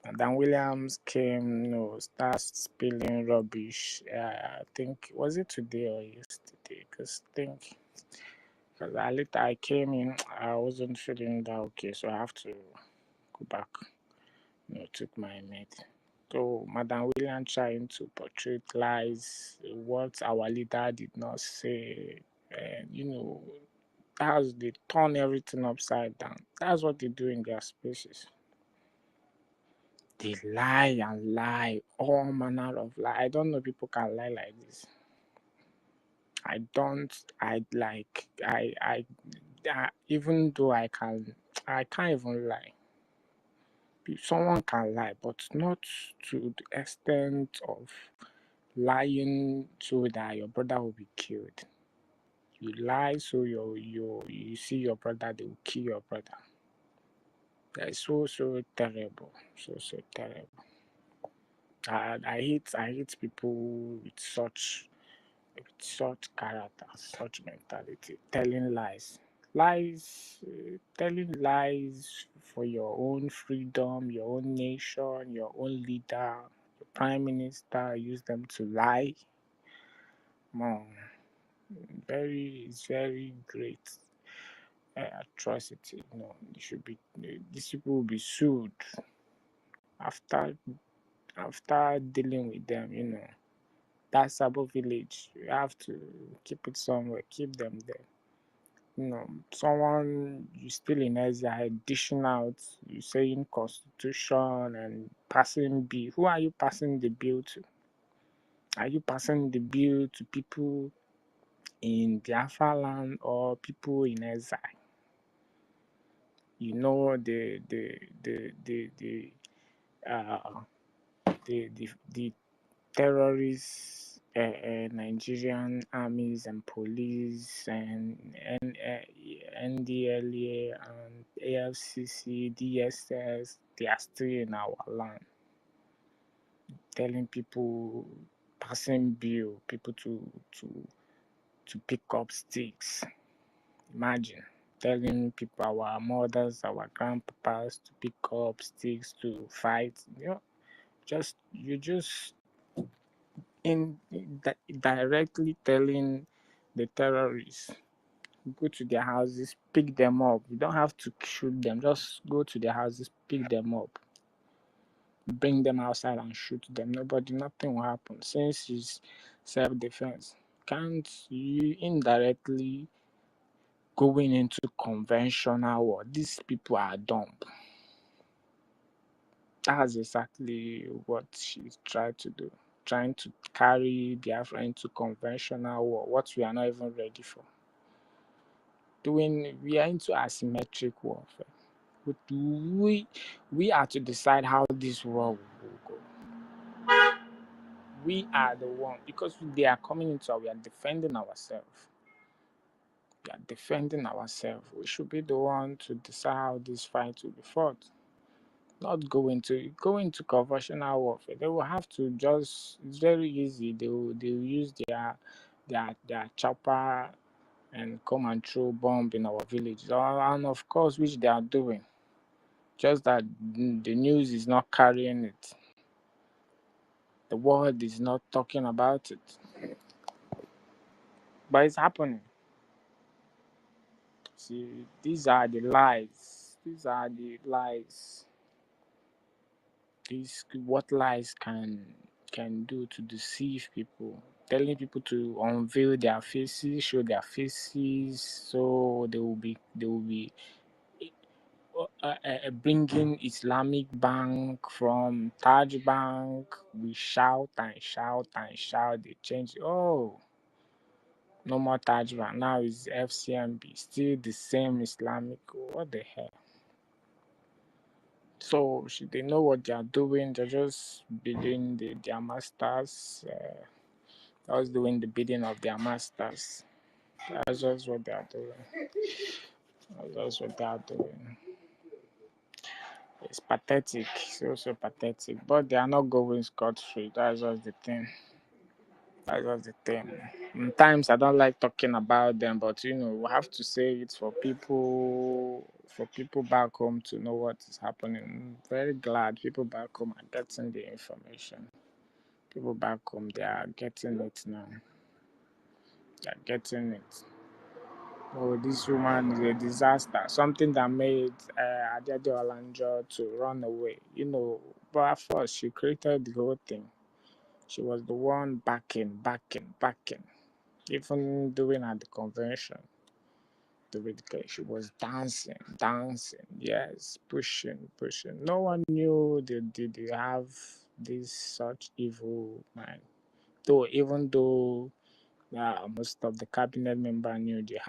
And then Williams came, start spilling rubbish. I think, was it today or yesterday? Because later I came in, I wasn't feeling that okay, so I have to go back, took my mate. So Madam Williams trying to portray lies, what our leader did not say, and that's they turn everything upside down. That's what they do in their spaces. They lie and lie, all manner of lie. I don't know people can lie like this. Even though I can't even lie. Someone can lie, but not to the extent of lying so that your brother will be killed. You lie so you see your brother, they will kill your brother. That is so terrible, so terrible. I hate people with such character, such mentality, telling lies, telling lies for your own freedom, your own nation, your own leader, your prime minister. Use them to lie. Man, it's very great atrocity. These people will be sued after dealing with them. that Sabo village. You have to keep it somewhere, keep them there. Someone you still in exile, dishing out, you saying constitution and passing bill. Who are you passing the bill to? Are you passing the bill to people in Biafra land or people in exile? Uh, the terrorists, Nigerian armies and police and NDLA and AFCC, DSS, they are still in our land, telling people, passing bill, people to pick up sticks. Imagine telling people, our mothers, our grandpapas, to pick up sticks to fight. You just directly telling the terrorists, go to their houses, pick them up. You don't have to shoot them, just go to their houses, pick them up, bring them outside and shoot them. Nothing will happen since it's self-defense. Can't you indirectly going into conventional war? These people are dumb. That's exactly what she's trying to do. Trying to carry Biafra into conventional war, what we are not even ready for. We are into asymmetric warfare. But we are to decide how this war will go. We are the one, because they are coming into we are defending ourselves. We are defending ourselves. We should be the one to decide how this fight will be fought. Not go into conventional warfare. They will have to it's very easy. They will use their chopper and come and throw bomb in our village. And of course, which they are doing. Just that the news is not carrying it. The world is not talking about it. But it's happening. See, these are the lies. What lies can do to deceive people, telling people to unveil their faces, show their faces, so they will be bringing Islamic Bank from Taj Bank. We shout and shout and shout. They change. Oh, no more Taj Bank. Now it's FCMB. Still the same Islamic. What the hell? So they know what they are doing. They're just bidding their masters. Just doing the bidding of their masters. That's just what they are doing. That's what they are doing. It's pathetic. It's also pathetic. But they are not going scot-free. That's just the thing. Sometimes I don't like talking about them, but we have to say it for people back home to know what is happening. I'm very glad people back home are getting the information. People back home, they are getting it now. They are getting it. Oh, this woman is a disaster. Something that made Adede Olanjo to run away. But at first she created the whole thing. She was the one backing. Even during at the convention, she was dancing, yes, pushing. No one knew they have this such evil mind. Even though most of the cabinet member knew, they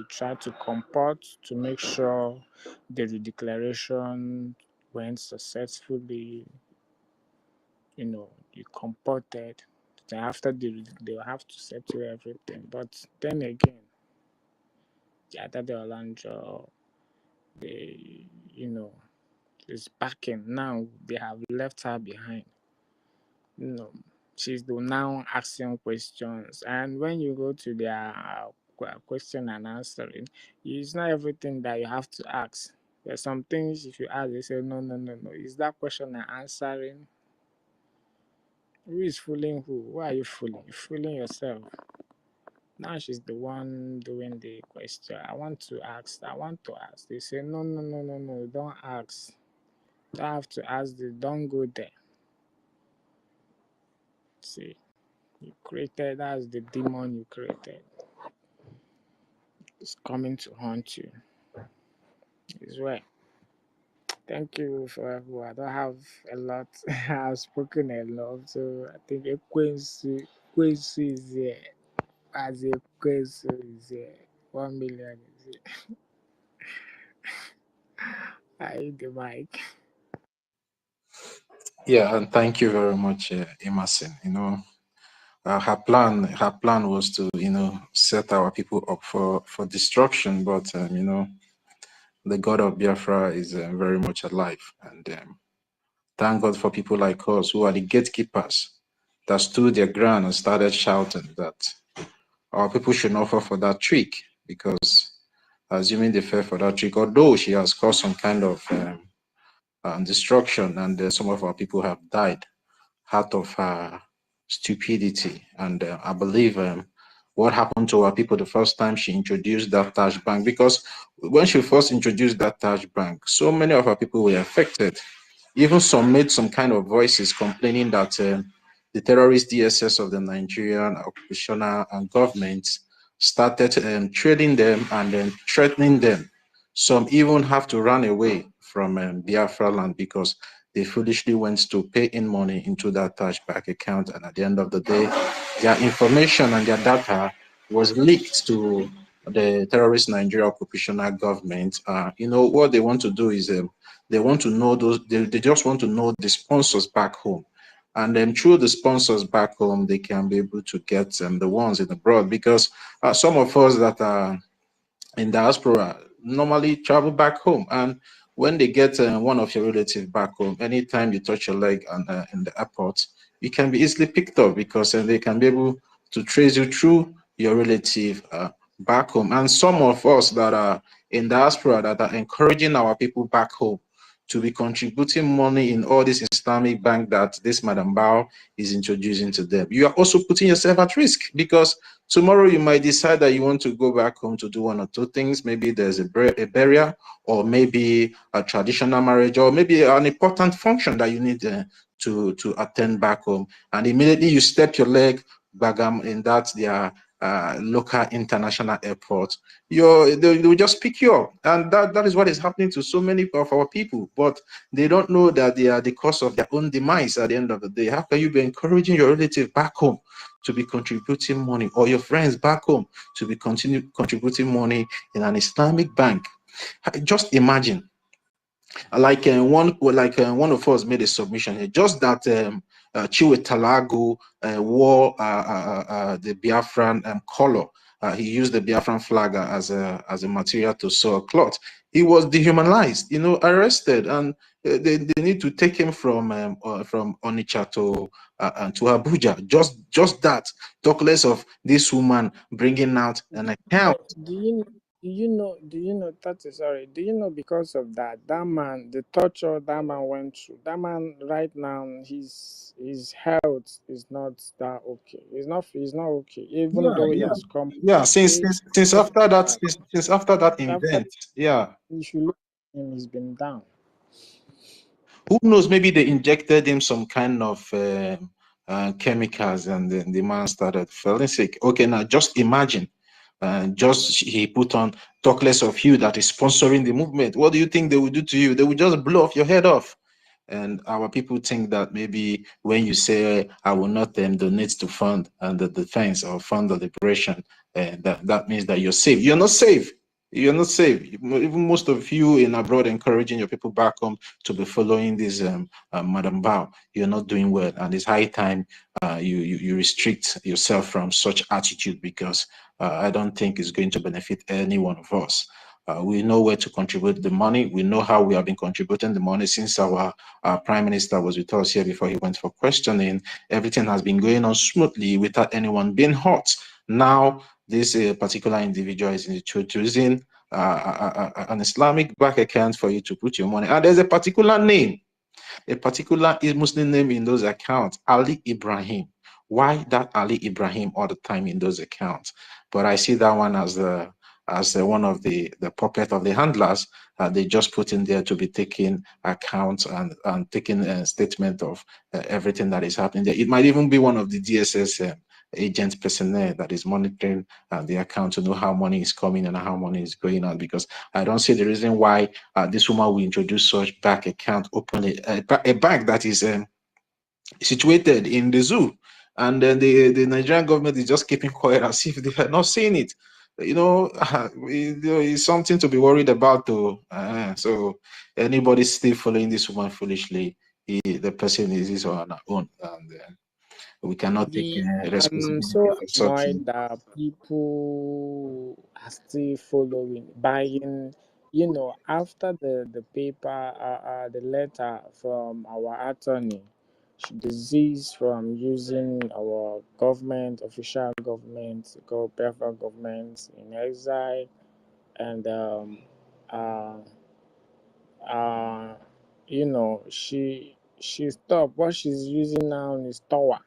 try to comport to make sure the declaration went successfully. You comported. Then after they will have to settle everything. But then again, the Olanjo, is backing. Now they have left her behind. She's the now asking questions. And when you go to their question and answering, it's not everything that you have to ask. There's some things if you ask, they say, no. Is that question and answering? Who is fooling who? Who are you fooling? You're fooling yourself. Now she's the one doing the question. I want to ask. They say, no, don't ask. Don't have to ask this. Don't go there. See, you created, that's the demon you created. It's coming to haunt you. It's well. Thank you for everyone. I don't have a lot. I've spoken enough, so I think a Quincy is here. As a Quincy is here. 1 million is here. I hit the mic. Yeah, and thank you very much, Emerson. Her plan was to, set our people up for destruction, but the God of Biafra is very much alive, and thank God for people like us who are the gatekeepers that stood their ground and started shouting that our people should not fall for that trick, because assuming they fell for that trick, although she has caused some kind of destruction, and some of our people have died out of stupidity. And I believe what happened to our people the first time she introduced that Taj Bank, because when she first introduced that Taj Bank, so many of our people were affected. Even some made some kind of voices complaining that the terrorist DSS of the Nigerian occupational and government started trading them and then threatening them. Some even have to run away from Biafra land because they foolishly went to pay in money into that Taj Bank account, and at the end of the day, their information and their data was leaked to the terrorist Nigeria occupational government. What they want to do is they want to know they just want to know the sponsors back home. And then through the sponsors back home, they can be able to get the ones in abroad, because some of us that are in diaspora normally travel back home, and when they get one of your relatives back home, anytime you touch your leg in the airport, you can be easily picked up, because they can be able to trace you through your relative back home. And some of us that are in diaspora that are encouraging our people back home to be contributing money in all this Islamic bank that this Madam Bao is introducing to them, you are also putting yourself at risk, because tomorrow you might decide that you want to go back home to do one or two things. Maybe there's a burial, or maybe a traditional marriage, or maybe an important function that you need to attend back home. And immediately you step your leg back in that their local international airport, they will just pick you up. And that is what is happening to so many of our people. But they don't know that they are the cause of their own demise at the end of the day. How can you be encouraging your relative back home to be contributing money, or your friends back home to be contributing money in an Islamic bank? Just imagine, like one of us made a submission here, just that Chiwe Talago wore the Biafran color. He used the Biafran flag as a material to sew a cloth. He was dehumanized, arrested, and they need to take him from Onitsha to Abuja. Just that. Talk less of this woman bringing out an account. Do you know do you know, because of that man, the torture that man went through, that man right now, his health is not that okay. He's not okay, even though he has come Yeah, since way since from after that that. since after that After, event, yeah. you should look at him, he's been down. Who knows? Maybe they injected him some kind of chemicals, and then the man started feeling sick. Okay, now just imagine. Just he put on, talk less of you that is sponsoring the movement. What do you think they will do to you? They will just blow off your head off. And our people think that maybe when you say, I will not donate to fund the defense or fund the liberation, that means that you're safe. You're not safe. You're not safe. Even most of you in abroad encouraging your people back home to be following this Madam Bao, you're not doing well. And it's high time you restrict yourself from such attitude, because I don't think it's going to benefit any one of us. We know where to contribute the money. We know how we have been contributing the money since our Prime Minister was with us here before he went for questioning. Everything has been going on smoothly without anyone being hurt. Now, this particular individual is introducing an Islamic bank account for you to put your money. And there's a particular name, a particular Muslim name in those accounts, Ali Ibrahim. Why that Ali Ibrahim all the time in those accounts? But I see that one as one of the puppet of the handlers. They just put in there to be taking accounts and taking a statement of everything that is happening there. It might even be one of the DSS agent personnel that is monitoring the account to know how money is coming and how money is going out, because I don't see the reason why this woman will introduce such bank account openly, a bank that is situated in the zoo, and then the Nigerian government is just keeping quiet as if they are not seeing it. It's something to be worried about though. So anybody still following this woman foolishly, the person is on her own, and we cannot take I'm responsibility so for such things. annoyed that people are still following, buying. After the paper, the letter from our attorney, she desist from using our government, official government, called Biafra government in exile, and uh, uh, she stopped. What she's using now is Tower.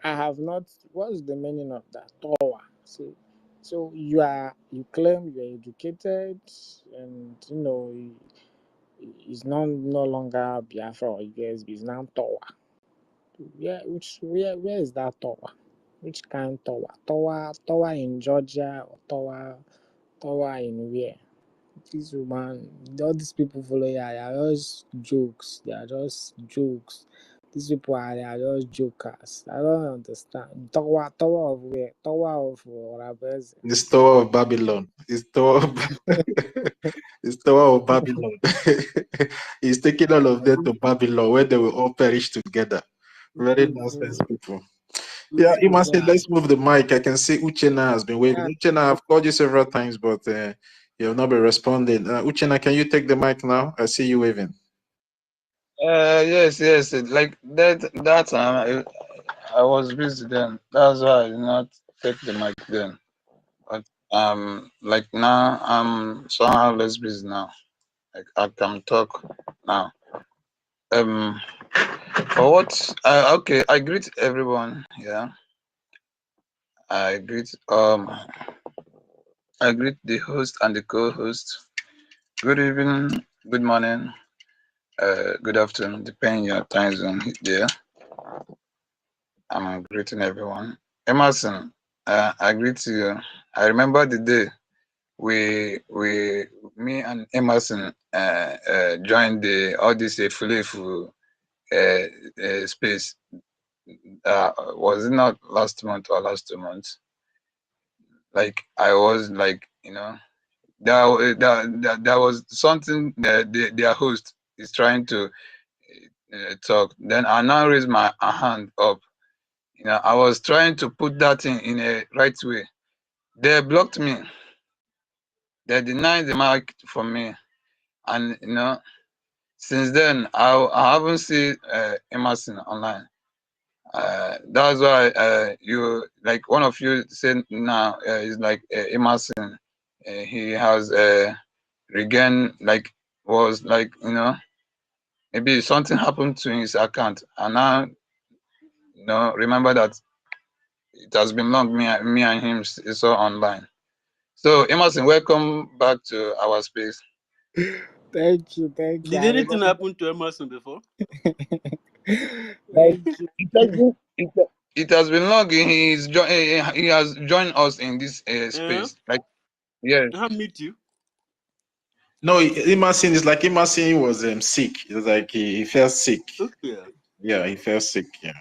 I have not. What's the meaning of that? Tower. So you claim you're educated, and it's no longer Biafra or USB. It's now Tower. Where is that Tower? Which kind Tower? Tower in Georgia, or Tower in where? This woman, all these people follow her, they are just jokes. They are just jokes. These people they are just jokers. I don't understand. Tower of where? Tower of Rabes. It's Tower of Babylon. It's Tower of, it's Tower of Babylon. He's taking all of them to Babylon where they will all perish together. Very nonsense people. Yeah, you must say, let's move the mic. I can see Uchena has been waving. Uchena, I've called you several times, but you have not been responding. Uchena, can you take the mic now? I see you waving. Yes, yes. Like that time, I was busy then. That's why I did not take the mic then. But like now, I'm somehow less busy now. Like I can talk now. For what? Okay, I greet everyone. Yeah, I greet the host and the co-host. Good evening, good morning, good afternoon, depending your time zone there. I'm greeting everyone. Emerson, I greet you. I remember the day me and Emerson joined all this Fulefu space. Was it not last month or last 2 months? Like I was like, there was something their host is trying to talk. Then I now raise my hand up. I was trying to put that in a right way. They blocked me. They denied the mic for me, and since then I haven't seen Emerson online. That's why you, like, one of you said now is like Emerson. He has regained, like, was like, maybe something happened to his account, and now remember that it has been long me and him is all online. So Emerson, welcome back to our space. Thank you. Did anything happen to Emerson before? Thank you. It has been long. He has joined us in this space. Like, yes. I meet you. No, Emerson is like Emerson was sick. It was like he felt sick. Okay. Yeah, he felt sick. Yeah.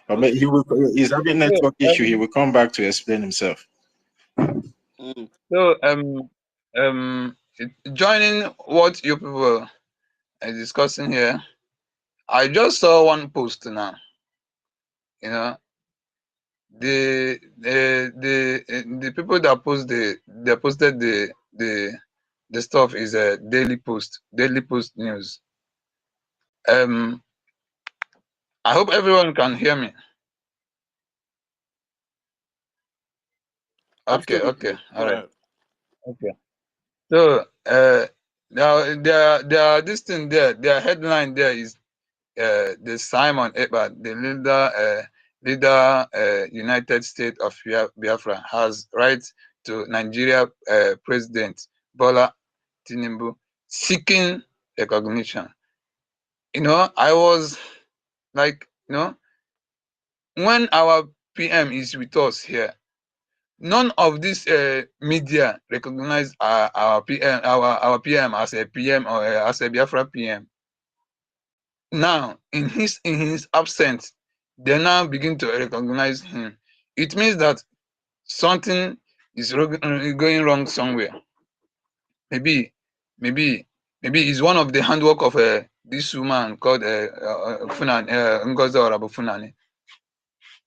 But he's having a network issue. He will come back to explain himself. So joining what you people are discussing here, I just saw one post now. The people that posted the stuff is a daily post news. I hope everyone can hear me. Okay, all right. Okay. So their this thing there, their headline there is the Simon Ekpa, the leader United States of Biafra, has right to Nigeria President Bola Tinubu seeking recognition. I was like, when our PM is with us here. None of this media recognize our PM, our PM as a PM or as a Biafra PM. Now, in his absence, they now begin to recognize him. It means that something is going wrong somewhere. Maybe it's one of the handwork of this woman called Funani, NGOZI or Abu Funani.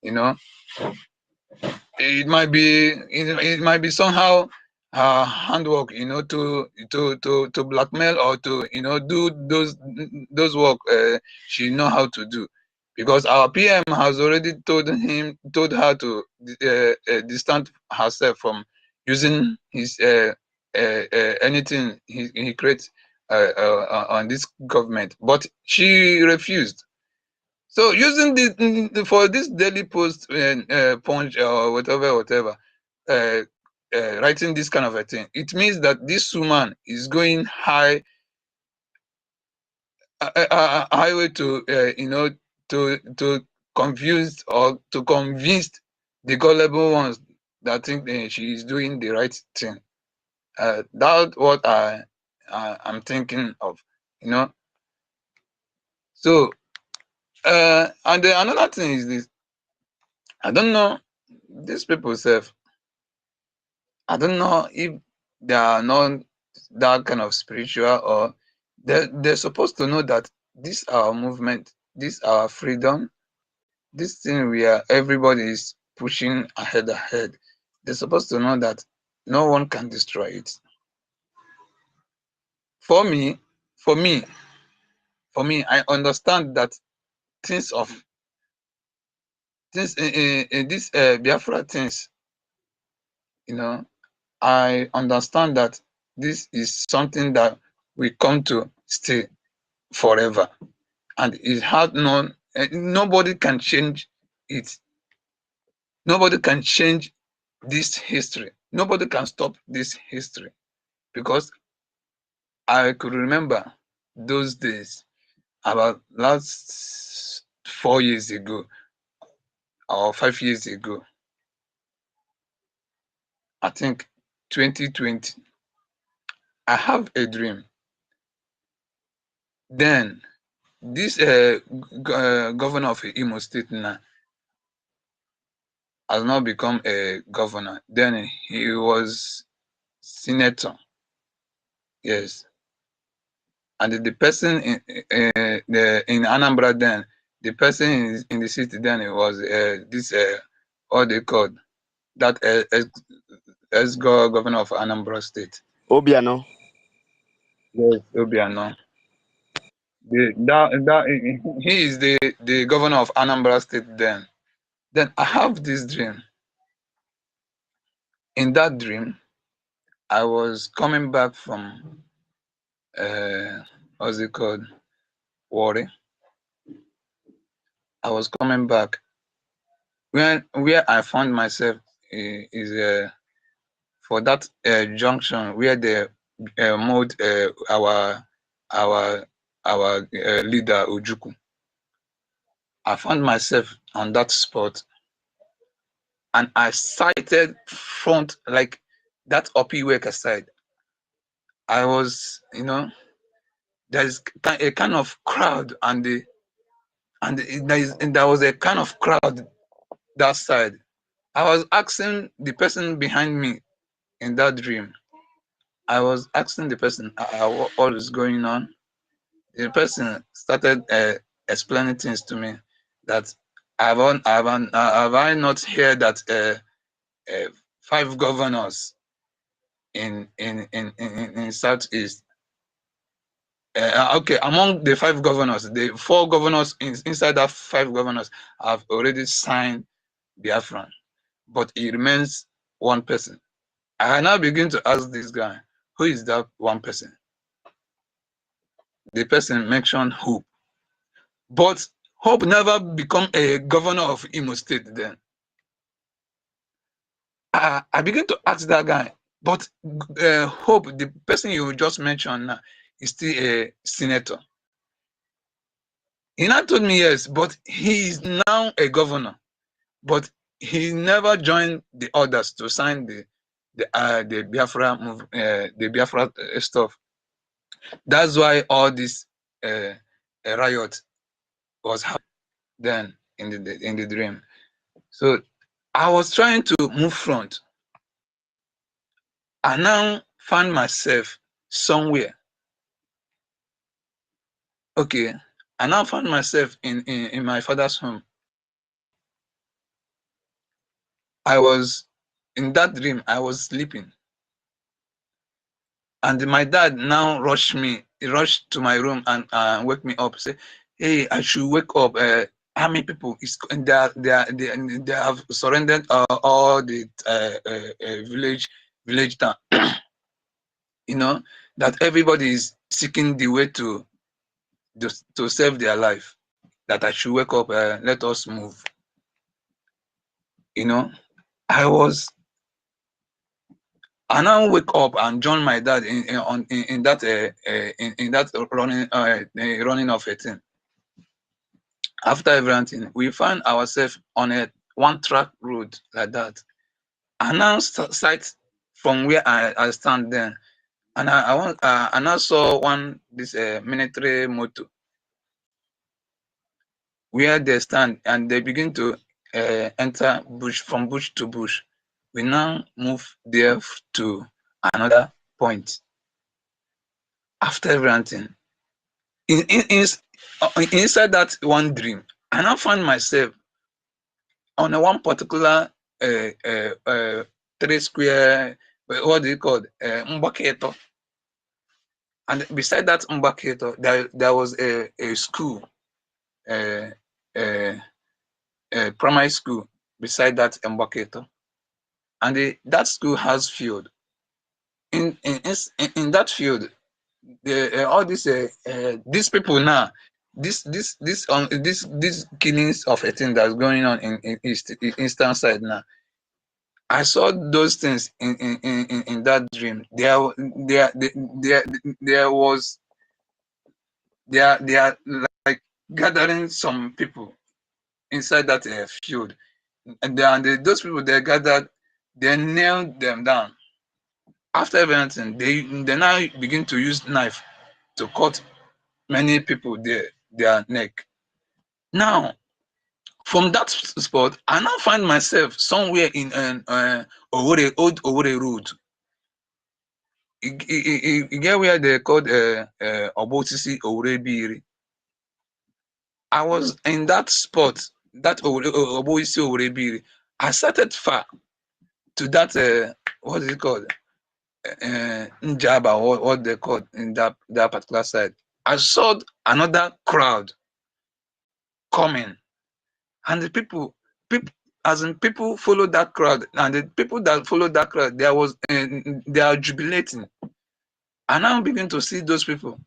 You know, it might be somehow handwork, you know, to blackmail or to, you know, do those work she know how to do, because our PM has already told her to distance herself from using his anything he creates on this government, but she refused. So using for this daily post punch or whatever, writing this kind of a thing, it means that this woman is going highway to you know, to confuse or to convince the gullible ones that think she is doing the right thing. That's what I'm thinking of, you know. So and another thing is this. I don't know, these people self, I don't know if they are not that kind of spiritual, or they're supposed to know that this our movement, this our freedom, this thing everybody is pushing ahead. They're supposed to know that no one can destroy it. For me, I understand that things in this Biafra things, you know, I understand that this is something that we come to stay forever, and it has nobody can change it. Nobody can change this history. Nobody can stop this history, because I could remember those days about last 4 years ago or 5 years ago. I think 2020. I have a dream. Then this governor of Imo State now has now become a governor. Then he was senator. Yes, and the person in Anambra then, the person in the city then, it was this what they called that ex-governor of Anambra State. Obiano. Yes, Obiano. He is the governor of Anambra State then. Then I have this dream. In that dream, I was coming back from what's it called? Warri. I was coming back. Where I found myself is for that junction where they mowed our leader Ojukwu. I found myself on that spot, and I sighted front, like that Opiweka side. I was, you know, there's a kind of crowd, and there was a kind of crowd that side. I was asking the person behind me in that dream. I was asking the person what is going on. The person started explaining things to me that have I not heard that 5 governors in Southeast. Okay, among the 5 governors, the 4 governors inside that 5 governors have already signed Biafran, but it remains one person. I now begin to ask this guy, who is that one person? The person mentioned Hope, but Hope never become a governor of Imo State then. I begin to ask that guy, but Hope, the person you just mentioned now, is still a senator. He now told me yes, but he is now a governor. But he never joined the others to sign the Biafra move, the Biafra stuff. That's why all this riot was happening then in the dream. So I was trying to move front. I now found myself somewhere. Okay, I now found myself in my father's home. I was in that dream. I was sleeping, and my dad now rushed me. He rushed to my room and wake me up. Say, "Hey, I should wake up. Army people they have surrendered all the village town. You know that everybody is seeking the way to save their life. That I should wake up. Let us move. You know, I now wake up and join my dad in that running of a thing. After everything, we find ourselves on a one-track road like that. I now sight from where I stand then, and I now saw this military motor where they stand, and they begin to enter bush from bush to bush. We now move there to another point. After everything, inside that one dream, I now find myself on one particular 3 square, what do you call it, Mbaketo. And beside that Mbaketo, there was a school, a primary school beside that Mbaketo. And that school has field. In that field, all these people now, this killings of a thing that's going on in eastern side now. I saw those things in that dream. They are like gathering some people inside that field, and those people they gathered, they nailed them down. After everything, they now begin to use knife to cut many people their neck. Now, from that spot, I now find myself somewhere in an old Owore road. You get where they called Obotisi Orebiri. I was in that spot, that Obotisi Orebiri. I started far to that what is it called? Njaba, what they called in that particular side. I saw another crowd coming, and the people follow that crowd, and the people that followed that crowd, they are jubilating. I now begin to see those people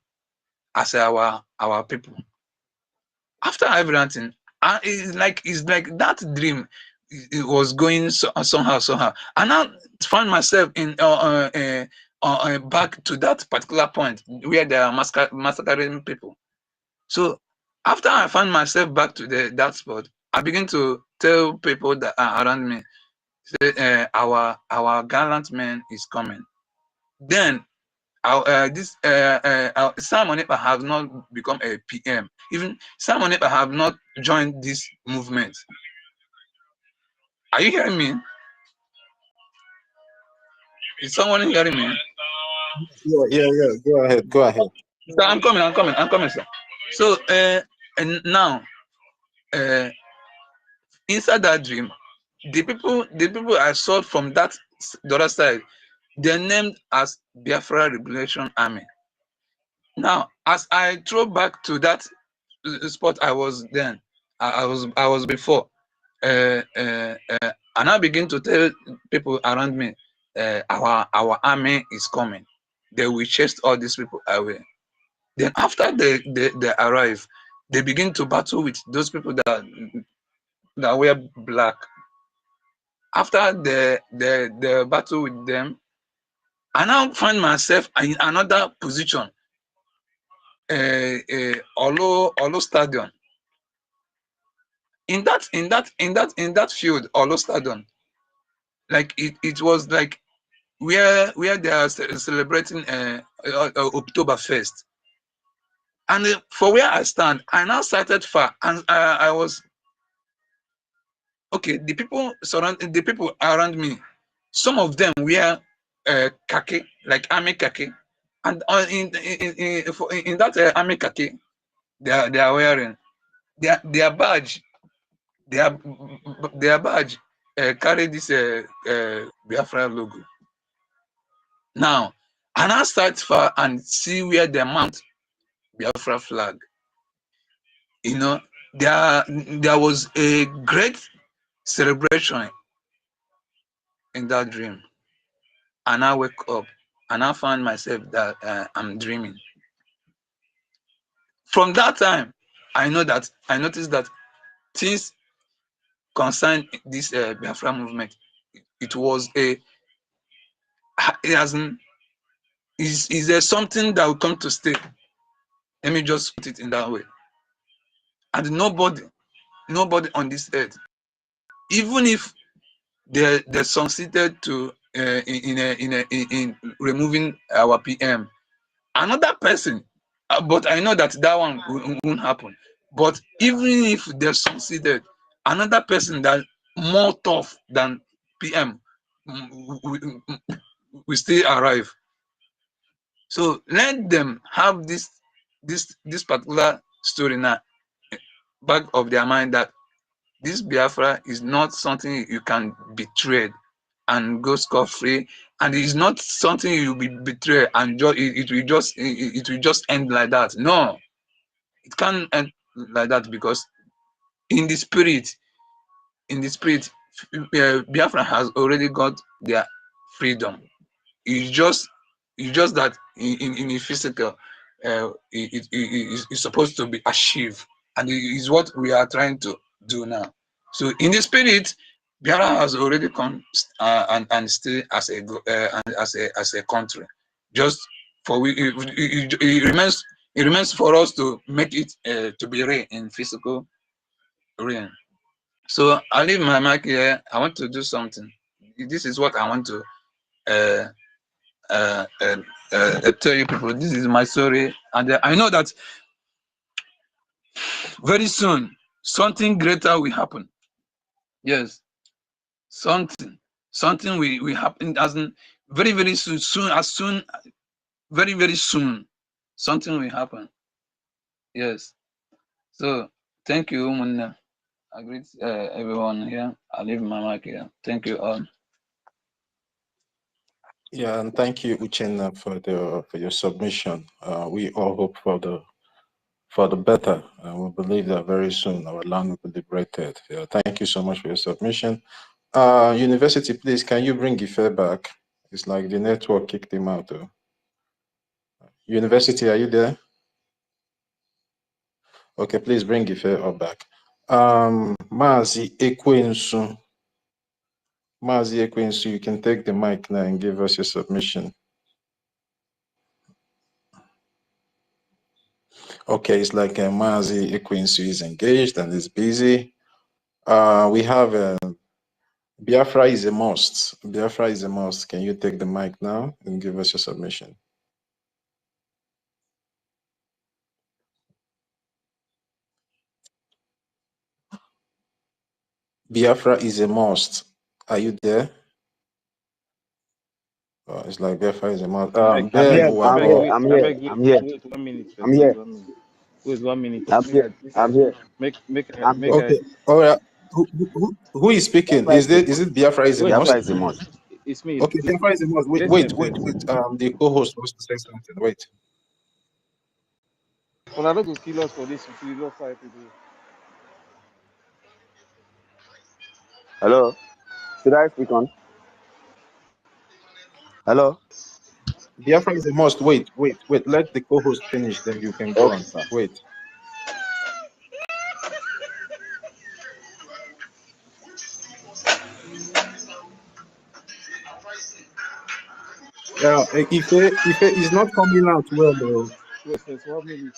as our people. After everything, it's like that dream. It was going somehow. I now find myself in back to that particular point where they are massacring people. So after I find myself back to that spot, I begin to tell people that are around me, say, our gallant man is coming. Then Simon Ekpa have not become a PM. Even Simon Ekpa have not joined this movement. Are you hearing me? Is someone hearing me? Yeah. Go ahead. So I'm coming, sir. So and now inside that dream, the people I saw from the other side, they're named as Biafra Liberation Army. Now, as I throw back to that spot I was then, I was before, and I begin to tell people around me, our army is coming. They will chase all these people away. Then after they arrive, they begin to battle with those people that wear black. After the battle with them, I now find myself in another position, Olo Stadium. in that field, Olostadon, like it was like where they are celebrating Oktoberfest. And for where I stand, I now started far, and I was okay. The people around me, some of them wear khaki, like army khaki, and in that army khaki, they are wearing their badge, their badge carry this Biafra logo. Now, and I start far and see where they mount Biafra flag. You know, there was a great celebration in that dream, and I wake up and I found myself that I'm dreaming. From that time, I noticed that things concern this Biafra movement. It was is there something that will come to stay? Let me just put it in that way. And nobody on this earth, even if they succeeded to in removing our PM, another person, but I know that one won't happen. But even if they succeeded, another person that more tough than PM will still arrive. So let them have this particular story now back of their mind, that this Biafra is not something you can betray and go scot-free, and it is not something you will be betrayed and it will just end like that. No, it can't end like that, because in the spirit, Biafra has already got their freedom. It's just that in the physical, it is supposed to be achieved, and it is what we are trying to do now. So in the spirit, Biafra has already come and stay as a country. Just for it remains for us to make it to be real in physical realm. So I'll leave my mic here. I want to do something. This is what I want to tell you people. This is my story, and I know that very soon something greater will happen. Yes, something will happen. As in very soon, very soon, something will happen. Yes. So thank you, Munna. I greet everyone here. I leave my mic here. Thank you all. Yeah, and thank you, Uchenna, for your submission. We all hope for the better, and we believe that very soon our land will be liberated. Yeah, thank you so much for your submission. University, please, can you bring Ife back? It's like the network kicked him out. Though. University, are you there? Okay, please bring Ife up back. Mazi Ekwensu. Mazi Ekwensu, you can take the mic now and give us your submission. Okay, it's like Mazi Ekwensu is engaged and is busy. We have Biafra is a must. Biafra is a must. Can you take the mic now and give us your submission? Biafra is a must. Are you there? It's like Biafra is a must. I'm Ben here. Uwabo. I beg, wait 1 minute I'm first. here. Wait 1 minute. I'm here. I'm here. Make I'm here. Okay. All right. Who is speaking? Biafra Is is a it Biafra is a wait, must? Biafra is a must. it's me. Okay, Biafra is a must. Listen Wait. first. The co-host wants to say something. Wait. Well, I don't go kill us for this. We love fight today. Hello. Should I speak on? Hello. Biafra is a must. Wait. Let the co-host finish, then you can go Okay, on. sir. Wait. Yeah, Ife is not coming out well though. Wait first 1 minute.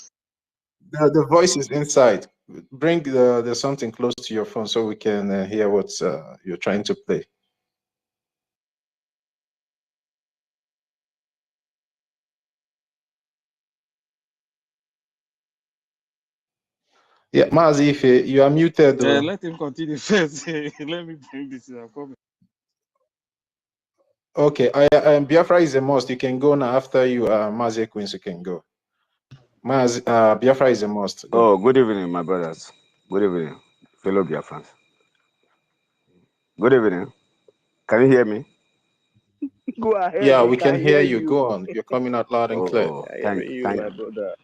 The voice is inside. bring the something close to your phone so we can hear what you're trying to play. Yeah, Mazi, if you are muted. Let him continue first. Let me bring this in. Okay, Biafra is a must. You can go now. After you, Mazi Queens, you can go. Biafra is a must. Go. Oh, good evening, my brothers. Good evening, fellow Biafrans. Good evening. Can you hear me? Go ahead. Yeah, we can hear you. Go on. You're coming out loud and clear. Thank you, my brother.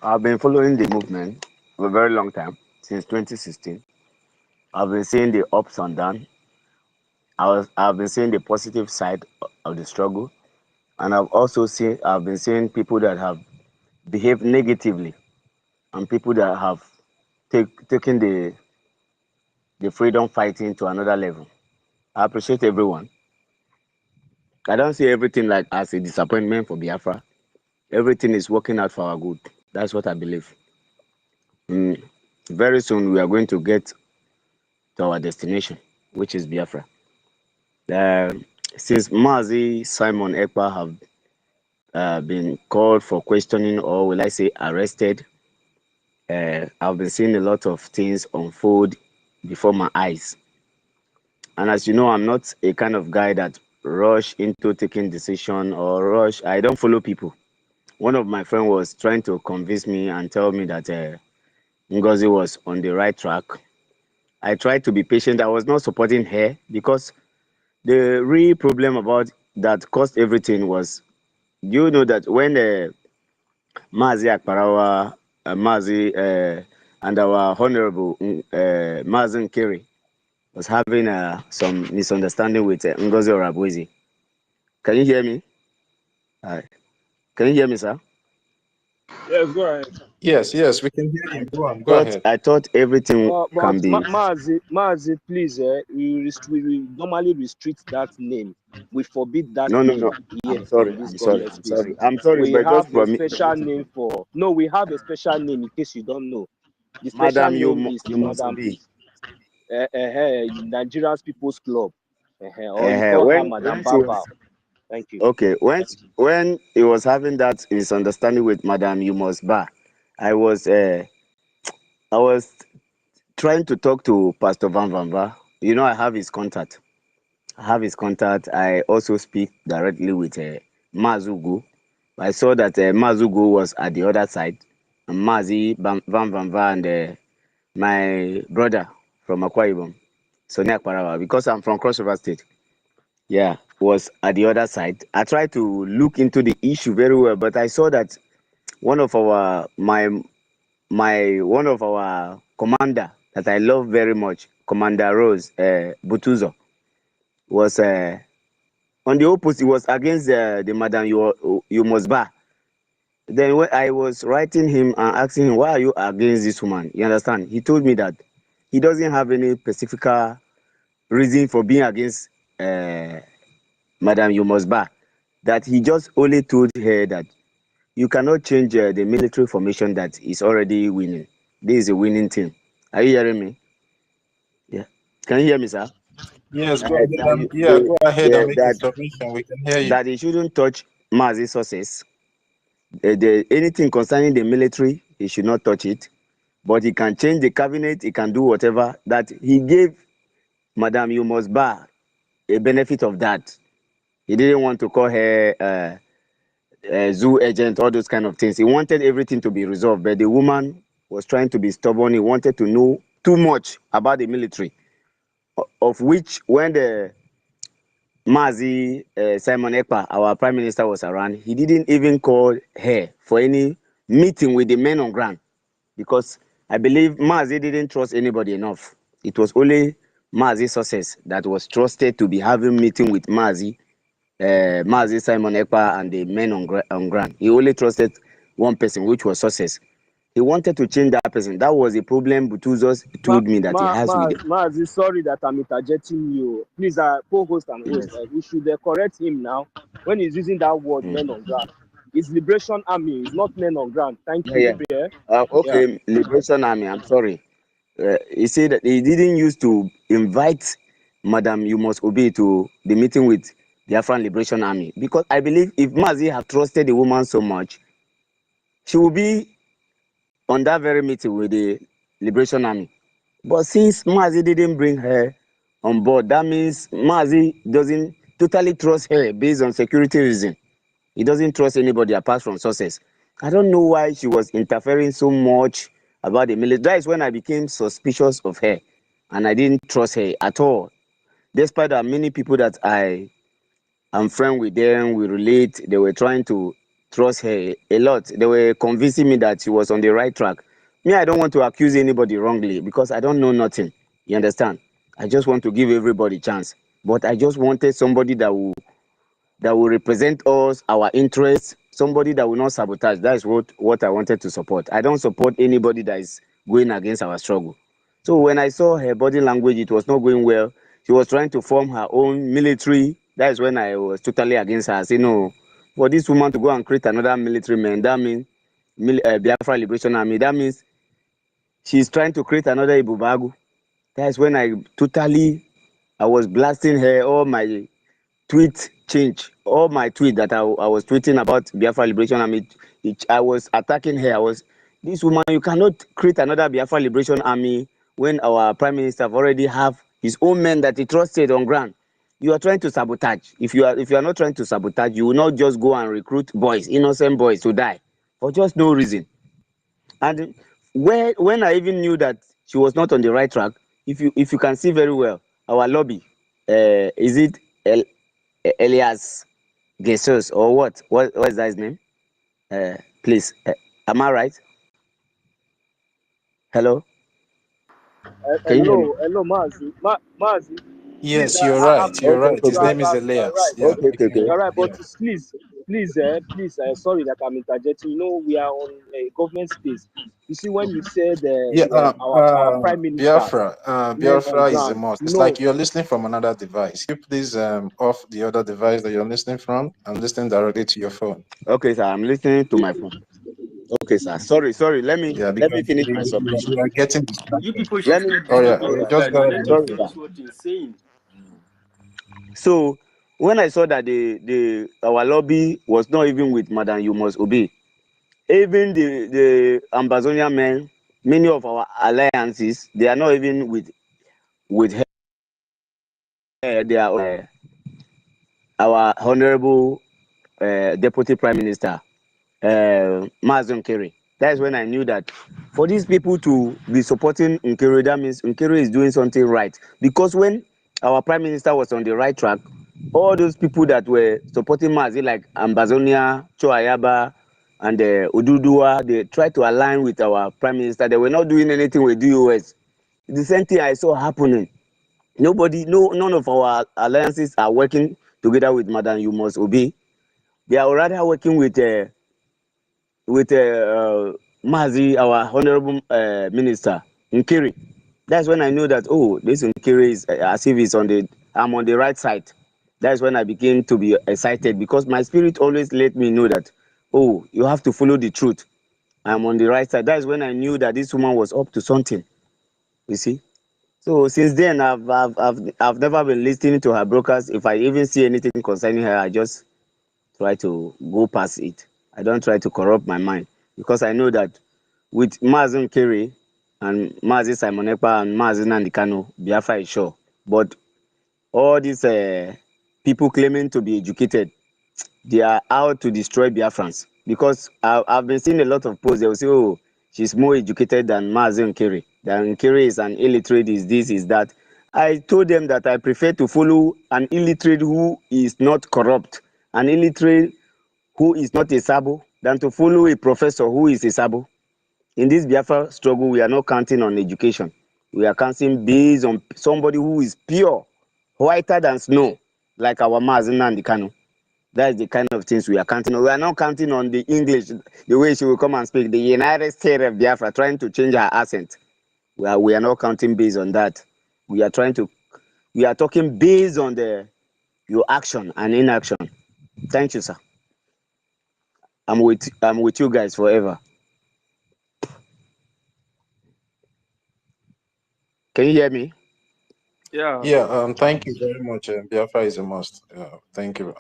I've been following the movement for a very long time, since 2016. I've been seeing the ups and downs. I've been seeing the positive side of the struggle, and I've been seeing people that have behaved negatively, and people that have taken the freedom fighting to another level. I appreciate everyone. I don't see everything like as a disappointment for Biafra. Everything is working out for our good. That's what I believe. Very soon we are going to get to our destination, which is Biafra. Since Mazi Simon Ekpa have been called for questioning, or will I say arrested, I've been seeing a lot of things unfold before my eyes. And as you know, I'm not a kind of guy that rush into taking decision or rush. I don't follow people. One of my friends was trying to convince me and tell me that NGOZI was on the right track. I tried to be patient. I was not supporting her because the real problem about that caused everything was, you know that when Mazi Akparawa, Mazi and our Honorable Mazen Kiri was having some misunderstanding with NGOZI Orabwezi. Can you hear me? Can you hear me, sir? Yes, go ahead. Yes, we can hear you. Go on, go ahead. I thought everything can be. Mazi, please, we normally restrict that name. We forbid that name. No. Here I'm sorry. in this I'm sorry. We But have just a for me. special name for. No, we have a special name in case you don't know. The special Madam, name is you must Madam be. Nigeria's People's Club. Or you call her Madam Baba. Thank you. Okay, when he was having that misunderstanding with Madam You Must Bar, I was trying to talk to Pastor Van Vamba. You know, I have his contact. I also speak directly with Mazugu. I saw that Mazugu was at the other side, and Van Vamba and my brother from Akwa Ibom, Sonia Akparawa, because I'm from Cross River State. Yeah, was at the other side. I tried to look into the issue very well, but I saw that one of our one of our commander that I love very much, Commander Rose Butuzo, was on the opposite. Was against the Madam You Must Bar. Then when I was writing him and asking him, why are you against this woman? You understand? He told me that he doesn't have any specific reason for being against Madam You Must Bar. That he just only told her that you cannot change the military formation that is already winning. This is a winning team. Are you hearing me? Yeah. Can you hear me, sir? Yes, go ahead. Go ahead and make a submission. We can hear you. That he shouldn't touch Mazi sources. Anything concerning the military, he should not touch it. But he can change the cabinet, he can do whatever. That he gave Madam You Must Bar a benefit of that. He didn't want to call her zoo agent, all those kind of things. He wanted everything to be resolved, but the woman was trying to be stubborn. He wanted to know too much about the military, of which when the Mazi Simon Ekpa, our prime minister, was around, he didn't even call her for any meeting with the men on ground, because I believe Mazi didn't trust anybody enough. It was only Mazi sources that was trusted to be having meeting with Mazi Simon Ekpa and the men on ground. He only trusted one person, which was sources. He wanted to change that person. That was the problem Butuzos told me that he has with him. Mazi, sorry that I'm interjecting you. Please, co-host and host, we should correct him now when he's using that word, men on ground. It's Liberation Army. It's not men on ground. Thank Yeah, you. yeah. Yeah. Okay, Liberation Army. I'm sorry. He said that he didn't used to invite Madam You Must Obey to the meeting with the Biafran Liberation Army, because I believe if Mazi have trusted the woman so much, she will be on that very meeting with the Liberation Army. But since Mazi didn't bring her on board, that means Mazi doesn't totally trust her based on security reason. He doesn't trust anybody apart from sources. I don't know why she was interfering so much about the military. That is when I became suspicious of her, and I didn't trust her at all. Despite that many people that I am friend with them, we relate, they were trying to trust her a lot. They were convincing me that she was on the right track. Me, I don't want to accuse anybody wrongly because I don't know nothing. You understand? I just want to give everybody chance. But I just wanted somebody that will represent us, our interests, somebody that will not sabotage. That's what I wanted to support. I don't support anybody that is going against our struggle. So when I saw her body language, it was not going well. She was trying to form her own military. That is when I was totally against her. I said, no, for this woman to go and create another military man, that means Biafra Liberation Army, that means she's trying to create another Ibubagu. That is when I was blasting her, all my tweet change. All my tweet that I was tweeting about Biafra Liberation Army, I was attacking her. This woman, you cannot create another Biafra Liberation Army when our Prime Minister already have his own men that he trusted on ground. You are trying to sabotage. If you are not trying to sabotage, you will not just go and recruit boys, innocent boys, to die for just no reason. And when I even knew that she was not on the right track, if you can see very well, our lobby, is it Elias Jesus or what? What is that his name? Please, am I right? Hello, can you hear me? Hello, Mazi. Please, Yes, you're I right. You're right. His you name are, is you are Elias. right. Yeah. You're right, but Yeah. please, sorry that I'm interjecting. You know, we are on a government space. You see, when you said Yeah. our prime minister, men on Biafra is a ground, must. It's like no, you're listening from another device. You please off the other device that you're listening from and listen directly to your phone. Okay, sir, I'm listening to my phone. Okay, sir. Sorry. Let Yeah, me because finish my submission. you are getting You distracted. people should Let me. stop Oh yeah. disturbing this Just guy go now. ahead Let and him Sorry, finish sir. what he's saying. So when I saw that the our lobby was not even with Madam You Must Obey, even the Ambazonian men, many of our alliances, they are not even with her. They are our honorable Deputy Prime Minister, Mazi Nkeri. That is when I knew that for these people to be supporting Nkeri, that means Nkeri is doing something right. Because when our Prime Minister was on the right track, all those people that were supporting Mazi, like Ambazonia, Choayaba, and Ududua, they tried to align with our Prime Minister. They were not doing anything with DOS. The same thing I saw happening. None of our alliances are working together with Madam You Must Obey. They are rather working with Mazi, our honorable minister, Nkiri. That's when I knew that, oh, this Nkiri is as if I'm on the right side. That's when I began to be excited because my spirit always let me know that, oh, you have to follow the truth. I'm on the right side. That's when I knew that this woman was up to something. You see. So since then, I've never been listening to her brokers. If I even see anything concerning her, I just try to go past it. I don't try to corrupt my mind because I know that with Mazi Nkiri and Mazi Simon Ekpa and Mazi Nandikano, Biafra is sure. But all these people claiming to be educated, they are out to destroy Biafrans. Because I've been seeing a lot of posts. They will say, oh, she's more educated than Mazi Nkiri. That Nkiri is an illiterate, is this, is that. I told them that I prefer to follow an illiterate who is not corrupt, an illiterate who is not a sabo, than to follow a professor who is a sabo. In this Biafra struggle, we are not counting on education. We are counting based on somebody who is pure, whiter than snow, like our Mazi Nandikano. That's the kind of things we are counting on. We are not counting on the English, the way she will come and speak, the United States of Biafra, trying to change her accent. We are not counting based on that. We are talking based on your action and inaction. Thank you, sir. I'm with you guys forever. Can you hear me? Yeah. Yeah. Thank you very much. Biafra is a must. Thank you.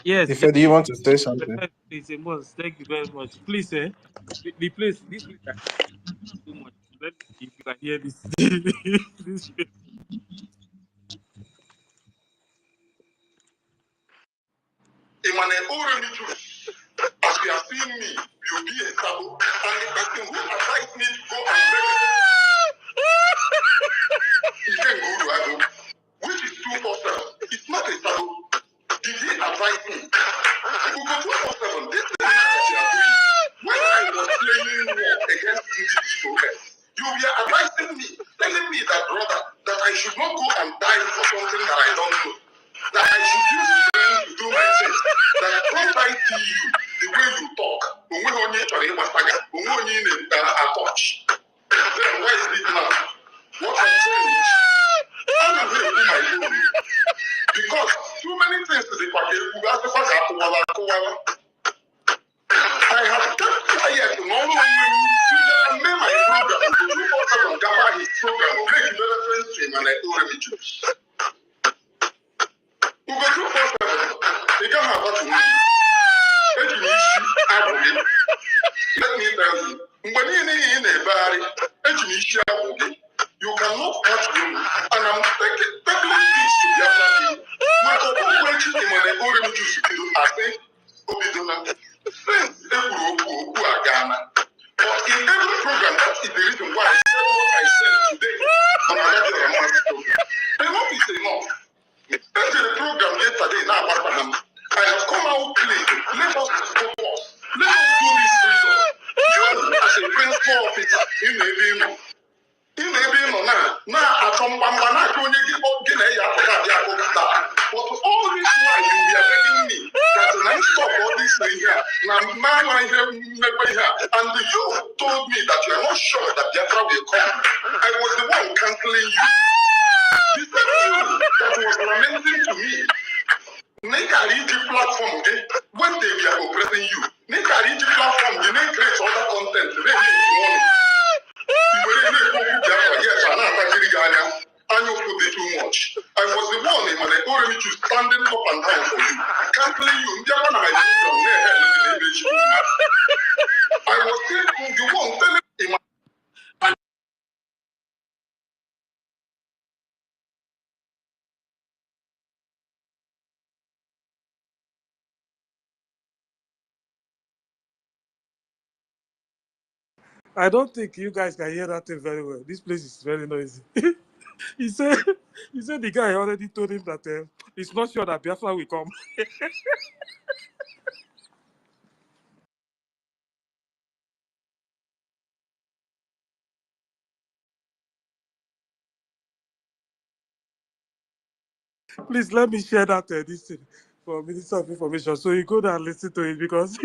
Yes. If do you want to say something? It's a must. Thank you very much. Please, the place, this place, I too much. Let me see if you can hear this. This place. As you have seen me, you'll be a sabo, and the person who advised me to go and beg he said, go to Ago, which is 247. It's not a sabo. Did he advise me? We go 247. This is not what you are doing. When I was playing war against BCOS, you were advising me, telling me that, brother, that I should not go and die for something that I don't know. That I should use strength to do my things. That once I see you, the way you talk, when we touch, then why is it now? What has changed? I'm not going to do my own. Because too many things to the packet, I have kept quiet long and made my program. On Gaba, his program will make reference to him and I told him to choose. We go 247. They can't have what you need. Let me tell you, when in a bar, you cannot catch him. And I'm taking this to the other. My corporation in my own juice, I think, Obidona, since Ghana. But in every program, that is the reason why I said what I said today on another program. Enough is enough. After the program yesterday, now I have come out clean. Let us focus. Let us do this freedom. You, as a principal officer, you may be now. You may be now. Now, I come back and but all this while you were begging me that I stop all this thing here. Now, man, here, and you told me that you are not sure that Biafra will come. I was the one canceling you. The same you that was lamenting to me. Make a RG platform when they were oppressing you. Make a RG platform, you may create other content. They make you money. You were really yes, I'm not actually Ghana. And you put it too much. I was the one in my already to standing up and down for you. Canceling you. I was still the one telling him. I don't think you guys can hear that thing very well. This place is very noisy. he said the guy already told him that he's not sure that Biafra will come. Please let me share that this thing for Minister of Information. So you go there and listen to it because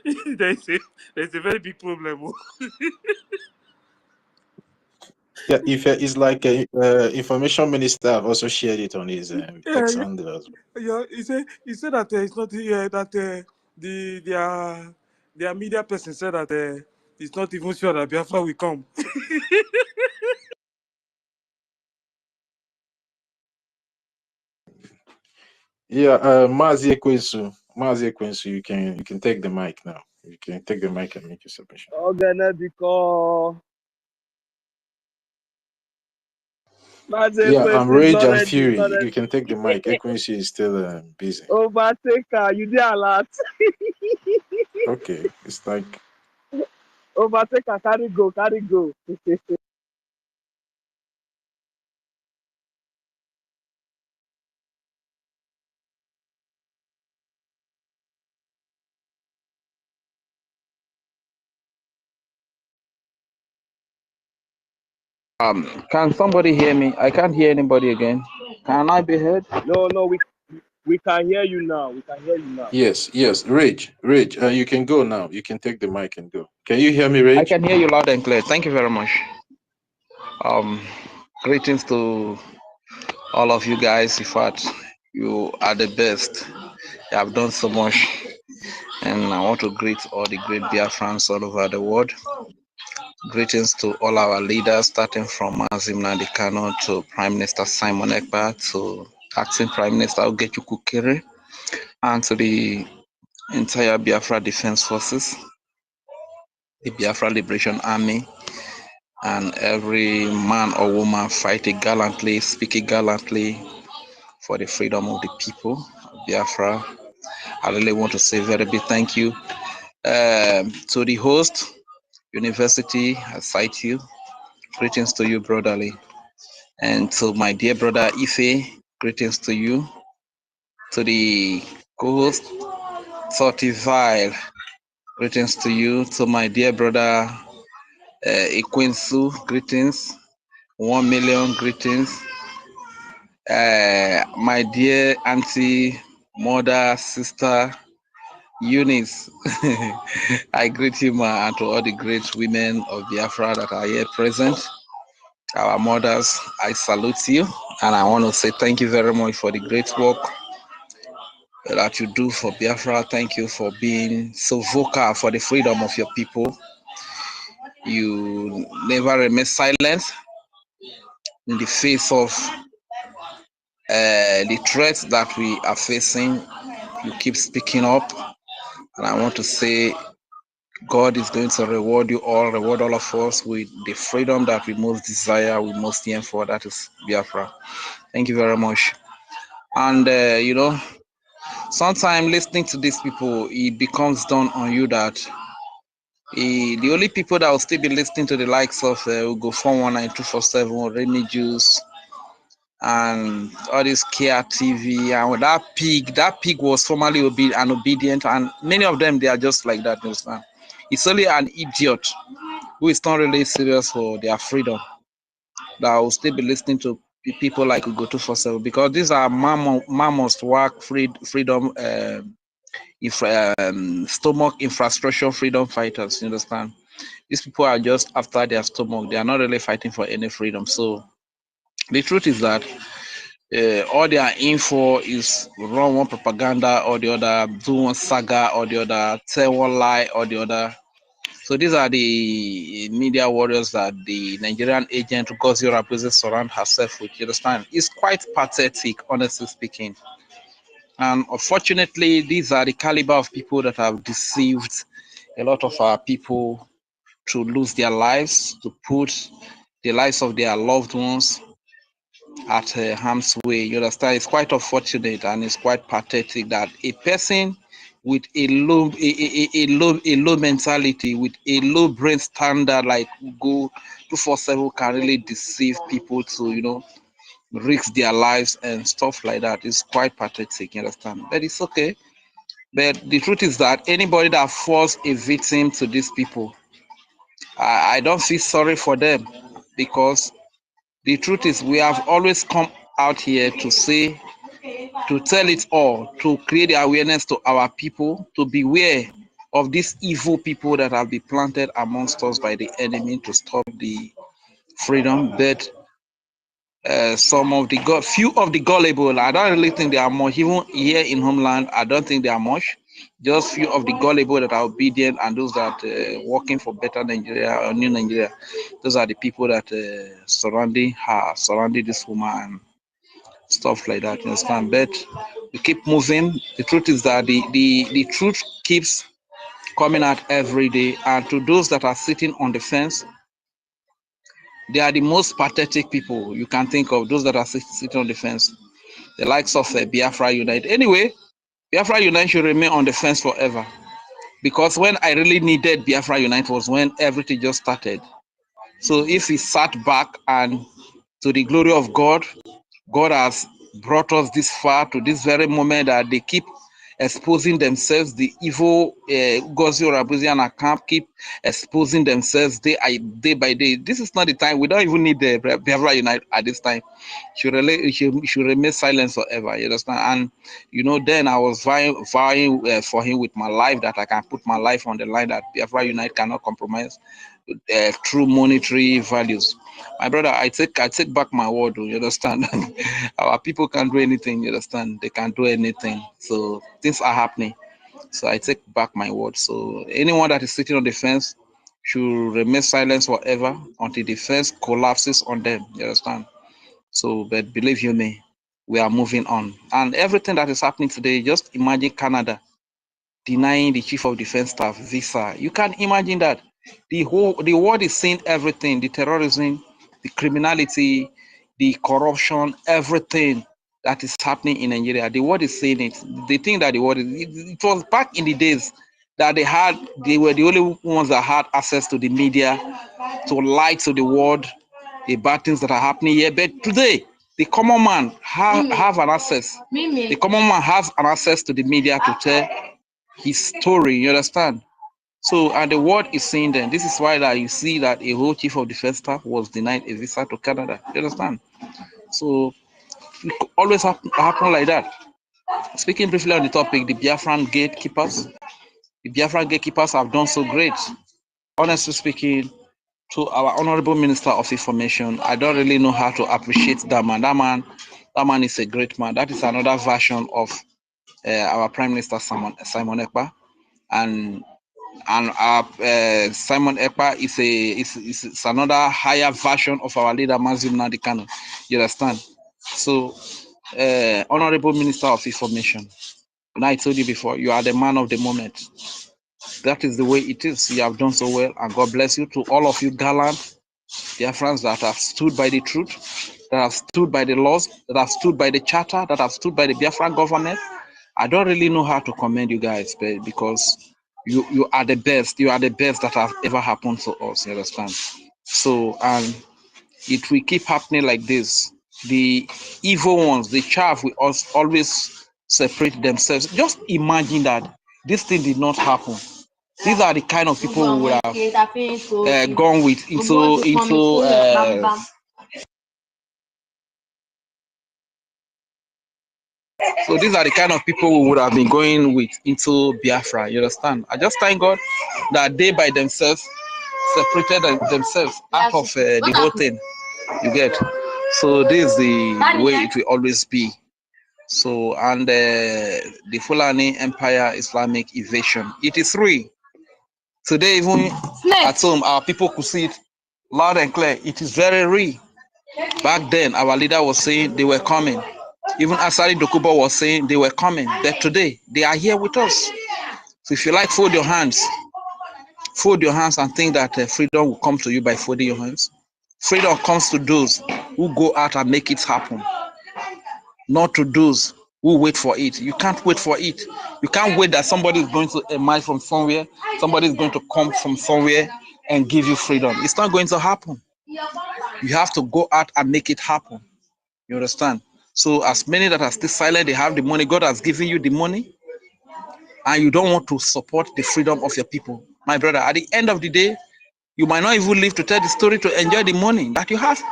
there's a very big problem. Yeah, if it's like a information minister have also shared it on his X handle as well. Yeah, he said that it's not that their media person said that it's not even sure that Biafra will come. Yeah, Mazi Ekwensu, you can take the mic now. You can take the mic and make your submission. Yeah, I'm Rage and Fury. You can take the mic. Ekwensu is still busy. Overtaker, you did a lot. Okay, it's like Overtaker, carry go. Can somebody hear me? I can't hear anybody again. Can I be heard? No, we can hear you now. yes. Rage. You can go now. You can take the mic and go. Can you hear me, Rage? I can hear you loud and clear. Thank you very much. Greetings to all of you guys. In fact, you are the best. You have done so much. And I want to greet all the great Biafrans all over the world. Greetings to all our leaders, starting from Mazim Nadikano to Prime Minister Simon Ekpa, to Acting Prime Minister Ogechu Kere, and to the entire Biafra Defense Forces, the Biafra Liberation Army, and every man or woman fighting gallantly, speaking gallantly for the freedom of the people of Biafra. I really want to say a very big thank you to the host, University, I cite you. Greetings to you, brotherly. And to my dear brother Ife, greetings to you. To the co-host, Thotivile, greetings to you. To my dear brother Equinsu, greetings. 1 million greetings. My dear auntie, mother, sister, Eunice, I greet you, ma, and to all the great women of Biafra that are here present. Our mothers, I salute you, and I want to say thank you very much for the great work that you do for Biafra. Thank you for being so vocal for the freedom of your people. You never remain silent in the face of the threats that we are facing. You keep speaking up, and I want to say God is going to reward you all, reward all of us with the freedom that we most desire, we most yearn for. That is Biafra. Thank you very much. And you know, sometimes listening to these people, it becomes done on you that the only people that will still be listening to the likes of Ugo 419, 247, Rainy Juice, and all this Kia TV, and that pig was formerly obedient, and many of them, they are just like that, you understand? It's only an idiot who is not really serious for their freedom that will still be listening to people like Ugo 247, because these are mammoth work freedom stomach infrastructure freedom fighters, you understand? These people are just after their stomach. They are not really fighting for any freedom. So the truth is that all they are in for is run one propaganda or the other, do one saga or the other, tell one lie or the other. So these are the media warriors that the Nigerian agent NGOZI represents surround herself with. You understand? It's quite pathetic, honestly speaking. And unfortunately, these are the caliber of people that have deceived a lot of our people to lose their lives, to put the lives of their loved ones at harm's way. You understand? It's quite unfortunate and it's quite pathetic that a person with a low mentality, with a low brain standard like Go 247 can really deceive people to, you know, risk their lives and stuff like that. It's quite pathetic, you understand? But it's okay. But the truth is that anybody that falls a victim to these people, I don't feel sorry for them, because the truth is we have always come out here to say, to tell it all, to create the awareness to our people, to beware of these evil people that have been planted amongst us by the enemy to stop the freedom. But few of the gullible, I don't really think they are much. Even here in homeland, I don't think they are much. Just few of the gullible that are obedient, and those that working for better Nigeria or new Nigeria. Those are the people that surrounding her, surrounding this woman, and stuff like that. You understand? But we keep moving. The truth is that the truth keeps coming out every day. And to those that are sitting on the fence, they are the most pathetic people you can think of. Those that are sitting on the fence, the likes of Biafra Unite. Anyway, Biafra Unite should remain on the fence forever. Because when I really needed Biafra Unite was when everything just started. So if we sat back, and to the glory of God, God has brought us this far to this very moment that they keep exposing themselves, the evil Gozi Orabuzi and Akamp keep exposing themselves day by day. This is not the time. We don't even need the Biafra Unite at this time. Should remain silent forever. You understand? And you know, then I was vying for him with my life, that I can put my life on the line, that Biafra Unite cannot compromise true monetary values. My brother, I take back my word. You understand? Our people can't do anything. You understand? They can't do anything. So things are happening. So I take back my word. So anyone that is sitting on the fence should remain silent forever until the fence collapses on them. You understand? So, but believe you me, we are moving on. And everything that is happening today, just imagine Canada denying the chief of defense staff visa. You can imagine that. The world is seeing everything, the terrorism, the criminality, the corruption, everything that is happening in Nigeria. The world is seeing it. They think that the world is, it was back in the days that they were the only ones that had access to the media to lie to the world about things that are happening here. But today, the common man have an access. The common man has an access to the media to tell his story. You understand? So, and the world is seeing them. This is why that you see that a whole chief of defense staff was denied a visa to Canada. You understand? So, it could always happen like that. Speaking briefly on the topic, the Biafran gatekeepers. The Biafran gatekeepers have done so great. Honestly speaking, to our honorable Minister of Information, I don't really know how to appreciate that man. That man is a great man. That is another version of our Prime Minister Simon Ekpa, and Simon Ekpa is another higher version of our leader Mazim Nadikano. You understand? So, honorable Minister of Information, and I told you before, you are the man of the moment. That is the way it is. You have done so well, and God bless you. To all of you gallant Biafrans that have stood by the truth, that have stood by the laws, that have stood by the charter, that have stood by the Biafran government. I don't really know how to commend you guys, but because you are the best. You are the best that have ever happened to us. You understand? So, and it will keep happening like this. The evil ones, the chaff, will always separate themselves. Just imagine that this thing did not happen. These are the kind of people who would have gone with so these are the kind of people who would have been going with into Biafra. You understand? I just thank God that they by themselves separated themselves out of the whole thing. You get? So this is the way it will always be. So, and the Fulani Empire Islamic invasion, it is real. Today, even at home, our people could see it loud and clear. It is very real. Back then, our leader was saying they were coming. Even Asari Dokubo was saying they were coming. But today, they are here with us. So if you like, fold your hands. Fold your hands and think that freedom will come to you by folding your hands. Freedom comes to those who go out and make it happen, not to those who wait for it. You can't wait for it. You can't wait that somebody is going to emerge from somewhere, somebody is going to come from somewhere and give you freedom. It's not going to happen. You have to go out and make it happen. You understand? So as many that are still silent, they have the money. God has given you the money, and you don't want to support the freedom of your people. My brother, at the end of the day, you might not even live to tell the story to enjoy the money that you have.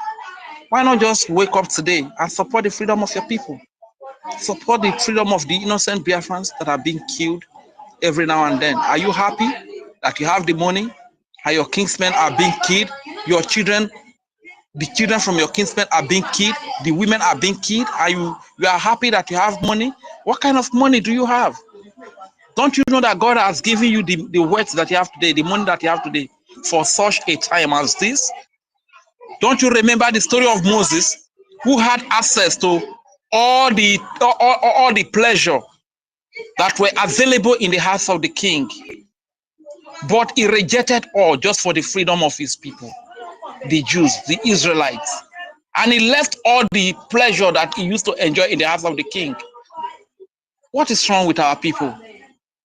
Why not just wake up today and support the freedom of your people? Support the freedom of the innocent Biafrans that are being killed every now and then. Are you happy that you have the money and your kinsmen are being killed? Your children, the children from your kinsmen are being killed. The women are being killed. You are happy that you have money? What kind of money do you have? Don't you know that God has given you the wealth that you have today, the money that you have today for such a time as this? Don't you remember the story of Moses, who had access to all the pleasure that were available in the house of the king, but he rejected all just for the freedom of his people, the Jews, the Israelites, and he left all the pleasure that he used to enjoy in the house of the king. What is wrong with our people?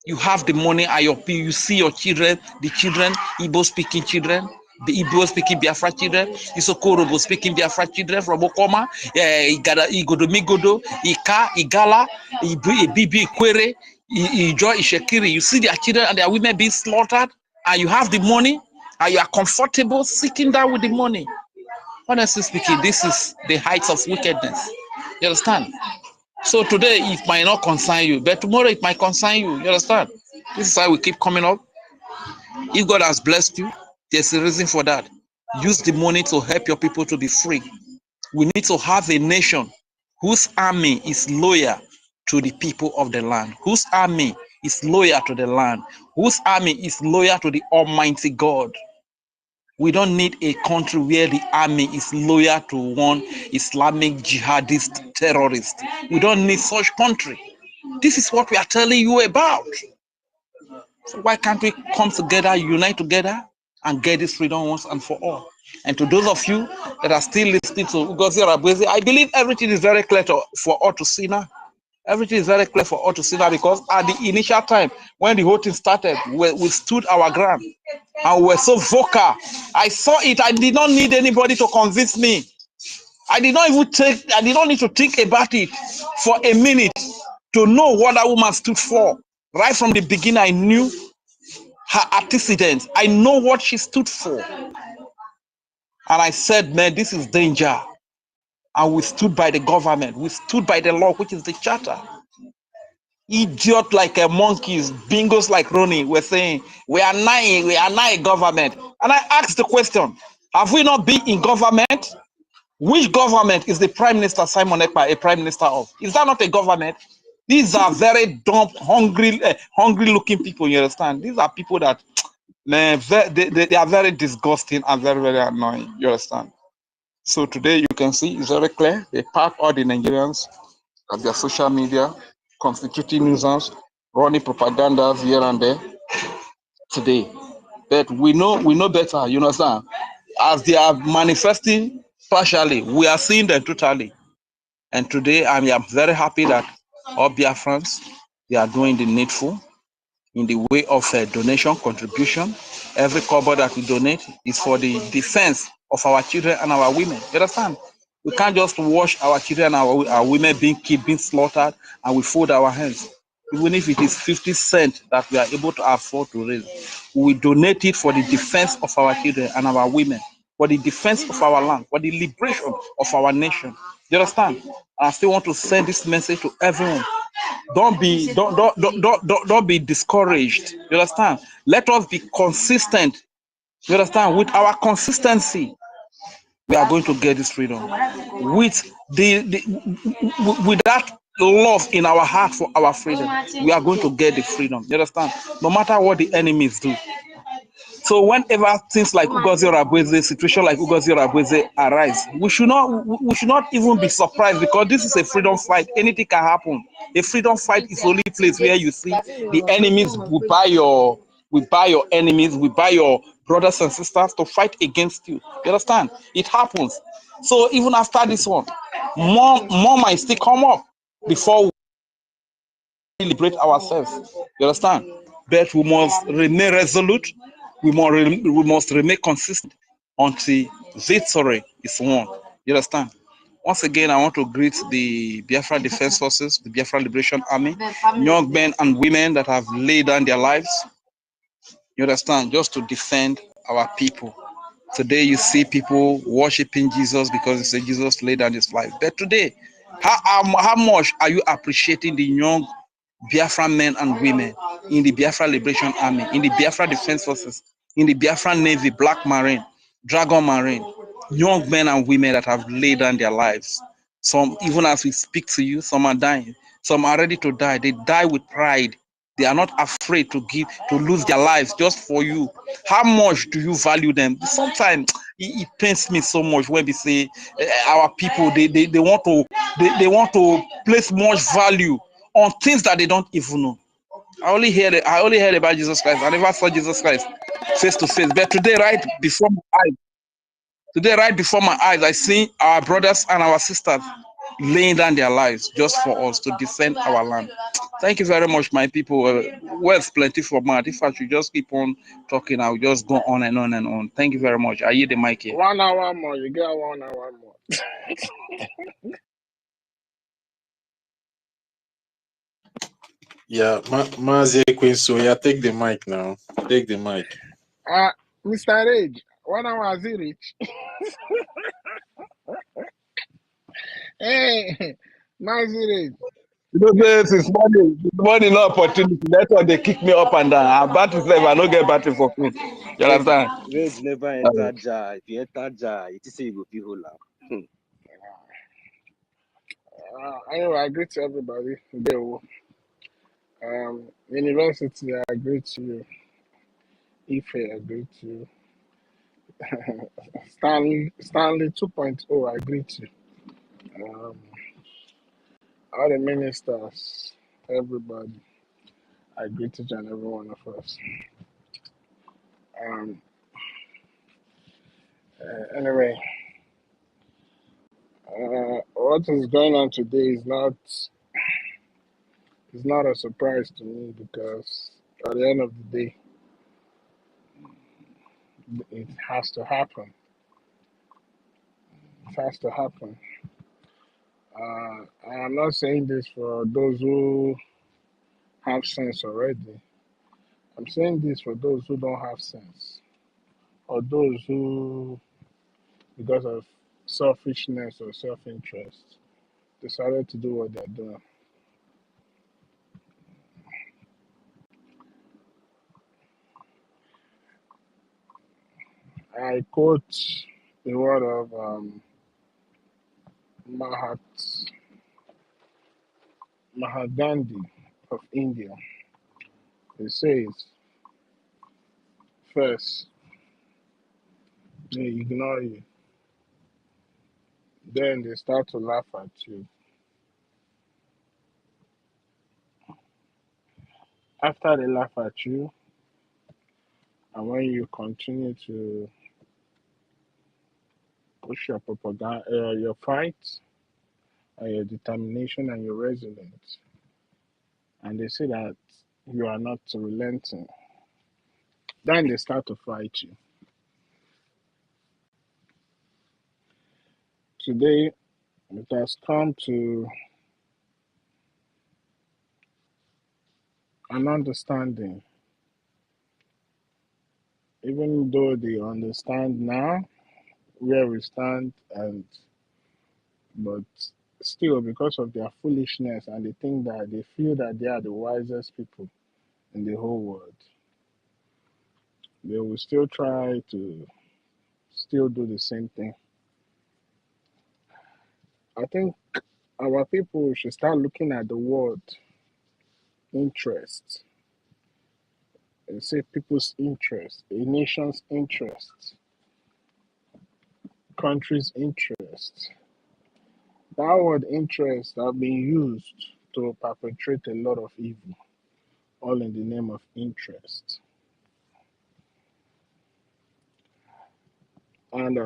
You have the money and you see your children, the children, Igbo speaking children, the Igbo speaking Biafra children, Isokorobo speaking Biafra children from Okoma, Igodo Migodo, Ika, Igala, Ibibi Ikwere, Ijo Ishekiri. You see their children and their women being slaughtered, and you have the money, and you are comfortable sitting down with the money. Honestly speaking, this is the heights of wickedness. You understand? So today it might not concern you, but tomorrow it might concern you. You understand? This is why we keep coming up. If God has blessed you, there's a reason for that. Use the money to help your people to be free. We need to have a nation whose army is loyal to the people of the land, whose army is loyal to the land, whose army is loyal to the Almighty God. We don't need a country where the army is loyal to one Islamic jihadist terrorist. We don't need such country. This is what we are telling you about. So why can't we come together, unite together, and get this freedom once and for all? And to those of you that are still listening to NGOZI, I believe everything is very clear for all to see now. Everything is very clear for all to see now, because at the initial time, when the whole thing started, we stood our ground and we were so vocal. I saw it. I did not need anybody to convince me. I did not need to think about it for a minute to know what that woman stood for. Right from the beginning, I knew her antecedents. I know what she stood for. And I said, man, this is danger. And we stood by the government. We stood by the law, which is the charter. Idiot like a monkeys, bingos like Ronnie were saying, we are not a government. And I asked the question, have we not been in government? Which government is the Prime Minister Simon Ekpa a Prime Minister of? Is that not a government? These are very dumb, hungry-looking people, you understand? These are people that, man, they are very disgusting and very, very annoying, you understand? So today you can see it's very clear. They pack all the Nigerians at their social media, constituting nuisance, running propagandas here and there today. But we know better, you understand? As they are manifesting partially, we are seeing them totally. And today I am very happy that all Biafrans, they are doing the needful in the way of donation, contribution. Every kobo that we donate is for the defense of our children and our women. You understand? We can't just watch our children and our women being killed, being slaughtered, and we fold our hands. Even if it is 50 cents that we are able to afford to raise, we donate it for the defense of our children and our women, for the defense of our land, for the liberation of our nation. You understand? I still want to send this message to everyone. Don't be discouraged. You understand? Let us be consistent. You understand? With our consistency, we are going to get this freedom. With with that love in our heart for our freedom, we are going to get the freedom. You understand? No matter what the enemies do. So whenever things like Ugozi Rabweze, situation like Ugozi Rabweze arise, we should not even be surprised, because this is a freedom fight. Anything can happen. A freedom fight is the only place where you see the enemies will buy your enemies, we buy your brothers and sisters to fight against you. You understand? It happens. So even after this one, more might still come up before we liberate ourselves. You understand? But we must remain resolute. We must remain consistent until victory is won. You understand? Once again, I want to greet the Biafra Defense Forces, the Biafra Liberation Army, young men and women that have laid down their lives, you understand, just to defend our people. Today you see people worshiping Jesus because they say Jesus laid down his life. But today, how much are you appreciating the young Biafra men and women in the Biafra Liberation Army, in the Biafra Defense Forces, in the Biafra Navy, Black Marine, Dragon Marine, young men and women that have laid down their lives? Some, even as we speak to you, some are dying. Some are ready to die. They die with pride. They are not afraid to lose their lives just for you. How much do you value them? Sometimes it pains me so much when we say our people they want to place much value on things that they don't even know. I only heard about Jesus Christ. I never saw Jesus Christ face to face. But today, right before my eyes, I see our brothers and our sisters laying down their lives just for us to defend our land. Thank you very much, my people. Words plenty for mouth. If I should just keep on talking, I'll just go on and on and on. Thank you very much. I hear the mic here. 1 hour more. You get 1 hour more. Yeah, Mazi Queen, so yeah, take the mic now. Take the mic. Mr. Rage, 1 hour has he reached? Hey, Mazi Rage. This is money, no opportunity. That's why they kick me up and down. I battle them, I don't get battle for free. You understand? Rage never enter jar. If you enter jar, it is say you go feel hold am. Anyway, I greet to everybody. University, I agree to you. Ife, I agree to you. Stanley 2.0, I agree to you. All the ministers, everybody, I agree to each and every one of us. Anyway, what is going on today is not a surprise to me because at the end of the day, it has to happen. It has to happen. I'm not saying this for those who have sense already. I'm saying this for those who don't have sense, or those who, because of selfishness or self-interest, decided to do what they're doing. I quote the word of Mahatma Gandhi of India. It says, first, they ignore you, then they start to laugh at you. After they laugh at you, and when you continue to push your propaganda, your fight, and your determination and your resilience, and they say that you are not relenting, then they start to fight you. Today, it has come to an understanding, even though they understand now where we stand, but still, because of their foolishness, and they think that they feel that they are the wisest people in the whole world, they will still try to still do the same thing. I think our people should start looking at the word interest and say people's interest, a nation's interest, country's interest. That word interest have been used to perpetrate a lot of evil, all in the name of interest. And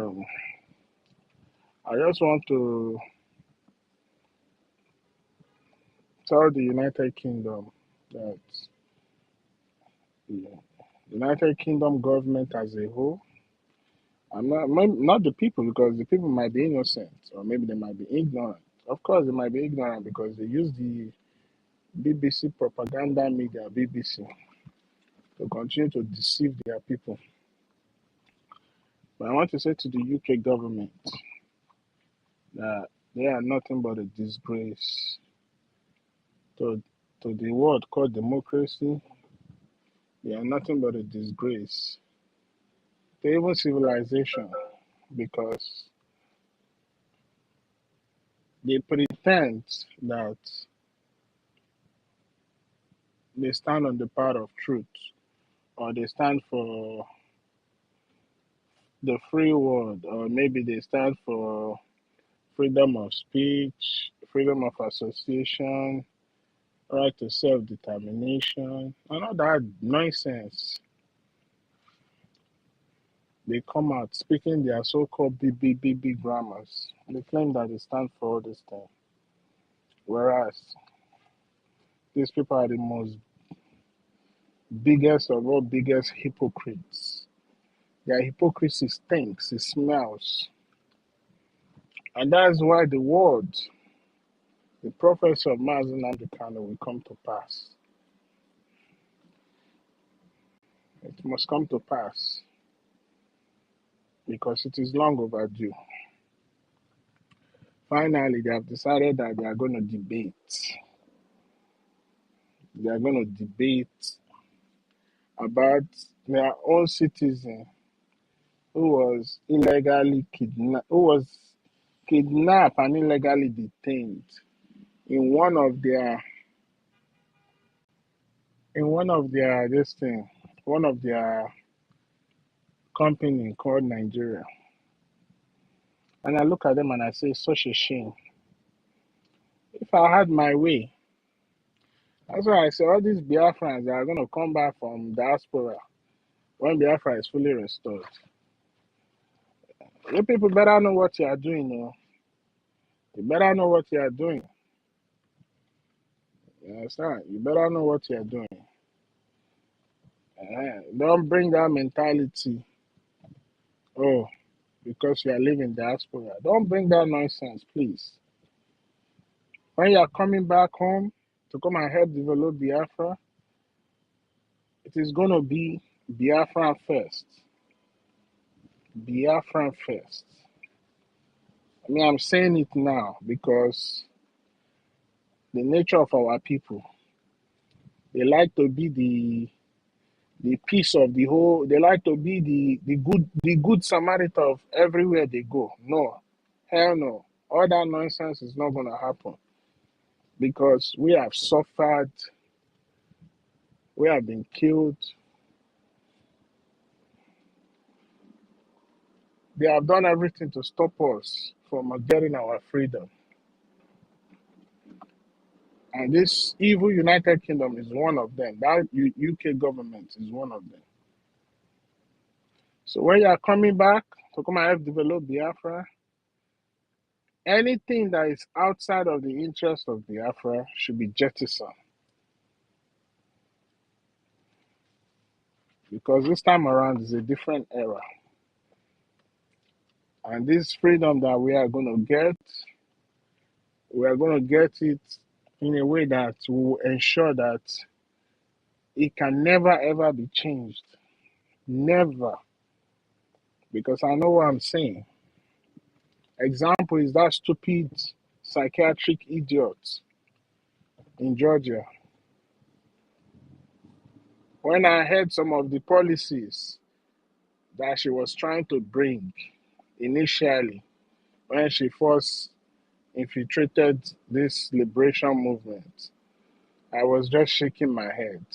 I just want to tell the United Kingdom that the United Kingdom government as a whole, not the people, because the people might be innocent or maybe they might be ignorant. Of course, they might be ignorant because they use the BBC propaganda media, BBC, to continue to deceive their people. But I want to say to the UK government that they are nothing but a disgrace to the world called democracy. They are nothing but a disgrace to even civilization, because they pretend that they stand on the path of truth, or they stand for the free world, or maybe they stand for freedom of speech, freedom of association, right to self-determination, and all that nonsense. They come out speaking their so-called BBBB grammars. They claim that they stand for all this thing. Whereas these people are the most biggest of all biggest hypocrites. Their hypocrisy stinks, it smells. And that's why the word, the prophecy of Mazen Amdekano will come to pass. It must come to pass because it is long overdue. Finally, they have decided that they are going to debate. They are going to debate about their own citizen who was illegally kidnapped, who was kidnapped and illegally detained in one of their in one of their one of their company called Nigeria. And I look at them and I say, such a shame. If I had my way, that's why I say all these Biafrans that are going to come back from diaspora when Biafra is fully restored. You people better know what you are doing, you know. You better know what you are doing. You understand? You better know what you are doing. Don't bring that mentality. Oh, because you are living diaspora. Don't bring that nonsense, please. When you are coming back home to come and help develop Biafra, it is going to be Biafran first. Biafran first. I mean, I'm saying it now because the nature of our people, they like to be the piece of the whole. They like to be the good Samaritan of everywhere they go. No, hell no. All that nonsense is not going to happen because we have suffered, we have been killed. They have done everything to stop us from getting our freedom. And this evil United Kingdom is one of them. That UK government is one of them. So when you are coming back to come and help develop Biafra, anything that is outside of the interest of Biafra should be jettisoned. Because this time around is a different era. And this freedom that we are going to get it in a way that will ensure that it can never ever be changed. Never. Because I know what I'm saying. Example is that stupid psychiatric idiot in Georgia. When I heard some of the policies that she was trying to bring initially, when she first infiltrated this liberation movement, I was just shaking my head.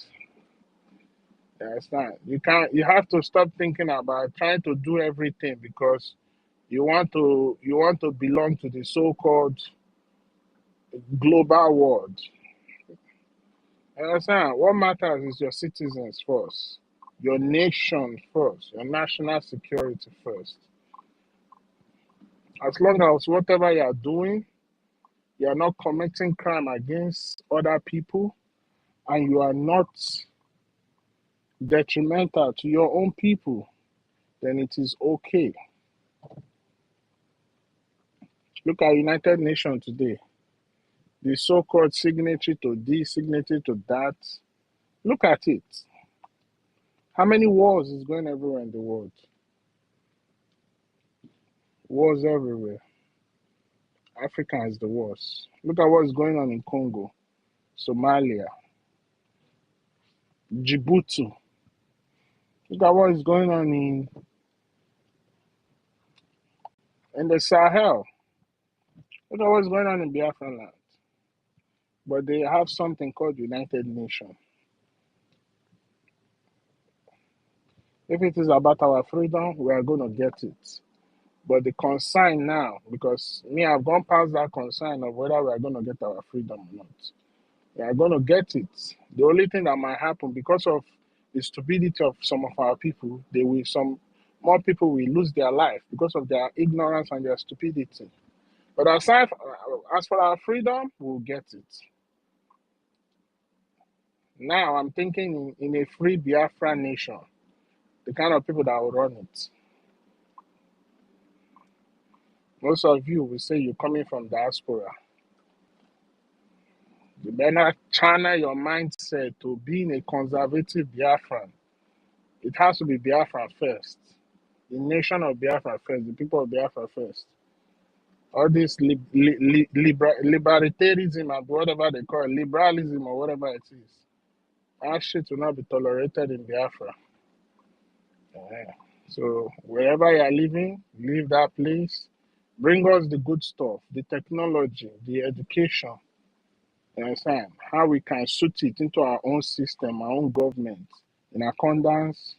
You understand? You have to stop thinking about trying to do everything because you want to belong to the so-called global world. You understand? What matters is your citizens first, your nation first, your national security first. As long as whatever you are doing, you are not committing crime against other people, and you are not detrimental to your own people, then it is okay. Look at United Nations today. The so-called signatory to this, signatory to that. Look at it. How many wars is going everywhere in the world? Wars everywhere. Africa is the worst. Look at what's going on in Congo, Somalia, Djibouti. Look at what is going on in the Sahel. Look at what's going on in Biafra land. But they have something called United Nations. If it is about our freedom, we are going to get it. But the concern now, because I've gone past that concern of whether we are going to get our freedom or not. We are going to get it. The only thing that might happen because of the stupidity of some of our people, some more people will lose their life because of their ignorance and their stupidity. But as for our freedom, we'll get it. Now I'm thinking in a free Biafra nation, the kind of people that will run it. Most of you will say you're coming from diaspora. You better channel your mindset to being a conservative Biafran. It has to be Biafra first. The nation of Biafra first. The people of Biafra first. All this libertarianism and whatever they call it, liberalism or whatever it is, that shit will not be tolerated in Biafra. So wherever you are living, leave that place. Bring us the good stuff, the technology, the education. You understand? How we can suit it into our own system, our own government, in accordance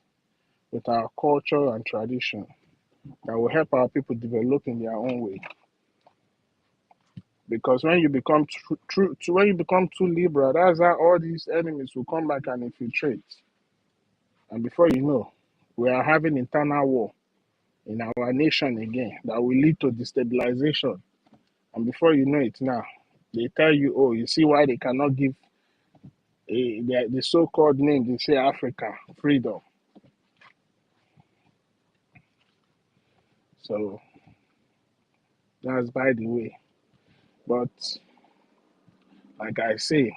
with our culture and tradition that will help our people develop in their own way. Because when you become when you become too liberal, that's how all these enemies will come back and infiltrate. And before you know, we are having internal war in our nation again that will lead to destabilization. And before you know it now, they tell you, oh, you see why they cannot give the so-called name, they say Africa, freedom. So that's by the way. But like I say,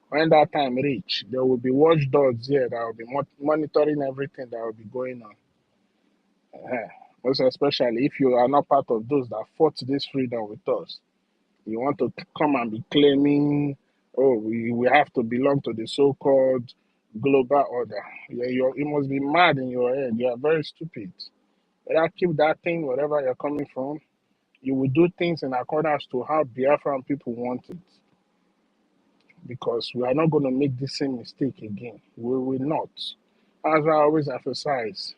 when that time reach, there will be watchdogs here that will be monitoring everything that will be going on. Most especially if you are not part of those that fought this freedom with us. You want to come and be claiming, oh, we have to belong to the so-called global order. You must be mad in your head. You are very stupid. Better keep that thing wherever you're coming from. You will do things in accordance to how Biafran people want it. Because we are not going to make the same mistake again. We will not. As I always emphasize,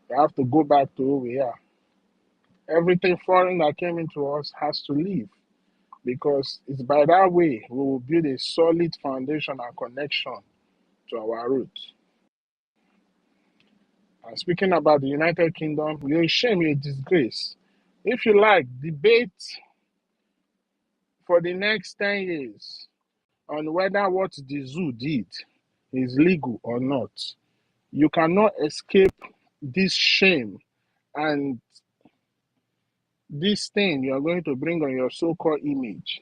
we have to go back to who we are. Everything foreign that came into us has to leave. Because it's by that way we will build a solid foundation and connection to our roots. And speaking about the United Kingdom, you're a shame, you're a disgrace. If you like, debate for the next 10 years on whether what the zoo did is legal or not. You cannot escape this shame and this thing you are going to bring on your so-called image.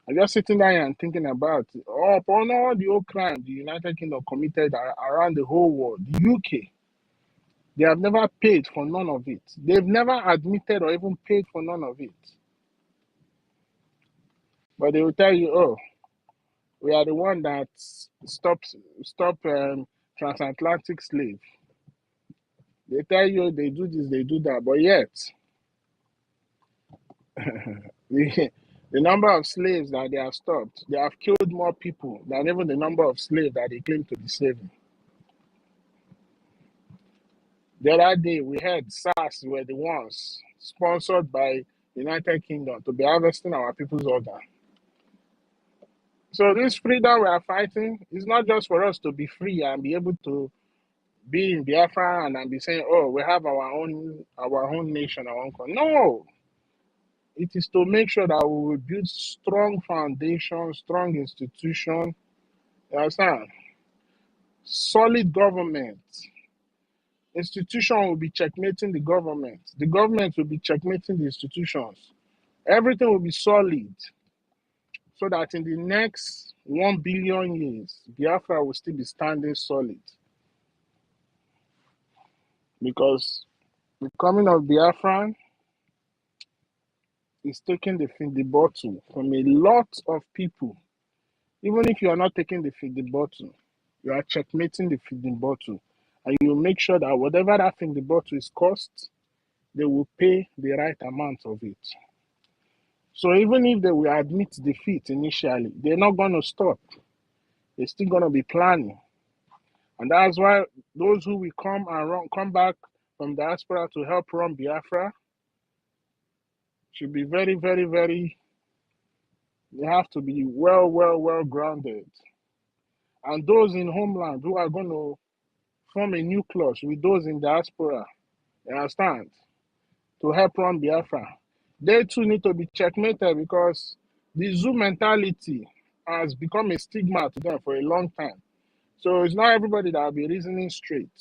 I'm just sitting there and thinking about upon all the old crime the United Kingdom committed around the whole world. The UK, they have never paid for none of it. They've never admitted or even paid for none of it. But they will tell you, oh, we are the one that stop transatlantic slave. They tell you they do this, they do that, but yet the number of slaves that they have stopped, they have killed more people than even the number of slaves that they claim to be saving. The other day, we heard SARS were the ones sponsored by United Kingdom to be harvesting our people's organ. So this freedom we are fighting is not just for us to be free and be able to be in Biafra and be saying, oh, we have our own nation, our own country. No, it is to make sure that we will build strong foundation, strong institution. You understand? Solid government. Institution will be checkmating the government. The government will be checkmating the institutions. Everything will be solid so that in the next 1 billion years, Biafra will still be standing solid. Because the coming of Biafran is taking the bottle from a lot of people. Even if you are not taking the feeding bottle, you are checkmating the feeding bottle. And you make sure that whatever that feeding bottle is cost, they will pay the right amount of it. So even if they will admit defeat initially, they're not going to stop. They're still going to be planning. And that's why those who will come back from diaspora to help run Biafra should be very, very, very, they have to be well grounded. And those in homeland who are going to form a nucleus with those in diaspora, you understand, to help run Biafra, they too need to be checkmated because the zoo mentality has become a stigma to them for a long time. So it's not everybody that will be reasoning straight.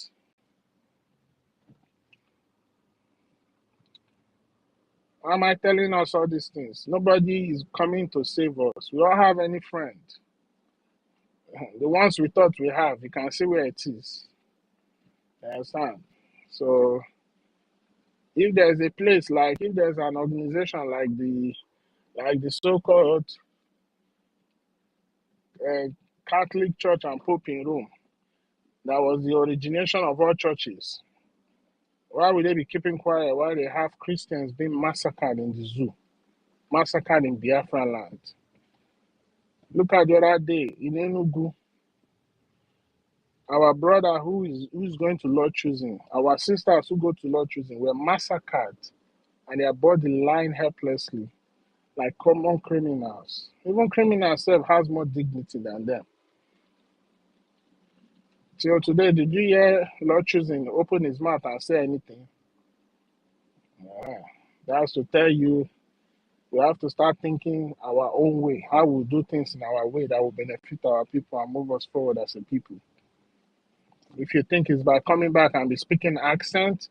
Why am I telling us all these things? Nobody is coming to save us. We don't have any friend. The ones we thought we have, you can see where it is. You understand? So if there's a place like, if there's an organization like the so-called Catholic Church and Pope in Rome, that was the origination of all churches, why would they be keeping quiet while they have Christians being massacred in the zoo, massacred in Biafra land? Look at the other day in Enugu, our brother who's going to Lord choosing, our sisters who go to Lord choosing were massacred and their body lying helplessly like common criminals. Even criminals self has more dignity than them. Till today, did you hear Lord choosing open his mouth and say anything? Yeah. That's to tell you we have to start thinking our own way, how we do things in our way that will benefit our people and move us forward as a people. If you think it's by coming back and be speaking accent,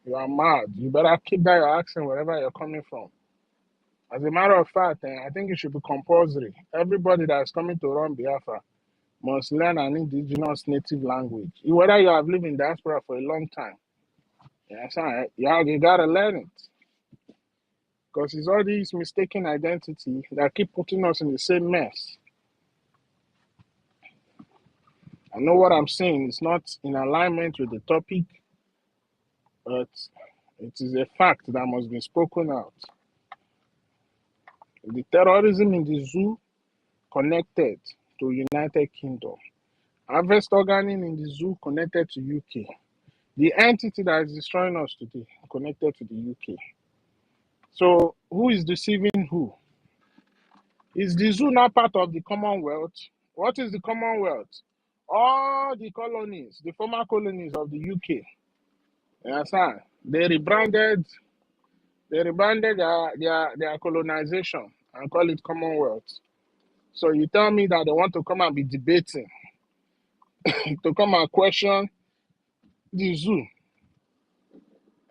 you are mad. You better keep that your accent wherever you're coming from. As a matter of fact, I think it should be compulsory. Everybody that is coming to run Biafra must learn an indigenous native language. Whether you have lived in diaspora for a long time, you gotta learn it. Because it's all these mistaken identity that keep putting us in the same mess. I know what I'm saying is not in alignment with the topic, but it is a fact that must be spoken out. The terrorism in the zoo connected to United Kingdom. Harvest organing in the zoo connected to UK. The entity that is destroying us today connected to the UK. So who is deceiving who? Is the zoo not part of the Commonwealth? What is the Commonwealth? All the colonies, the former colonies of the UK. You understand? They rebranded their colonization and call it Commonwealth. So you tell me that they want to come and be debating, to come and question the zoo.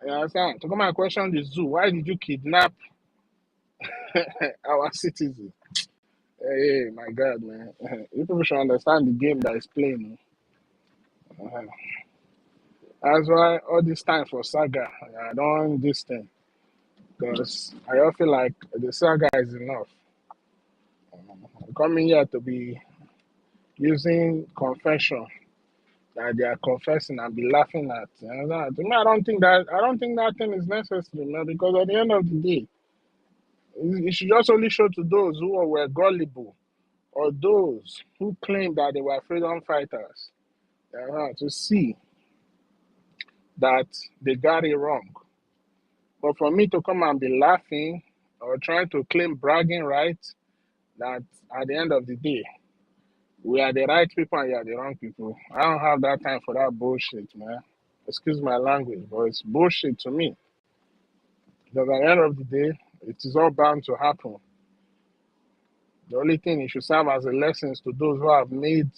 You understand? To come and question the zoo. Why did you kidnap our citizens? Hey, my God, man. You people should understand the game that is playing. That's why all this time for saga, I don't want this thing. Because I all feel like the saga is enough. I'm coming here to be using confession that they are confessing and be laughing at. You know, to me, I don't think that thing is necessary, man, because at the end of the day, it should just only show to those who were gullible or those who claim that they were freedom fighters to see that they got it wrong. But for me to come and be laughing or trying to claim bragging rights, that at the end of the day, we are the right people and you are the wrong people. I don't have that time for that bullshit, man. Excuse my language, but it's bullshit to me. Because at the end of the day, it is all bound to happen. The only thing it should serve as a lesson to those who have made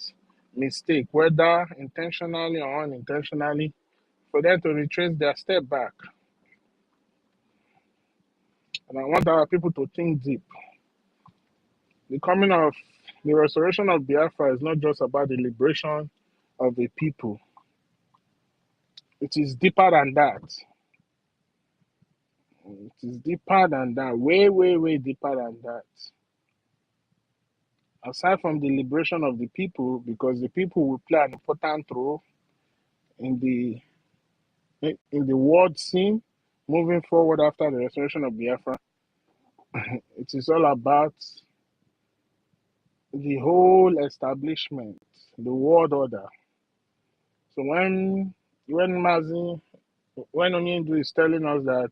mistake, whether intentionally or unintentionally, for them to retrace their step back. And I want our people to think deep. The restoration of Biafra is not just about the liberation of the people. It is deeper than that. It is deeper than that. Way, way, way deeper than that. Aside from the liberation of the people, because the people will play an important role in the world scene moving forward after the restoration of Biafra. It is all about the whole establishment, the world order. So when Onyindu is telling us that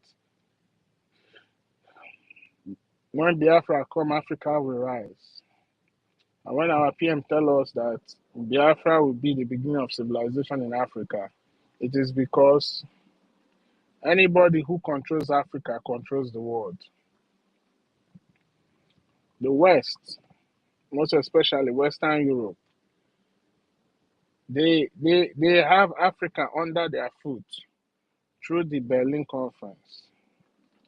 when Biafra come, Africa will rise. And when our PM tell us that Biafra will be the beginning of civilization in Africa, it is because anybody who controls Africa controls the world. The West, most especially Western Europe, they have Africa under their foot through the Berlin Conference.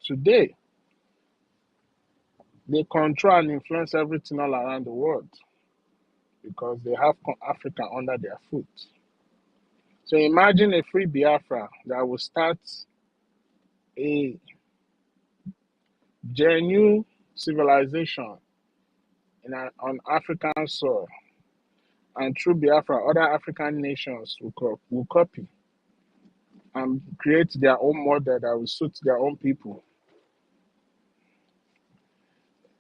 Today, they control and influence everything all around the world because they have Africa under their foot. So imagine a free Biafra that will start a genuine civilization on African soil. And through Biafra, other African nations will copy and create their own model that will suit their own people.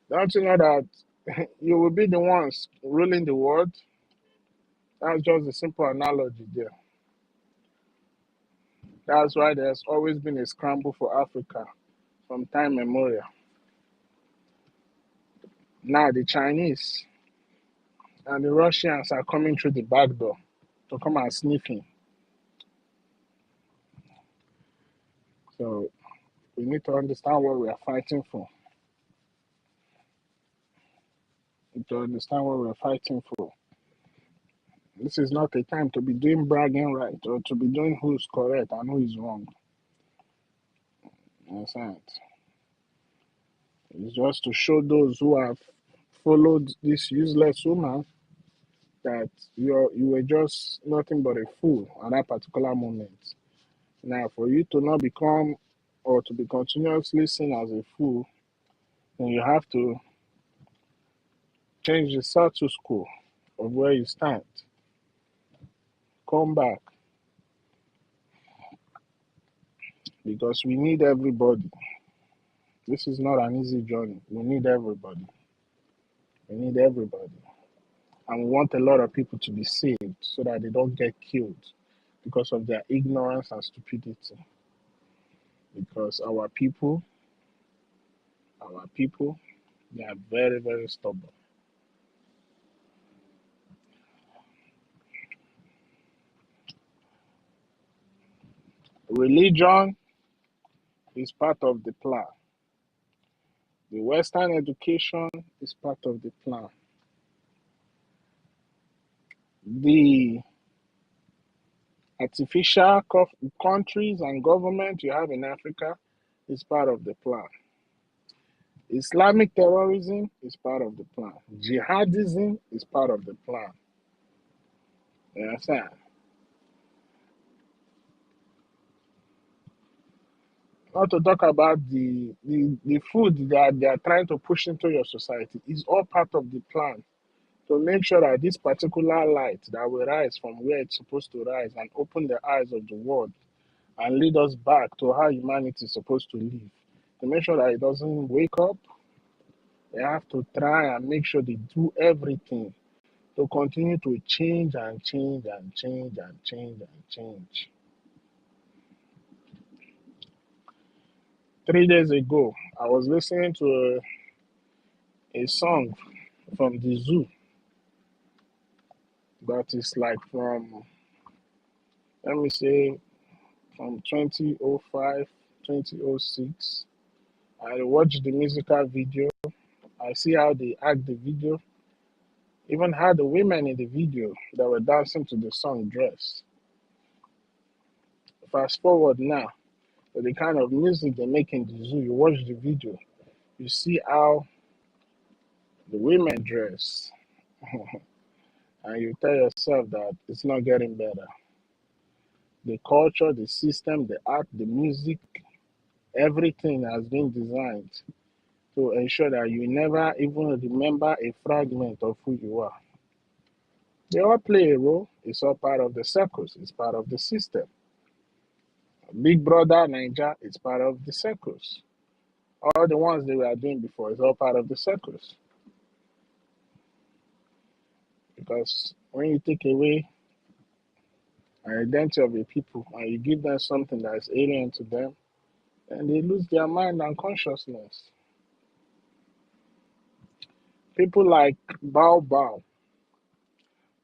Don't you know that you will be the ones ruling the world. That's just a simple analogy there. That's why there's always been a scramble for Africa from time immemorial. Now the Chinese and the Russians are coming through the back door to come and sniff in. So we need to understand what we are fighting for. To understand what we're fighting for. This is not a time to be doing bragging right or to be doing who's correct and who is wrong. You understand? It's just to show those who have followed this useless woman that you were just nothing but a fool at that particular moment. Now, for you to not become or to be continuously seen as a fool, then you have to change the status quo of where you stand. Come back. Because we need everybody. This is not an easy journey. We need everybody. We need everybody. And we want a lot of people to be saved so that they don't get killed because of their ignorance and stupidity. Because our people, they are very, very stubborn. Religion is part of the plan. The Western education is part of the plan. The artificial countries and government you have in Africa is part of the plan. Islamic terrorism is part of the plan. Jihadism is part of the plan. You understand? Not to talk about the food that they are trying to push into your society is all part of the plan to make sure that this particular light that will rise from where it's supposed to rise and open the eyes of the world and lead us back to how humanity is supposed to live. To make sure that it doesn't wake up, they have to try and make sure they do everything to continue to change and change and change and change and change. 3 days ago, I was listening to a song from the zoo that is like from, let me say, from 2005, 2006. I watched the musical video. I see how they act the video. Even how the women in the video that were dancing to the song dress. Fast forward now, to the kind of music they make in the zoo, you watch the video, you see how the women dress. And you tell yourself that it's not getting better. The culture, the system, the art, the music, everything has been designed to ensure that you never even remember a fragment of who you are. They all play a role. It's all part of the circles. It's part of the system. Big Brother Niger is part of the circles. All the ones they were doing before is all part of the circles. Because when you take away an identity of a people and you give them something that is alien to them, then they lose their mind and consciousness. People like Bao Bao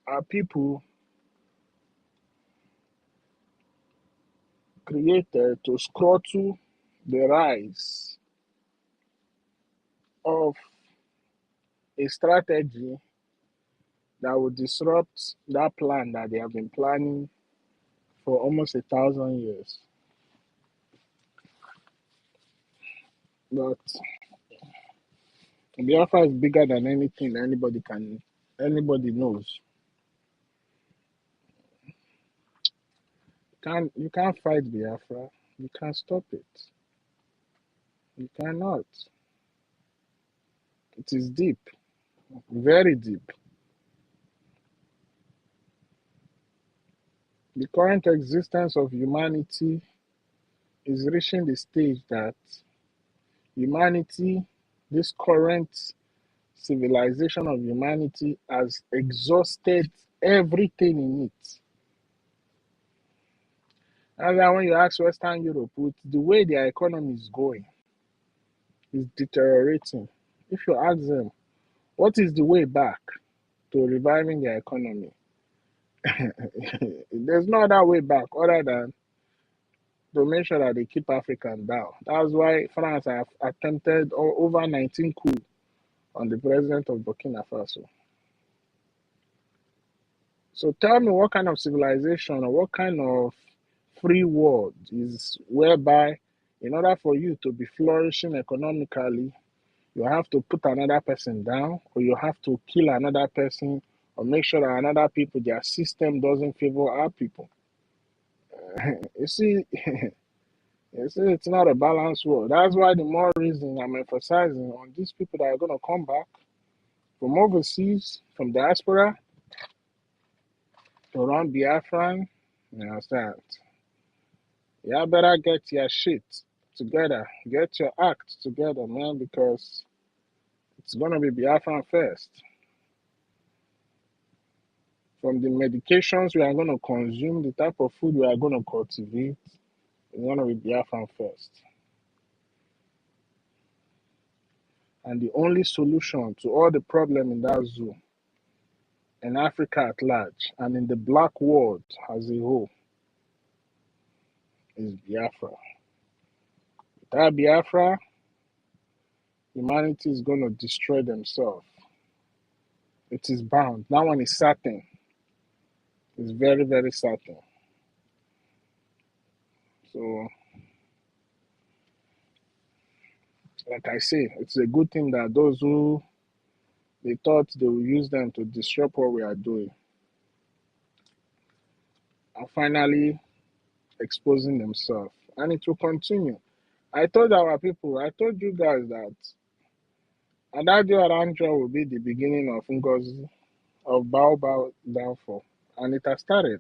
are people created to scuttle the rise of a strategy that will disrupt that plan that they have been planning for almost 1,000 years. But Biafra is bigger than anything anybody knows. You can't fight Biafra. You can't stop it. You cannot. It is deep, very deep. The current existence of humanity is reaching the stage that humanity, this current civilization of humanity has exhausted everything in it. And then when you ask Western Europe, with the way their economy is going, is deteriorating. If you ask them, what is the way back to reviving their economy? There's no other way back other than to make sure that they keep African down. That's why France have attempted over 19 coups on the president of Burkina Faso. So tell me what kind of civilization or what kind of free world is whereby in order for you to be flourishing economically, you have to put another person down or you have to kill another person or make sure that another people, their system doesn't favor our people. You see, it's not a balanced world. That's why the more reason I'm emphasizing on these people that are going to come back from overseas, from diaspora, to run Biafran. You understand? You better get your shit together. Get your act together, man, because it's going to be Biafran first. From the medications we are going to consume, the type of food we are going to cultivate, it's going to be Biafran first. And the only solution to all the problem in that zoo, in Africa at large, and in the black world as a whole, is Biafra. Without Biafra, humanity is going to destroy themselves. It is bound. That one is certain. It's very, very certain. So, like I say, it's a good thing that those who they thought they will use them to disrupt what we are doing are finally exposing themselves. And it will continue. I told our people, I told you guys that Adadio Aranjo will be the beginning of NGOZI, of Baobab downfall. And it has started.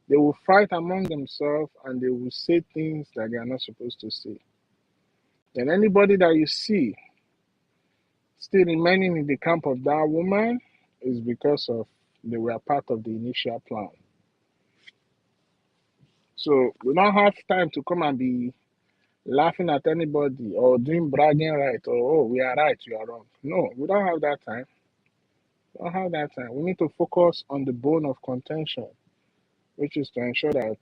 They will fight among themselves and they will say things that they are not supposed to say. Then anybody that you see still remaining in the camp of that woman is because of they were part of the initial plan. So we don't have time to come and be laughing at anybody or doing bragging right or oh we are right, you are wrong. No, we don't have that time. We don't have that time. We need to focus on the bone of contention, which is to ensure that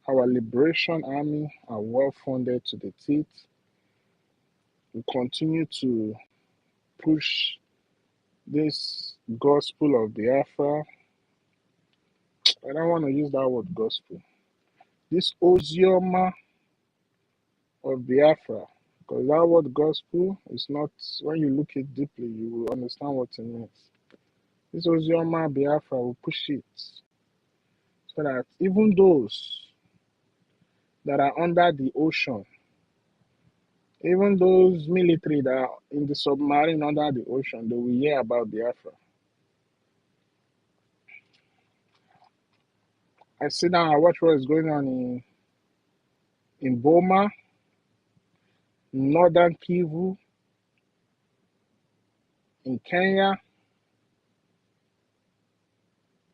our liberation army are well funded to the teeth. We continue to push this gospel of Biafra. I don't want to use that word gospel. This Ozioma of Biafra, because that word gospel is not, when you look it deeply, you will understand what it means. This Ozioma Biafra will push it so that even those that are under the ocean, even those military that are in the submarine under the ocean, they will hear about Biafra. I sit down and watch what is going on in Boma, Northern Kivu, in Kenya,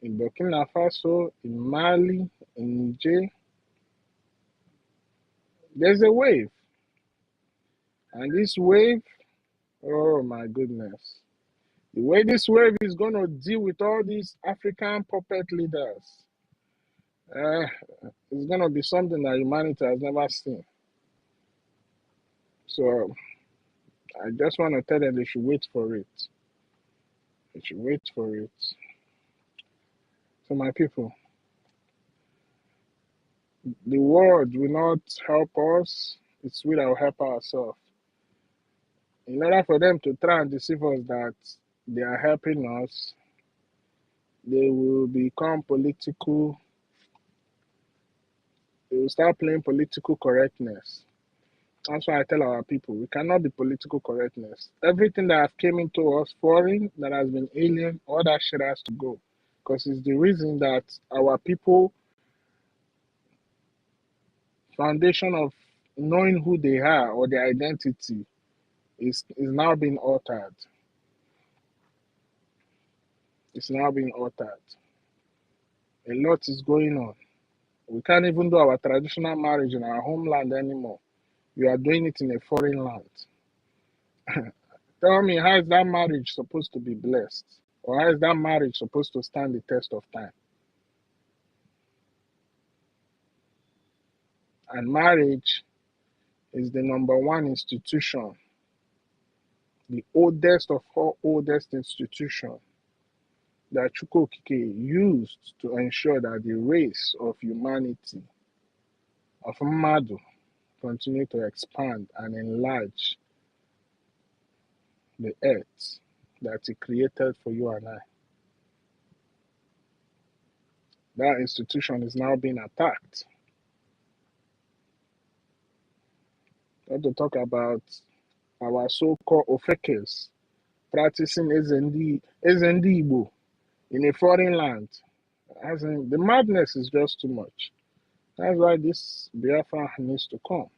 in Burkina Faso, in Mali, in Niger. There's a wave. And this wave, oh my goodness. The way this wave is going to deal with all these African puppet leaders, it's going to be something that humanity has never seen. So I just want to tell them they should wait for it. They should wait for it. So my people, the world will not help us. It's we that will help ourselves. In order for them to try and deceive us that they are helping us, they will become political. They will start playing political correctness. That's why I tell our people, we cannot be political correctness. Everything that has came into us foreign, that has been alien, all that shit has to go. Because it's the reason that our people, foundation of knowing who they are or their identity is now being altered. It's now being altered. A lot is going on. We can't even do our traditional marriage in our homeland anymore. You are doing it in a foreign land. Tell me, how is that marriage supposed to be blessed? Or how is that marriage supposed to stand the test of time? And marriage is the #1 institution, the oldest of all oldest institutions that Chukwokike used to ensure that the race of humanity, of Madu, continue to expand and enlarge the earth that he created for you and I. That institution is now being attacked. We have to talk about our so-called Ofekes practicing Ezendi Igbo in a foreign land. As in, the madness is just too much. That's why this Biafra needs to come,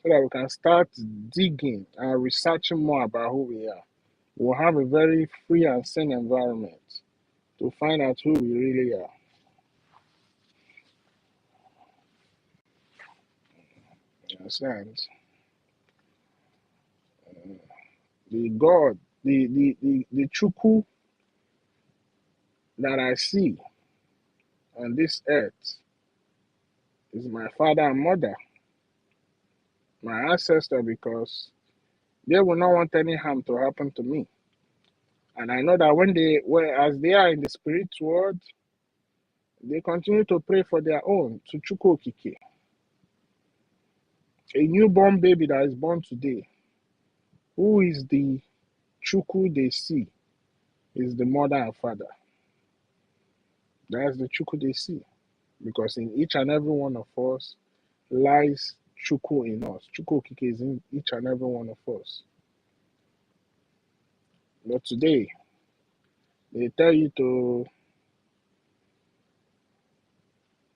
so that we can start digging and researching more about who we are. We'll have a very free and sane environment to find out who we really are. You understand? The God, the Chukwu that I see on this earth is my father and mother, my ancestor, because they will not want any harm to happen to me. And I know that as they are in the spirit world, they continue to pray for their own, to Chukwokike. A newborn baby that is born today, who is the Chukwu they see, is the mother and father. That's the Chukwu they see. Because in each and every one of us lies Chukwu in us. Chukwokike is in each and every one of us. But today, they tell you to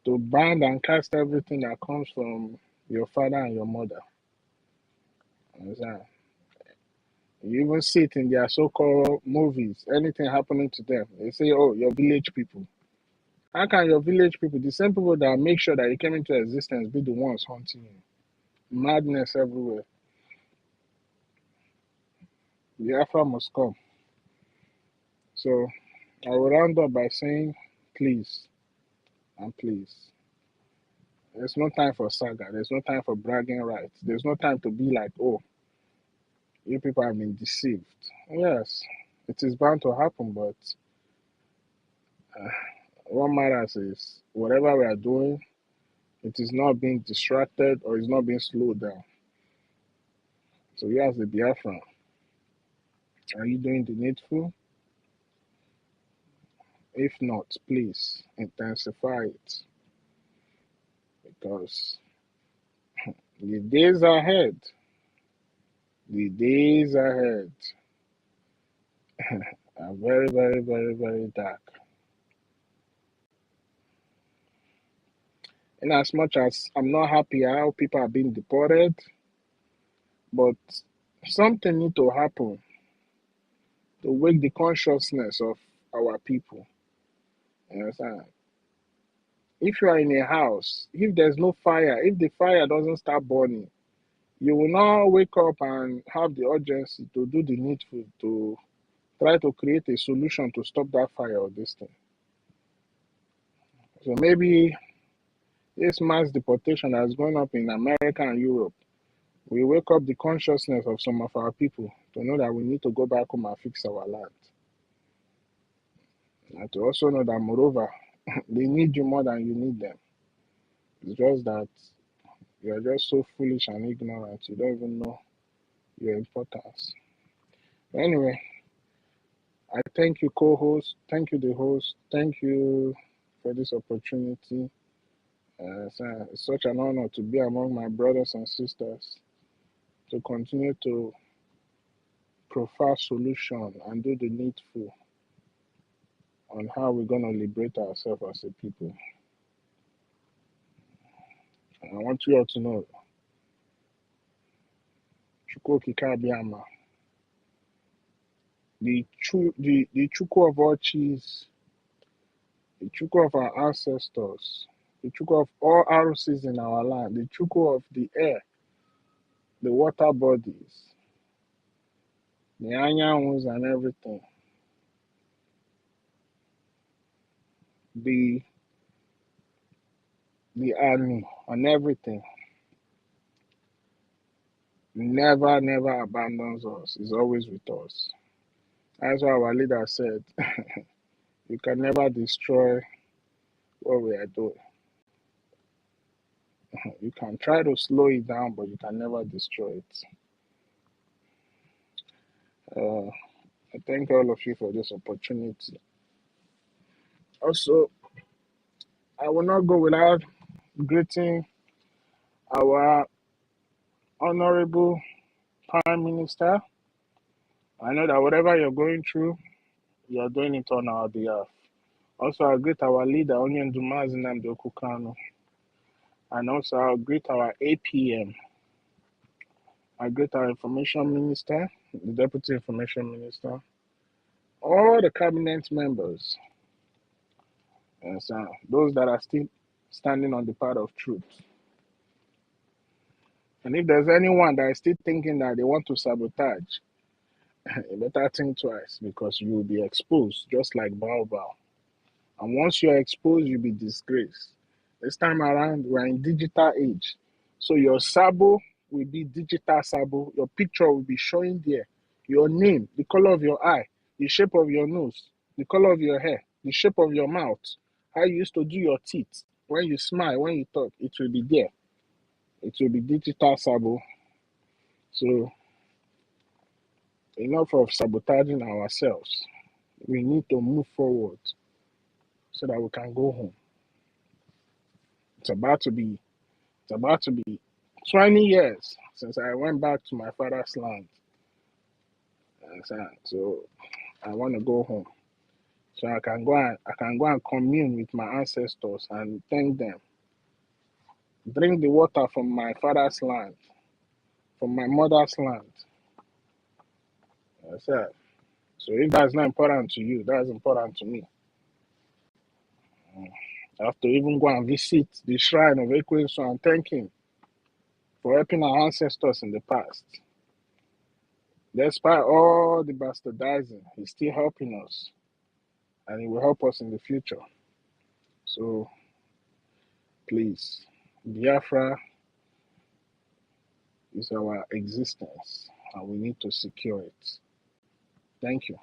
bind and cast everything that comes from your father and your mother. Understand? You even see it in their so-called movies. Anything happening to them, they say, "Oh, your village people." How can your village people, the same people that make sure that you came into existence, be the ones haunting you? Madness everywhere. Biafra must come. So I will round up by saying, please and please. There's no time for saga. There's no time for bragging rights. There's no time to be like, oh, you people have been deceived. Yes, it is bound to happen, but what matters is whatever we are doing, it is not being distracted or it's not being slowed down. So you as the Biafran, are you doing the needful? If not, please intensify it, because the days ahead are very, very, very, very dark. In as much as I'm not happy how people are being deported, but something needs to happen to wake the consciousness of our people. You understand? If you are in a house, if there's no fire, if the fire doesn't start burning, you will not wake up and have the urgency to do the needful to try to create a solution to stop that fire or this thing. So maybe this mass deportation that is going up in America and Europe will wake up the consciousness of some of our people to know that we need to go back home and fix our land. And to also know that, moreover, they need you more than you need them. It's just that you are just so foolish and ignorant. You don't even know your importance. But anyway, I thank you, co-host. Thank you, the host. Thank you for this opportunity. It's such an honor to be among my brothers and sisters, to continue to profile solution and do the needful on how we're going to liberate ourselves as a people. And I want you all to know, Chukwokike Abiyama the Chuku of all cheese, the Chuku of our ancestors, the Chuku of all ROCs in our land, the Chuku of the air, the water bodies, the Anyawus and everything, the Anu and everything, never abandons us. Is always with us. That's why our leader said, you can never destroy what we are doing. You can try to slow it down, but you can never destroy it. I thank all of you for this opportunity. Also, I will not go without greeting our Honorable Prime Minister. I know that whatever you're going through, you're doing it on our behalf. Also, I greet our leader, Onyen Dumazinam Dokukano. And also, I'll greet our APM. I greet our Information Minister, the Deputy Information Minister, all the cabinet members, and so those that are still standing on the path of truth. And if there's anyone that is still thinking that they want to sabotage, you better think twice because you will be exposed just like Baobab. And once you're exposed, you'll be disgraced. This time around, we're in digital age. So your sabo will be digital sabo. Your picture will be showing there. Your name, the color of your eye, the shape of your nose, the color of your hair, the shape of your mouth, how you used to do your teeth. When you smile, when you talk, it will be there. It will be digital sabo. So enough of sabotaging ourselves. We need to move forward so that we can go home. It's about to be 20 years since I went back to my father's land. So I want to go home. So I can go and commune with my ancestors and thank them. Drink the water from my father's land, from my mother's land. That's it. So if that's not important to you, that's important to me. I have to even go and visit the shrine of Ekwensu and thank him for helping our ancestors in the past. Despite all the bastardizing, he's still helping us. And he will help us in the future. So please, Biafra is our existence and we need to secure it. Thank you.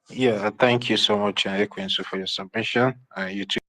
Yeah, thank you so much, Ekwensu, for your submission. You too.